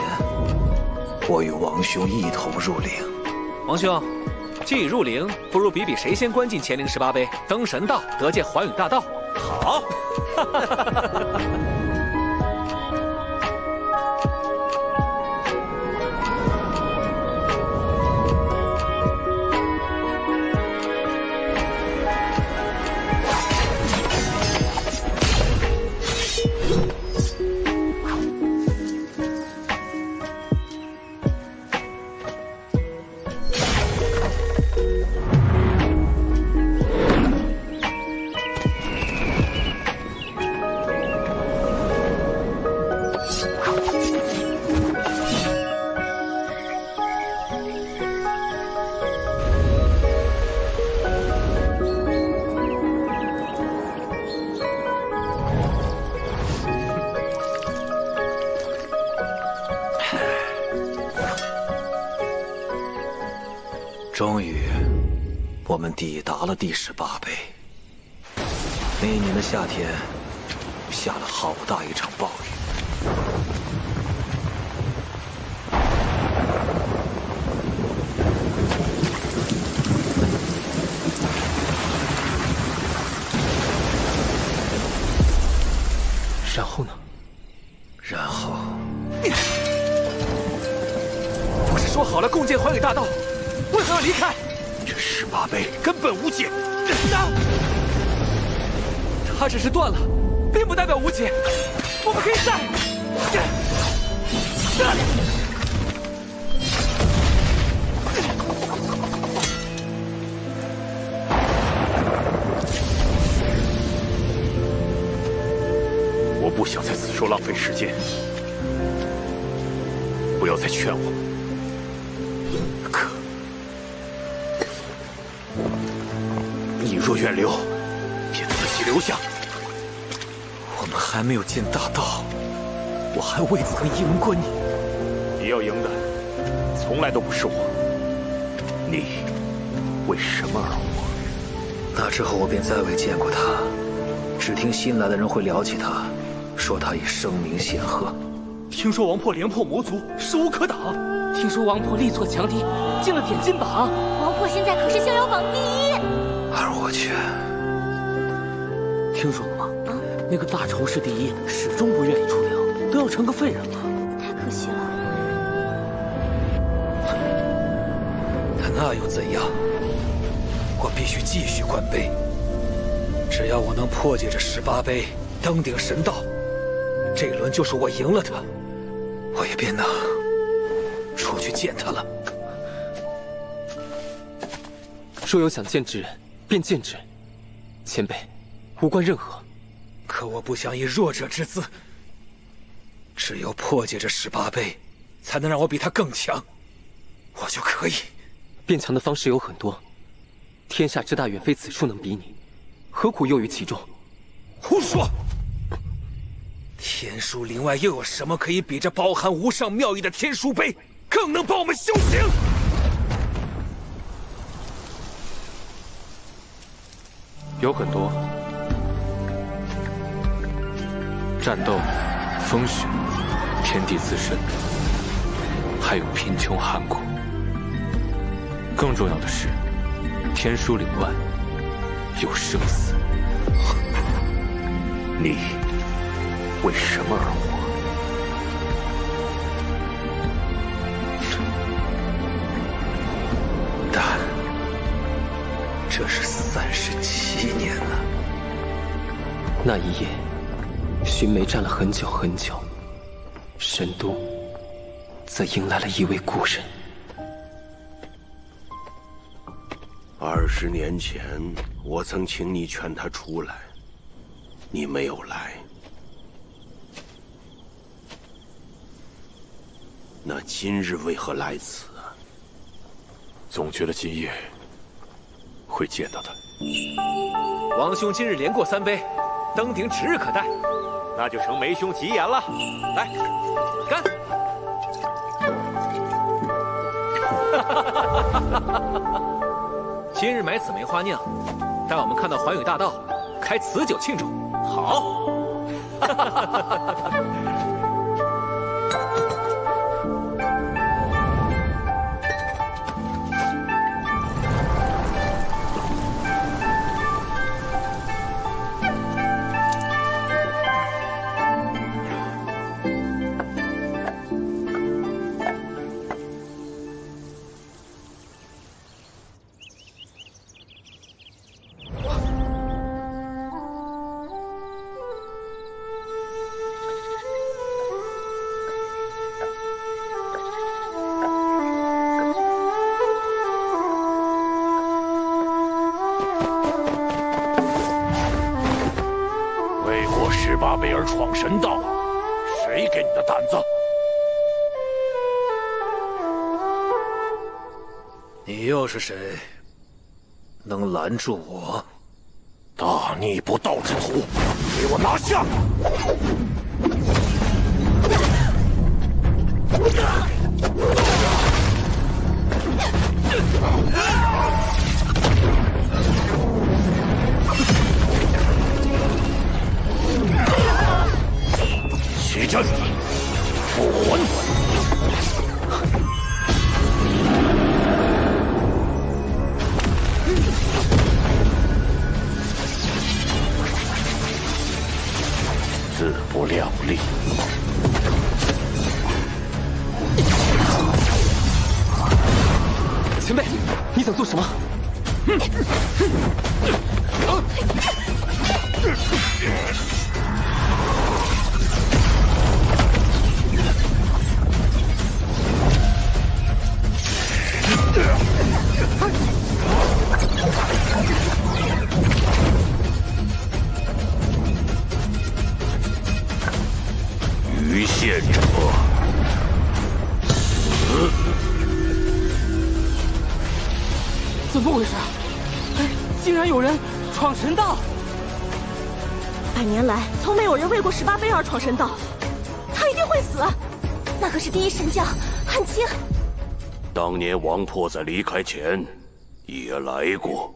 我与王兄一同入陵。王兄，既已入陵，不如比比谁先关进乾陵18碑，登神道，得见寰宇大道。好。终于，我们抵达了第18碑。那一年的夏天，下了好大一场暴雨。然后呢？然后，不是说好了共建寰宇大道，为何要离开？这18碑根本无解。它只是断了，并不代表无解。我们可以再……我不想在此处浪费时间，不要再劝我。你若愿留，便自己留下。我们还没有见大道，我还未曾赢过你。你要赢的，从来都不是我。你为什么而活？那之后我便再未见过他，只听新来的人会聊起他，说他已声名显赫。听说王破连破魔族，势无可挡。听说王破力挫强敌，进了点金榜。王破现在可是逍遥榜第1。而我却……听说了吗？那个大仇市第一始终不愿意出陵，都要成个废人了。太可惜了。但那又怎样？我必须继续观碑。只要我能破解这18碑，登顶神道，这轮就是我赢了他，我也便能出去见他了。若有想见之人，便见之。前辈，无关任何。可我不想以弱者之姿。只有破解这18杯，才能让我比他更强，我就可以。变强的方式有很多，天下之大远非此处能比拟，何苦囿于其中？胡说！天书陵外又有什么可以比这包含无上妙意的天书杯更能帮我们修行？有很多，战斗、风雪、天地自身，还有贫穷寒苦。更重要的是，天书岭外有生死。你为什么而活？但这是37年了。那一夜，寻梅站了很久很久，神都则迎来了一位故人。20年前，我曾请你劝他出来，你没有来。那今日为何来此啊？总觉得今夜会见到他。王兄今日连过3杯，登顶指日可待。那就承梅兄吉言了。来，干！今日买此梅花酿，待我们看到寰宇大道，开此酒庆祝。好。18杯而闯神道，谁给你的胆子？你又是谁？能拦住我？大逆不道之徒，给我拿下！起阵，复魂！自不量力。前辈，你想做什么？余县者，死！怎么回事？哎，竟然有人闯神道！100年来，从没有人为过18杯而闯神道，他一定会死。那可是第一神将汉卿。当年王魄在离开前也来过，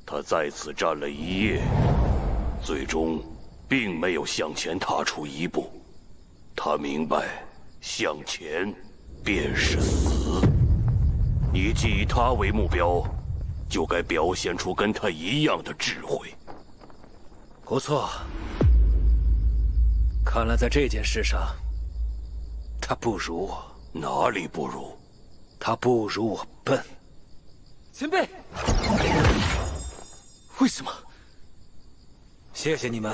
他在此站了一夜，最终并没有向前踏出一步。他明白，向前便是死。你既以他为目标，就该表现出跟他一样的智慧。不错，看来在这件事上，他不如我。哪里不如？他不如我笨。前辈，为什么？谢谢你们，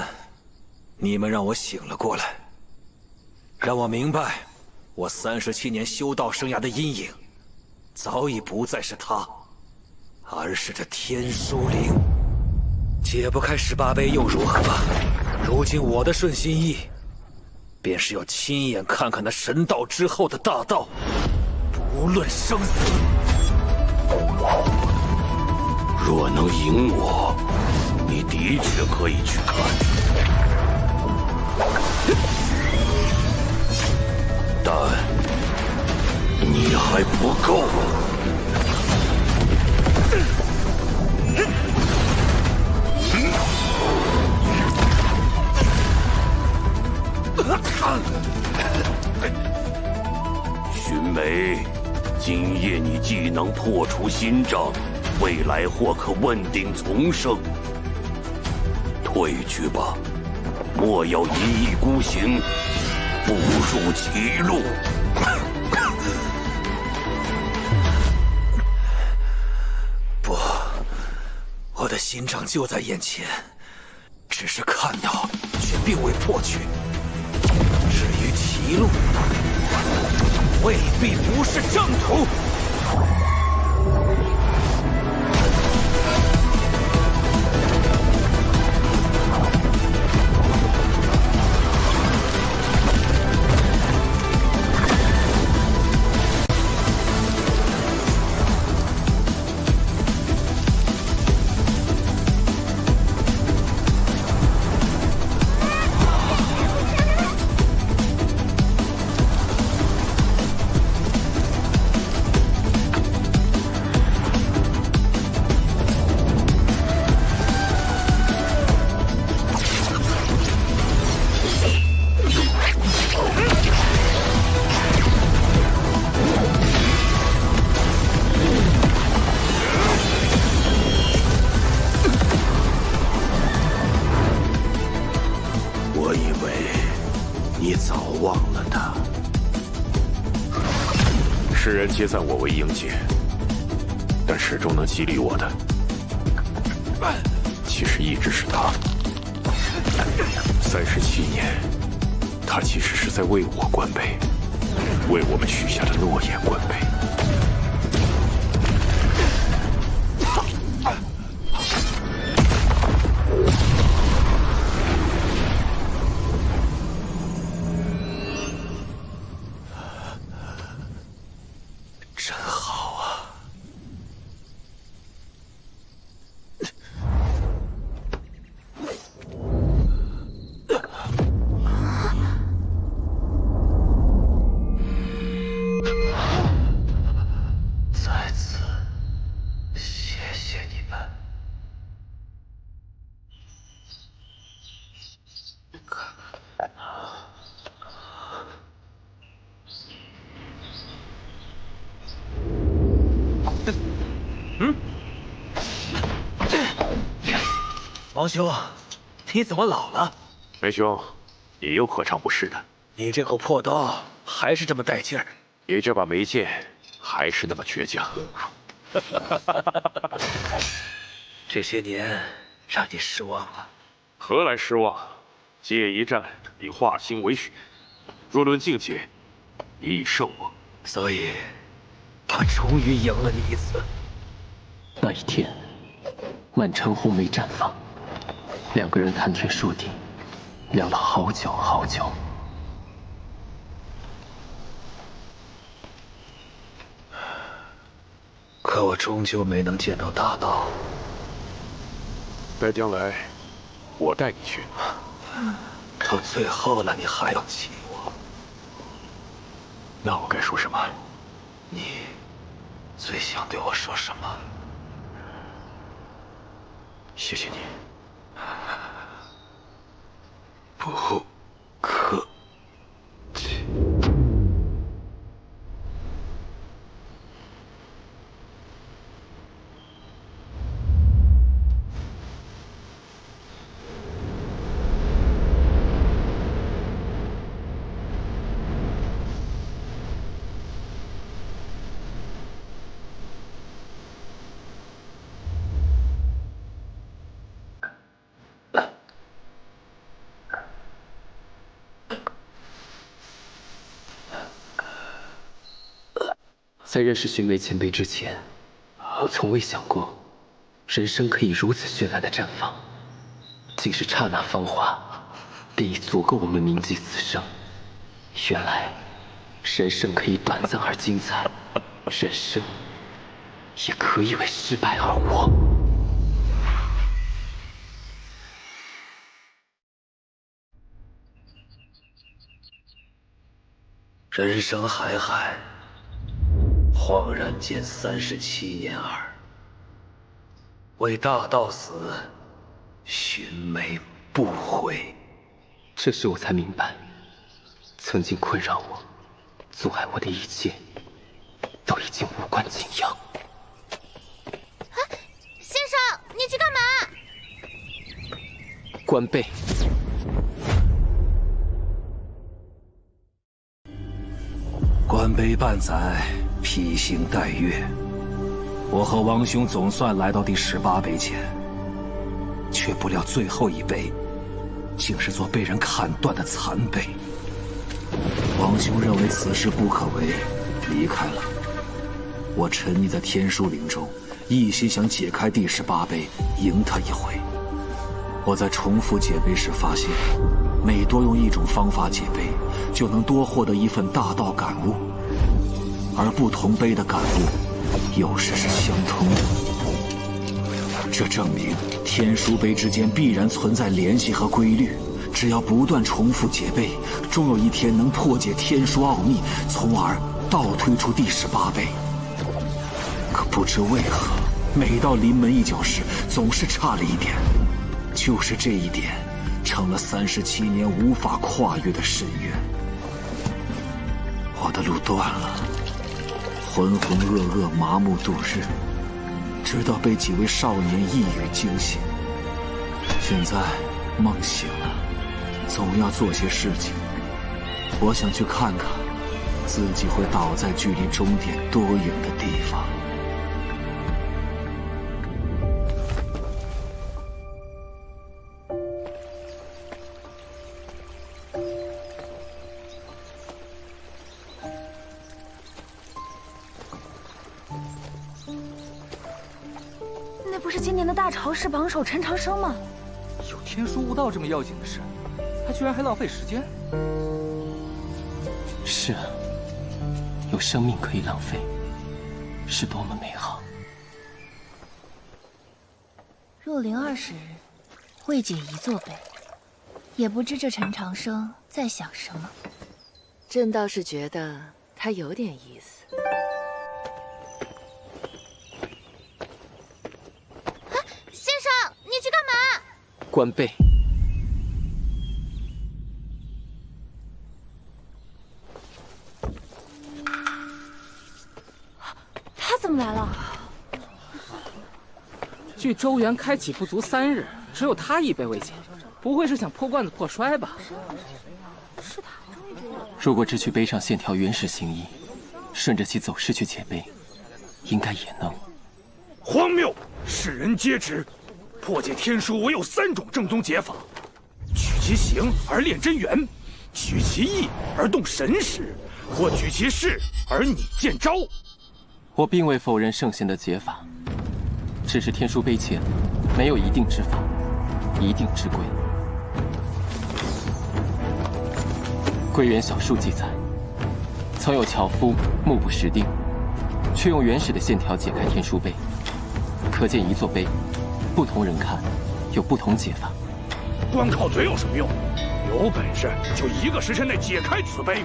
你们让我醒了过来，让我明白，我37年修道生涯的阴影，早已不再是他，而是这天书灵。解不开18杯又如何？如今我的顺心意，便是要亲眼看看那神道之后的大道，不论生死。若能赢我，你的确可以去看。但你还不够。寻梅，今夜你既能破除心障，未来或可问鼎重生。退去吧，莫要一意孤行，不入歧路。不，我的心障就在眼前，只是看到，却并未破去。至于歧路，未必不是正途。世人皆赞我为英杰，但始终能激励我的，其实一直是他。37年，他其实是在为我官杯，为我们许下的诺言官杯。真好啊！在此谢谢你们。王兄，你怎么老了？梅兄，你又何尝不是的？你这口破刀还是这么带劲儿，你这把梅剑还是那么倔强。这些年让你失望了。何来失望？借一战，你化心为雪。若论境界，你已胜我。所以，我终于赢了你一次。那一天，满城红梅绽放，两个人谈天说地，聊了好久好久。可我终究没能见到大道。待将来，我带你去。到最后了，你还要气我？那我该说什么？你最想对我说什么？谢谢你。不客气。在认识寻梅前辈之前，我从未想过人生可以如此绚烂的绽放，竟是刹那芳华，便已足够我们铭记此生。原来，人生可以短暂而精彩，人生也可以为失败而活。人生海海，恍然间37年耳。为大道死，寻梅不悔。这时我才明白，曾经困扰我、阻碍我的一切，都已经无关紧要。先生，你去干嘛？关背。关碑半载，披星戴月。我和王兄总算来到第18碑前，却不料最后一碑，竟是座被人砍断的残碑。王兄认为此事不可为，离开了。我沉溺在天书林中，一心想解开第18碑，赢他一回。我在重复解碑时发现，每多用一种方法解碑，就能多获得一份大道感悟，而不同碑的感悟有时是相通的。这证明天书碑之间必然存在联系和规律，只要不断重复解碑，终有一天能破解天书奥秘，从而倒推出第18碑。可不知为何，每到临门一脚时，总是差了一点。就是这一点，成了37年无法跨越的深渊。我的路断了，浑浑噩噩，麻木度日，直到被几位少年一语惊醒。现在梦醒了，总要做些事情。我想去看看，自己会倒在距离终点多远的地方。那不是今年的大潮市榜首陈长生吗？有天书悟道这么要紧的事，他居然还浪费时间。是啊，有生命可以浪费，是多么美好。若灵20日，未解一座碑，也不知这陈长生在想什么。朕倒是觉得他有点意思。先生，你去干嘛？关背。他怎么来了？距周原开启不足3日，只有他一碑未解，不会是想破罐子破摔吧？是他。如果只取碑上线条原始形意，顺着其走势去解碑，应该也能。荒谬！世人皆知，破解天书唯有3种正宗解法：取其形而炼真元，取其意而动神识，或取其势而拟剑招。我并未否认圣贤的解法，只是天书碑前没有一定之法，一定之规。归元小书记载，曾有樵夫目不识丁，却用原始的线条解开天书碑。可见一座碑，不同人看有不同解法。光靠嘴有什么用？有本事就1个时辰内解开此碑。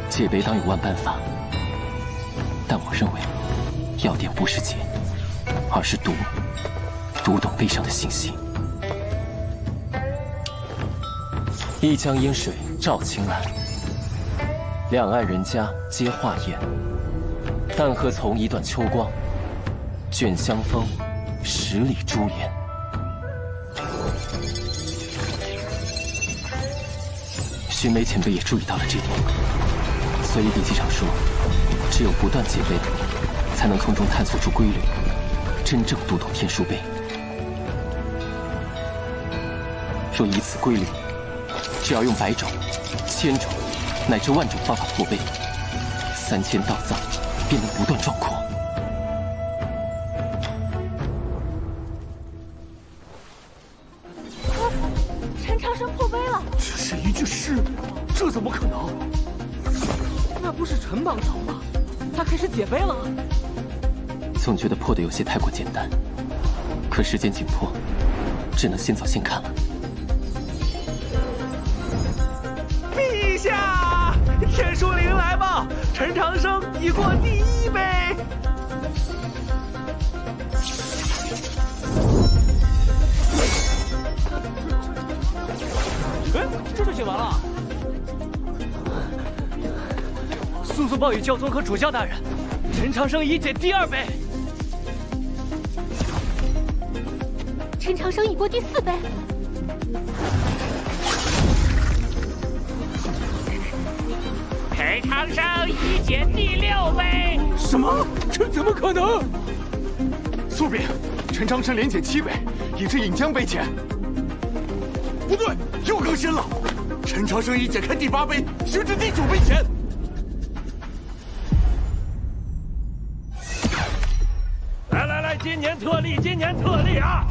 解碑当有万般法，但我认为要点不是解，而是读懂碑上的信息。一江烟水照青蓝，两岸人家皆画艳。淡荷丛一段秋光，卷香风10里珠帘。寻梅前辈也注意到了这点，所以笔记上说，只有不断解碑，才能从中探索出规律，真正读懂天书碑。若以此规律，只要用100种、1000种，乃至万种方法破碑，3000道藏便能不断壮阔。陈长生破碑了！这是一具尸，这怎么可能？那不是陈帮手吗？他开始解碑了。总觉得破的有些太过简单，可时间紧迫，只能先走先看了。陛下，天书灵来吧！陈长生已过第1碑。哎，这就写完了。速速报与教宗和主教大人，陈长生已解第2碑。陈长生已过第4碑。陈长生已解第6碑。什么？这怎么可能？苏炳，陈长生连解7碑，已至引江碑前。不对，又更新了。陈长生已解开第8碑，行至第9碑前。来，今年特例啊！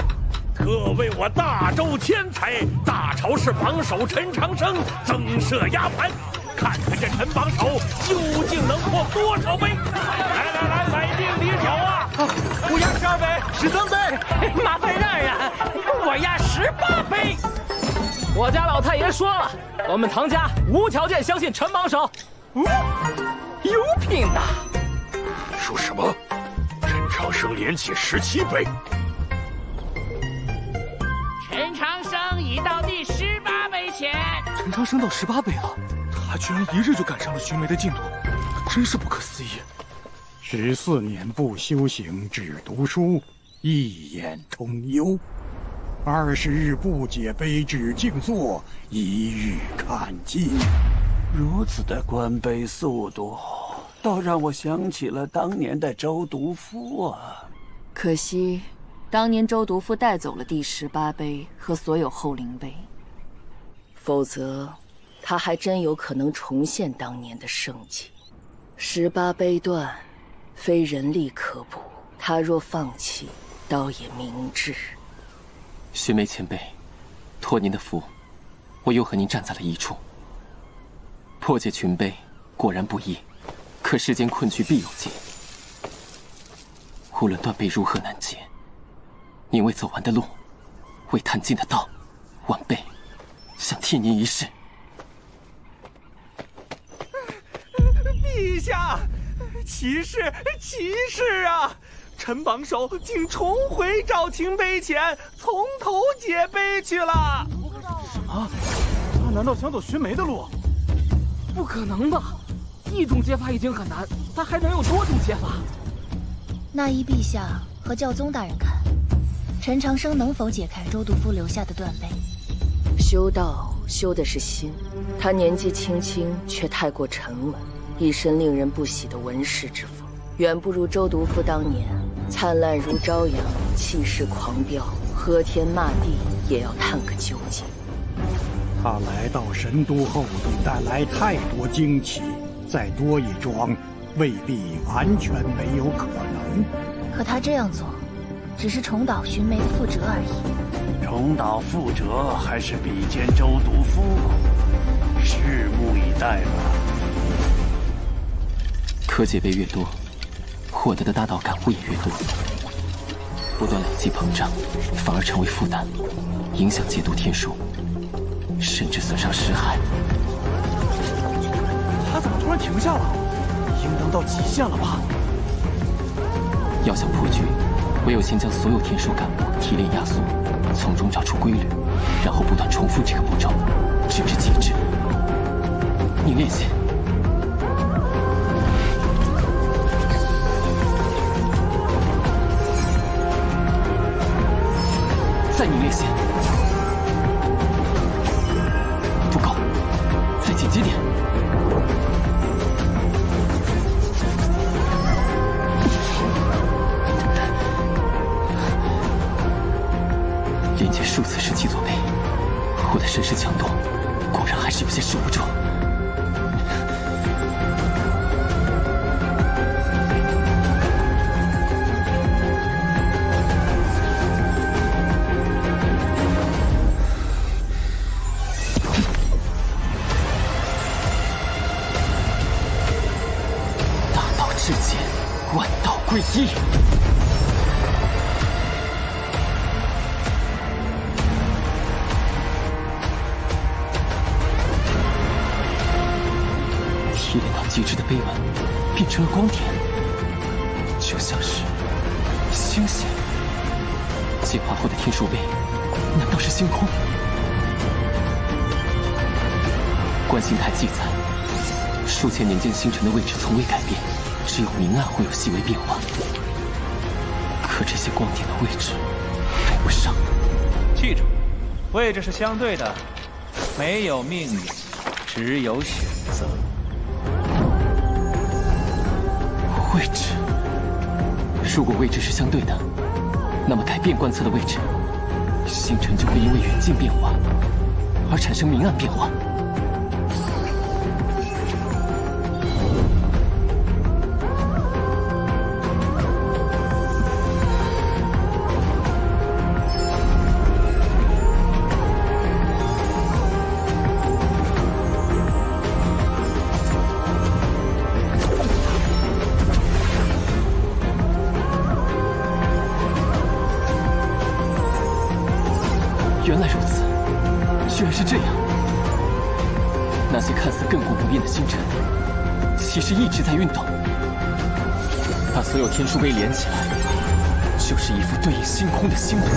特为我大周天才大朝氏榜首陈长生增设压盘，看看这陈榜首究竟能破多少碑！来，买定离手啊！我压12碑，13碑。麻烦让让，我压18碑。我家老太爷说了，我们唐家无条件相信陈榜首。有品的。说什么？陈长生连解17碑。陈长生已到第18碑前。陈长生到18碑了，他居然1日就赶上了寻梅的进度，真是不可思议。14年不修行，只读书，一眼通幽；20日不解碑，只静坐，一日看尽。如此的观碑速度，倒让我想起了当年的周独夫啊。可惜，当年周独夫带走了第18碑和所有后灵碑，否则他还真有可能重现当年的盛绩。18碑断，非人力可补，他若放弃，倒也明智。寻梅前辈，托您的福，我又和您站在了一处。破解群碑果然不易，可世间困局必有解。无论断碑如何难解，您为走完的路，为探尽的道，晚辈想替您一试。陛下，奇事啊！陈榜首竟重回赵青碑前，从头解碑去了。什么？他难道想走寻梅的路？不可能吧！一种解法已经很难，他还能有多种解法？那依陛下和教宗大人看，陈长生能否解开周独夫留下的断碑？修道修的是心，他年纪轻轻却太过沉稳，一身令人不喜的文士之风，远不如周独夫当年灿烂如朝阳，气势狂飙，喝天骂地也要探个究竟。他来到神都后，给带来太多惊奇，再多一桩，未必完全没有可能。可他这样做，只是重蹈寻梅的覆辙而已。重蹈覆辙，还是比肩周独夫？拭目以待吧。可解碑越多，获得的大道感悟也越多，不断累积膨胀，反而成为负担，影响解读天书，甚至损伤识海。他怎么突然停下了？应当到极限了吧？要想破局，唯有先将所有天书感悟提炼压缩，从中找出规律，然后不断重复这个步骤，直至极致。你练习。再你练习。不够，再紧接点。连接数次是七座碑，我的身势强度果然还是有些守不住。大道至简，万道归一。提炼到极致的碑文，变成了光点，就像是星星。进化后的天书碑，难道是星空？观星台记载，数千年间星辰的位置从未改变，只有明暗会有细微变化。可这些光点的位置对不上。记住，位置是相对的，没有命运，只有选择。位置，如果位置是相对的，那么改变观测的位置，星辰就会因为远近变化而产生明暗变化。原来如此，居然是这样。那些看似亘古不变的星辰，其实一直在运动。把所有天书碑连起来，就是一幅对应星空的星图。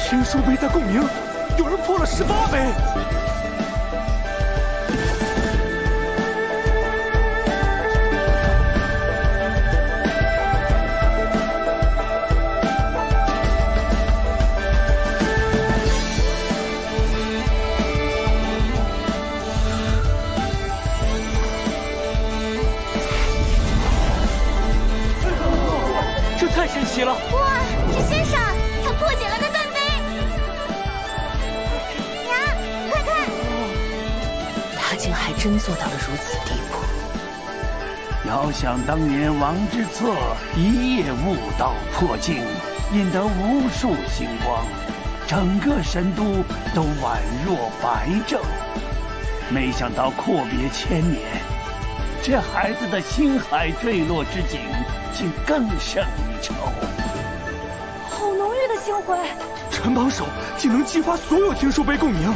天书碑在共鸣，有人破了18碑。这太神奇了！哇，叶先生，他破解了那断碑。娘，快看！他竟还真做到了如此地步。遥想当年王之策一夜悟道破境，引得无数星光，整个神都都宛若白昼。没想到阔别千年，这孩子的星海坠落之景竟更胜一筹。好浓郁的星辉！陈榜首竟能激发所有天书碑共鸣，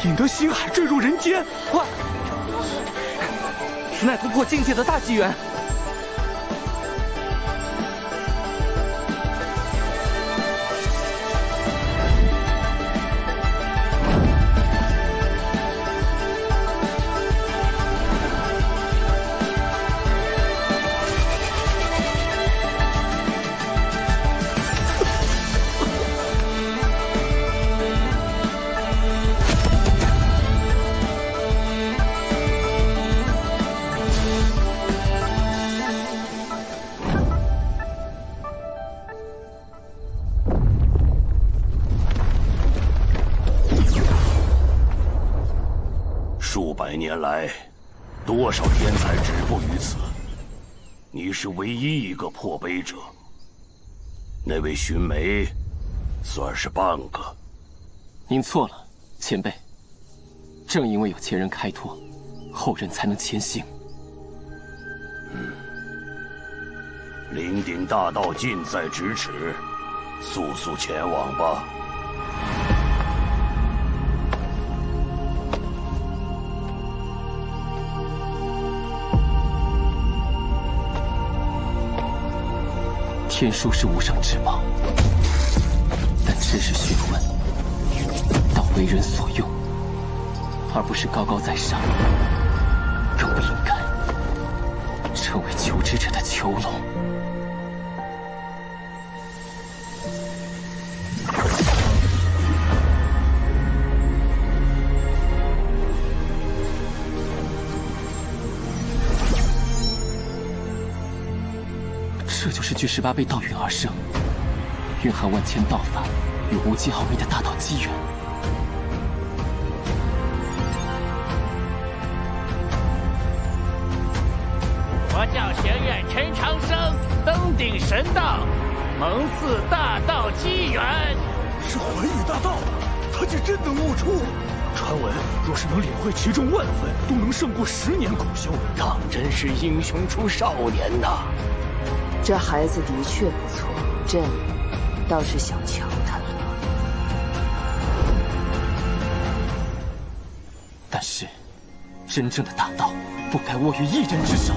引得星海坠入人间。快！此乃突破境界的大机缘。数百年来，多少天才止步于此，你是唯一一个破碑者。那位寻梅，算是半个。您错了，前辈。正因为有前人开拓，后人才能前行。灵鼎大道近在咫尺，速速前往吧。天书是无上至宝，但知识学问当为人所用，而不是高高在上，更不应该成为求知者的囚笼。这就是据18辈道陨而生，蕴含万千道法与无极奥秘的大道机缘。我叫学院陈长生，登顶神道，蒙赐大道机缘。是寰宇大道，他竟真能悟出。传闻若是能领会其中万分，都能胜过10年苦修，当真是英雄出少年呐！这孩子的确不错，朕倒是想瞧他了。但是，真正的大道不该握于一人之手。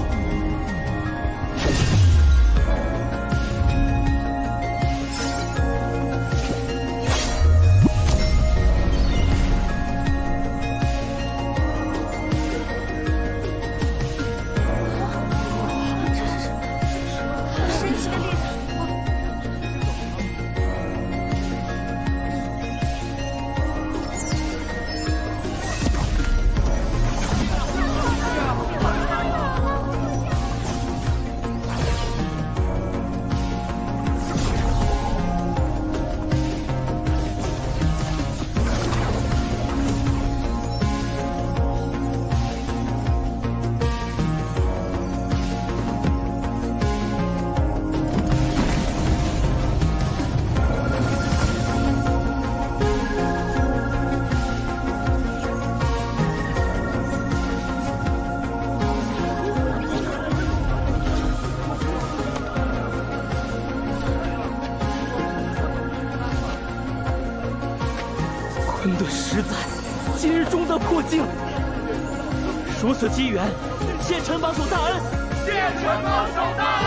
坤的实在，今日终得破境。如此机缘，谢陈榜首大恩，谢陈榜首大恩。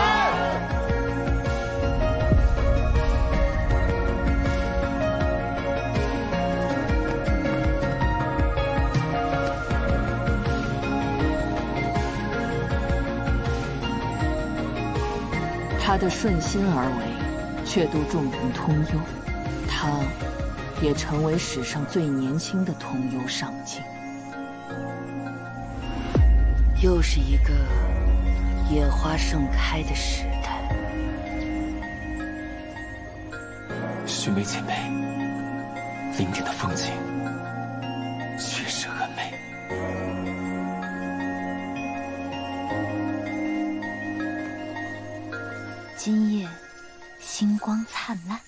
他的顺心而为，却度众人通幽，他也成为史上最年轻的通幽上境。又是一个野花盛开的时代。须眉前辈，灵典的风景确实很美。今夜星光灿烂。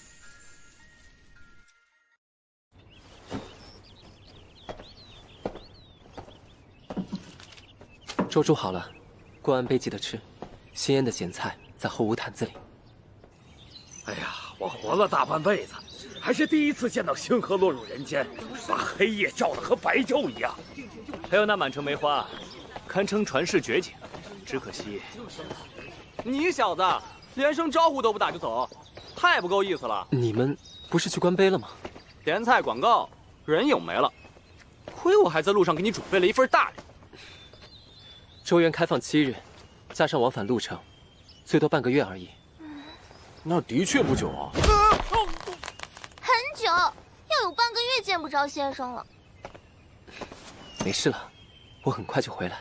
粥煮好了，过完杯记得吃。鲜腌的咸菜在后屋坛子里。哎呀，我活了大半辈子，还是第一次见到星河落入人间，把黑夜照得和白昼一样。还有那满城梅花，堪称传世绝景。只可惜，你小子连声招呼都不打就走，太不够意思了。你们不是去观碑了吗？甜菜广告，人影没了。亏我还在路上给你准备了一份大礼。周园开放7日，加上往返路程，最多半个月而已。那的确不久啊。很久，要有半个月见不着先生了。没事了，我很快就回来。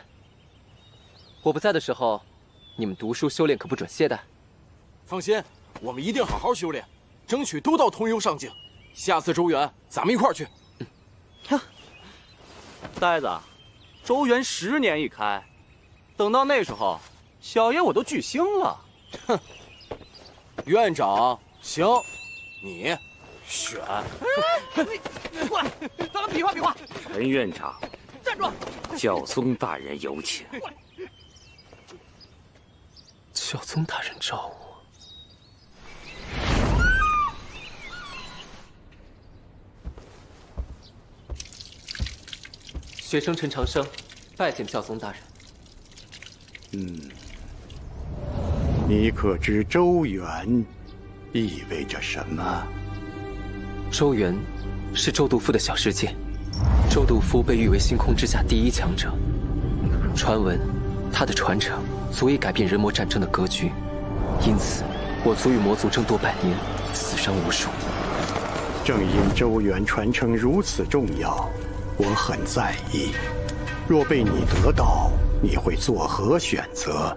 我不在的时候，你们读书修炼可不准懈怠。放心，我们一定好好修炼，争取都到通幽上境。下次周园，咱们一块儿去。呆子，周园10年一开，等到那时候，小爷我都巨星了。哼，院长行，你选。你过来，咱们比划比划。陈院长，站住！教宗大人有请。教宗大人召我。学生陈长生，拜见教宗大人。你可知周元意味着什么？周元是周毒夫的小世界，周毒夫被誉为星空之下第一强者。传闻他的传承足以改变人魔战争的格局，因此我族与魔族争夺100年，死伤无数。正因周元传承如此重要，我很在意。若被你得到，你会作何选择？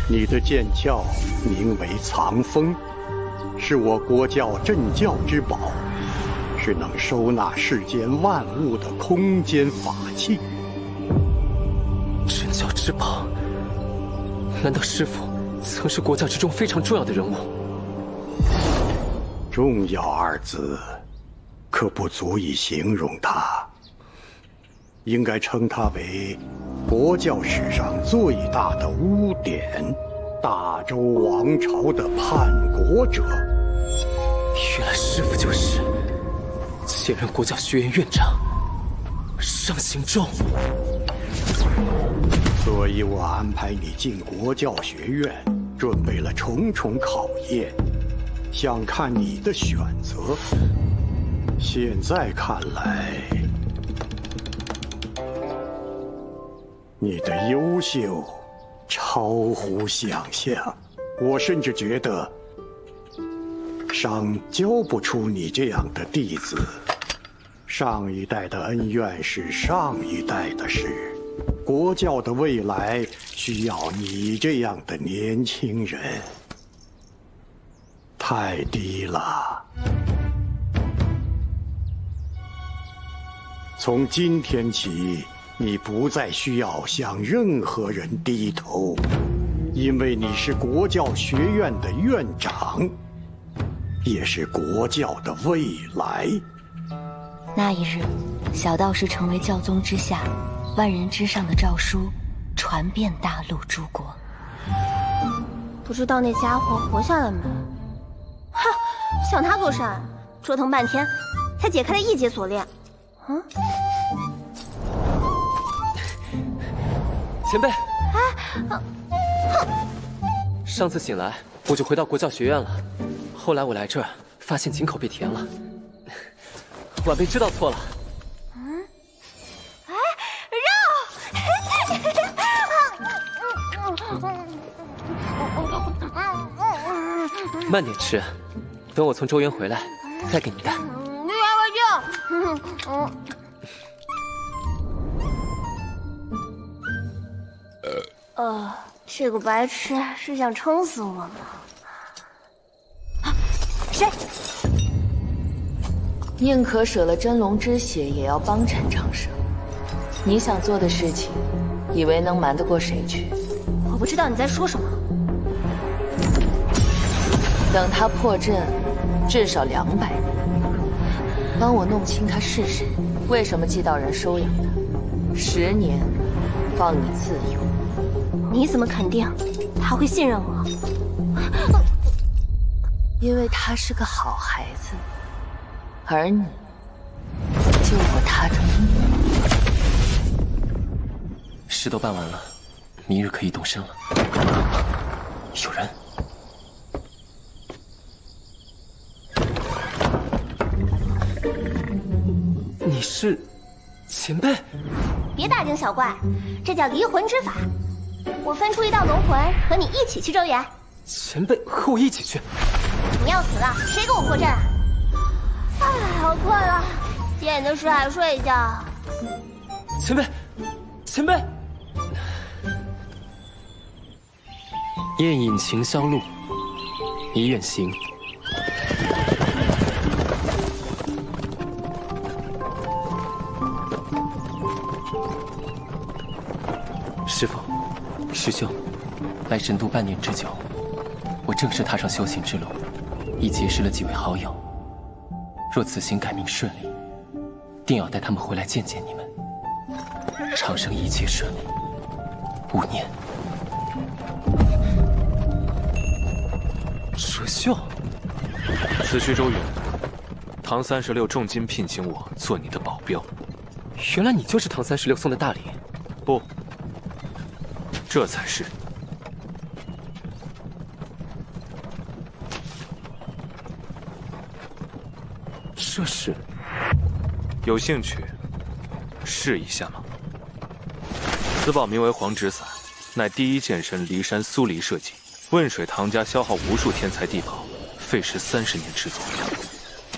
你的剑鞘名为藏锋，是我国教镇教之宝，是能收纳世间万物的空间法器。镇教之宝？难道师父曾是国教之中非常重要的人物？重要二字，可不足以形容它。应该称它为国教史上最大的污点，大周王朝的叛国者。原来师父就是现任国教学院院长上行舟。所以我安排你进国教学院，准备了重重考验，想看你的选择。现在看来，你的优秀超乎想象，我甚至觉得商教不出你这样的弟子。上一代的恩怨是上一代的事，国教的未来需要你这样的年轻人。太低了。从今天起，你不再需要向任何人低头，因为你是国教学院的院长，也是国教的未来。那一日，小道士成为教宗之下万人之上的诏书，传遍大陆诸国。不知道那家伙活下来没？哼，想他做甚？折腾半天，才解开了一节锁链。嗯。前辈，上次醒来我就回到国教学院了，后来我来这儿发现井口被填了，晚辈知道错了。慢点吃，等我从周原回来再给你带。你来我就。这个白痴是想撑死我吗？谁？宁可舍了真龙之血，也要帮陈长生。你想做的事情，以为能瞒得过谁去？我不知道你在说什么。等他破阵，至少200人。帮我弄清他是谁，为什么祭道人收养他，10年，放你自由。你怎么肯定他会信任我？因为他是个好孩子，而你救过他的命。事都办完了，明日可以动身了。有人。你是前辈？别大惊小怪，这叫离魂之法。我分出一道龙魂，和你一起去周原。前辈和我一起去？你要死了，谁给我破阵啊？哎，好困了，点的是还睡一觉。前辈，前辈。夜饮秦霄路，你远行。师父，师兄，来神都半年之久，我正式踏上修行之路，已结识了几位好友。若此行改命顺利，定要带他们回来见见你们。长生一切顺利，5年。舍秀，此去周远，唐36重金聘请我做你的保镖。原来你就是唐36送的大礼。不，这才是。这是有兴趣试一下吗？此宝名为黄纸伞，乃第一剑神骊山苏黎设计。汶水唐家消耗无数天才地宝，费时30年制作。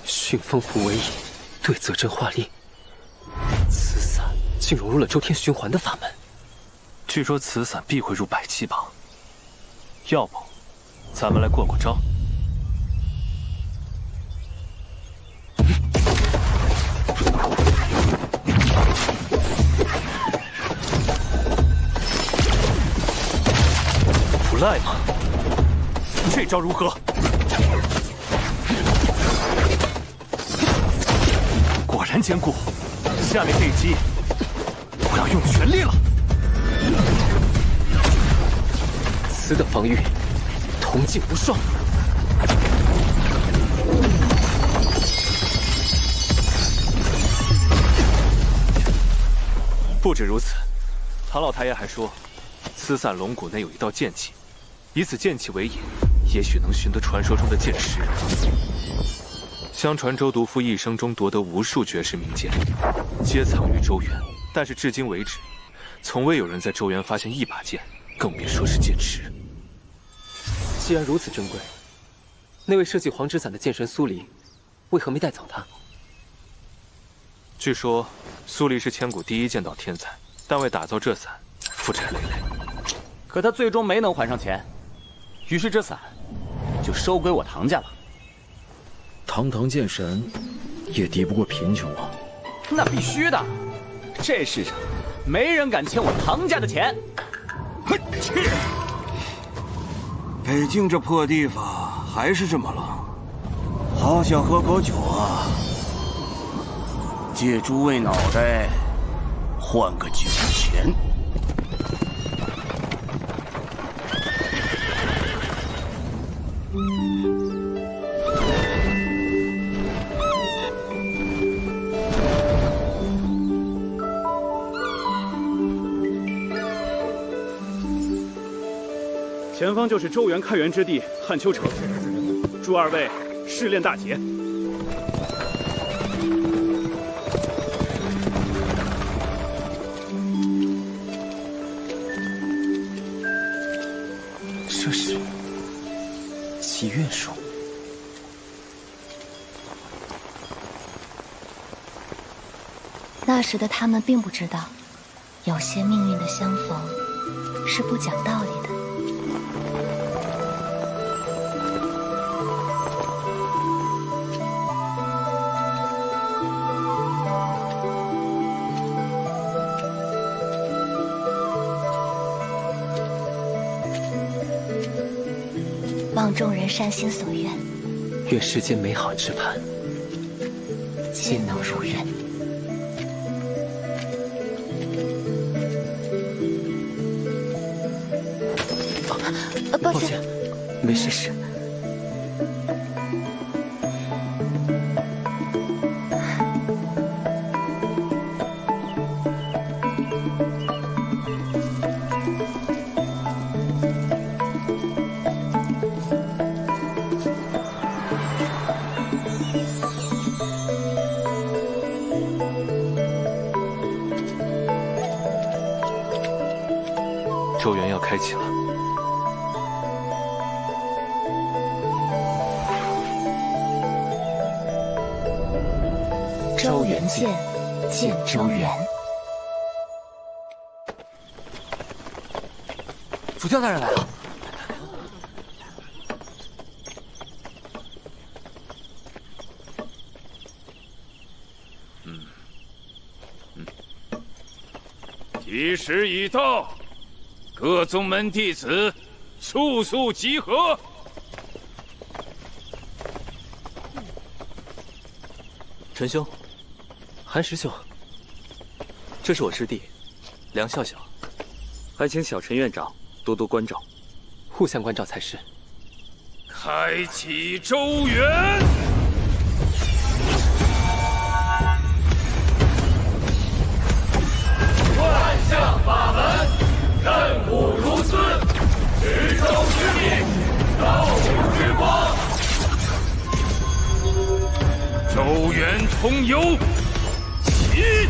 迅风符为引，对泽真化力。此伞竟融入了周天循环的法门。据说此伞必会入100骑榜，要不，咱们来过过招。不赖嘛！这招如何？果然坚固。下面这一击，我要用全力了。此等防御，铜镜无双。不止如此，唐老太爷还说，此伞龙骨内有一道剑气，以此剑气为引，也许能寻得传说中的剑石。相传周毒夫一生中夺得无数绝世名剑，皆藏于周原，但是至今为止，从未有人在周原发现一把剑，更别说是剑池。既然如此珍贵，那位设计黄纸伞的剑神苏黎，为何没带走他？据说苏黎是千古第一剑道天才，但为打造这伞负债累累。可他最终没能还上钱，于是这伞就收归我唐家了。堂堂剑神，也敌不过贫穷啊！那必须的，这世上没人敢欠我唐家的钱。切！北京这破地方还是这么冷，好想喝口酒啊！借诸位脑袋换个酒钱。前方就是周原开元之地汉丘城，祝二位试炼大捷。这是祈愿术。那时的他们并不知道，有些命运的相逢是不讲道理的。望众人善心所愿，愿世间美好之盼皆能如愿。抱歉，没事。周原要开启了。周原见，见周原。主教大人来了。吉时已到，各宗门弟子速速集合。陈兄，韩师兄，这是我师弟梁笑笑，还请小陈院长多多关照。互相关照才是。开启周元。万象法门，任务如此，执周之命，道路之光。周元重游，起！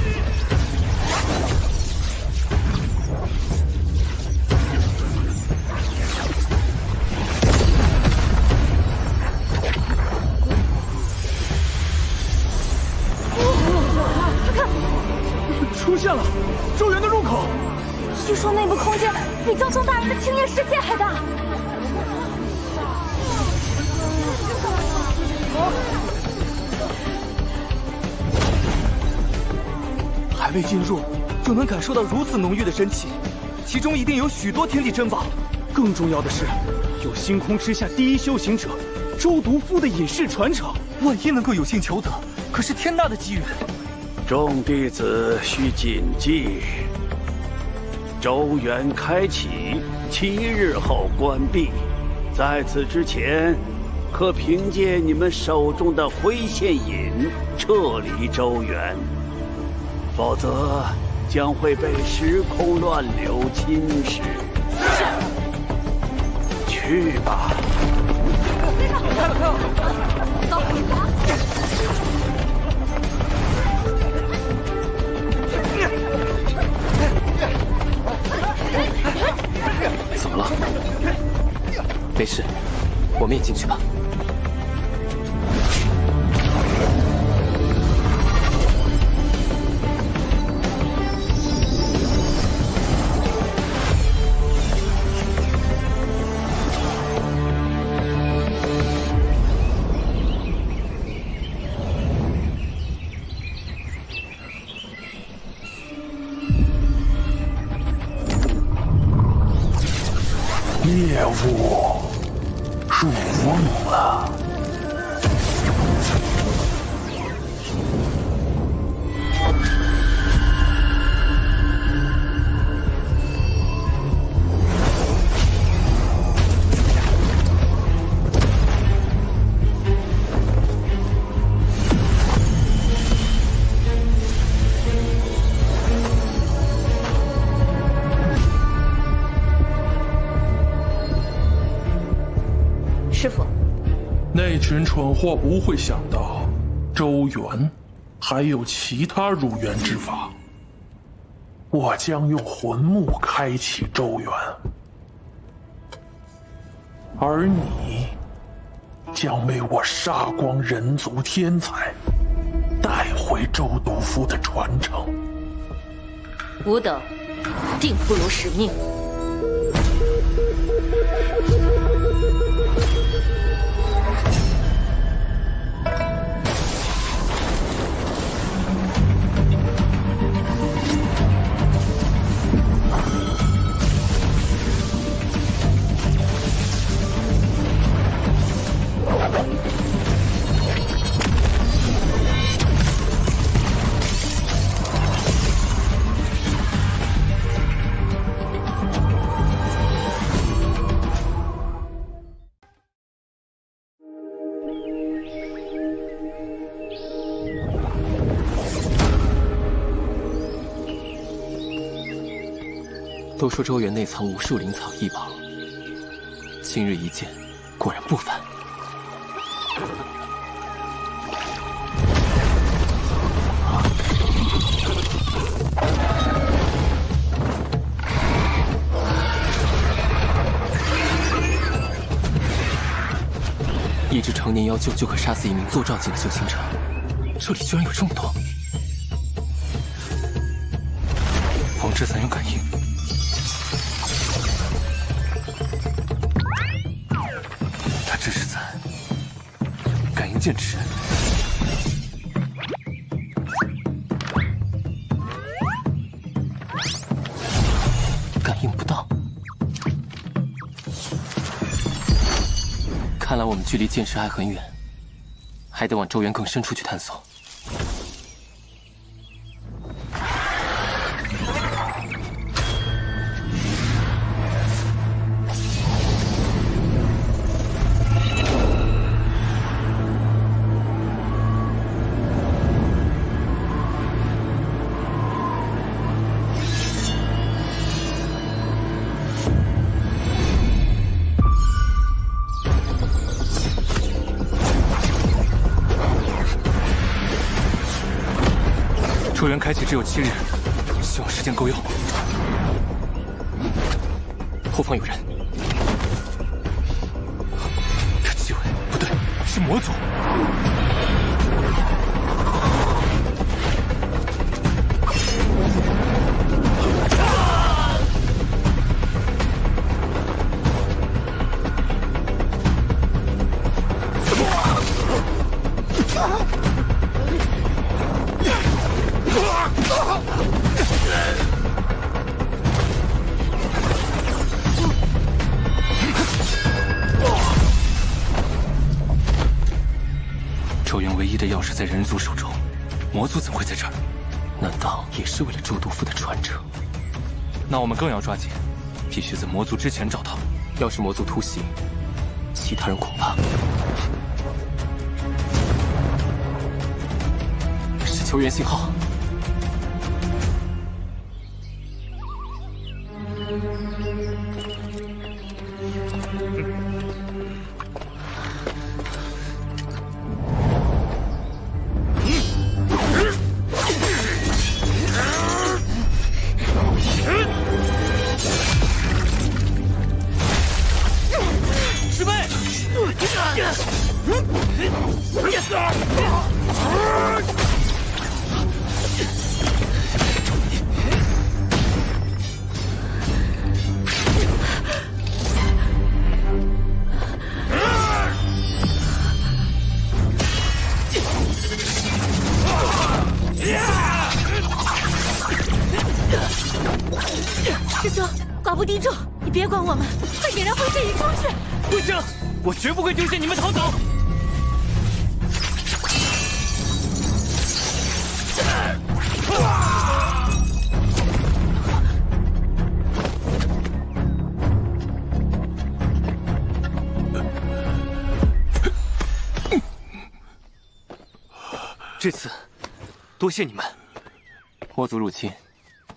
出现了，周元的入口。据说内部空间比教宗大人的青叶世界还大。还未进入，就能感受到如此浓郁的真气，其中一定有许多天地珍宝。更重要的是，有星空之下第一修行者周毒夫的隐世传承，万一能够有幸求得，可是天大的机缘。众弟子需谨记，周元开启7日后关闭，在此之前，可凭借你们手中的灰线引撤离周元，否则将会被时空乱流侵蚀。去吧。看了，走。怎么了？没事，我们也进去吧。业务入瓮了。师傅，那群蠢货不会想到，周元还有其他入元之法。我将用魂木开启周元，而你将为我杀光人族天才，带回周毒夫的传承。吾等定不辱使命。都说周元内藏无数灵草异宝，今日一见，果然不凡。一只成年妖鹫就可杀死一名坐照境的修行者，这里居然有这么多！王之伞有感应。这是在感应剑齿，感应不到。看来我们距离剑齿还很远，还得往周原更深处去探索。咒元开启只有7日，希望时间够用。后方有人，这气味不对，是魔族。咒元唯一的钥匙在人族手中，魔族怎会在这儿？难道也是为了咒毒妇的传承？那我们更要抓紧，必须在魔族之前找到。要是魔族突袭，其他人恐怕是求援信号。师妹，师兄，寡不敌众，你别管我们，快点让灰仙引出去！不行，我绝不会丢下你们逃走。这次多谢你们。魔族入侵，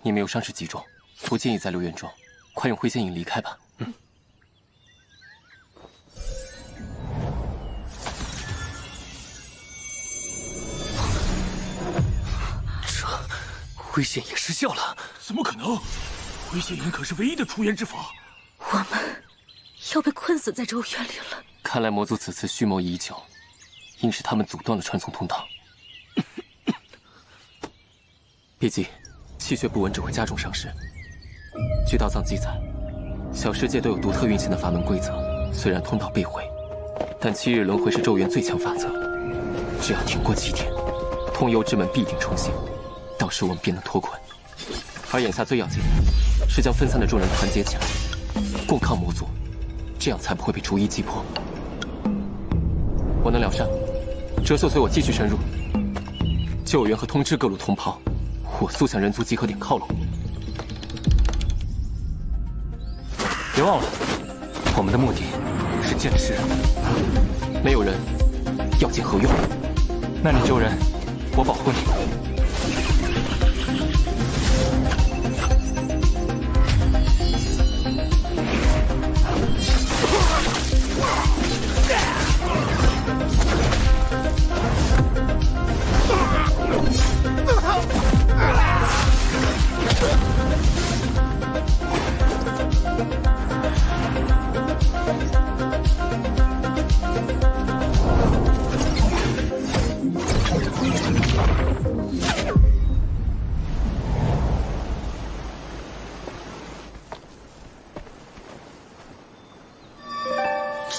你没有伤势极重，不建议再留原状，快用灰仙引离开吧。这灰仙也失效了？怎么可能？灰仙引可是唯一的出援之法。我们要被困死在咒怨里了。看来魔族此次蓄谋已久，应是他们阻断了传送通道。别急，气血不稳只会加重伤势。据道藏记载，小世界都有独特运行的法门规则。虽然通道被毁，但7日轮回是咒元最强法则。只要挺过7天，通幽之门必定重现，到时我们便能脱困。而眼下最要紧的是将分散的众人团结起来，共抗魔族，这样才不会被逐一击破。我能疗伤，哲秀随我继续深入，救援和通知各路同胞，火速向人族集合点靠拢。别忘了，我们的目的是剑师，没有人要剑何用？那你救人，我保护你。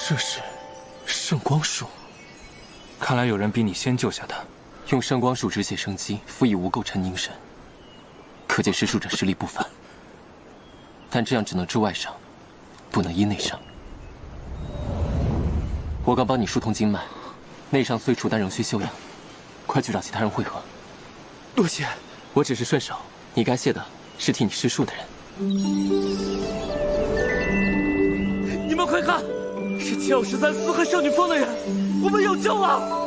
这是圣光术，看来有人比你先救下他。用圣光术止血生机，辅以无垢沉凝神，可见施术者实力不凡。但这样只能治外伤，不能医内伤。我刚帮你疏通经脉，内伤虽除，但仍需休养。快去找其他人会合。多谢，我只是顺手，你该谢的是替你施术的人。你们快看，是7号13司和少女峰的人，我们有救了！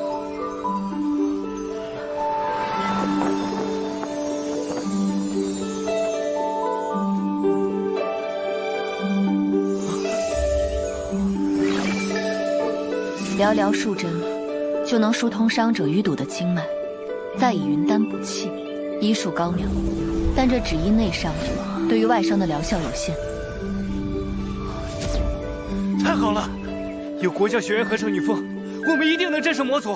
寥寥数针，就能疏通伤者淤堵的经脉，再以云丹补气，医术高明，但这只医内伤，对于外伤的疗效有限。太好了，有国教学院合成女风，我们一定能战胜魔族。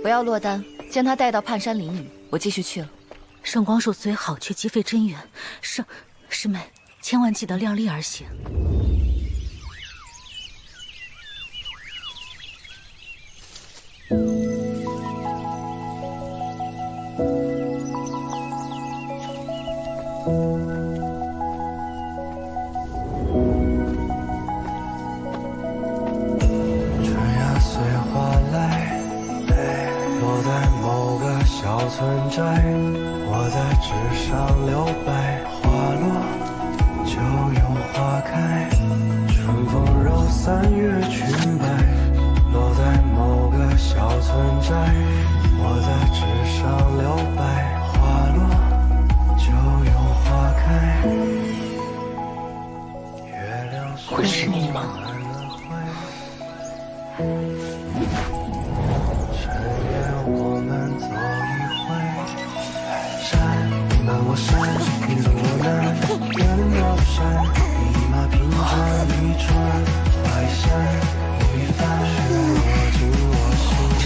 不要落单，将他带到盼山林雨，我继续去了。圣光术虽好，却极费真元。师妹，千万记得量力而行。村寨，我在纸上留白，花落就有花开。春风柔3月裙摆，落在某个小村寨。我在纸上留白，花落就有花开。月亮会是你吗？趁夜我们走一回，山漫我山，你路我难，人绕山，一马平川一川，淮山一帆，落进我心窝。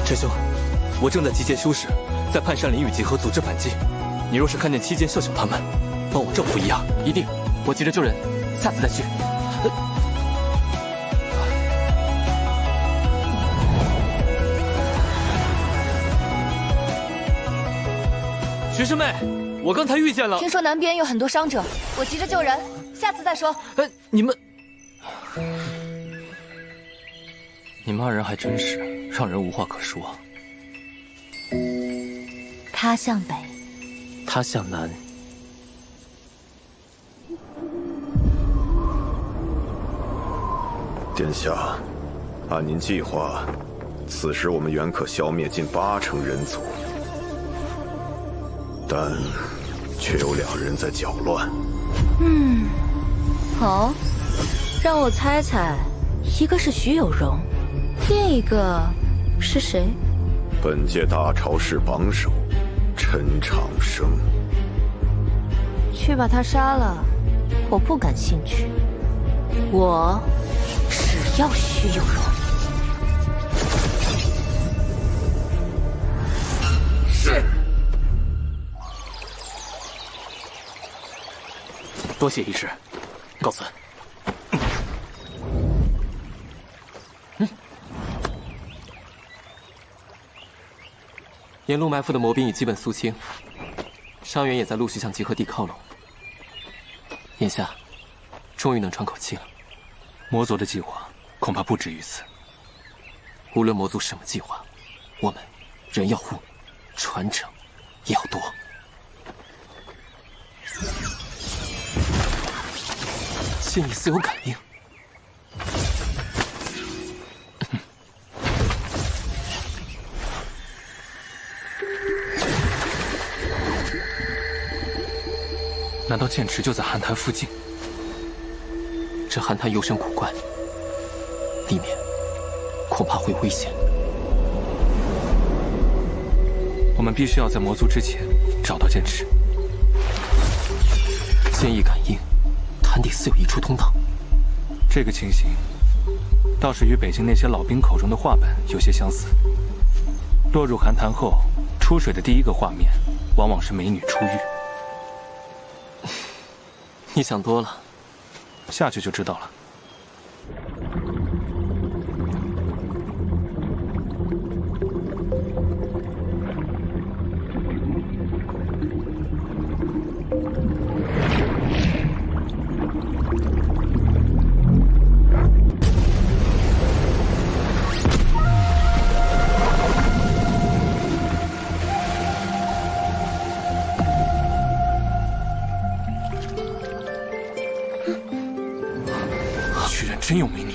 师兄，我正在集结修士，在盼山林雨集合组织反击。你若是看见期间射手他们，帮我照拂一二，一定。我急着救人，下次再去。徐师妹，我刚才遇见了。听说南边有很多伤者，我急着救人，下次再说。你们二人还真是让人无话可说。他向北，他向南。殿下，按您计划，此时我们原可消灭近80%人族，但却有2人在搅乱。好，让我猜猜，一个是徐有容，另一个是谁？本届大朝氏榜首陈长生。去把他杀了，我不感兴趣。我只要徐有容。是。多谢医师，告辞。沿路埋伏的魔兵已基本肃清，伤员也在陆续向集合地靠拢。眼下，终于能喘口气了。魔族的计划恐怕不止于此。无论魔族什么计划，我们人要护，传承也要夺。心里似有感应。难道剑池就在寒潭附近？这寒潭幽深古怪，里面恐怕会危险。我们必须要在魔族之前找到剑池。剑意感应，潭底似有一处通道。这个情形倒是与北京那些老兵口中的话本有些相似。落入寒潭后，出水的第一个画面，往往是美女出浴。你想多了，下去就知道了。真有美女。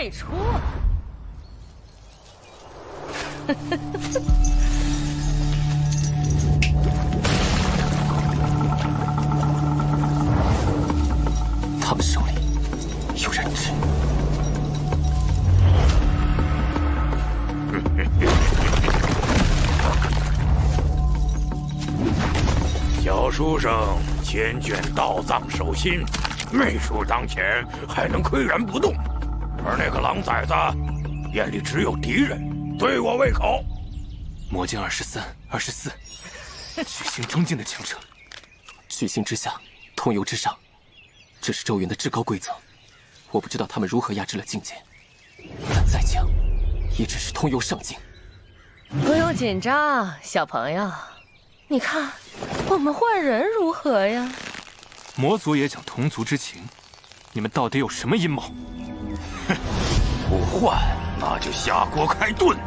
辈出。他们手里有人质。小书生千卷道藏守心，媚术当前还能岿然不动，而那个狼崽子眼里只有敌人，对我胃口。魔镜23、24，巨星中境的强者，巨星之下，通游之上，这是周元的至高规则。我不知道他们如何压制了境界，但再强，也只是通游上境。不用紧张，小朋友，你看我们换人如何呀？魔族也讲同族之情，你们到底有什么阴谋？哼，不换那就下锅开炖。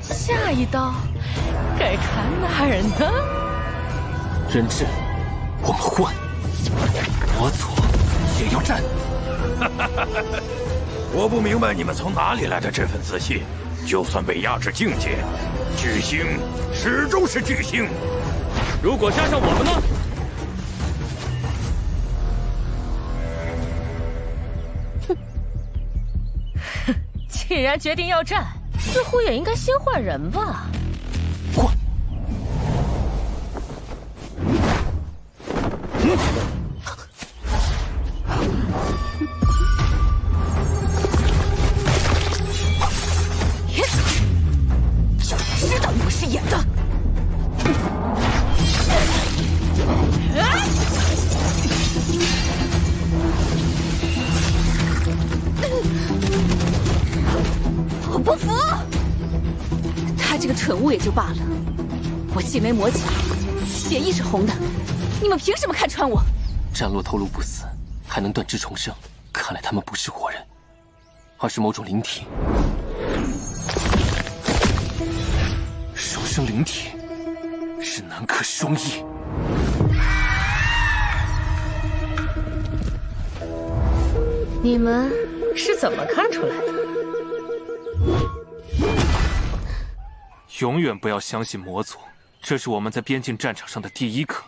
下一刀该砍哪儿呢？人质，我们换。魔族也要战。我不明白你们从哪里来的这份自信。就算被压制境界，巨星始终是巨星。如果加上我们呢？既然决定要战，似乎也应该先换人吧。换。知道你们是演的。我不服！他这个蠢物也就罢了，我既没魔甲，血液是红的，你们凭什么看穿我？战落头颅不死，还能断肢重生，看来他们不是活人，而是某种灵体。双生灵体是南柯双翼。你们是怎么看出来的？永远不要相信魔族，这是我们在边境战场上的第一课。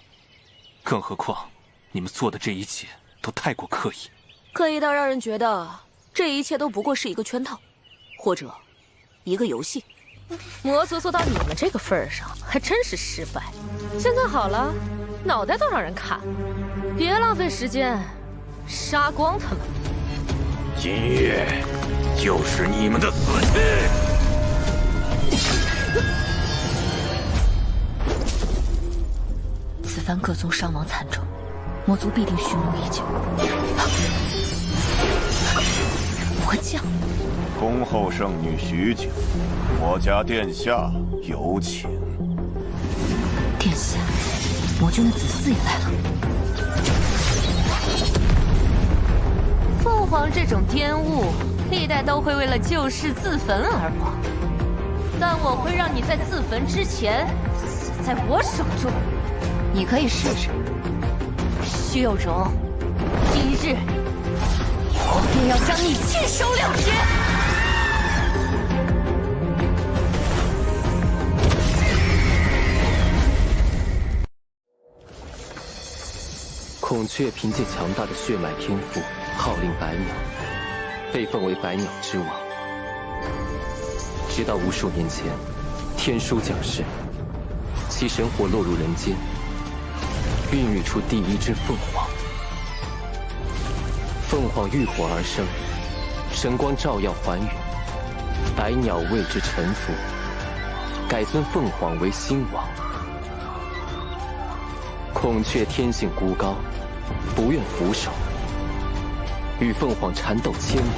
更何况，你们做的这一切都太过刻意，刻意到让人觉得这一切都不过是一个圈套，或者一个游戏。魔族做到你们这个份上，还真是失败。现在好了，脑袋都让人砍，别浪费时间，杀光他们。今夜就是你们的死期。此番各宗伤亡惨重，魔族必定蓄谋已久。魔将，恭候圣女许久，我家殿下有请。殿下，魔君的子嗣也来了。凤凰这种癫物，历代都会为了救世自焚而亡，但我会让你在自焚之前死在我手中。你可以试试。徐有容，今日我便要将你尽收了结。孔雀凭借强大的血脉天赋，号令百鸟，被奉为百鸟之王。直到无数年前，天书降世，其神火落入人间，孕育出第一只凤凰。凤凰浴火而生，神光照耀寰宇，百鸟为之臣服，改尊凤凰为新王。孔雀天性孤高，不愿俯首，与凤凰缠斗千里，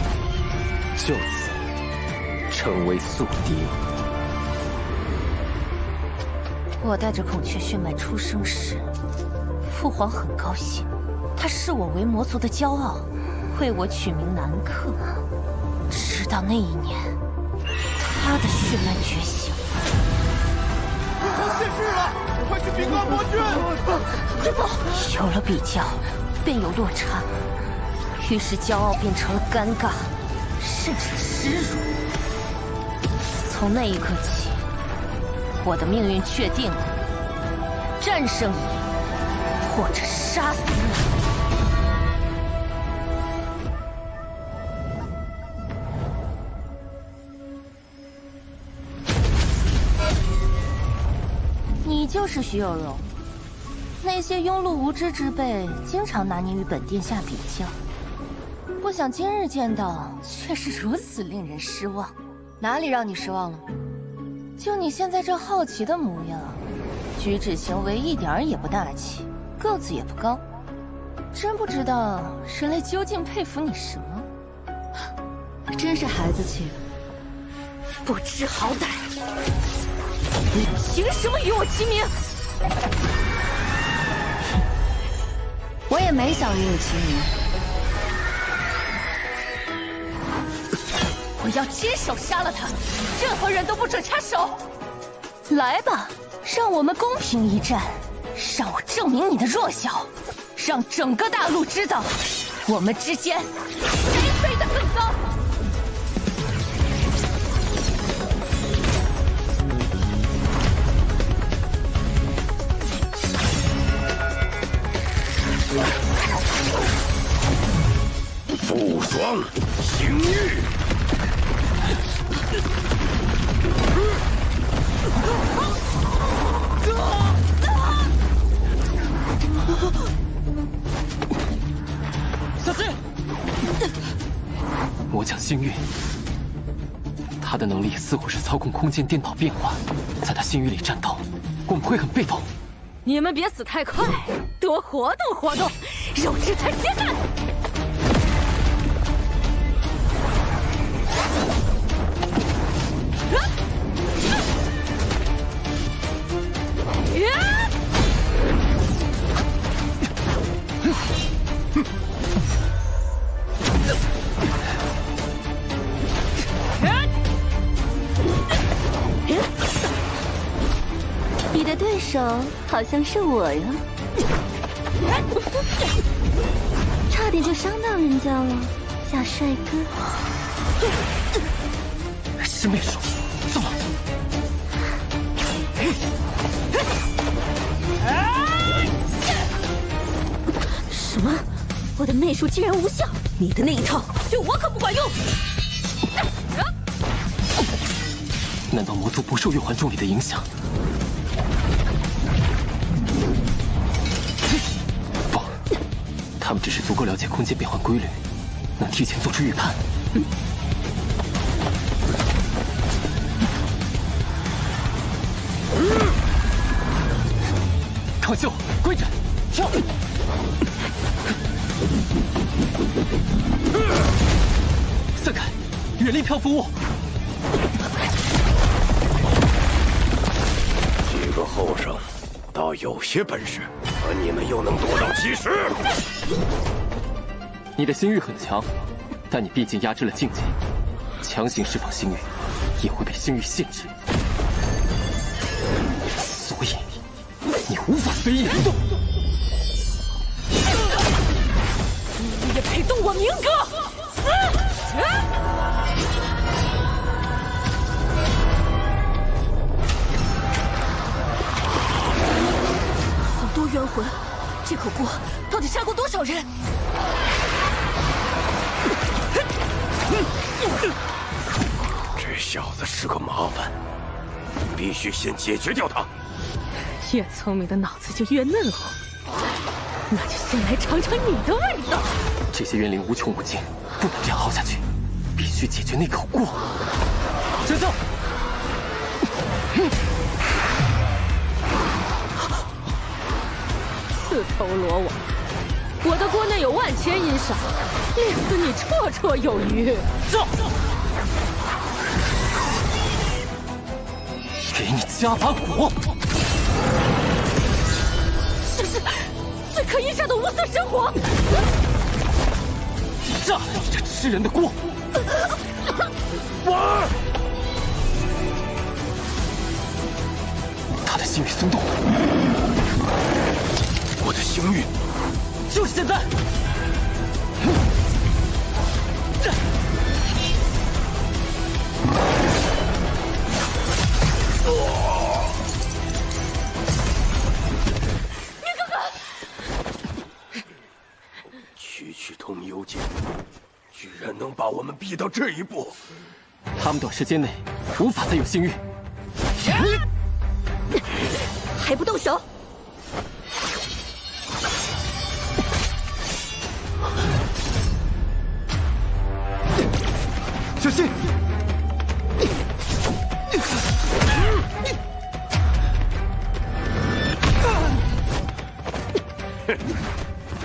就此成为宿敌。我带着孔雀血脉出生时，父皇很高兴，他视我为魔族的骄傲，为我取名南柯。直到那一年，他的血脉觉醒。城谢世了，快去禀告魔君！快走！有了比较，便有落差，于是骄傲变成了尴尬，甚至耻辱。从那一刻起，我的命运确定了：战胜你，或者杀死你。你就是徐有容，那些庸碌无知之辈经常拿你与本殿下比较，不想今日见到却是如此令人失望。哪里让你失望了？就你现在这好奇的模样，举止行为一点儿也不大气，个子也不高，真不知道人类究竟佩服你什么。真是孩子气，不知好歹。你凭什么与我齐名？我也没想与你齐名。我要亲手杀了他，任何人都不准插手。来吧，让我们公平一战，让我证明你的弱小，让整个大陆知道，我们之间谁飞得更高。父霜行玉，小心！我讲星域，他的能力似乎是操控空间颠倒变化，在他星域里战斗，我们会很被动。你们别死太快，多活动活动，肉质才鲜嫩。你的对手好像是我呀，差点就伤到人家了，小帅哥。是灭术，怎么？什么？我的媚术竟然无效？你的那一套对我可不管用。难道魔族不受月环重力的影响？不，他们只是足够了解空间变换规律，能提前做出预判。康秀，归阵，跳！散开，远离漂浮物。几个后生倒有些本事，可你们又能多到几时？你的星域很强，但你毕竟压制了境界，强行释放星域也会被星域限制，所以你无法随意移动。你也配动我明格？死！好多冤魂，这口锅到底杀过多少人？这小子是个麻烦，必须先解决掉他。越聪明的脑子就越嫩乎，那就先来尝尝你的味道。这些冤灵无穷无尽，不能这样耗下去，必须解决那口锅。全校！自投罗网，我的锅内有万千阴煞，令死你绰绰有余。走！给你加把火！这是最可阴煞的无色生活！炸了你这吃人的锅！娃儿！他的的星域松动了，我的星域就是现在！区区通幽剑，居然能把我们逼到这一步！他们短时间内无法再有星域。还不动手！小心！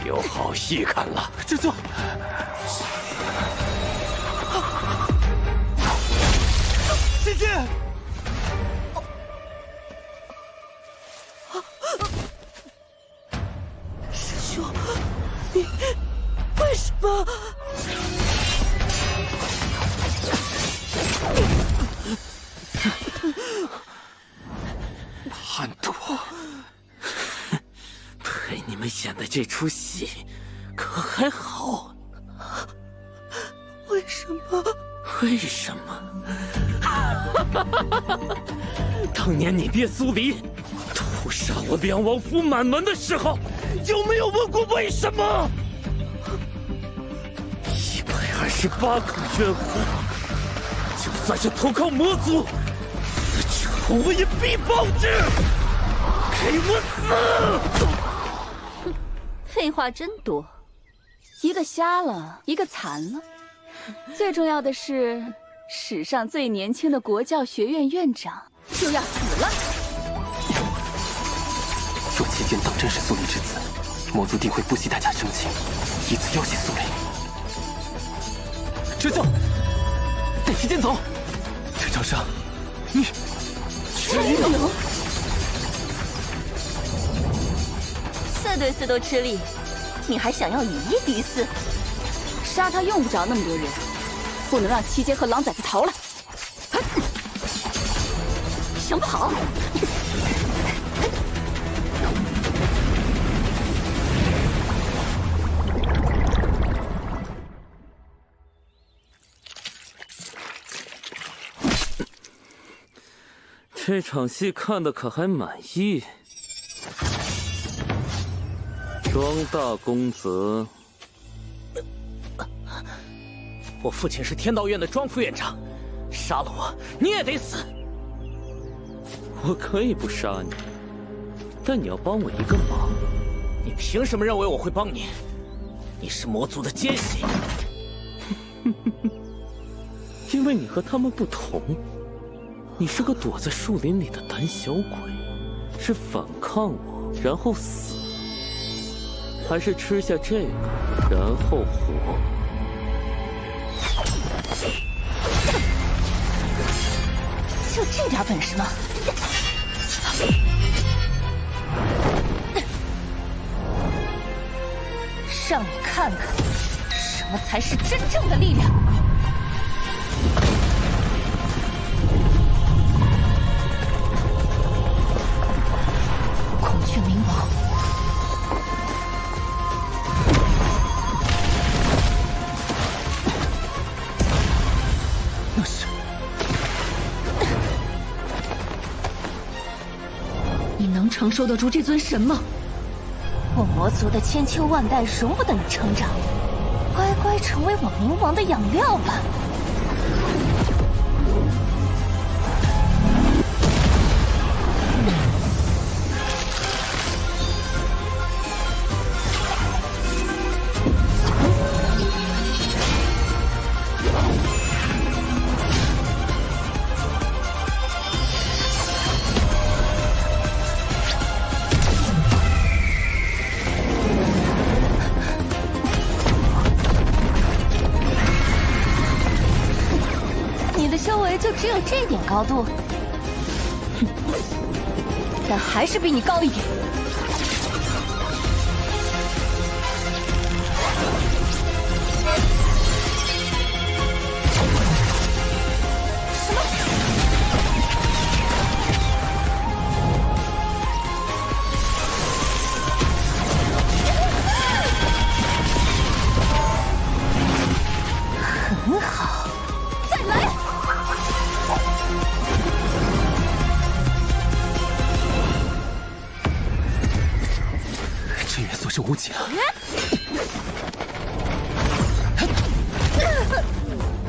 有好戏看了，师兄！姐姐！师兄，你为什么？叛徒！陪你们演的这出戏，可还好？为什么？为什么？当年你爹苏黎屠杀了梁王府满门的时候，有没有问过为什么？128个冤魂，就算是投靠魔族，此仇我也必报之！给我死！废话真多，一个瞎了，一个残了，最重要的是，史上最年轻的国教学院院长就要死了。若期间当真是苏黎之子，魔族定会不惜代价生擒，以此要挟苏黎。师兄，带期间走。陈长生，你陈勇，4对4都吃力，你还想要以一敌4？杀他用不着那么多人，不能让七阶和狼崽子逃了。想跑？这场戏看的可还满意？庄大公子，我父亲是天道院的庄副院长，杀了我你也得死。我可以不杀你，但你要帮我一个忙。你凭什么认为我会帮你？你是魔族的奸细。因为你和他们不同，你是个躲在树林里的胆小鬼，是反抗我然后死，还是吃下这个然后活？就这点本事吗？让你看看，什么才是真正的力量。孔雀明王，那是你能承受得住这尊神吗？我魔族的千秋万代容不得你成长，乖乖成为我冥王的养料吧。就只有这点高度，但还是比你高一点。什么？无解了。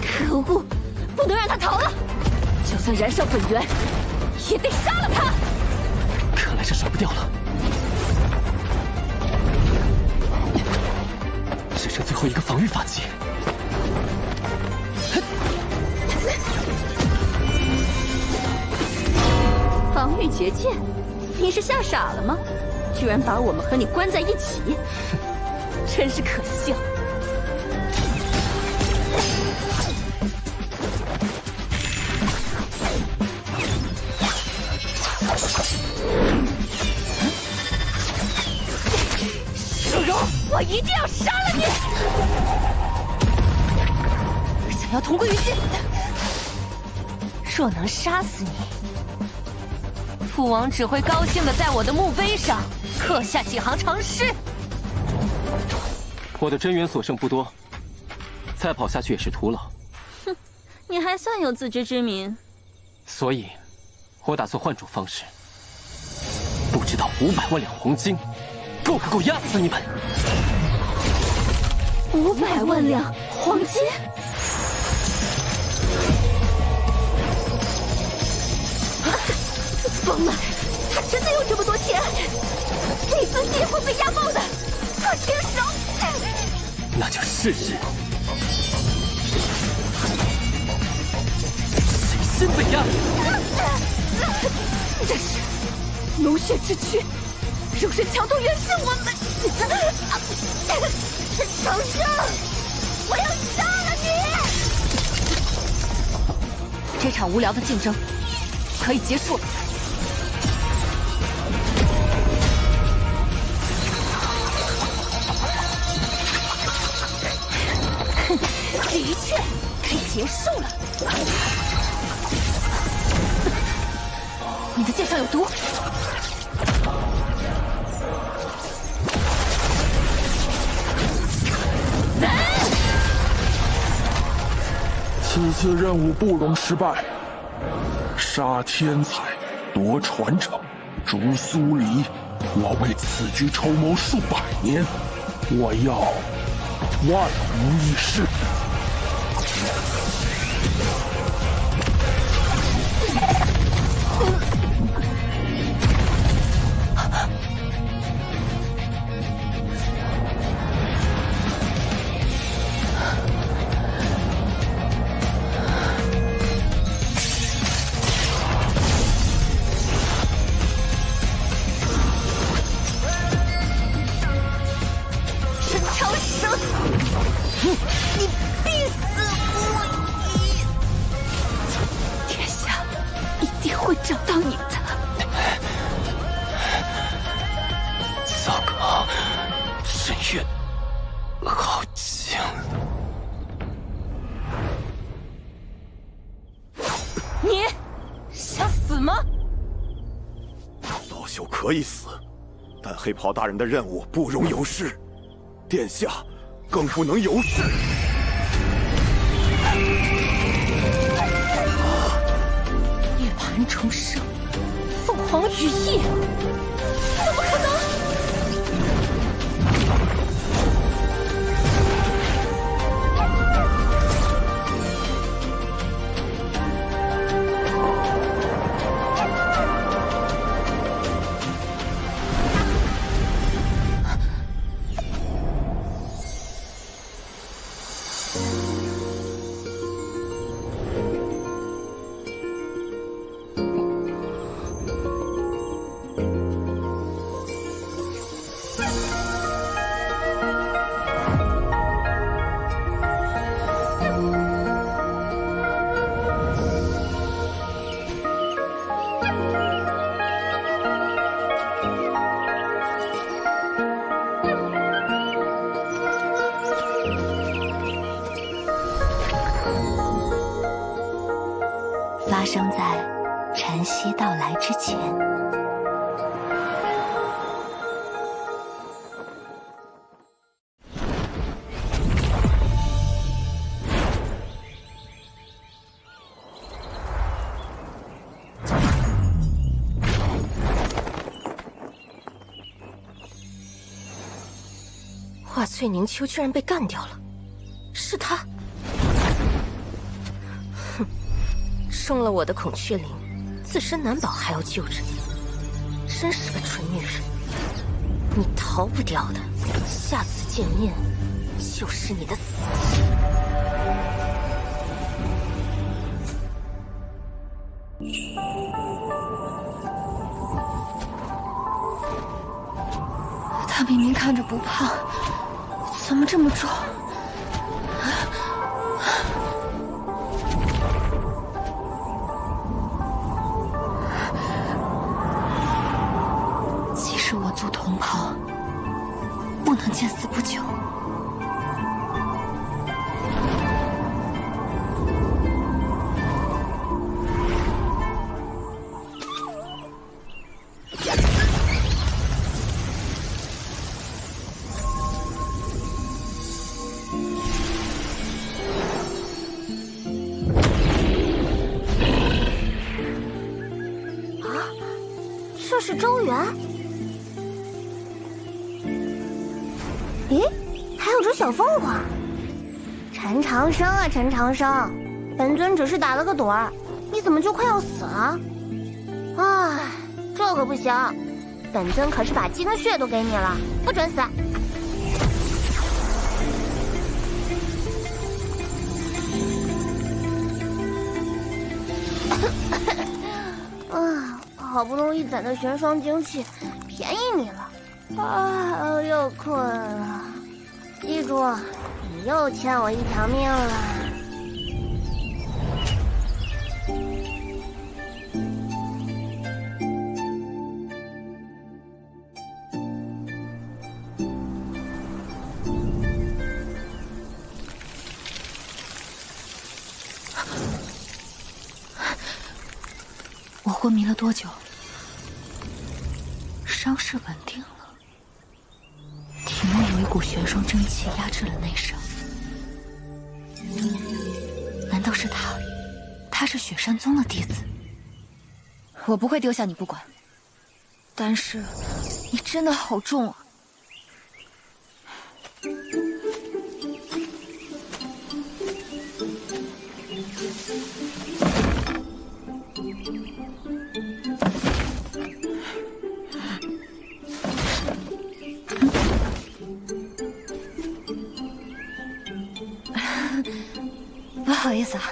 可恶，不能让他逃了！就算燃烧本源，也得杀了他！看来是甩不掉了，只剩最后一个防御法器。防御结界，你是吓傻了吗？居然把我们和你关在一起，真是可笑！树荣，我一定要杀了你！想要同归于尽，若能杀死你，父王只会高兴的在我的墓碑上刻下几行长诗。我的真元所剩不多，再跑下去也是徒劳。哼，你还算有自知之明。所以，我打算换种方式。不知道500万两黄金，够不够压死你们？500万两黄金？疯了！他真的有这么多钱？这次一定会被压爆的！快停手！那就试试。谁先被压？这是龙血之躯，肉身强度远是我们。长生，我要杀了你！这场无聊的竞争可以结束了。的确，可以结束了。你的剑上有毒。此次任务不容失败。杀天才，夺传承，逐苏黎，我为此局筹谋数百年，我要万无一失。可以死，但黑袍大人的任务不容有失，殿下更不能有失。涅槃重生，凤凰羽翼，怎么可能？发生在晨曦到来之前。华翠凝秋居然被干掉了，是他。哼，中了我的孔雀翎，自身难保还要救着你，真是个蠢女人。你逃不掉的，下次见面就是你的死期。他明明看着不胖，怎么这么重？即使我族同袍，不能见死不救。这是周元。咦，还有只小凤凰。陈长生啊，陈长生，本尊只是打了个盹儿，你怎么就快要死了？唉，这可不行，本尊可是把鸡跟血都给你了，不准死！啊，好不容易攒的玄霜精气，便宜你了。啊，又困了。记住，你又欠我一条命了。我昏迷了多久？伤势稳定了，体内有一股玄霜真气压制了内伤。难道是他？他是雪山宗的弟子。我不会丢下你不管，但是你真的好重啊！不好意思啊。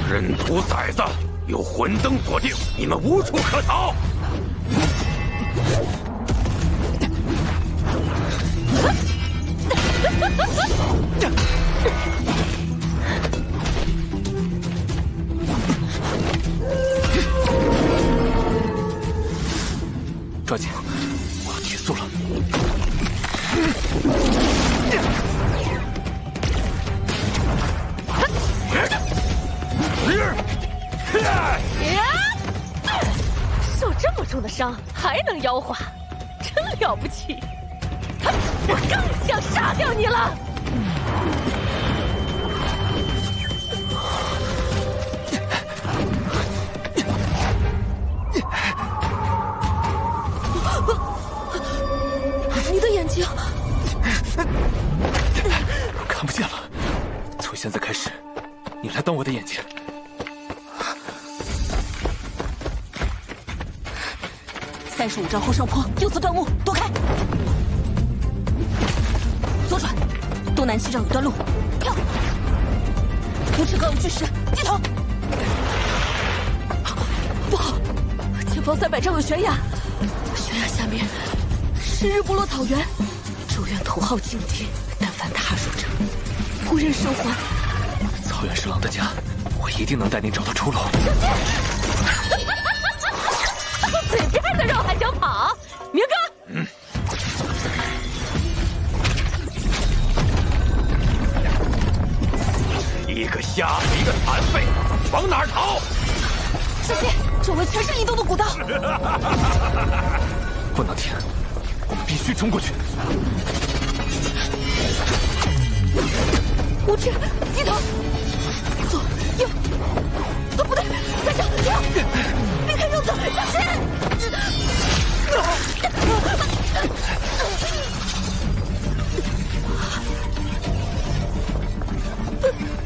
人族崽子，有魂灯锁定，你们无处可逃。抓紧，我要提速了。受这么重的伤还能妖化，真了不起！我更想杀掉你了。你的眼睛看不见了，从现在开始，你来当我的眼睛。35丈后上坡，右侧断木，躲开。左转，东南7丈有段路，跳。无耻高有巨石，低头。不好，前方300丈有悬崖，悬崖下面是日部落草原。咒怨头号境地，但凡踏入者，无人生还。草原是狼的家，我一定能带您找到出路。嘴边的肉还想跑，明哥！一个瞎子，一个残废，往哪儿逃？小心，周围全是移动的古道。不能停，我们必须冲过去。无知，低头，左右。不对，三少，停！避开柚子，小心！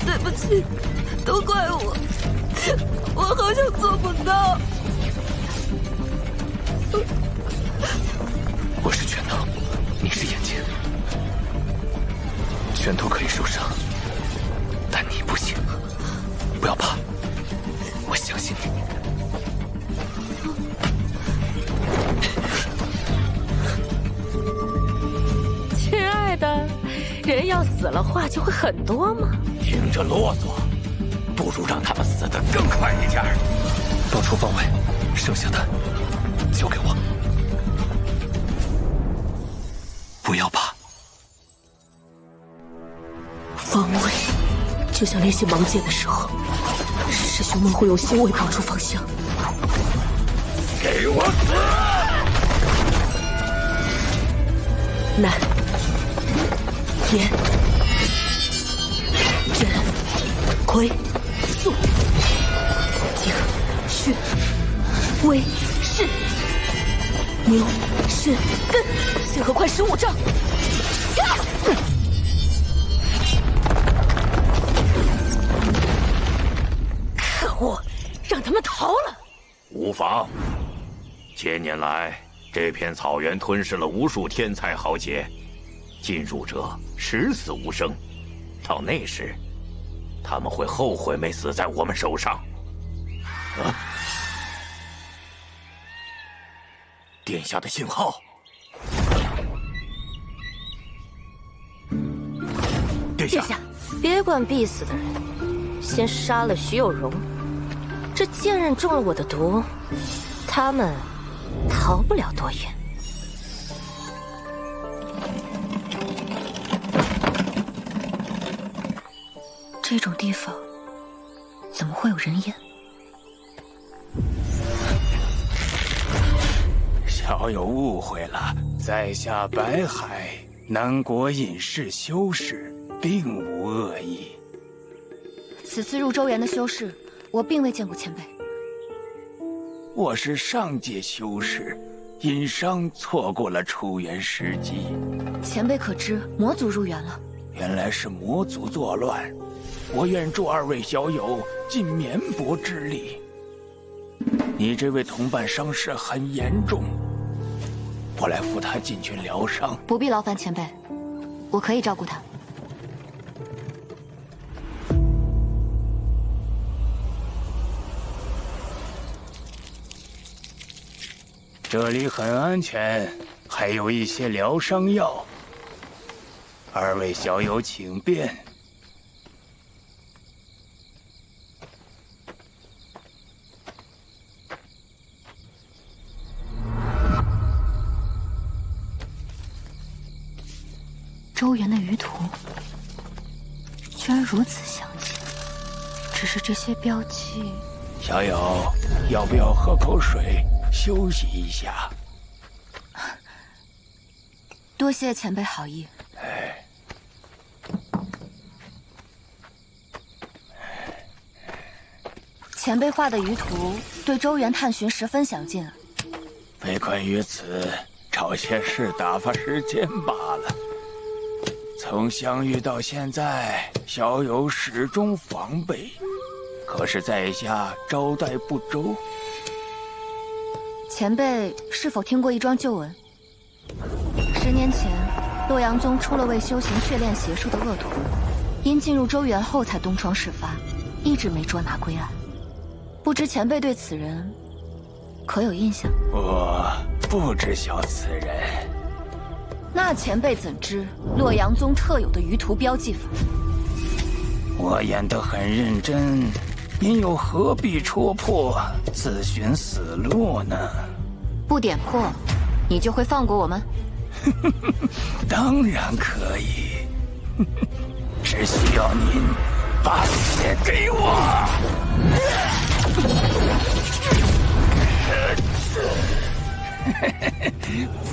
对不起，都怪我，我好像做不到。我是拳头，你是眼睛。拳头可以受伤，但你不行。不要怕，我相信你。亲爱的，人要死了话就会很多吗？听着啰嗦，不如让他们死得更快一点。保住方位，剩下的交给我。不要怕。方位，就像练习盲剑的时候，师兄们会用心位保住方向。给我死！南、炎、震、魁、肃、景、血、威、势、牛、是、根，星河快15丈！可恶，让他们逃了！无妨。千年来，这片草原吞噬了无数天才豪杰，进入者十死无生。到那时，他们会后悔没死在我们手上。啊！殿下的信号。殿下，别管必死的人，先杀了徐有容。这剑刃中了我的毒，他们逃不了多远。这种地方怎么会有人烟？小友误会了，在下白海南国隐士修士，并无恶意。此次入周原的修士，我并未见过前辈。我是上界修士，因伤错过了出原时机。前辈可知魔族入原了？原来是魔族作乱，我愿助二位小友尽绵薄之力。你这位同伴伤势很严重，我来扶他进去疗伤。不必劳烦前辈，我可以照顾他。这里很安全，还有一些疗伤药。二位小友请便。周原的舆图居然如此详细，只是这些标记……小友，要不要喝口水？休息一下。多谢前辈好意。前辈画的舆图对周原探寻十分详尽。被困于此，找些事打发时间罢了。从相遇到现在，小友始终防备，可是在下招待不周。前辈是否听过一桩旧闻？10年前，洛阳宗出了位修行血炼邪术的恶徒，因进入周原后才东窗事发，一直没捉拿归案。不知前辈对此人可有印象？我不知晓此人。那前辈怎知洛阳宗特有的舆图标记法？我演得很认真，您又何必戳破，自寻死路呢？不点破，你就会放过我们？当然可以，只需要您把血给我。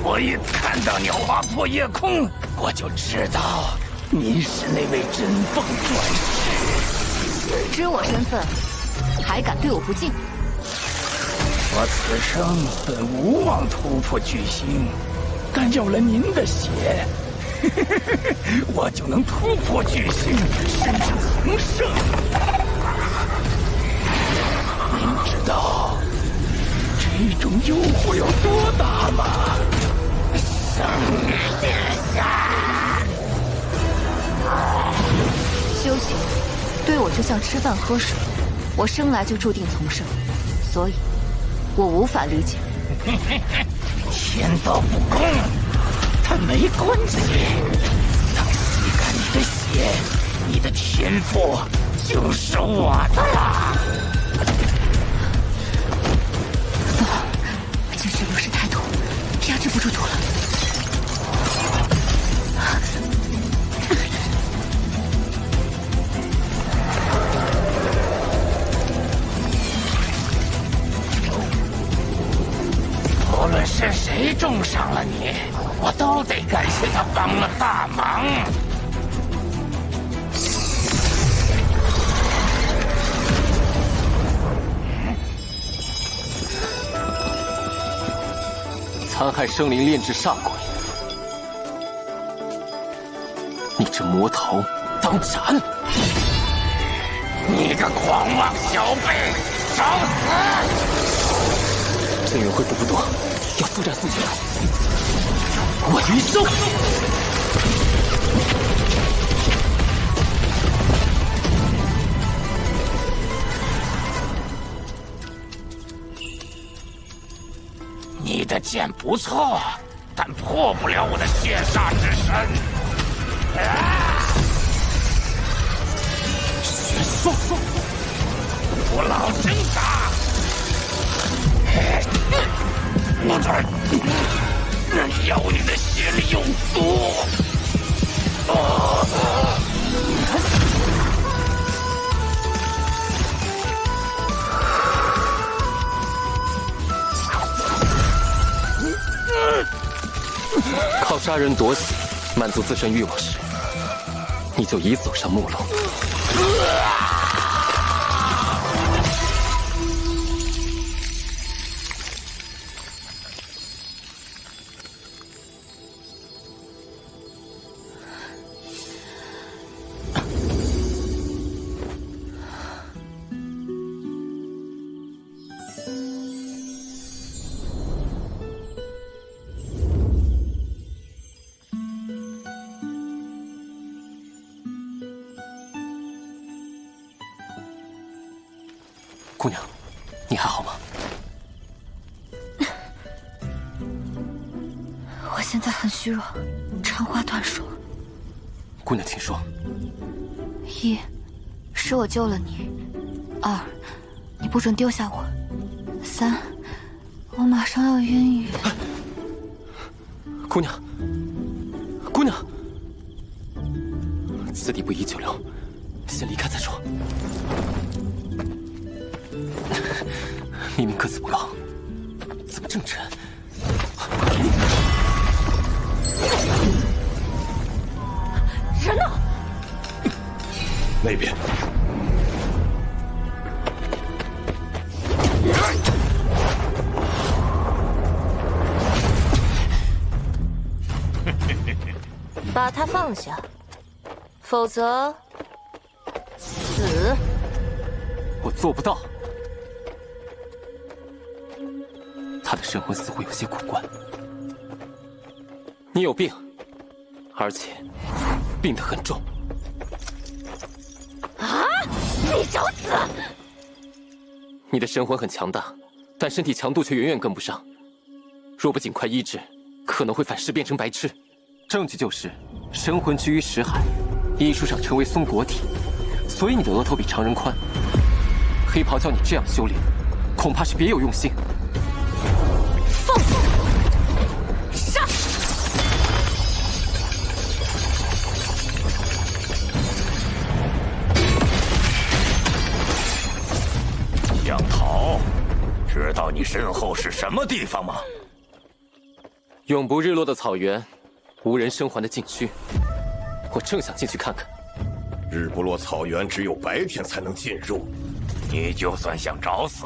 我一看到你划破夜空，我就知道您是那位真凤转世。知我身份，还敢对我不敬？我此生本无望突破巨星，但有了您的血，我就能突破巨星，甚至重生。您知道这种诱惑有多大吗？圣女殿下，修行对我就像吃饭喝水，我生来就注定从生，所以我无法理解。天道不公，但没关系。当吸干你的血，你的天赋就是我的了。真是流失太多，压制不住土了。无论是谁重伤了你，我都得感谢他帮了大忙。残害生灵炼制煞鬼，你这魔头当斩！你个狂妄小辈，找死！阵元恢复不多，要速战速决。我余收。你的剑不错，但破不了我的血煞之身。血霜，不老挣扎。我这妖女的血里有毒。靠杀人夺血满足自身欲望时，你就已走上末路。姑娘，你还好吗？我现在很虚弱，长话短说。姑娘，请说。一，是我救了你；二，你不准丢下我；三，我马上要晕雨。姑娘，姑娘，此地不宜久留，先离开再说。明明个子不高，怎么这么沉？人呢？那边。把他放下，否则死。我做不到。他的神魂似乎有些古怪。你有病，而且病得很重。啊！你找死！你的神魂很强大，但身体强度却远远跟不上。若不尽快医治，可能会反噬变成白痴。证据就是神魂居于识海，医术上称为松果体，所以你的额头比常人宽。黑袍教你这样修炼，恐怕是别有用心。放肆！杀！杨桃，知道你身后是什么地方吗？永不日落的草原，无人生还的禁区。我正想进去看看。日不落草原只有白天才能进入，你就算想找死，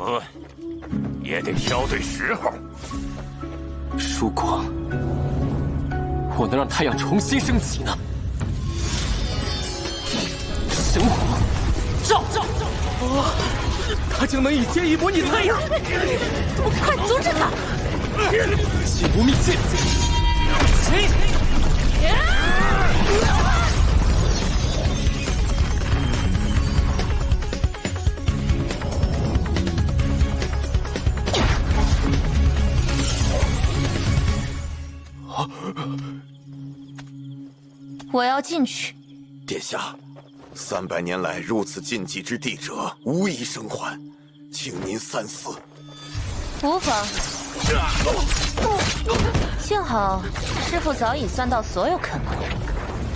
也得挑对时候。如果我能让太阳重新升起呢？神火照！他将能一剑一搏你太阳！快阻止他！气无秘境，我要进去。殿下，300年来入此禁忌之地者无一生还，请您三思。无妨。幸好师父早已算到所有可能，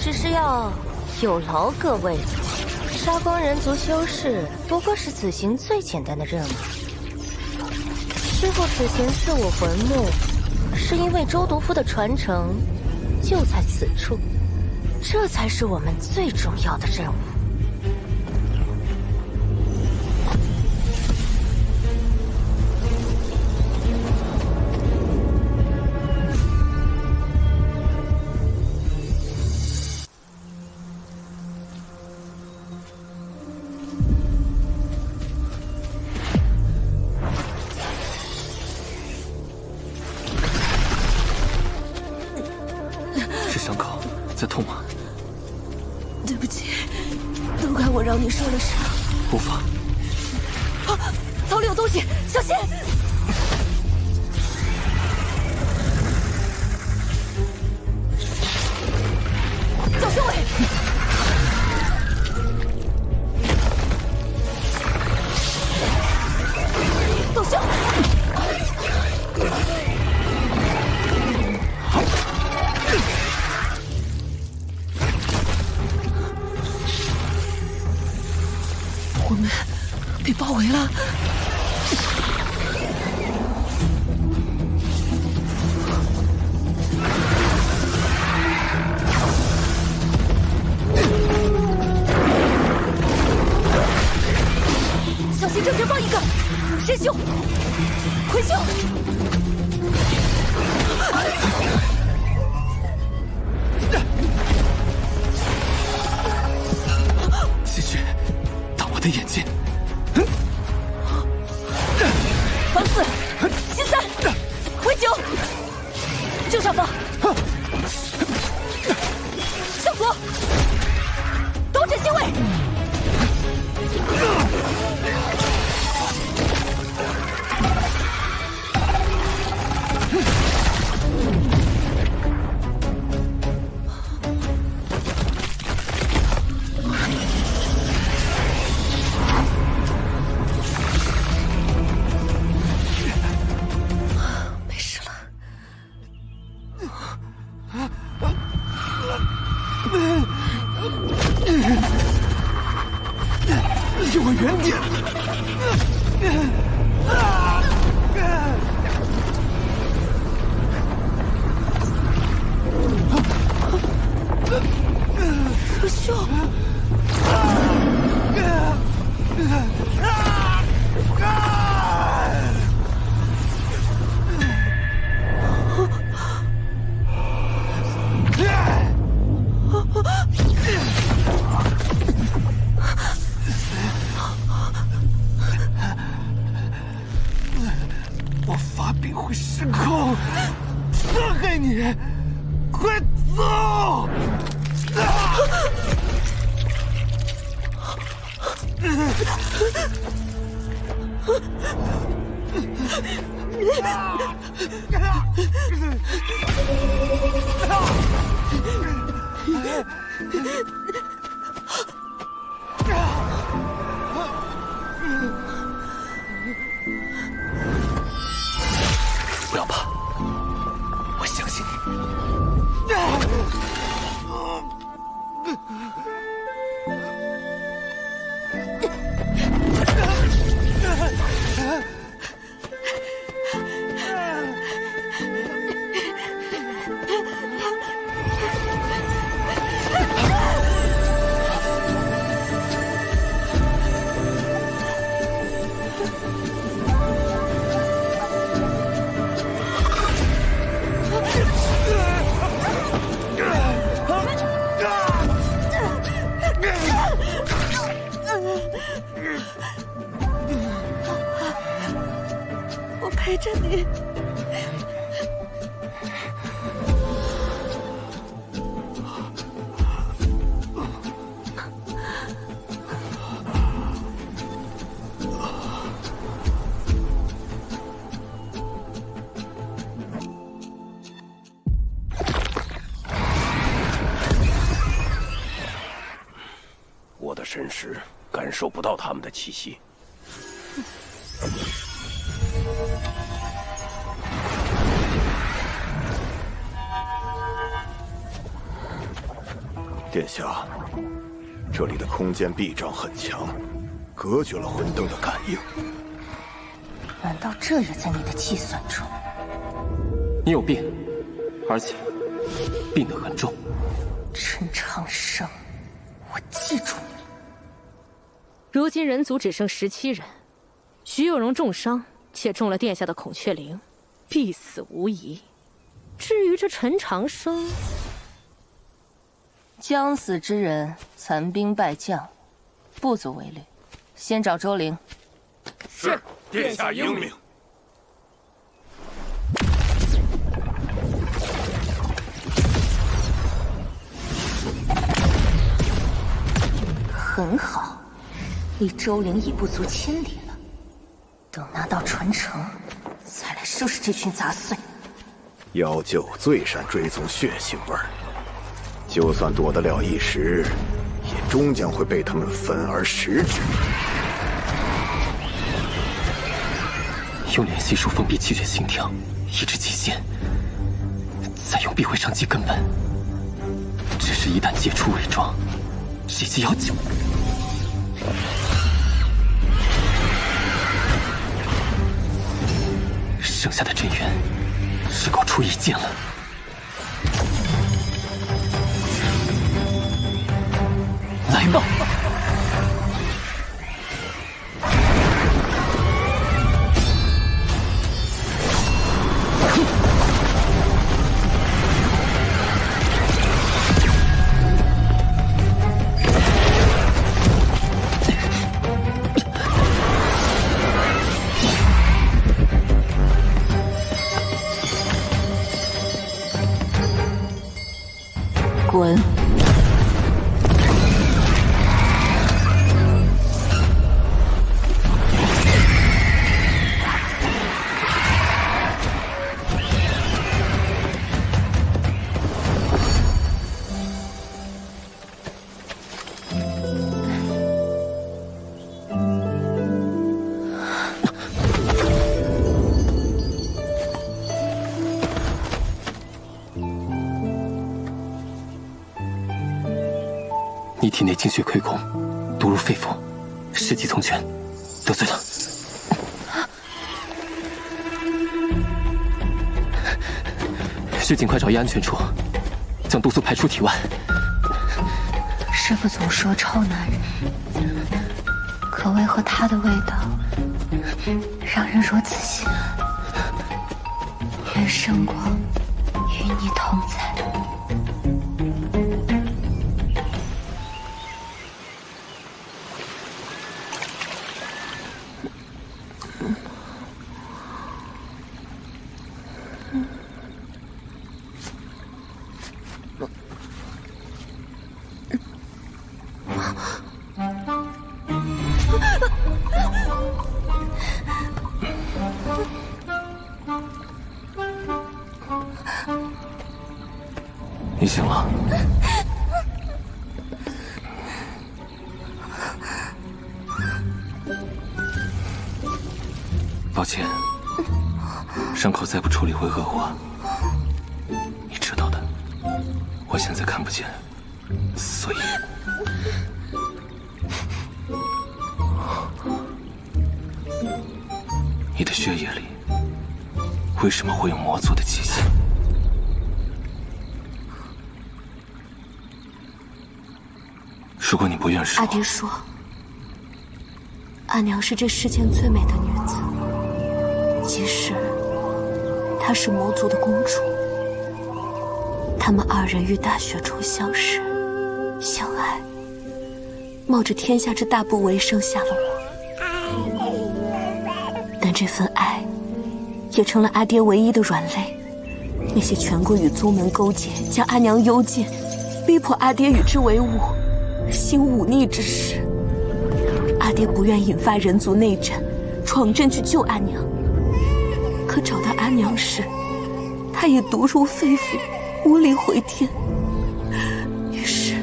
只是要有劳各位。杀光人族修士不过是此行最简单的任务。师父此前赐我魂木，是因为周毒夫的传承就在此处，这才是我们最重要的任务。是伤口在痛吗？对不起，都怪我让你受了伤。无妨。啊，草里有东西，小心！小修为，走修。我们被包围了。小心正前方一个，神修，回修。继续挡我的眼睛。防4，心3，回9，正上方，向左，东辰星位。离我远点！可秀，我法柄会失控，伤害你！快走！不要怕，我相信你。我陪着你。我的神识感受不到他们的气息。殿下，这里的空间壁障很强，隔绝了魂灯的感应。难道这也在你的计算中？你有病，而且病得很重。陈长生，我记住你。如今人族只剩17人，徐有容重伤，且中了殿下的孔雀翎，必死无疑。至于这陈长生，将死之人，残兵败将，不足为虑。先找周灵。是，殿下英明。很好，离周灵已不足千里了。等拿到传承，再来收拾这群杂碎。妖鹫最善追踪血腥味儿，就算躲得了一时，也终将会被他们粉而食之。用联系术封闭气血心跳，抑制极限，再用碧辉伤击根本。只是一旦解除伪装，袭击妖鹫，剩下的阵源只够出一剑了。来吧！滚！你体内精血溃空，毒入肺腑，尸气从拳，得罪了。需尽快找一安全处，将毒素排出体外。师父总说臭男人，可为何他的味道让人如此心安？愿圣光与你同在。你醒了。抱歉，伤口再不处理会恶化，你知道的。我现在看不见，所以你的血液里为什么会有魔族的气息？如果你不愿说，阿爹说，阿娘是这世间最美的女子，即使她是魔族的公主。他们2人于大雪中相识、相爱，冒着天下之大不韪生下了我。但这份爱，也成了阿爹唯一的软肋。那些权贵与宗门勾结，将阿娘幽禁，逼迫阿爹与之为伍，行忤逆之事。阿爹不愿引发人族内战，闯阵去救阿娘。可找到阿娘时，他已毒入肺腑，无力回天。于是，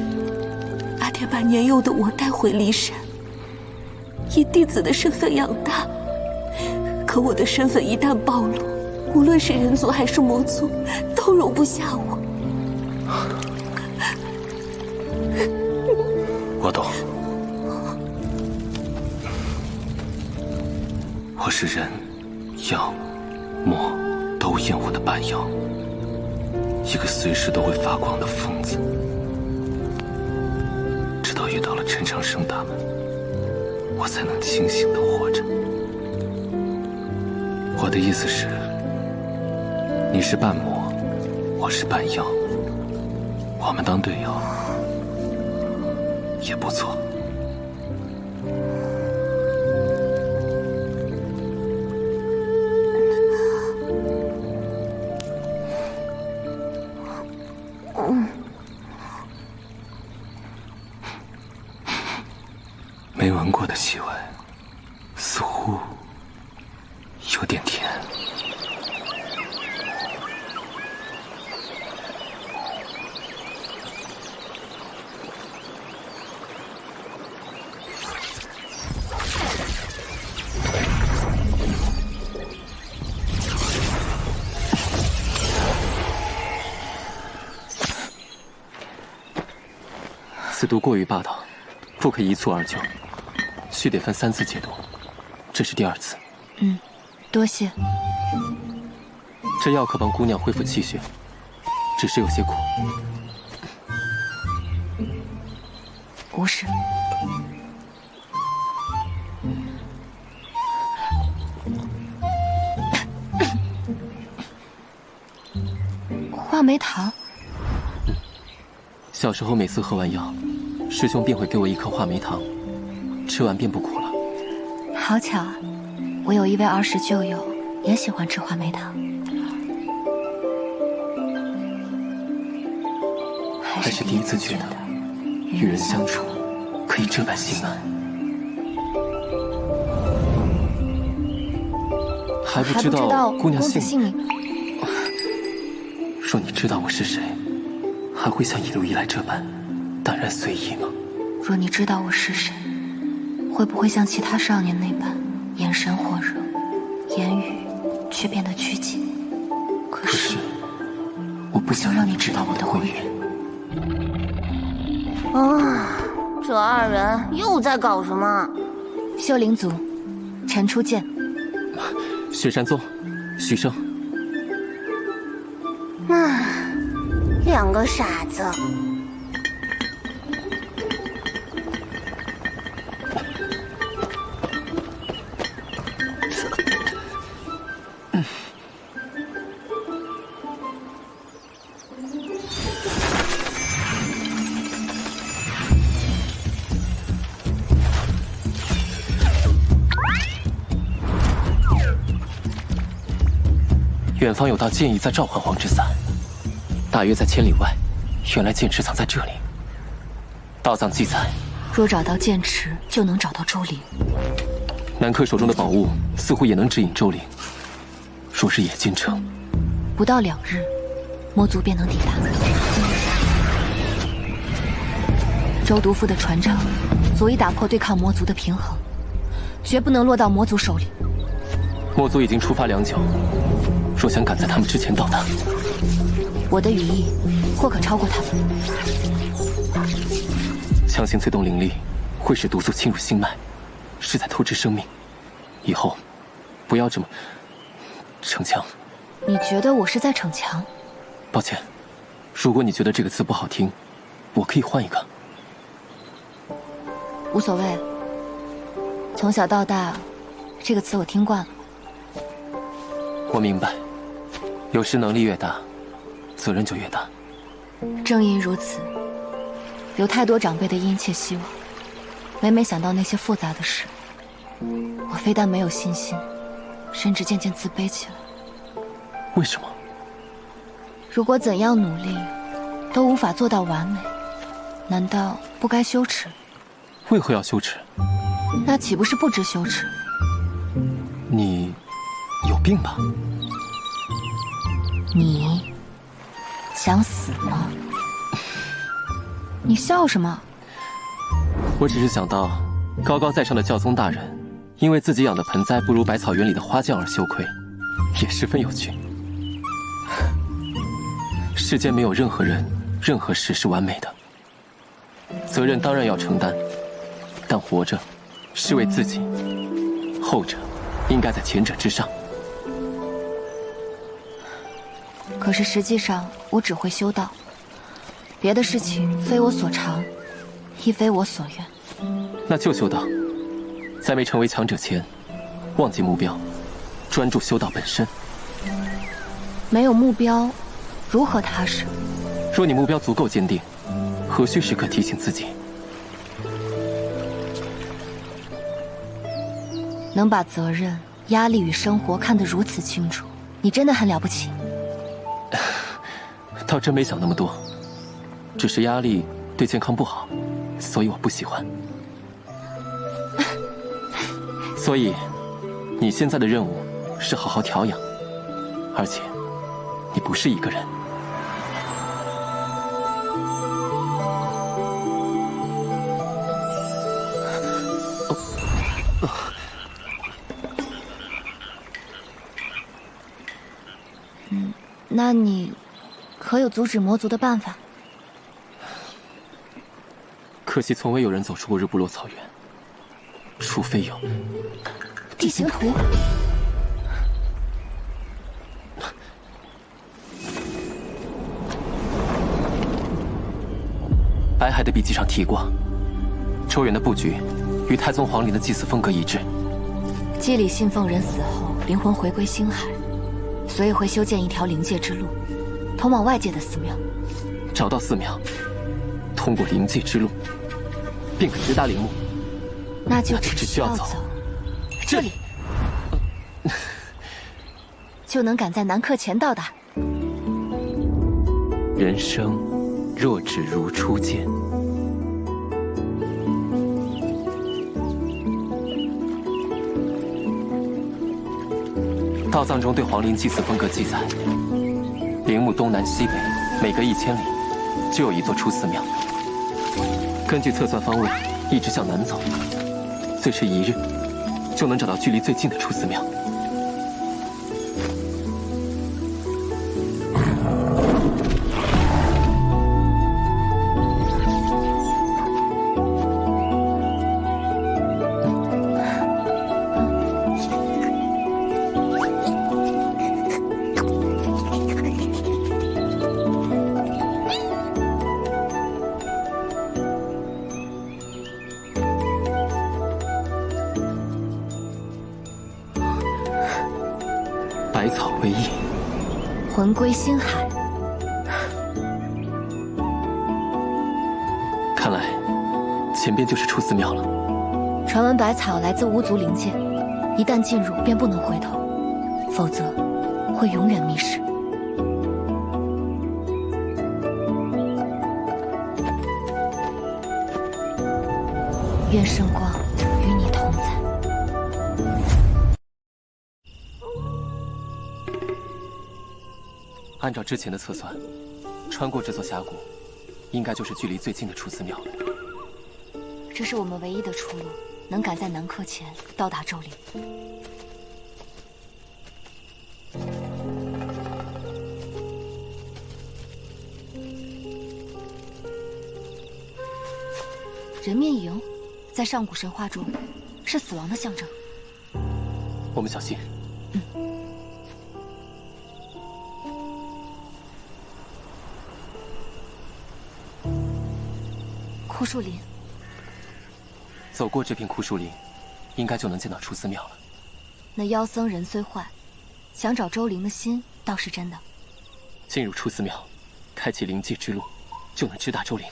阿爹把年幼的我带回骊山，以弟子的身份养大。可我的身份一旦暴露，无论是人族还是魔族，都容不下我。我懂，我是人、妖、魔都厌恶的半妖，一个随时都会发光的疯子。直到遇到了陈长生他们，我才能清醒地活着。我的意思是，你是半魔，我是半妖，我们当队友也不错。没闻过的气味，似乎有点甜。此毒过于霸道，不可一蹴而就，须得分3次解毒，这是第2次。多谢。这药可帮姑娘恢复气血，只是有些苦。无事。话梅糖。小时候每次喝完药，师兄便会给我1颗话梅糖，吃完便不苦了。好巧啊，我有一位儿时旧友，也喜欢吃话梅糖。还是第一次觉得，与人相处可以这般心安。还不知道姑娘姓名。若你知道我是谁，还会像一路以来这般淡然随意吗？若你知道我是谁，会不会像其他少年那般眼神火热，言语却变得拘谨？可是我不想让你知道我的会员。这2人又在搞什么？修灵族，陈初见。雪山宗，许生。2个傻子。远方有道剑意在召唤黄之伞，大约在千里外。原来剑池藏在这里。道藏记载，若找到剑池，就能找到周灵。南柯手中的宝物似乎也能指引周灵。若日夜兼程，不到2日，魔族便能抵达。周毒妇的传承，足以打破对抗魔族的平衡，绝不能落到魔族手里。魔族已经出发良久，若想赶在他们之前到达，我的羽翼或可超过他们。强行催动灵力，会使毒素侵入心脉，是在透支生命。以后不要这么逞强。你觉得我是在逞强？抱歉，如果你觉得这个词不好听，我可以换一个。无所谓，从小到大，这个词我听惯了。我明白，有时能力越大，责任就越大。正因如此，有太多长辈的殷切希望，每每想到那些复杂的事，我非但没有信心，甚至渐渐自卑起来。为什么？如果怎样努力都无法做到完美，难道不该羞耻？为何要羞耻？那岂不是不知羞耻？你有病吧？你想死吗？你笑什么？我只是想到，高高在上的教宗大人，因为自己养的盆栽不如百草园里的花匠而羞愧，也十分有趣。世间没有任何人、任何事是完美的，责任当然要承担，但活着是为自己，后者应该在前者之上。可是实际上，我只会修道，别的事情非我所长，亦非我所愿。那就修道，在没成为强者前，忘记目标，专注修道本身。没有目标，如何踏实？若你目标足够坚定，何须时刻提醒自己？能把责任、压力与生活看得如此清楚，你真的很了不起。倒真没想那么多，只是压力对健康不好，所以我不喜欢。所以，你现在的任务是好好调养，而且，你不是一个人。那你可有阻止魔族的办法？可惜从未有人走出过日不落草原，除非有地形图。白海的笔记上提过，周远的布局与太宗皇陵的祭祀风格一致。祭礼信奉人死后灵魂回归星海，所以会修建一条灵界之路，通往外界的寺庙。找到寺庙，通过灵界之路，便可直达陵墓。那就只需要走这里，就能赶在南客前到达。人生若只如初见。道藏中对皇陵祭祀风格记载，陵墓东南西北每隔1000里就有一座出寺庙。根据测算方位，一直向南走，最迟1日就能找到距离最近的出寺庙。百草为翼，魂归星海。看来前边就是出寺庙了。传闻百草来自巫族灵界，一旦进入便不能回头，否则会永远迷失。愿圣光与你同在。按照之前的测算，穿过这座峡谷，应该就是距离最近的出寺庙了。这是我们唯一的出路，能赶在南客前到达周陵。人面萤，在上古神话中是死亡的象征。我们小心。枯树林，走过这片枯树林，应该就能见到出寺庙了。那妖僧人虽坏，想找周灵的心倒是真的。进入出寺庙，开启灵界之路，就能直达周陵。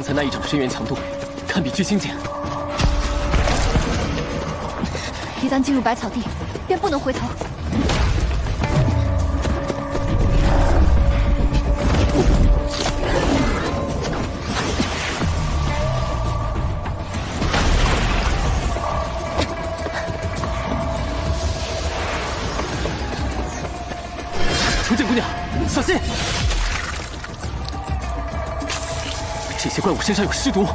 刚才那一掌深渊强度，堪比巨星剑。一旦进入百草地，便不能回头。雏剑姑娘，小心！这些怪物身上有尸毒。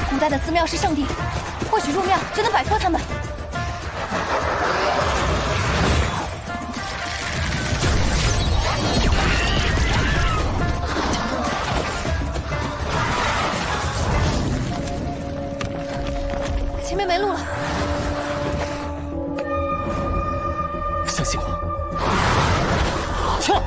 古代的寺庙是圣地，或许入庙就能摆脱他们。前面没路了。相信我，跳！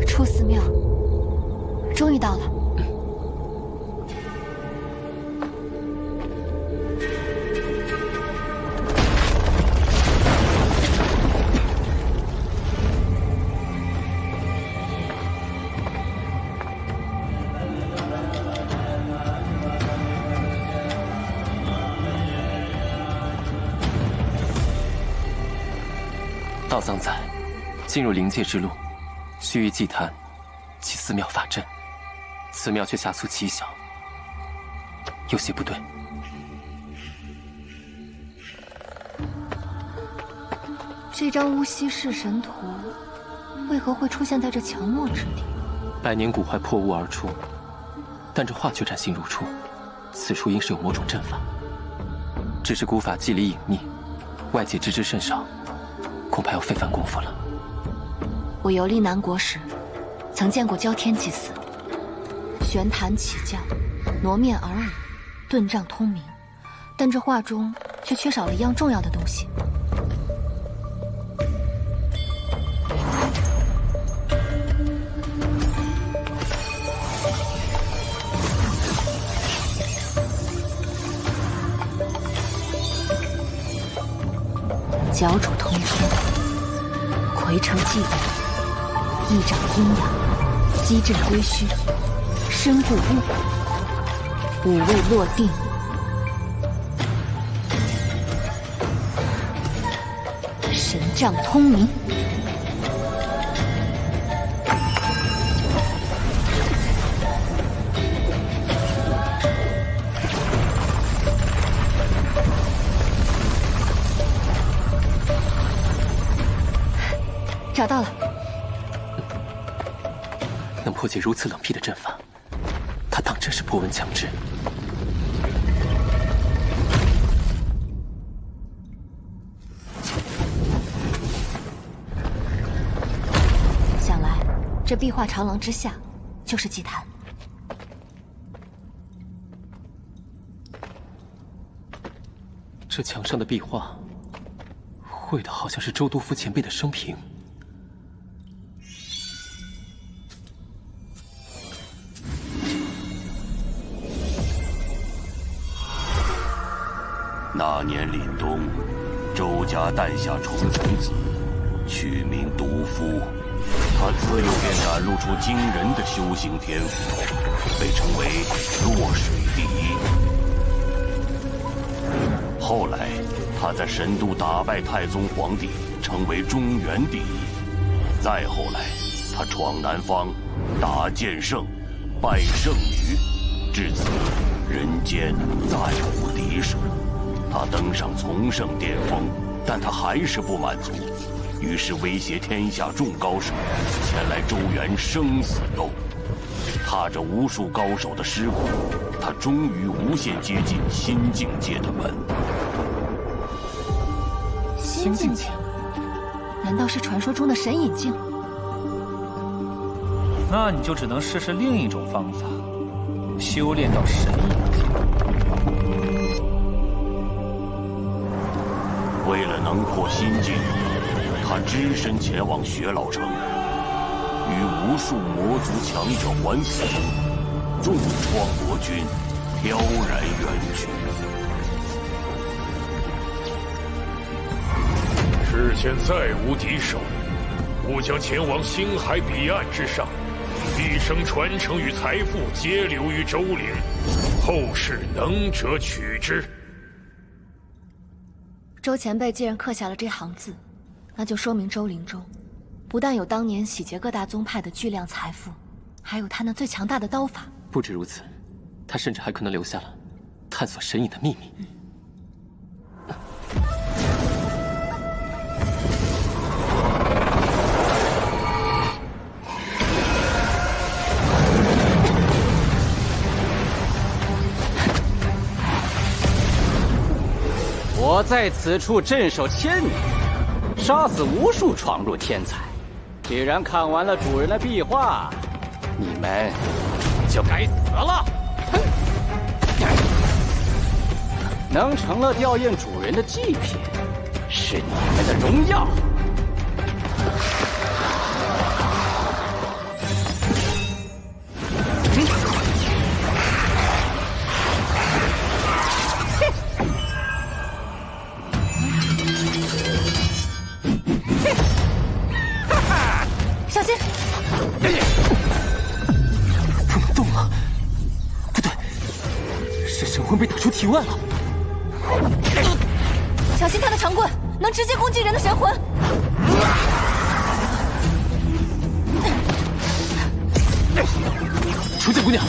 出寺庙，终于到了。道藏在，进入灵界之路，须臾祭坛其寺庙法阵，此庙却下俗奇小，有些不对。这张乌溪氏神图，为何会出现在这墙末之地？百年古槐破屋而出，但这画却崭新如初，此处应是有某种阵法，只是古法距离隐秘，外界知之甚少，恐怕要费番功夫了。我游历南国时，曾见过焦天祭祀，玄坛起降，挪面而舞，顿杖通明，但这画中却缺少了一样重要的东西。角主通天，魁成寂灭，一掌阴阳，击震归虚，身固巫蛊，五味落定，神杖通明。找到了，能破解如此冷僻的阵法，他当真是颇闻强志。想来这壁画长廊之下就是祭坛。这墙上的壁画，绘的好像是周督府前辈的生平。那年凛冬，周家诞下重臣子，取名毒夫。他自幼便展露出惊人的修行天赋，被称为弱水第一。后来，他在神都打败太宗皇帝，成为中原第一。再后来，他闯南方，打剑圣，拜圣女，至此人间再无敌手。他登上从圣巅峰，但他还是不满足，于是威胁天下众高手前来周原生死斗。踏着无数高手的尸骨，他终于无限接近新境界的门。仙境界，难道是传说中的神隐境？那你就只能试试另一种方法，修炼到神隐境。为了能破心境，他只身前往雪老城，与无数魔族强者环死，重创魔军，飘然远去。世间再无敌手，吾将前往星海彼岸之上，毕生传承与财富皆留于周陵，后世能者取之。周前辈既然刻下了这行字，那就说明周灵中不但有当年洗劫各大宗派的巨量财富，还有他那最强大的刀法。不止如此，他甚至还可能留下了探索神隐的秘密。我在此处镇守1000年，杀死无数闯入天才。既然看完了主人的壁画，你们就该死了。能成了吊唁主人的祭品，是你们的荣耀。小心！不能动了，不对，是神魂被打出体外了。小心他的长棍，能直接攻击人的神魂。雏剑姑娘，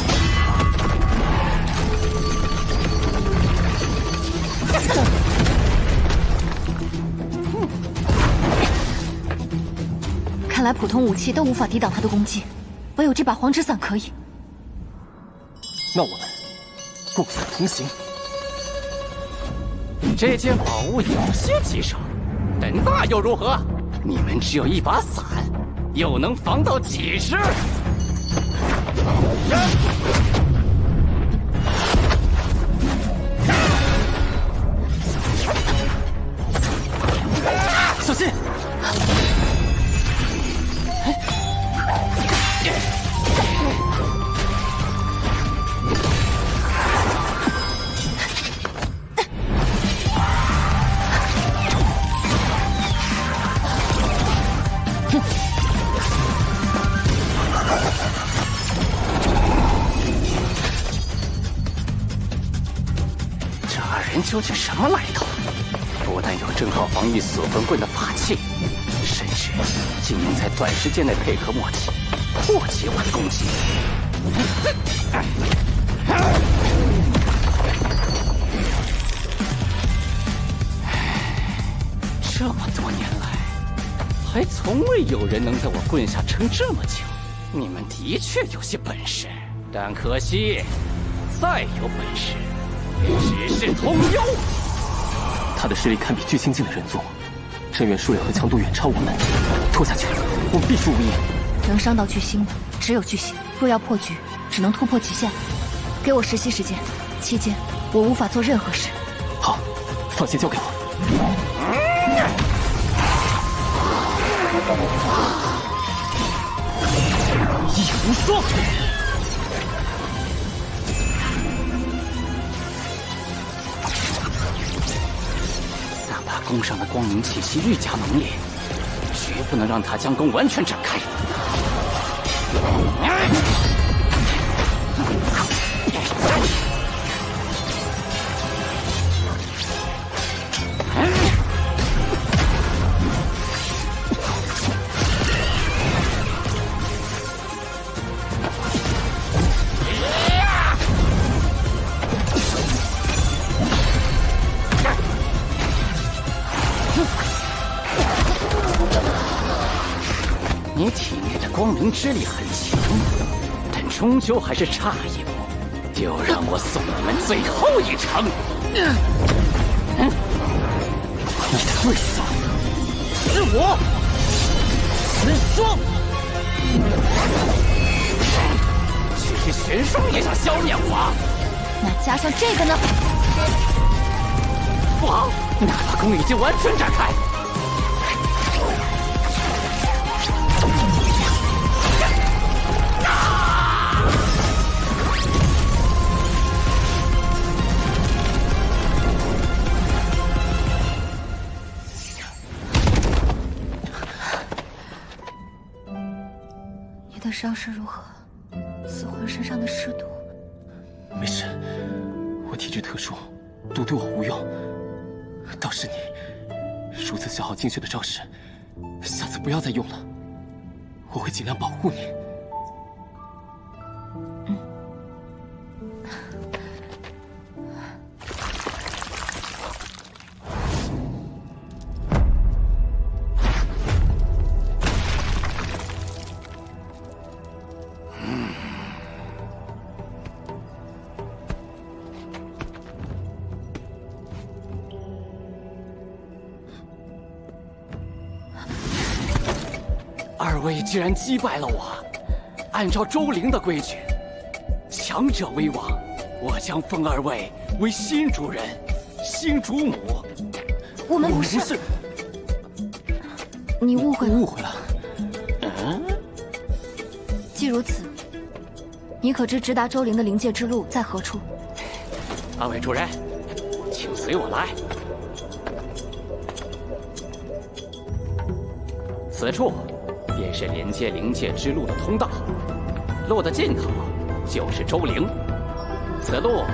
看来普通武器都无法抵挡他的攻击，唯有这把黄纸伞可以。那我们共伞同行。这件宝物有些棘手，但那又如何？你们只有一把伞，又能防到几时？小心！这人究竟什么来头？不但有正好防御死魂棍的法器，甚至竟能在短时间内配合默契，破解我的攻击。这么多年来，还从未有人能在我棍下撑这么久。你们的确有些本事，但可惜，再有本事，也只是通幽。他的实力堪比巨星境的人族，阵源数量和强度远超我们，拖下去，我们必输无疑。能伤到巨星的只有巨星，若要破局，只能突破极限。给我10息时间，期间我无法做任何事。好，放心交给我。一无双。哪怕弓上的光明气息愈加猛烈，绝不能让他将弓完全展开。你体内的光明之力很强，但终究还是差一步。就让我送你们最后一程。你的对手是我，神霜。只是玄霜也想消灭我？那加上这个呢？不好，那把弓已经完全展开。你的伤势如何？此魂身上的尸毒？没事，我体质特殊，毒对我无用。倒是你，如此消耗精血的招式，下次不要再用了。我会尽量保护你。二位居然击败了我！按照周灵的规矩，强者为王，我将封二位为新主人、新主母。我们不是。你误会了。误会了。既如此，你可知直达周灵的灵界之路在何处？二位主人，请随我来。此处便是连接灵界之路的通道，路的尽头就是周灵。此路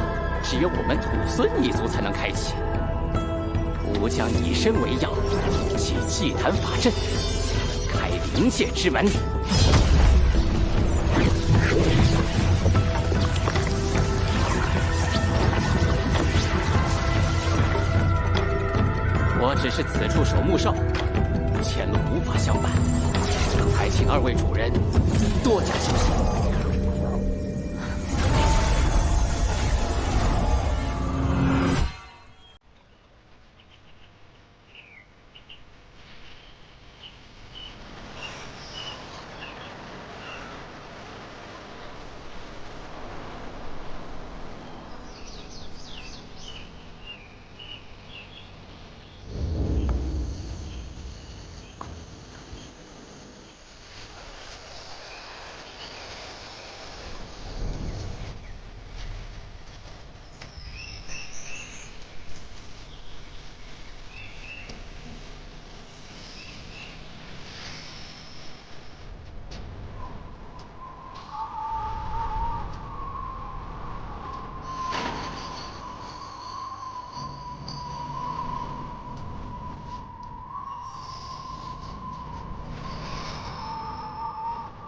只有我们土孙一族才能开启。吾将以身为要，起祭坛法阵，开灵界之门。我只是此处守墓兽，前路无法相伴，还请二位主人多加小心。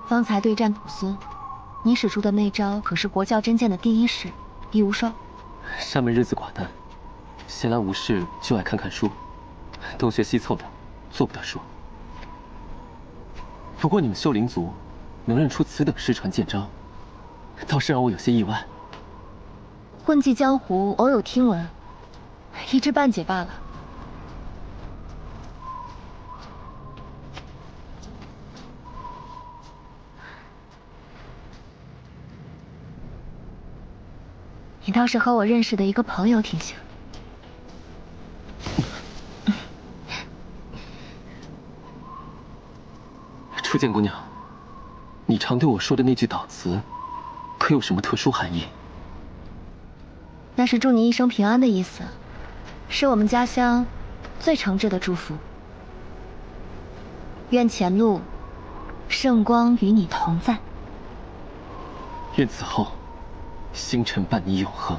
方才对战土孙，你使出的那招可是国教真剑的第一式，一无双。山门日子寡淡，闲来无事就爱看看书，东学西凑的，做不得书。不过你们修灵族能认出此等失传剑招，倒是让我有些意外。混迹江湖，偶有听闻，一知半解罢了。你倒是和我认识的一个朋友挺像。初见姑娘，你常对我说的那句祷词，可有什么特殊含义？那是祝你一生平安的意思，是我们家乡最诚挚的祝福。愿前路圣光与你同在。愿此后星辰伴你永恒。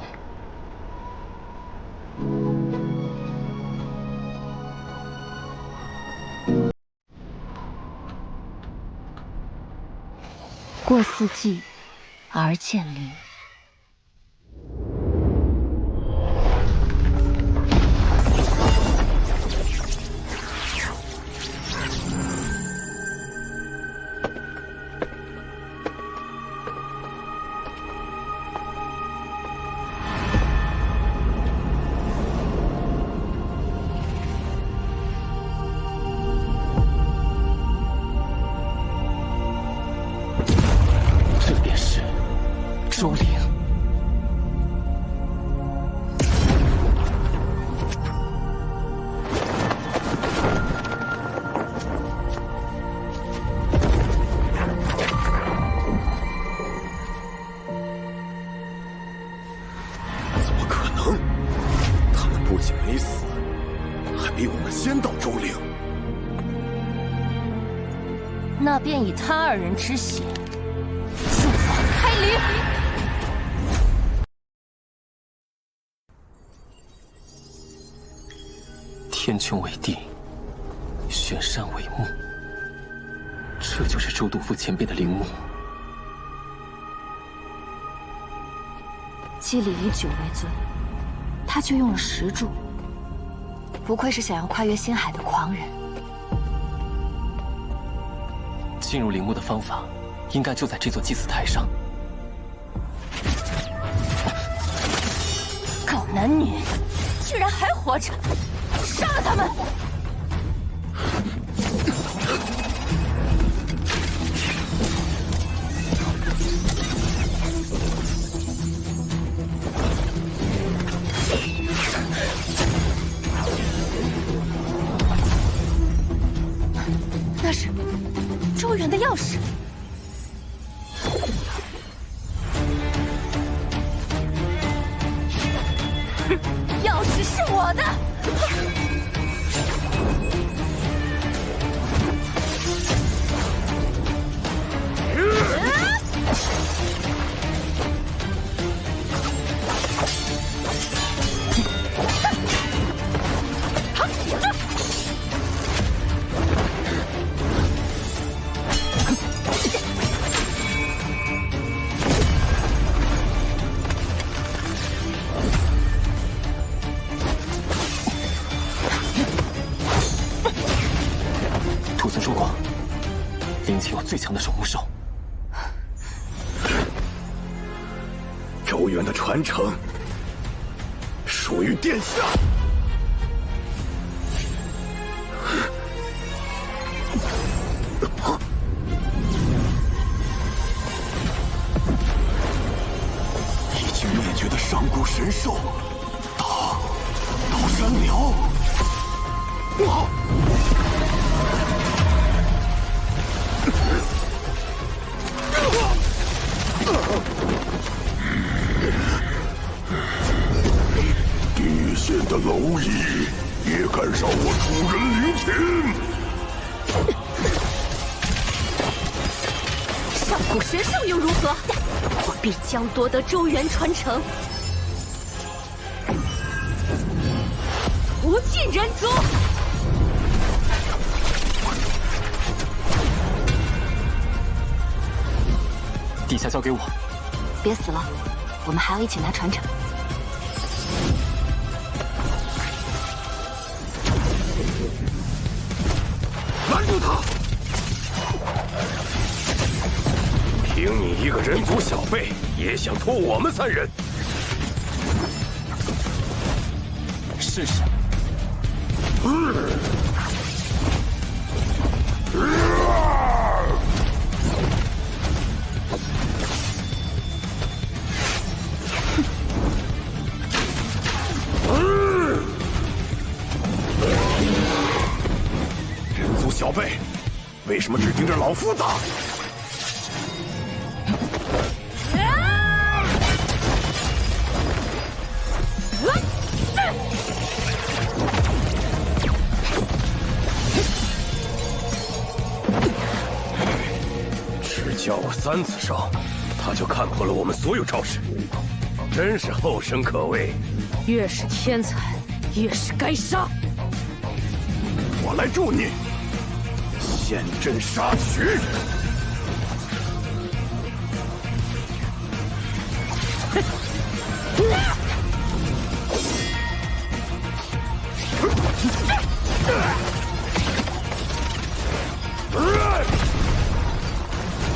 过四季，而见林。收灵。怎么可能？他们不仅没死，还比我们先到周陵。那便以他二人之血，助我开灵。天穹为地，选山为墓，这就是周督府前辈的陵墓。祭礼以酒为尊，他却用了石柱，不愧是想要跨越星海的狂人。进入陵墓的方法，应该就在这座祭祀台上。狗男女，居然还活着！杀了他们！那是周元的钥匙。钥匙是我的。徒孙说过，灵界有最强的守墓兽。周元的传承属于殿下。已经灭绝的上古神兽，岛山鸟。地县的蝼蚁也敢伤我主人灵禽！上古神兽又如何？我必将夺得周元传承，无尽人族。地下交给我。别死了，我们还要一起拿传承。拦住他！凭你一个人族小辈，也想拖我们三人？试试。人族小辈，为什么只盯着老夫打？只叫我3次伤，他就看破了我们所有招式，真是后生可畏。越是天才，越是该杀。我来助你，现阵杀取。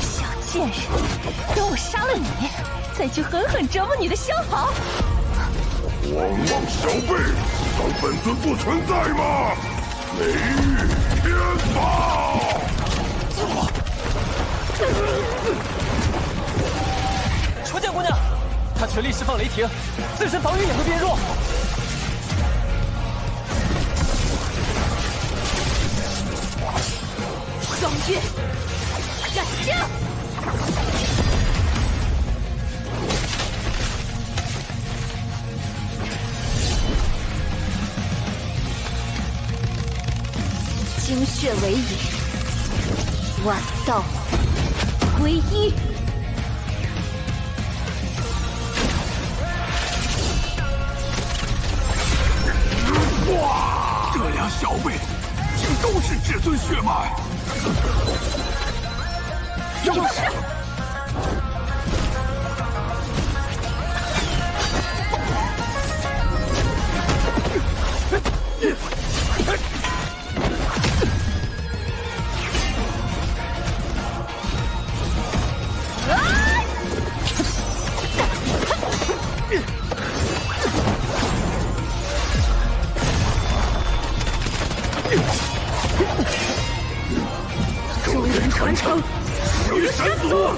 小贱人，等我杀了你，再去狠狠折磨你的相好。狂妄小辈，当本尊不存在吗？雷狱天法！初见姑娘。全力释放雷霆，自身防御也会变弱。双月斩将。精血为引，万道归一。哇！这俩小辈竟都是至尊血脉。有事！周人传承，女神族。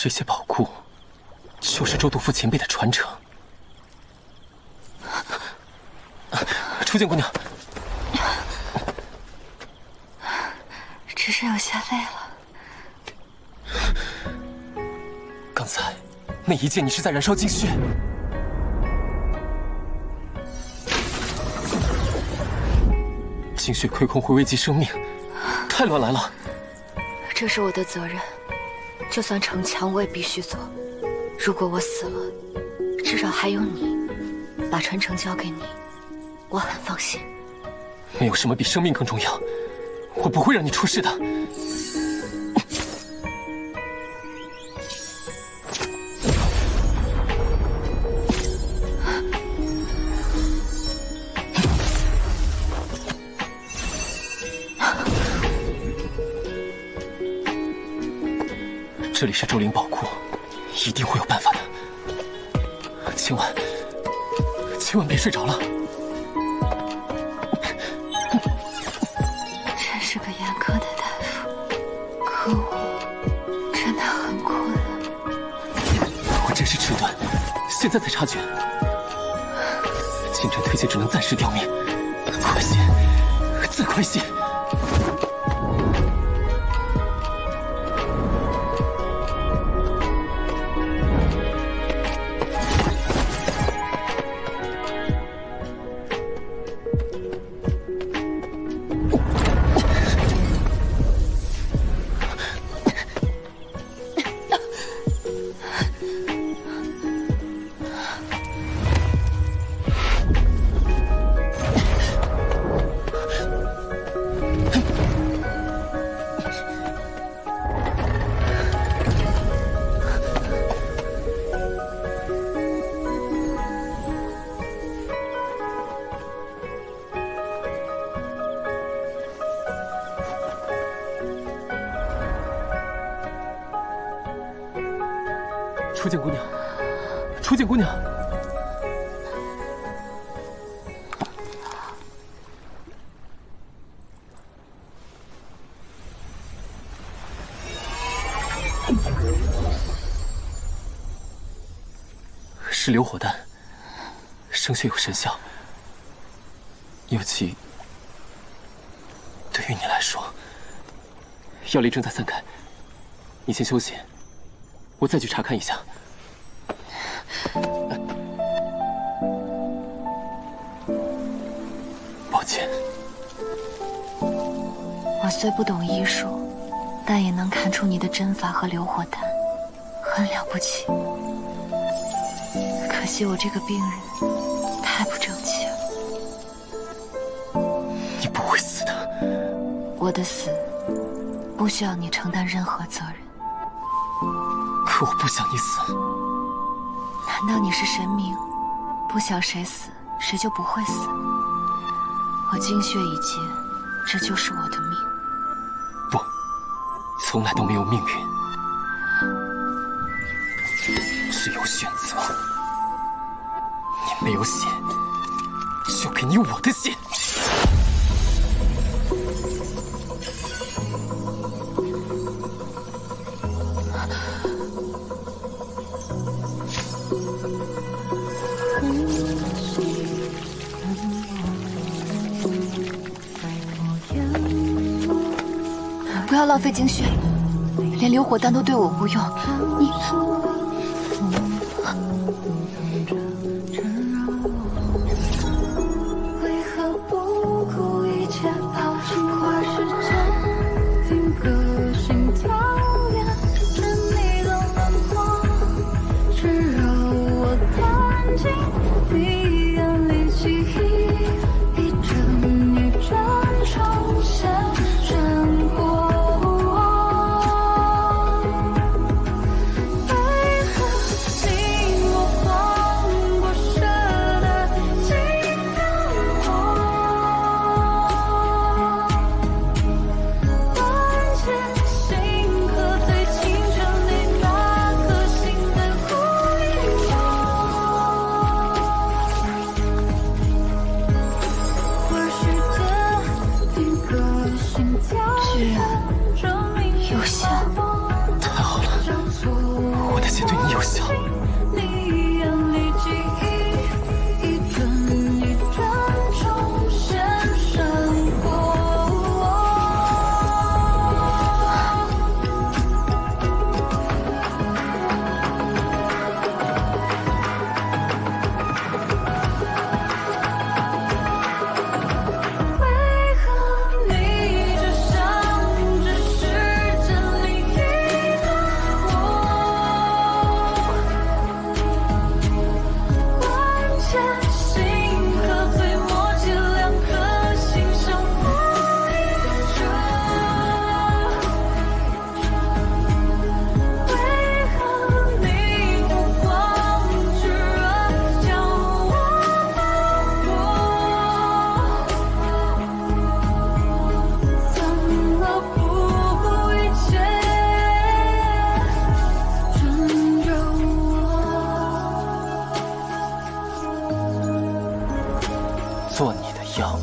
这些宝库，就是周督府前辈的传承。初见姑娘，只是有些累了。刚才那一剑，你是在燃烧精血。精血亏空会危及生命，太乱来了。这是我的责任。就算城墙我也必须做。如果我死了，至少还有你，把传承交给你，我很放心。没有什么比生命更重要，我不会让你出事的。这里是周灵宝库，一定会有办法的。千万别睡着了。真是个严苛的大夫，可我真的很困了。我真是迟钝，现在才察觉。清晨推荐只能暂时吊命，快些，再快些！初见姑娘，初见姑娘，是硫火丹，生血有神效，尤其对于你来说，药力正在散开。你先休息，我再去查看一下。抱歉。我虽不懂医术，但也能看出你的针法和硫火丹很了不起。可惜我这个病人太不争气了。你不会死的。我的死不需要你承担任何责任。可我不想你死。难道你是神明，不想谁死谁就不会死？我精血已竭，这就是我的命。不，从来都没有命运，只有选择。你没有血，就给你我的血。不要浪费精血，连硫火丹都对我无用。你。为何不顾一切抛弃花时间，定格心跳远，是你的轮廓，只让我看清你眼里记忆，一帧一帧重现闪过。做你的药。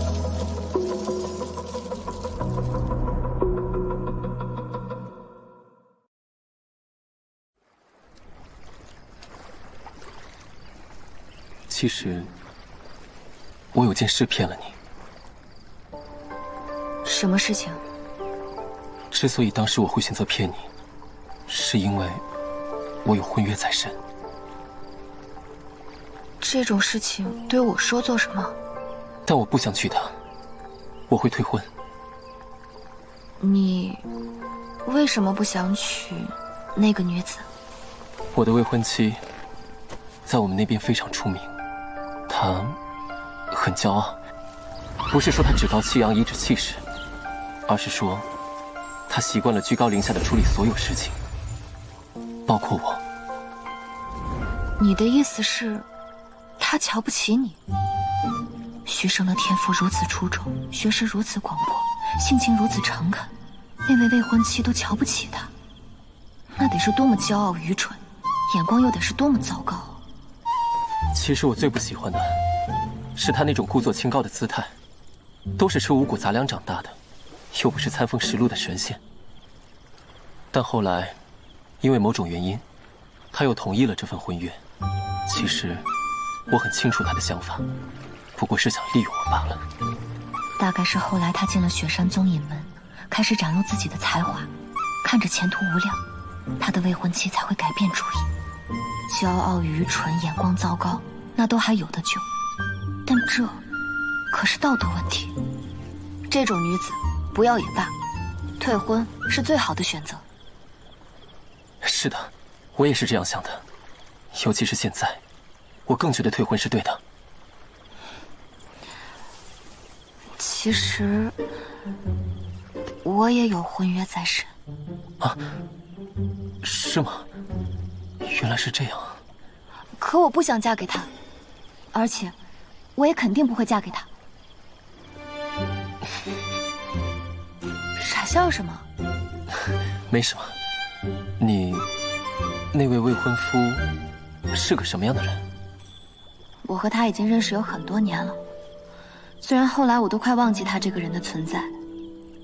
其实，我有件事骗了你。什么事情？之所以当时我会选择骗你，是因为我有婚约在身。这种事情对我说做什么？但我不想娶她，我会退婚。你为什么不想娶那个女子？我的未婚妻在我们那边非常出名，她很骄傲，不是说她趾高气扬颐指气使，而是说她习惯了居高临下的处理所有事情，包括我。你的意思是，她瞧不起你？徐生的天赋如此出众，学识如此广博，性情如此诚恳，那位未婚妻都瞧不起他，那得是多么骄傲愚蠢，眼光又得是多么糟糕。其实我最不喜欢的是他那种故作清高的姿态，都是吃五谷杂粮长大的，又不是餐风食露的神仙。但后来因为某种原因，他又同意了这份婚约，其实，我很清楚他的想法，不过是想利用我罢了。大概是后来他进了雪山宗隐门，开始展露自己的才华，看着前途无量，他的未婚妻才会改变主意。骄傲、愚蠢、眼光糟糕，那都还有的救，但这可是道德问题。这种女子不要也罢，退婚是最好的选择。是的，我也是这样想的，尤其是现在，我更觉得退婚是对的。其实我也有婚约在身。啊？是吗？原来是这样。可我不想嫁给他，而且我也肯定不会嫁给他。傻笑什么？没什么。你那位未婚夫是个什么样的人？我和他已经认识有很多年了，虽然后来我都快忘记他这个人的存在，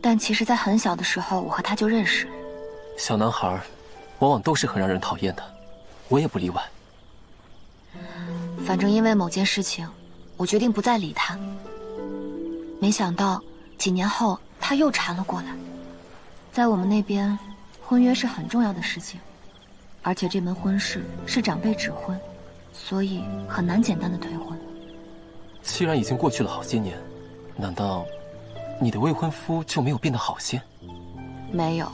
但其实在很小的时候我和他就认识。小男孩往往都是很让人讨厌的，我也不例外。反正因为某件事情，我决定不再理他。没想到几年后他又缠了过来。在我们那边，婚约是很重要的事情，而且这门婚事是长辈指婚，所以很难简单的退婚。既然已经过去了好些年，难道你的未婚夫就没有变得好些？没有，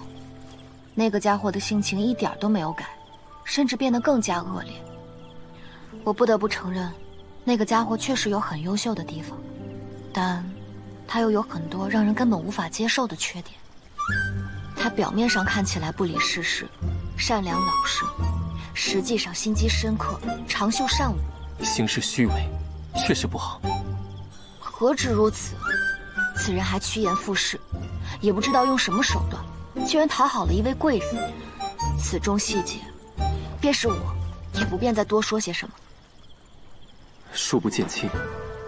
那个家伙的性情一点都没有改，甚至变得更加恶劣。我不得不承认，那个家伙确实有很优秀的地方，但他又有很多让人根本无法接受的缺点。他表面上看起来不理世事，善良老实，实际上心机深刻，长袖善舞，行事虚伪，确实不好。何止如此，此人还趋炎附势，也不知道用什么手段，居然讨好了一位贵人。此中细节，便是我也不便再多说些什么。恕不见亲，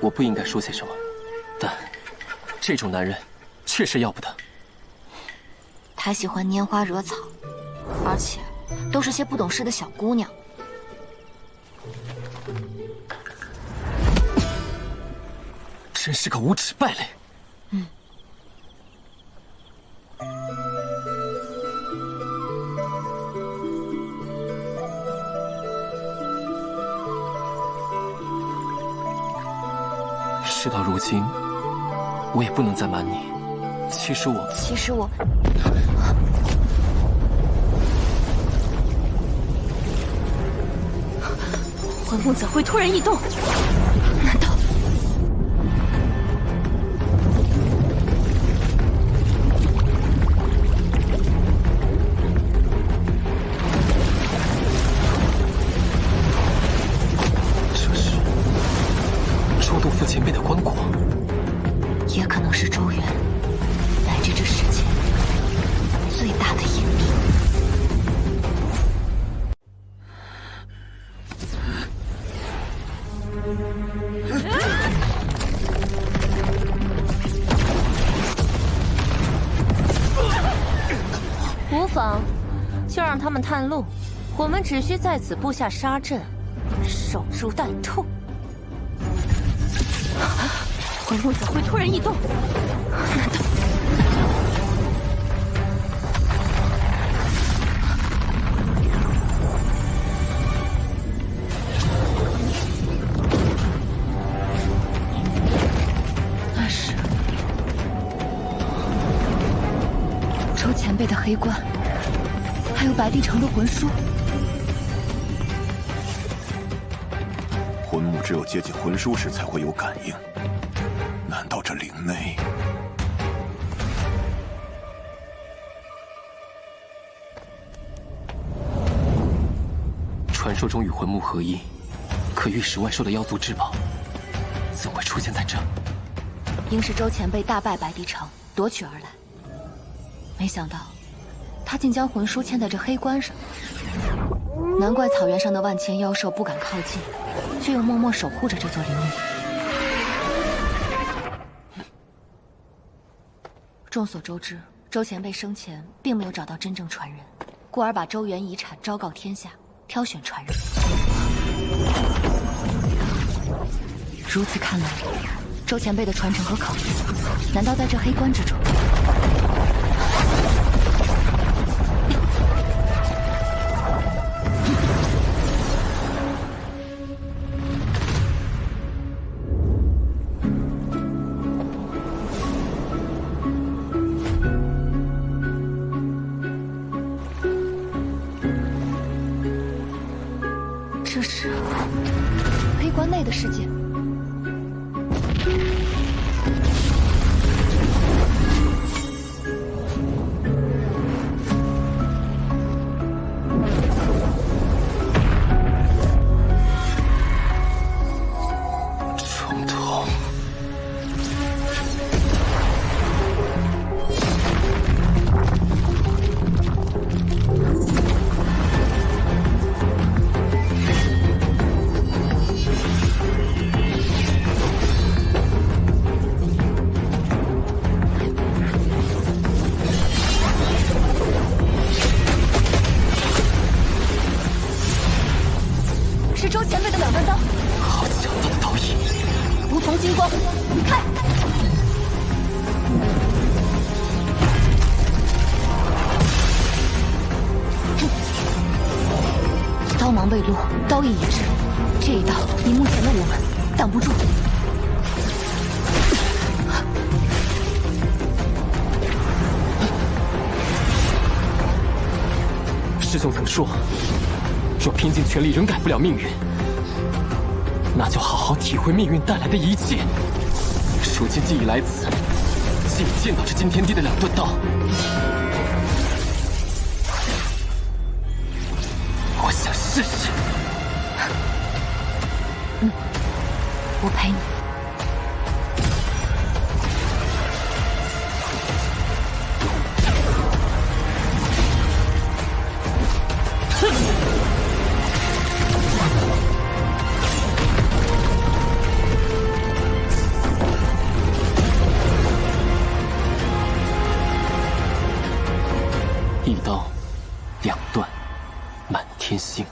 我不应该说些什么，但这种男人确实要不得。他喜欢拈花惹草，而且都是些不懂事的小姑娘。真是个无耻败类。事到如今，我也不能再瞒你。其实我……魂木怎会突然异动？难道……这是周洞府前辈的棺椁，也可能是周元乃至这世界最大的隐秘。无妨，就让他们探路，我们只需在此布下杀阵，守株待兔。魂木怎会突然异动？难道……那是周前辈的黑棺，还有白帝城的魂书。魂木只有接近魂书时才会有感应，难道这灵内……传说中与魂木合一，可御10万兽的妖族至宝，怎会出现在这？应是周前辈大败白帝城，夺取而来。没想到，他竟将魂书嵌在这黑棺上。难怪草原上的万千妖兽不敢靠近，却又默默守护着这座灵域。众所周知，周前辈生前并没有找到真正传人，故而把周元遗产昭告天下，挑选传人。如此看来，周前辈的传承和考验，难道在这黑关之中？这是黑关内的世界。冲动。是周前辈的两段刀，好强大的刀意！无从金光，开！刀芒未落，刀意已至，这一刀以目前的我们挡不住。师兄曾说，若拼尽全力仍改不了命运，那就好好体会命运带来的一切。如今既已来此，既已见到这惊天地的两段刀，我想试试。我陪你。一刀，两断，满天星。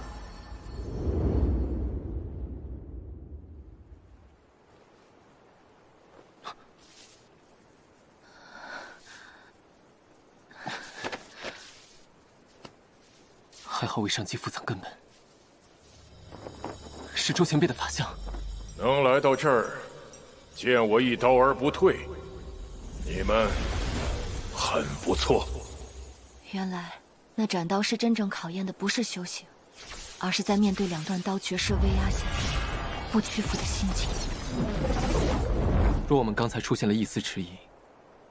还好为上继父藏根本，是周前辈的法相。能来到这儿，见我一刀而不退，你们很不错。原来那斩刀师真正考验的不是修行，而是在面对两段刀绝世威压下不屈服的心境。若我们刚才出现了一丝迟疑，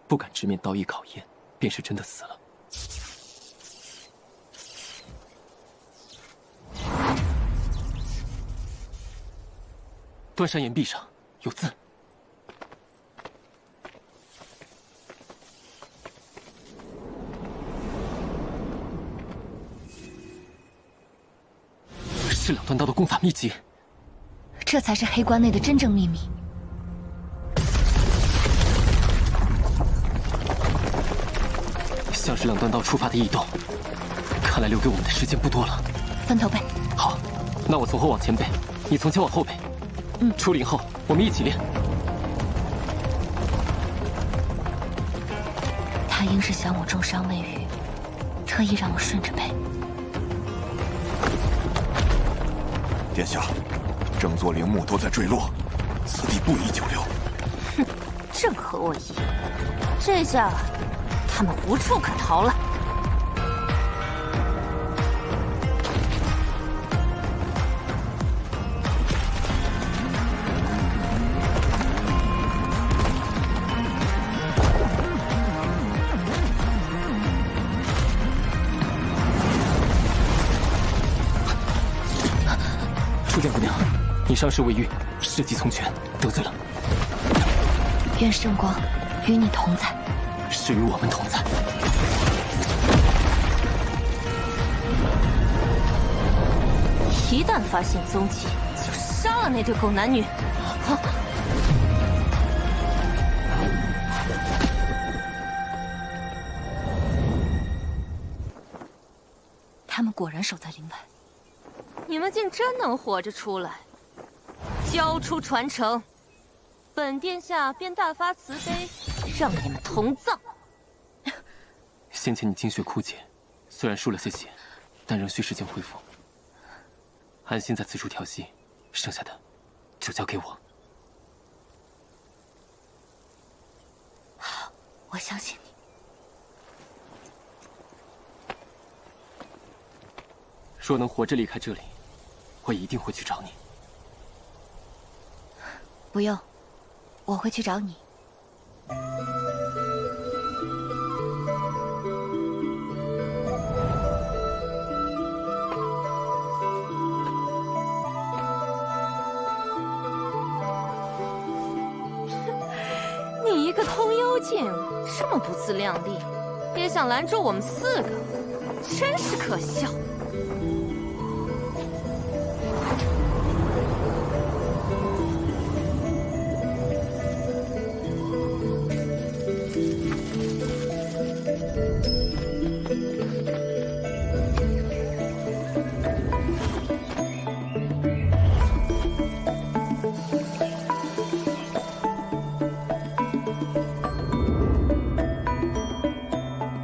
不敢直面刀意考验，便是真的死了。断山岩壁上有字。是两段刀的功法秘籍，这才是黑关内的真正秘密。像是两段刀出发的异动，看来留给我们的时间不多了。分头背。好，那我从后往前背，你从前往后背。出林后我们一起练。他应是想我重伤未愈，特意让我顺着背。殿下，整座陵墓都在坠落，此地不宜久留。哼，正合我意。这下他们无处可逃了。初见姑娘，你伤势未愈，事急从权，得罪了。愿圣光与你同在，是与我们同在。一旦发现踪迹，就杀了那对狗男女。他们果然守在陵外。你们竟真能活着出来！交出传承，本殿下便大发慈悲，让你们同葬。先前你精血枯竭，虽然输了些血，但仍需时间恢复。安心在此处调息，剩下的就交给我。好，我相信你。若能活着离开这里，我一定会去找你。不用，我会去找你。你一个通幽境，这么不自量力，也想拦住我们4个，真是可笑。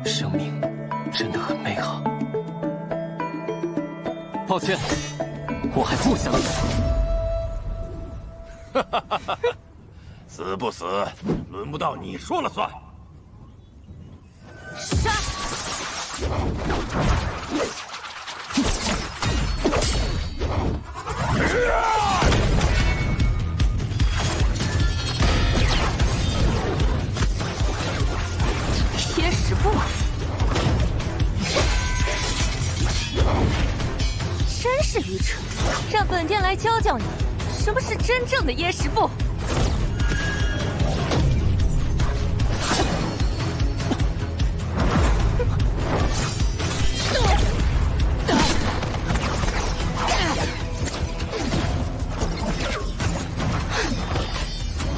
生命真的很美好。抱歉，我还不想死。死不死，轮不到你说了算。杀！野史部，真是愚蠢！让本殿来教教你，什么是真正的野史部。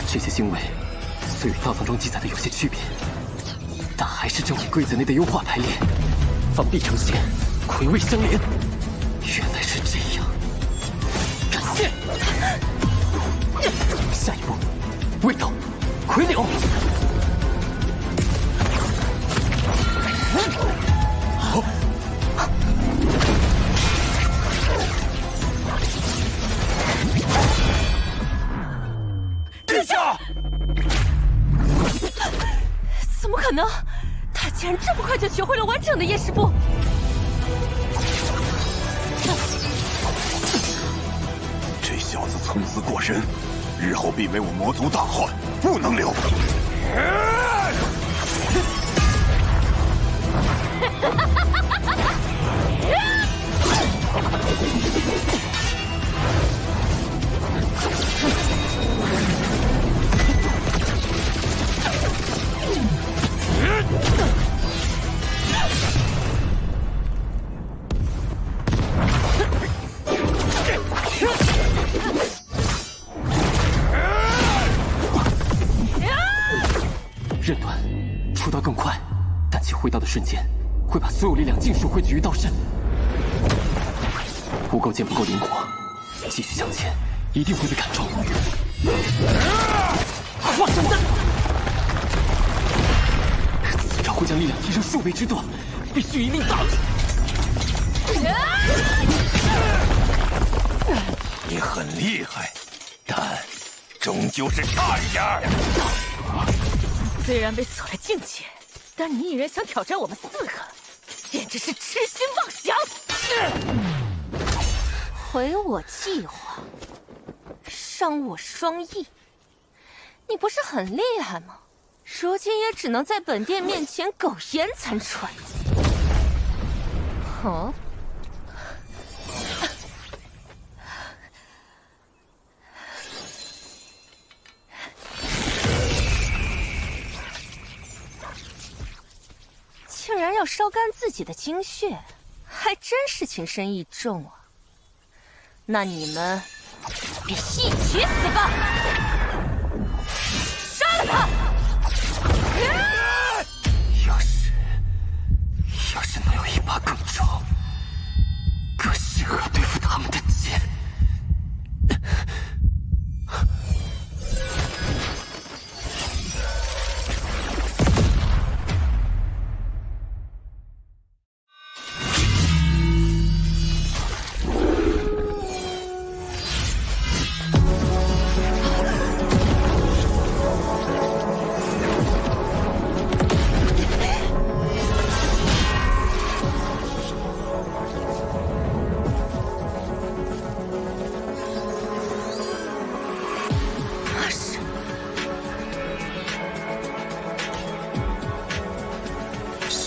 这些行为虽与道藏中记载的有些区别，但还是正义规则内的优化排列，放必成线，魁位相连。原来是这样，感谢。下一步，味道，魁柳。好。殿下！怎么可能？他竟然这么快就学会了完整的夜视步！这小子聪思过人，日后必为我魔族大患，不能留。刃断，出刀更快，但其挥刀的瞬间，会把所有力量尽数汇聚于刀身。无钩剑不够灵活，继续向前，一定会被砍中。化神丹，此招会将力量提升数倍之多，必须一命大力。你很厉害，但终究是差一点儿。虽然被锁了境界，但你一人想挑战我们4个，简直是痴心妄想！毁我计划，伤我双翼，你不是很厉害吗？如今也只能在本殿面前苟延残喘。哦。竟然要烧干自己的精血，还真是情深意重啊！那你们便一起死吧！杀了他！要是能有一把更重、更适合对付他们的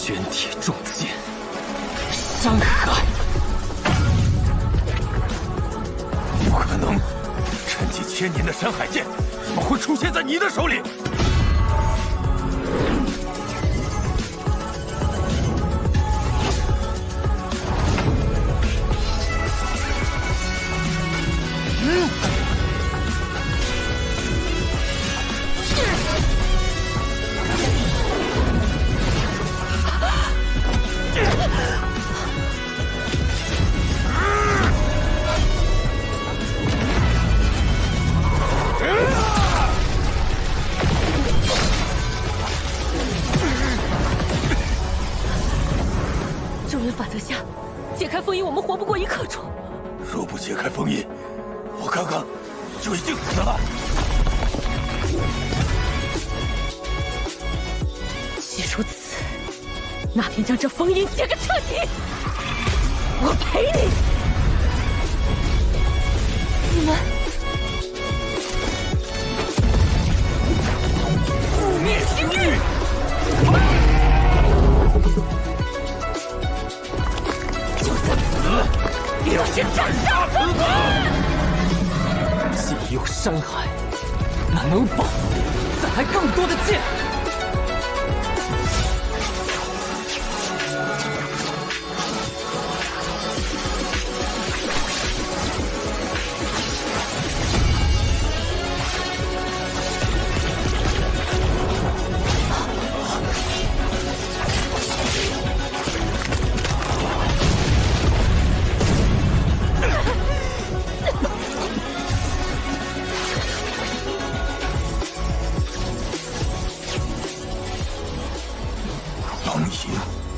宣铁重剑，伤害。不可能！沉寂千年的山海剑，怎么会出现在你的手里？咒人法则下，解开封印，我们活不过一刻钟。若不解开封印，我刚刚就已经死了。既如此，那便将这封印解个彻底。我陪你。你们覆灭星域。就算死，也要先斩杀此子！既有山海，那能否再来更多的剑？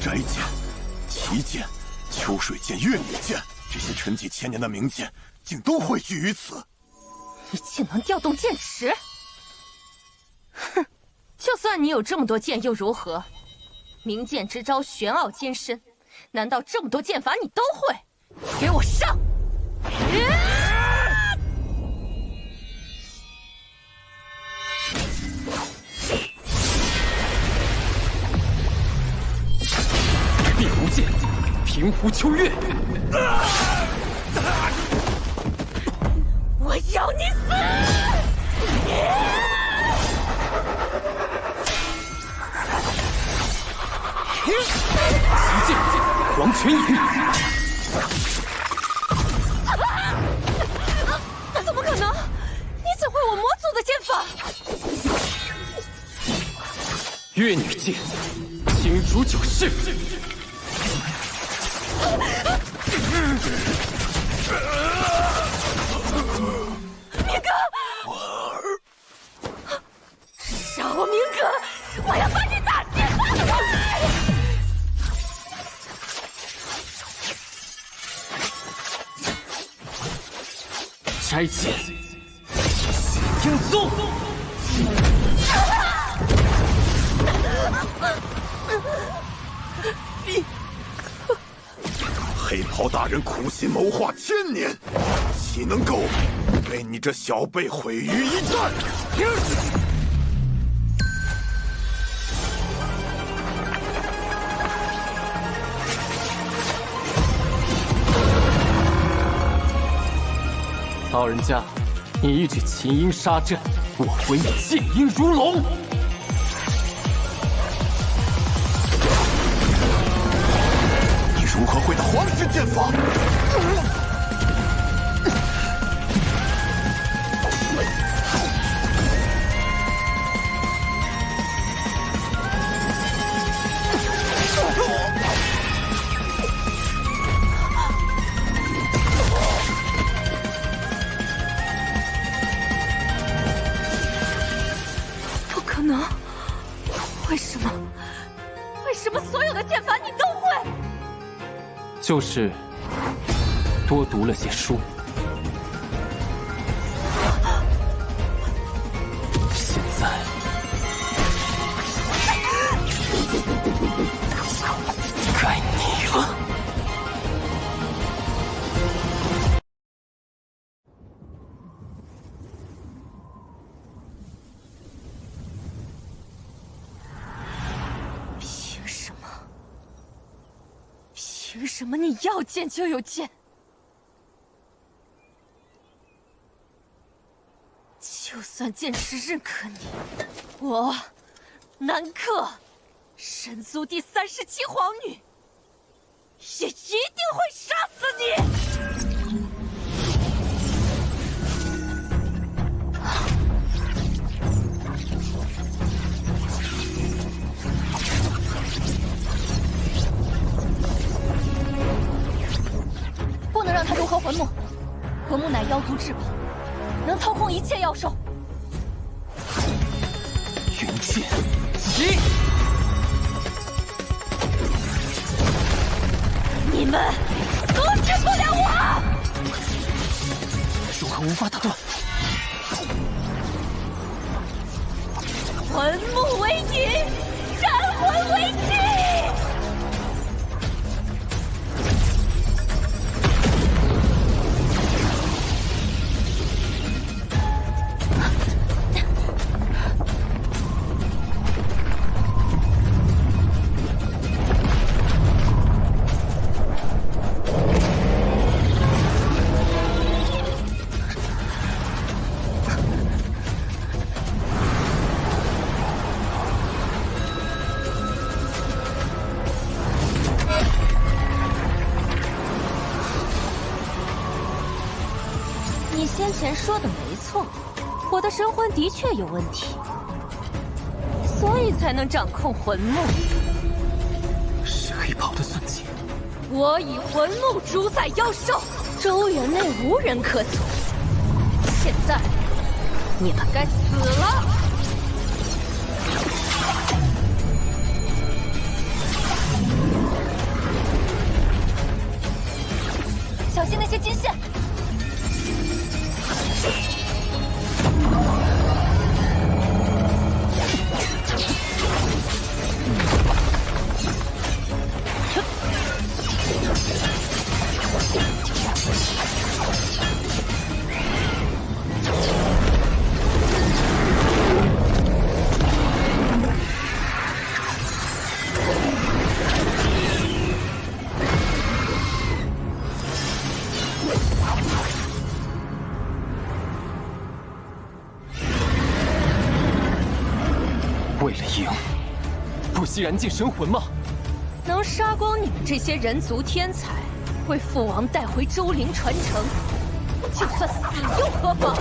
斋剑、奇剑、秋水剑、月女剑，这些沉寂千年的名剑，竟都汇聚于此。你竟能调动剑池？哼，就算你有这么多剑又如何？名剑之招玄奥艰深，难道这么多剑法你都会？给我上！碧湖剑，平湖秋月。我要你死！奇剑，黄泉影。怎么可能？你怎会我魔族的剑法？月女剑，青竹九式。明哥，杀我明哥！我要把你打死！斋剑，天宗。黑袍大人苦心谋划千年，岂能够被你这小辈毁于一旦？老人家，你一举秦鹰杀阵，我回你剑音如龙。你如何会的黄金剑法？不可能！为什么？为什么所有的剑法你都会？就是多读了些书。现在，该你了。凭什么？凭什么你要剑就有剑？就算剑池认可你，我南柯神族第37皇女也一定会杀死你！不能让他融合魂木，魂木乃妖族至宝，能操控一切妖兽。云剑，起！你们阻止不了我！如何无法打断？魂木为引，战魂为气。你先前说的没错，我的神魂的确有问题，所以才能掌控魂木。是黑袍的算计。我以魂木主宰妖兽，周原内无人可阻。现在，你们该死了！小心那些金线！为了赢，不惜燃尽神魂吗？能杀光你们这些人族天才，为父王带回周灵传承，就算死又何妨？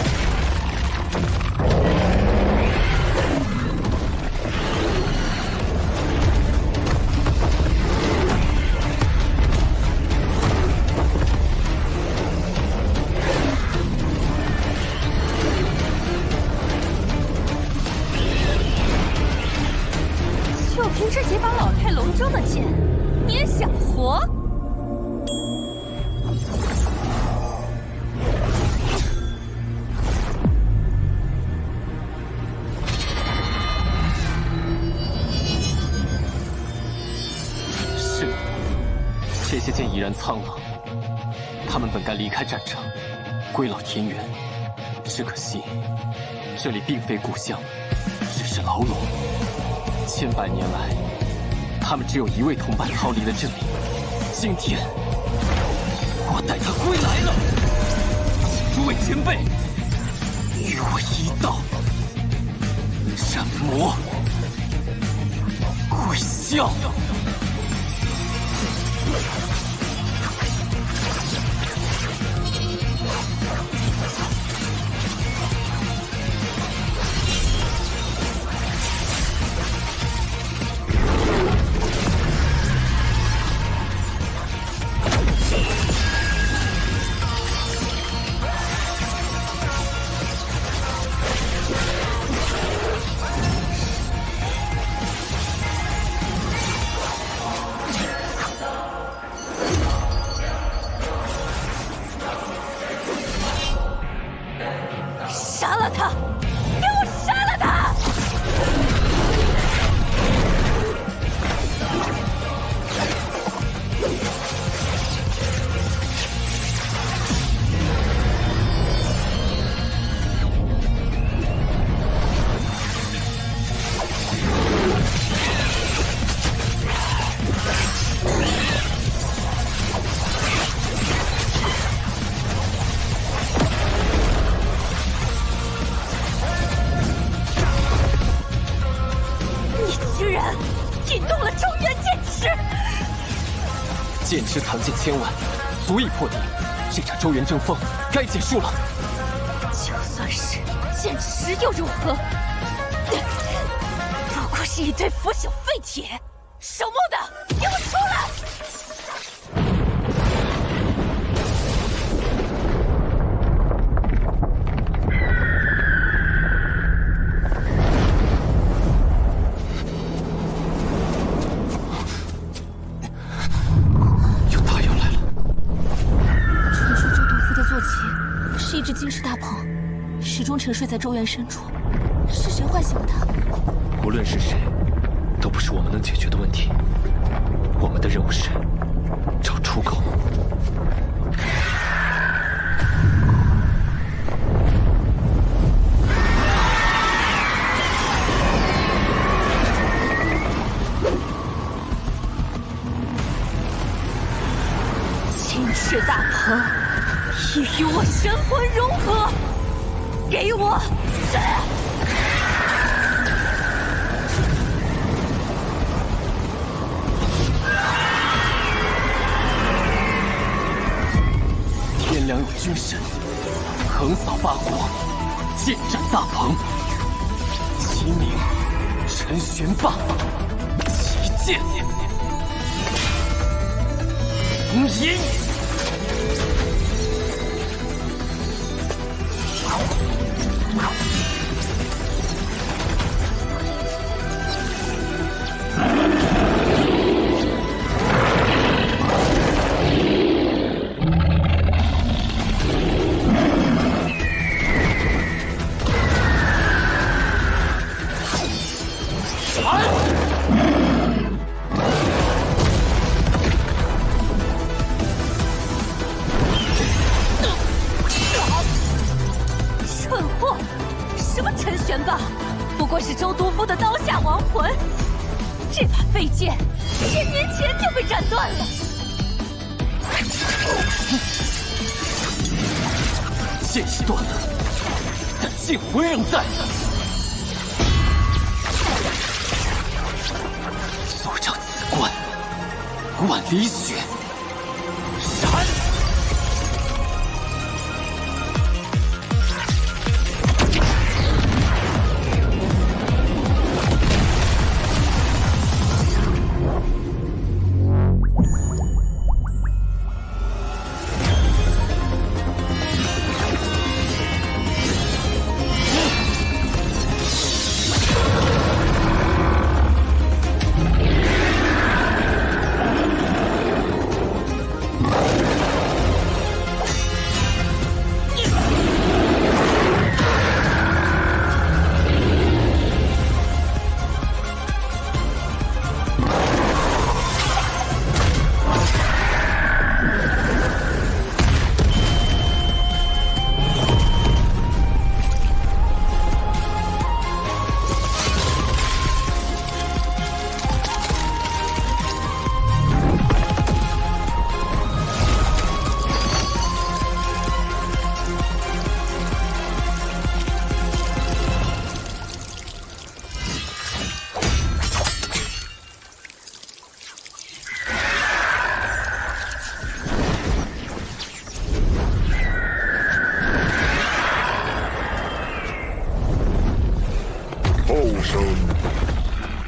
就凭这几把老态龙钟的剑，你也想活？是的，这些剑已然苍老，他们本该离开战场，归老田园。只可惜，这里并非故乡，只是牢笼。千百年来，他们只有一位同伴逃离了这里。今天，我带他归来了。诸位前辈，与我一道斩魔归乡。居然引动了中原剑池。剑池藏剑千万，足以破敌。这场周原争锋该结束了。就算是剑池又如何？不过是一堆腐朽废铁。守墓的，给我出来！有大妖来了。传说周毒夫的坐骑是一只金翅大鹏，始终沉睡在周原深处。是谁唤醒了他？无论是谁，都不是我们能解决的问题。我们的任务是找出口。金翅大鹏已与我神魂融合，给我死！天良有君神，横扫八国，剑斩大鹏。其名陈玄霸，其剑红衣。蠢货！什么陈玄霸，不过是周毒夫的刀下亡魂。这把飞剑1000年前就被斩断了。剑是断了，但剑魂仍在。速照此关，万里雪。闪！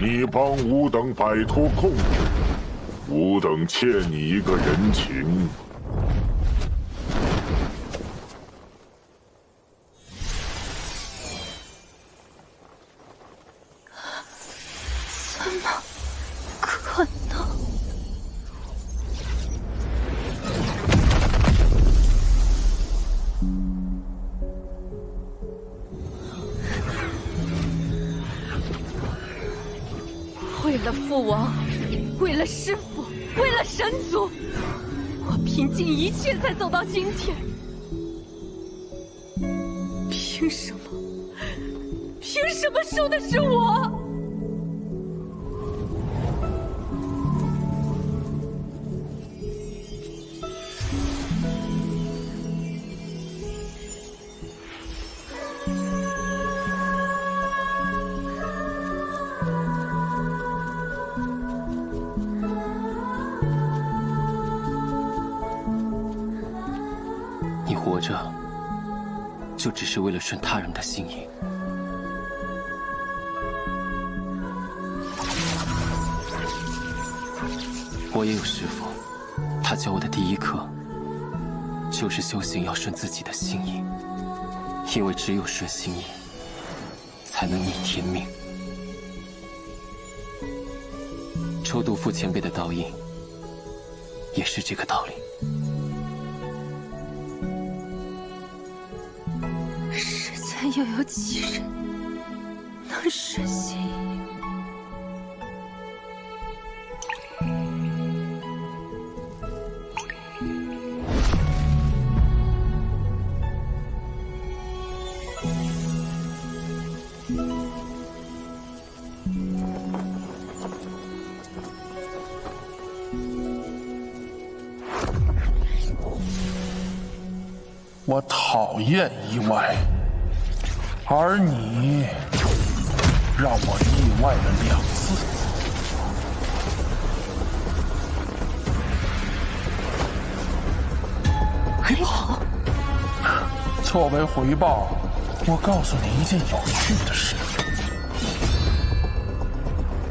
你帮吾等摆脱控制，吾等欠你一个人情。怎么可能？为了父王，为了师父，为了神族，我拼尽一切才走到今天。凭什么？凭什么输的是我？着，就只是为了顺他人的心意。我也有师父，他教我的第一课，就是修行要顺自己的心意，因为只有顺心意，才能逆天命。抽毒妇前辈的道印，也是这个道理。世间又有几人能顺心意？我讨厌意外，而你让我意外了2次。黑袍，作为回报，我告诉你一件有趣的事。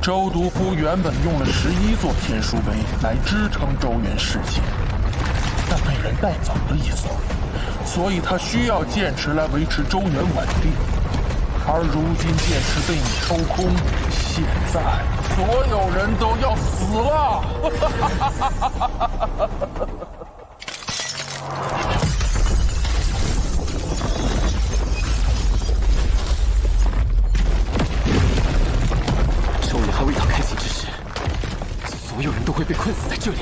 周毒夫原本用了11座天书碑来支撑周原世界，但被人带走了1座。所以他需要剑池来维持周原稳定，而如今剑池被你抽空，现在所有人都要死了！周原还未到开启之时，所有人都会被困死在这里。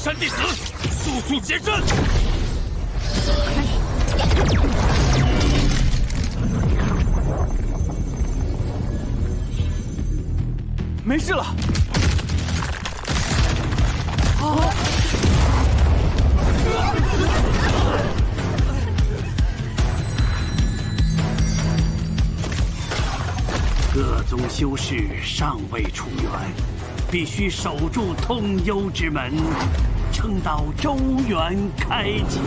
山弟子，速速结阵！没事了。各宗修士尚未出援，必须守住通幽之门，撑到周原开启。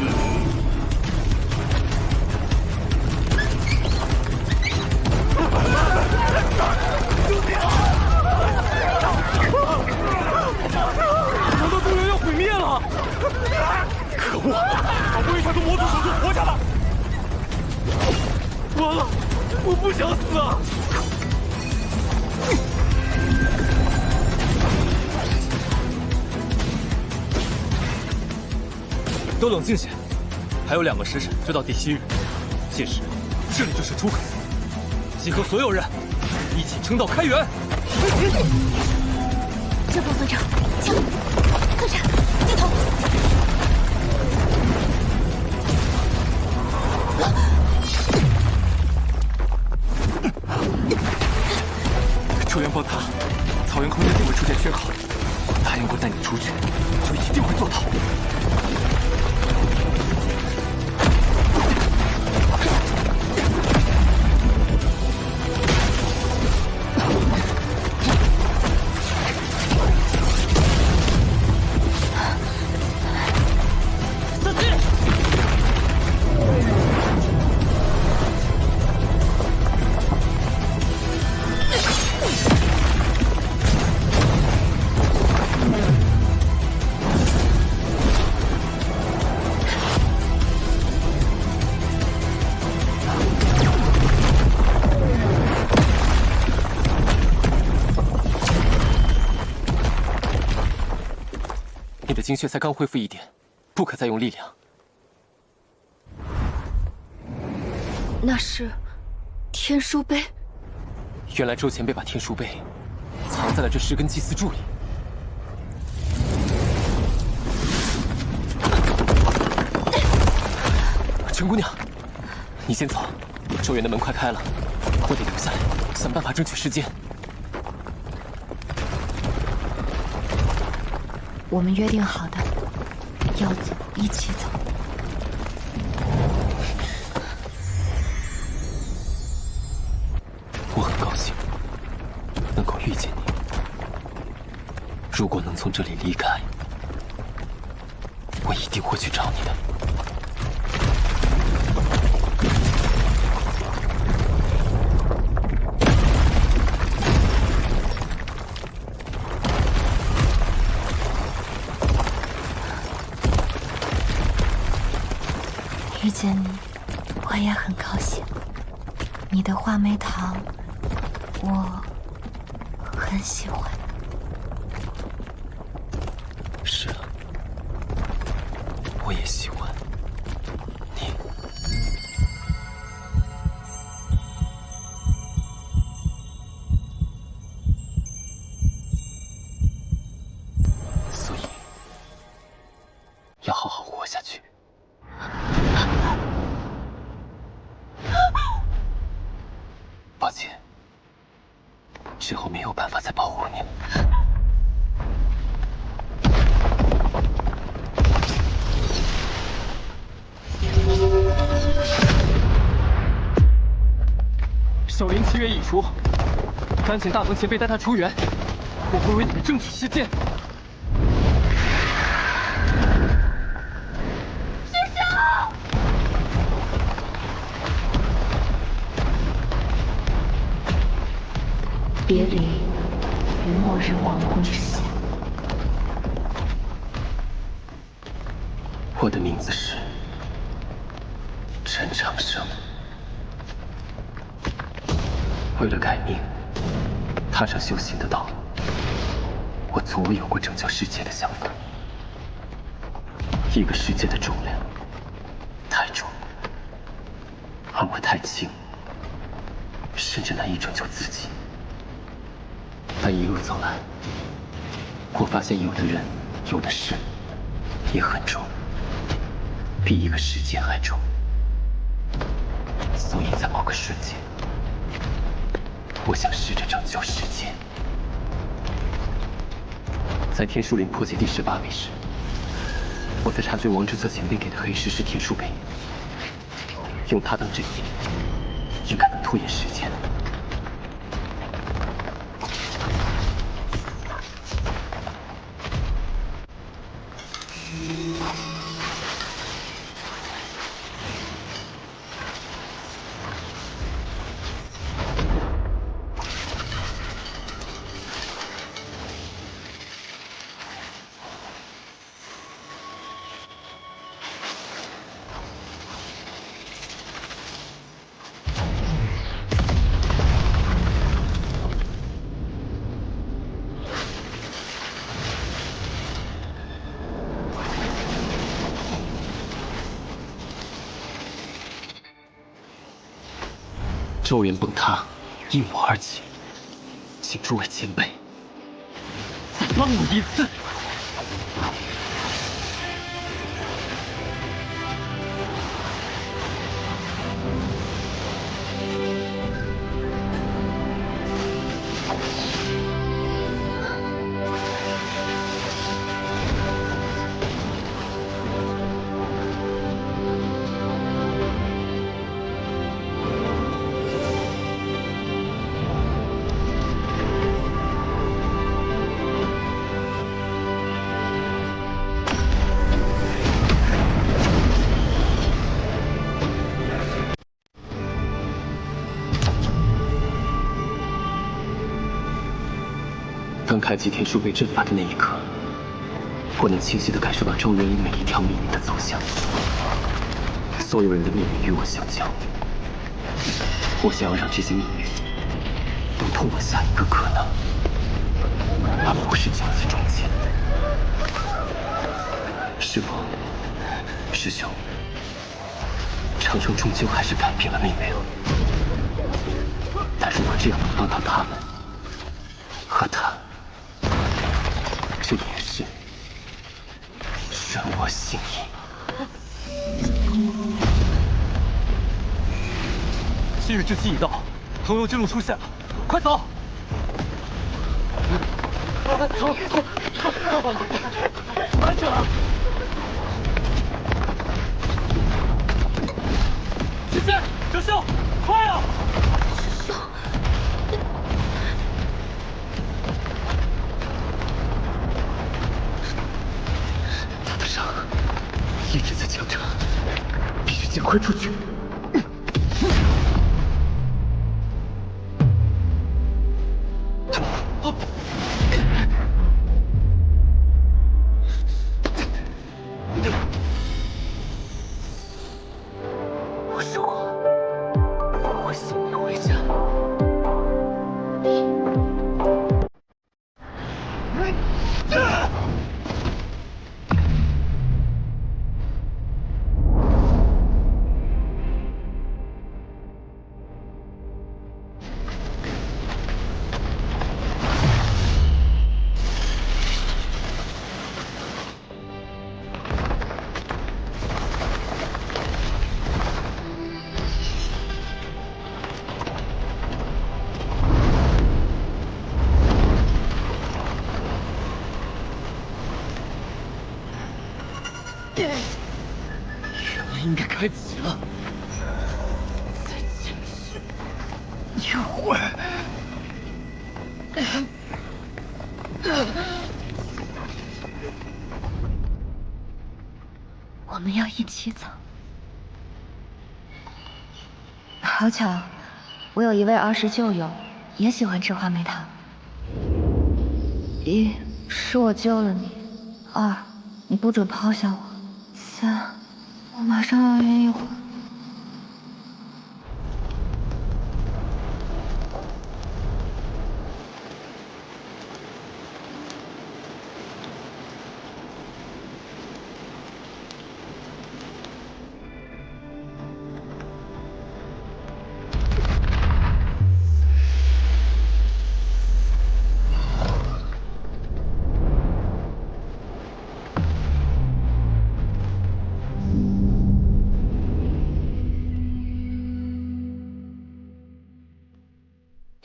难道周原要毁灭了？可恶！好不容易才从魔族手中活下来，完了！我不想死啊！都冷静些，还有2个时辰就到第7日，届时这里就是出口，集合所有人，一起撑到开元。这部分长，枪，刺杀，接头。周原崩塌，草原空间定会出现缺口。答应过带你出去，就一定会做到。你的精血才刚恢复1点，不可再用力量。那是天书碑。原来周前辈把天书碑藏在了这10根祭祀柱里。陈姑娘，你先走，周原的门快开了，我得留下来，想办法争取时间。我们约定好的，要走一起走。我很高兴能够遇见你。如果能从这里离开，我一定会去找你的。遇见你，我也很高兴。你的画眉糖，我很喜欢。是啊，我也喜欢你。所以，要好好活下去。抱歉，之后没有办法再保护你了。守灵契约已除，赶请大鹏前辈带他出援，我会为你们争取时间。别离于末日黄昏之下。我的名字是陈长生。为了改命，踏上修行的道路，我从未有过拯救世界的想法。一个世界的重量太重，而我太轻，甚至难以拯救自己。但一路走来，我发现有的人、有的事也很重，比一个世界还重。所以在某个瞬间，我想试着拯救世界。在天树林破解第18位时，我在查询王之策前辈给的黑石是天树碑，用它当阵地，应该能拖延时间。周原崩塌，因我而起，请诸位前辈再帮我一次。刚开启天树碑阵法的那一刻，我能清晰地感受到周元里每一条命运的走向。所有人的命运与我相交，我想要让这些命运都通往下一个可能，而不是夹在中间。师父，师兄，长生终究还是改变了命运了。但如果这样能帮到他们和他，这也是顺我心意。今日之期已到，中游之路出现了，快走！走！慢着！直线，哲秀，快啊！他的伤一直在强着，必须尽快出去。我说过，我会送你回家。原来应该开启了，再继续一会儿。我们要一起走。好巧，我有一位儿时旧友，也喜欢吃话梅糖。一是我救了你，二你不准抛下我，三我马上要晕一会儿。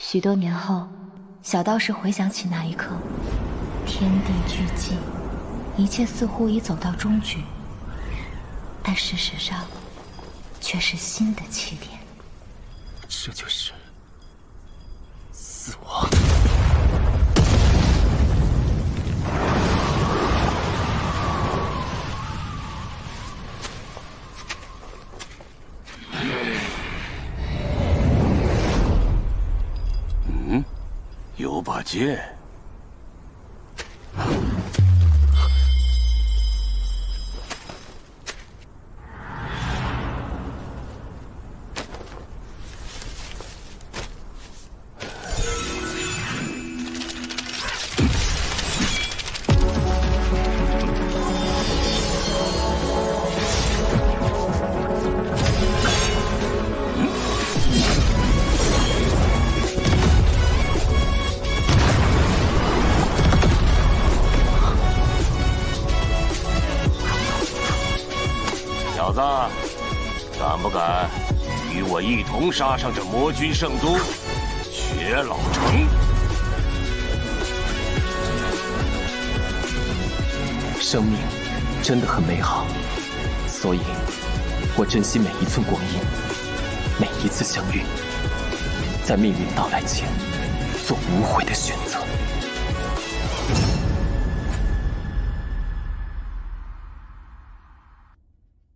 许多年后，小道士回想起那一刻，天地俱寂，一切似乎已走到终局，但事实上，却是新的起点。这就是死亡。有把剑。小子，敢不敢与我一同杀上这魔君圣都雪老城？生命真的很美好，所以我珍惜每一寸光阴，每一次相遇，在命运到来前做无悔的选择。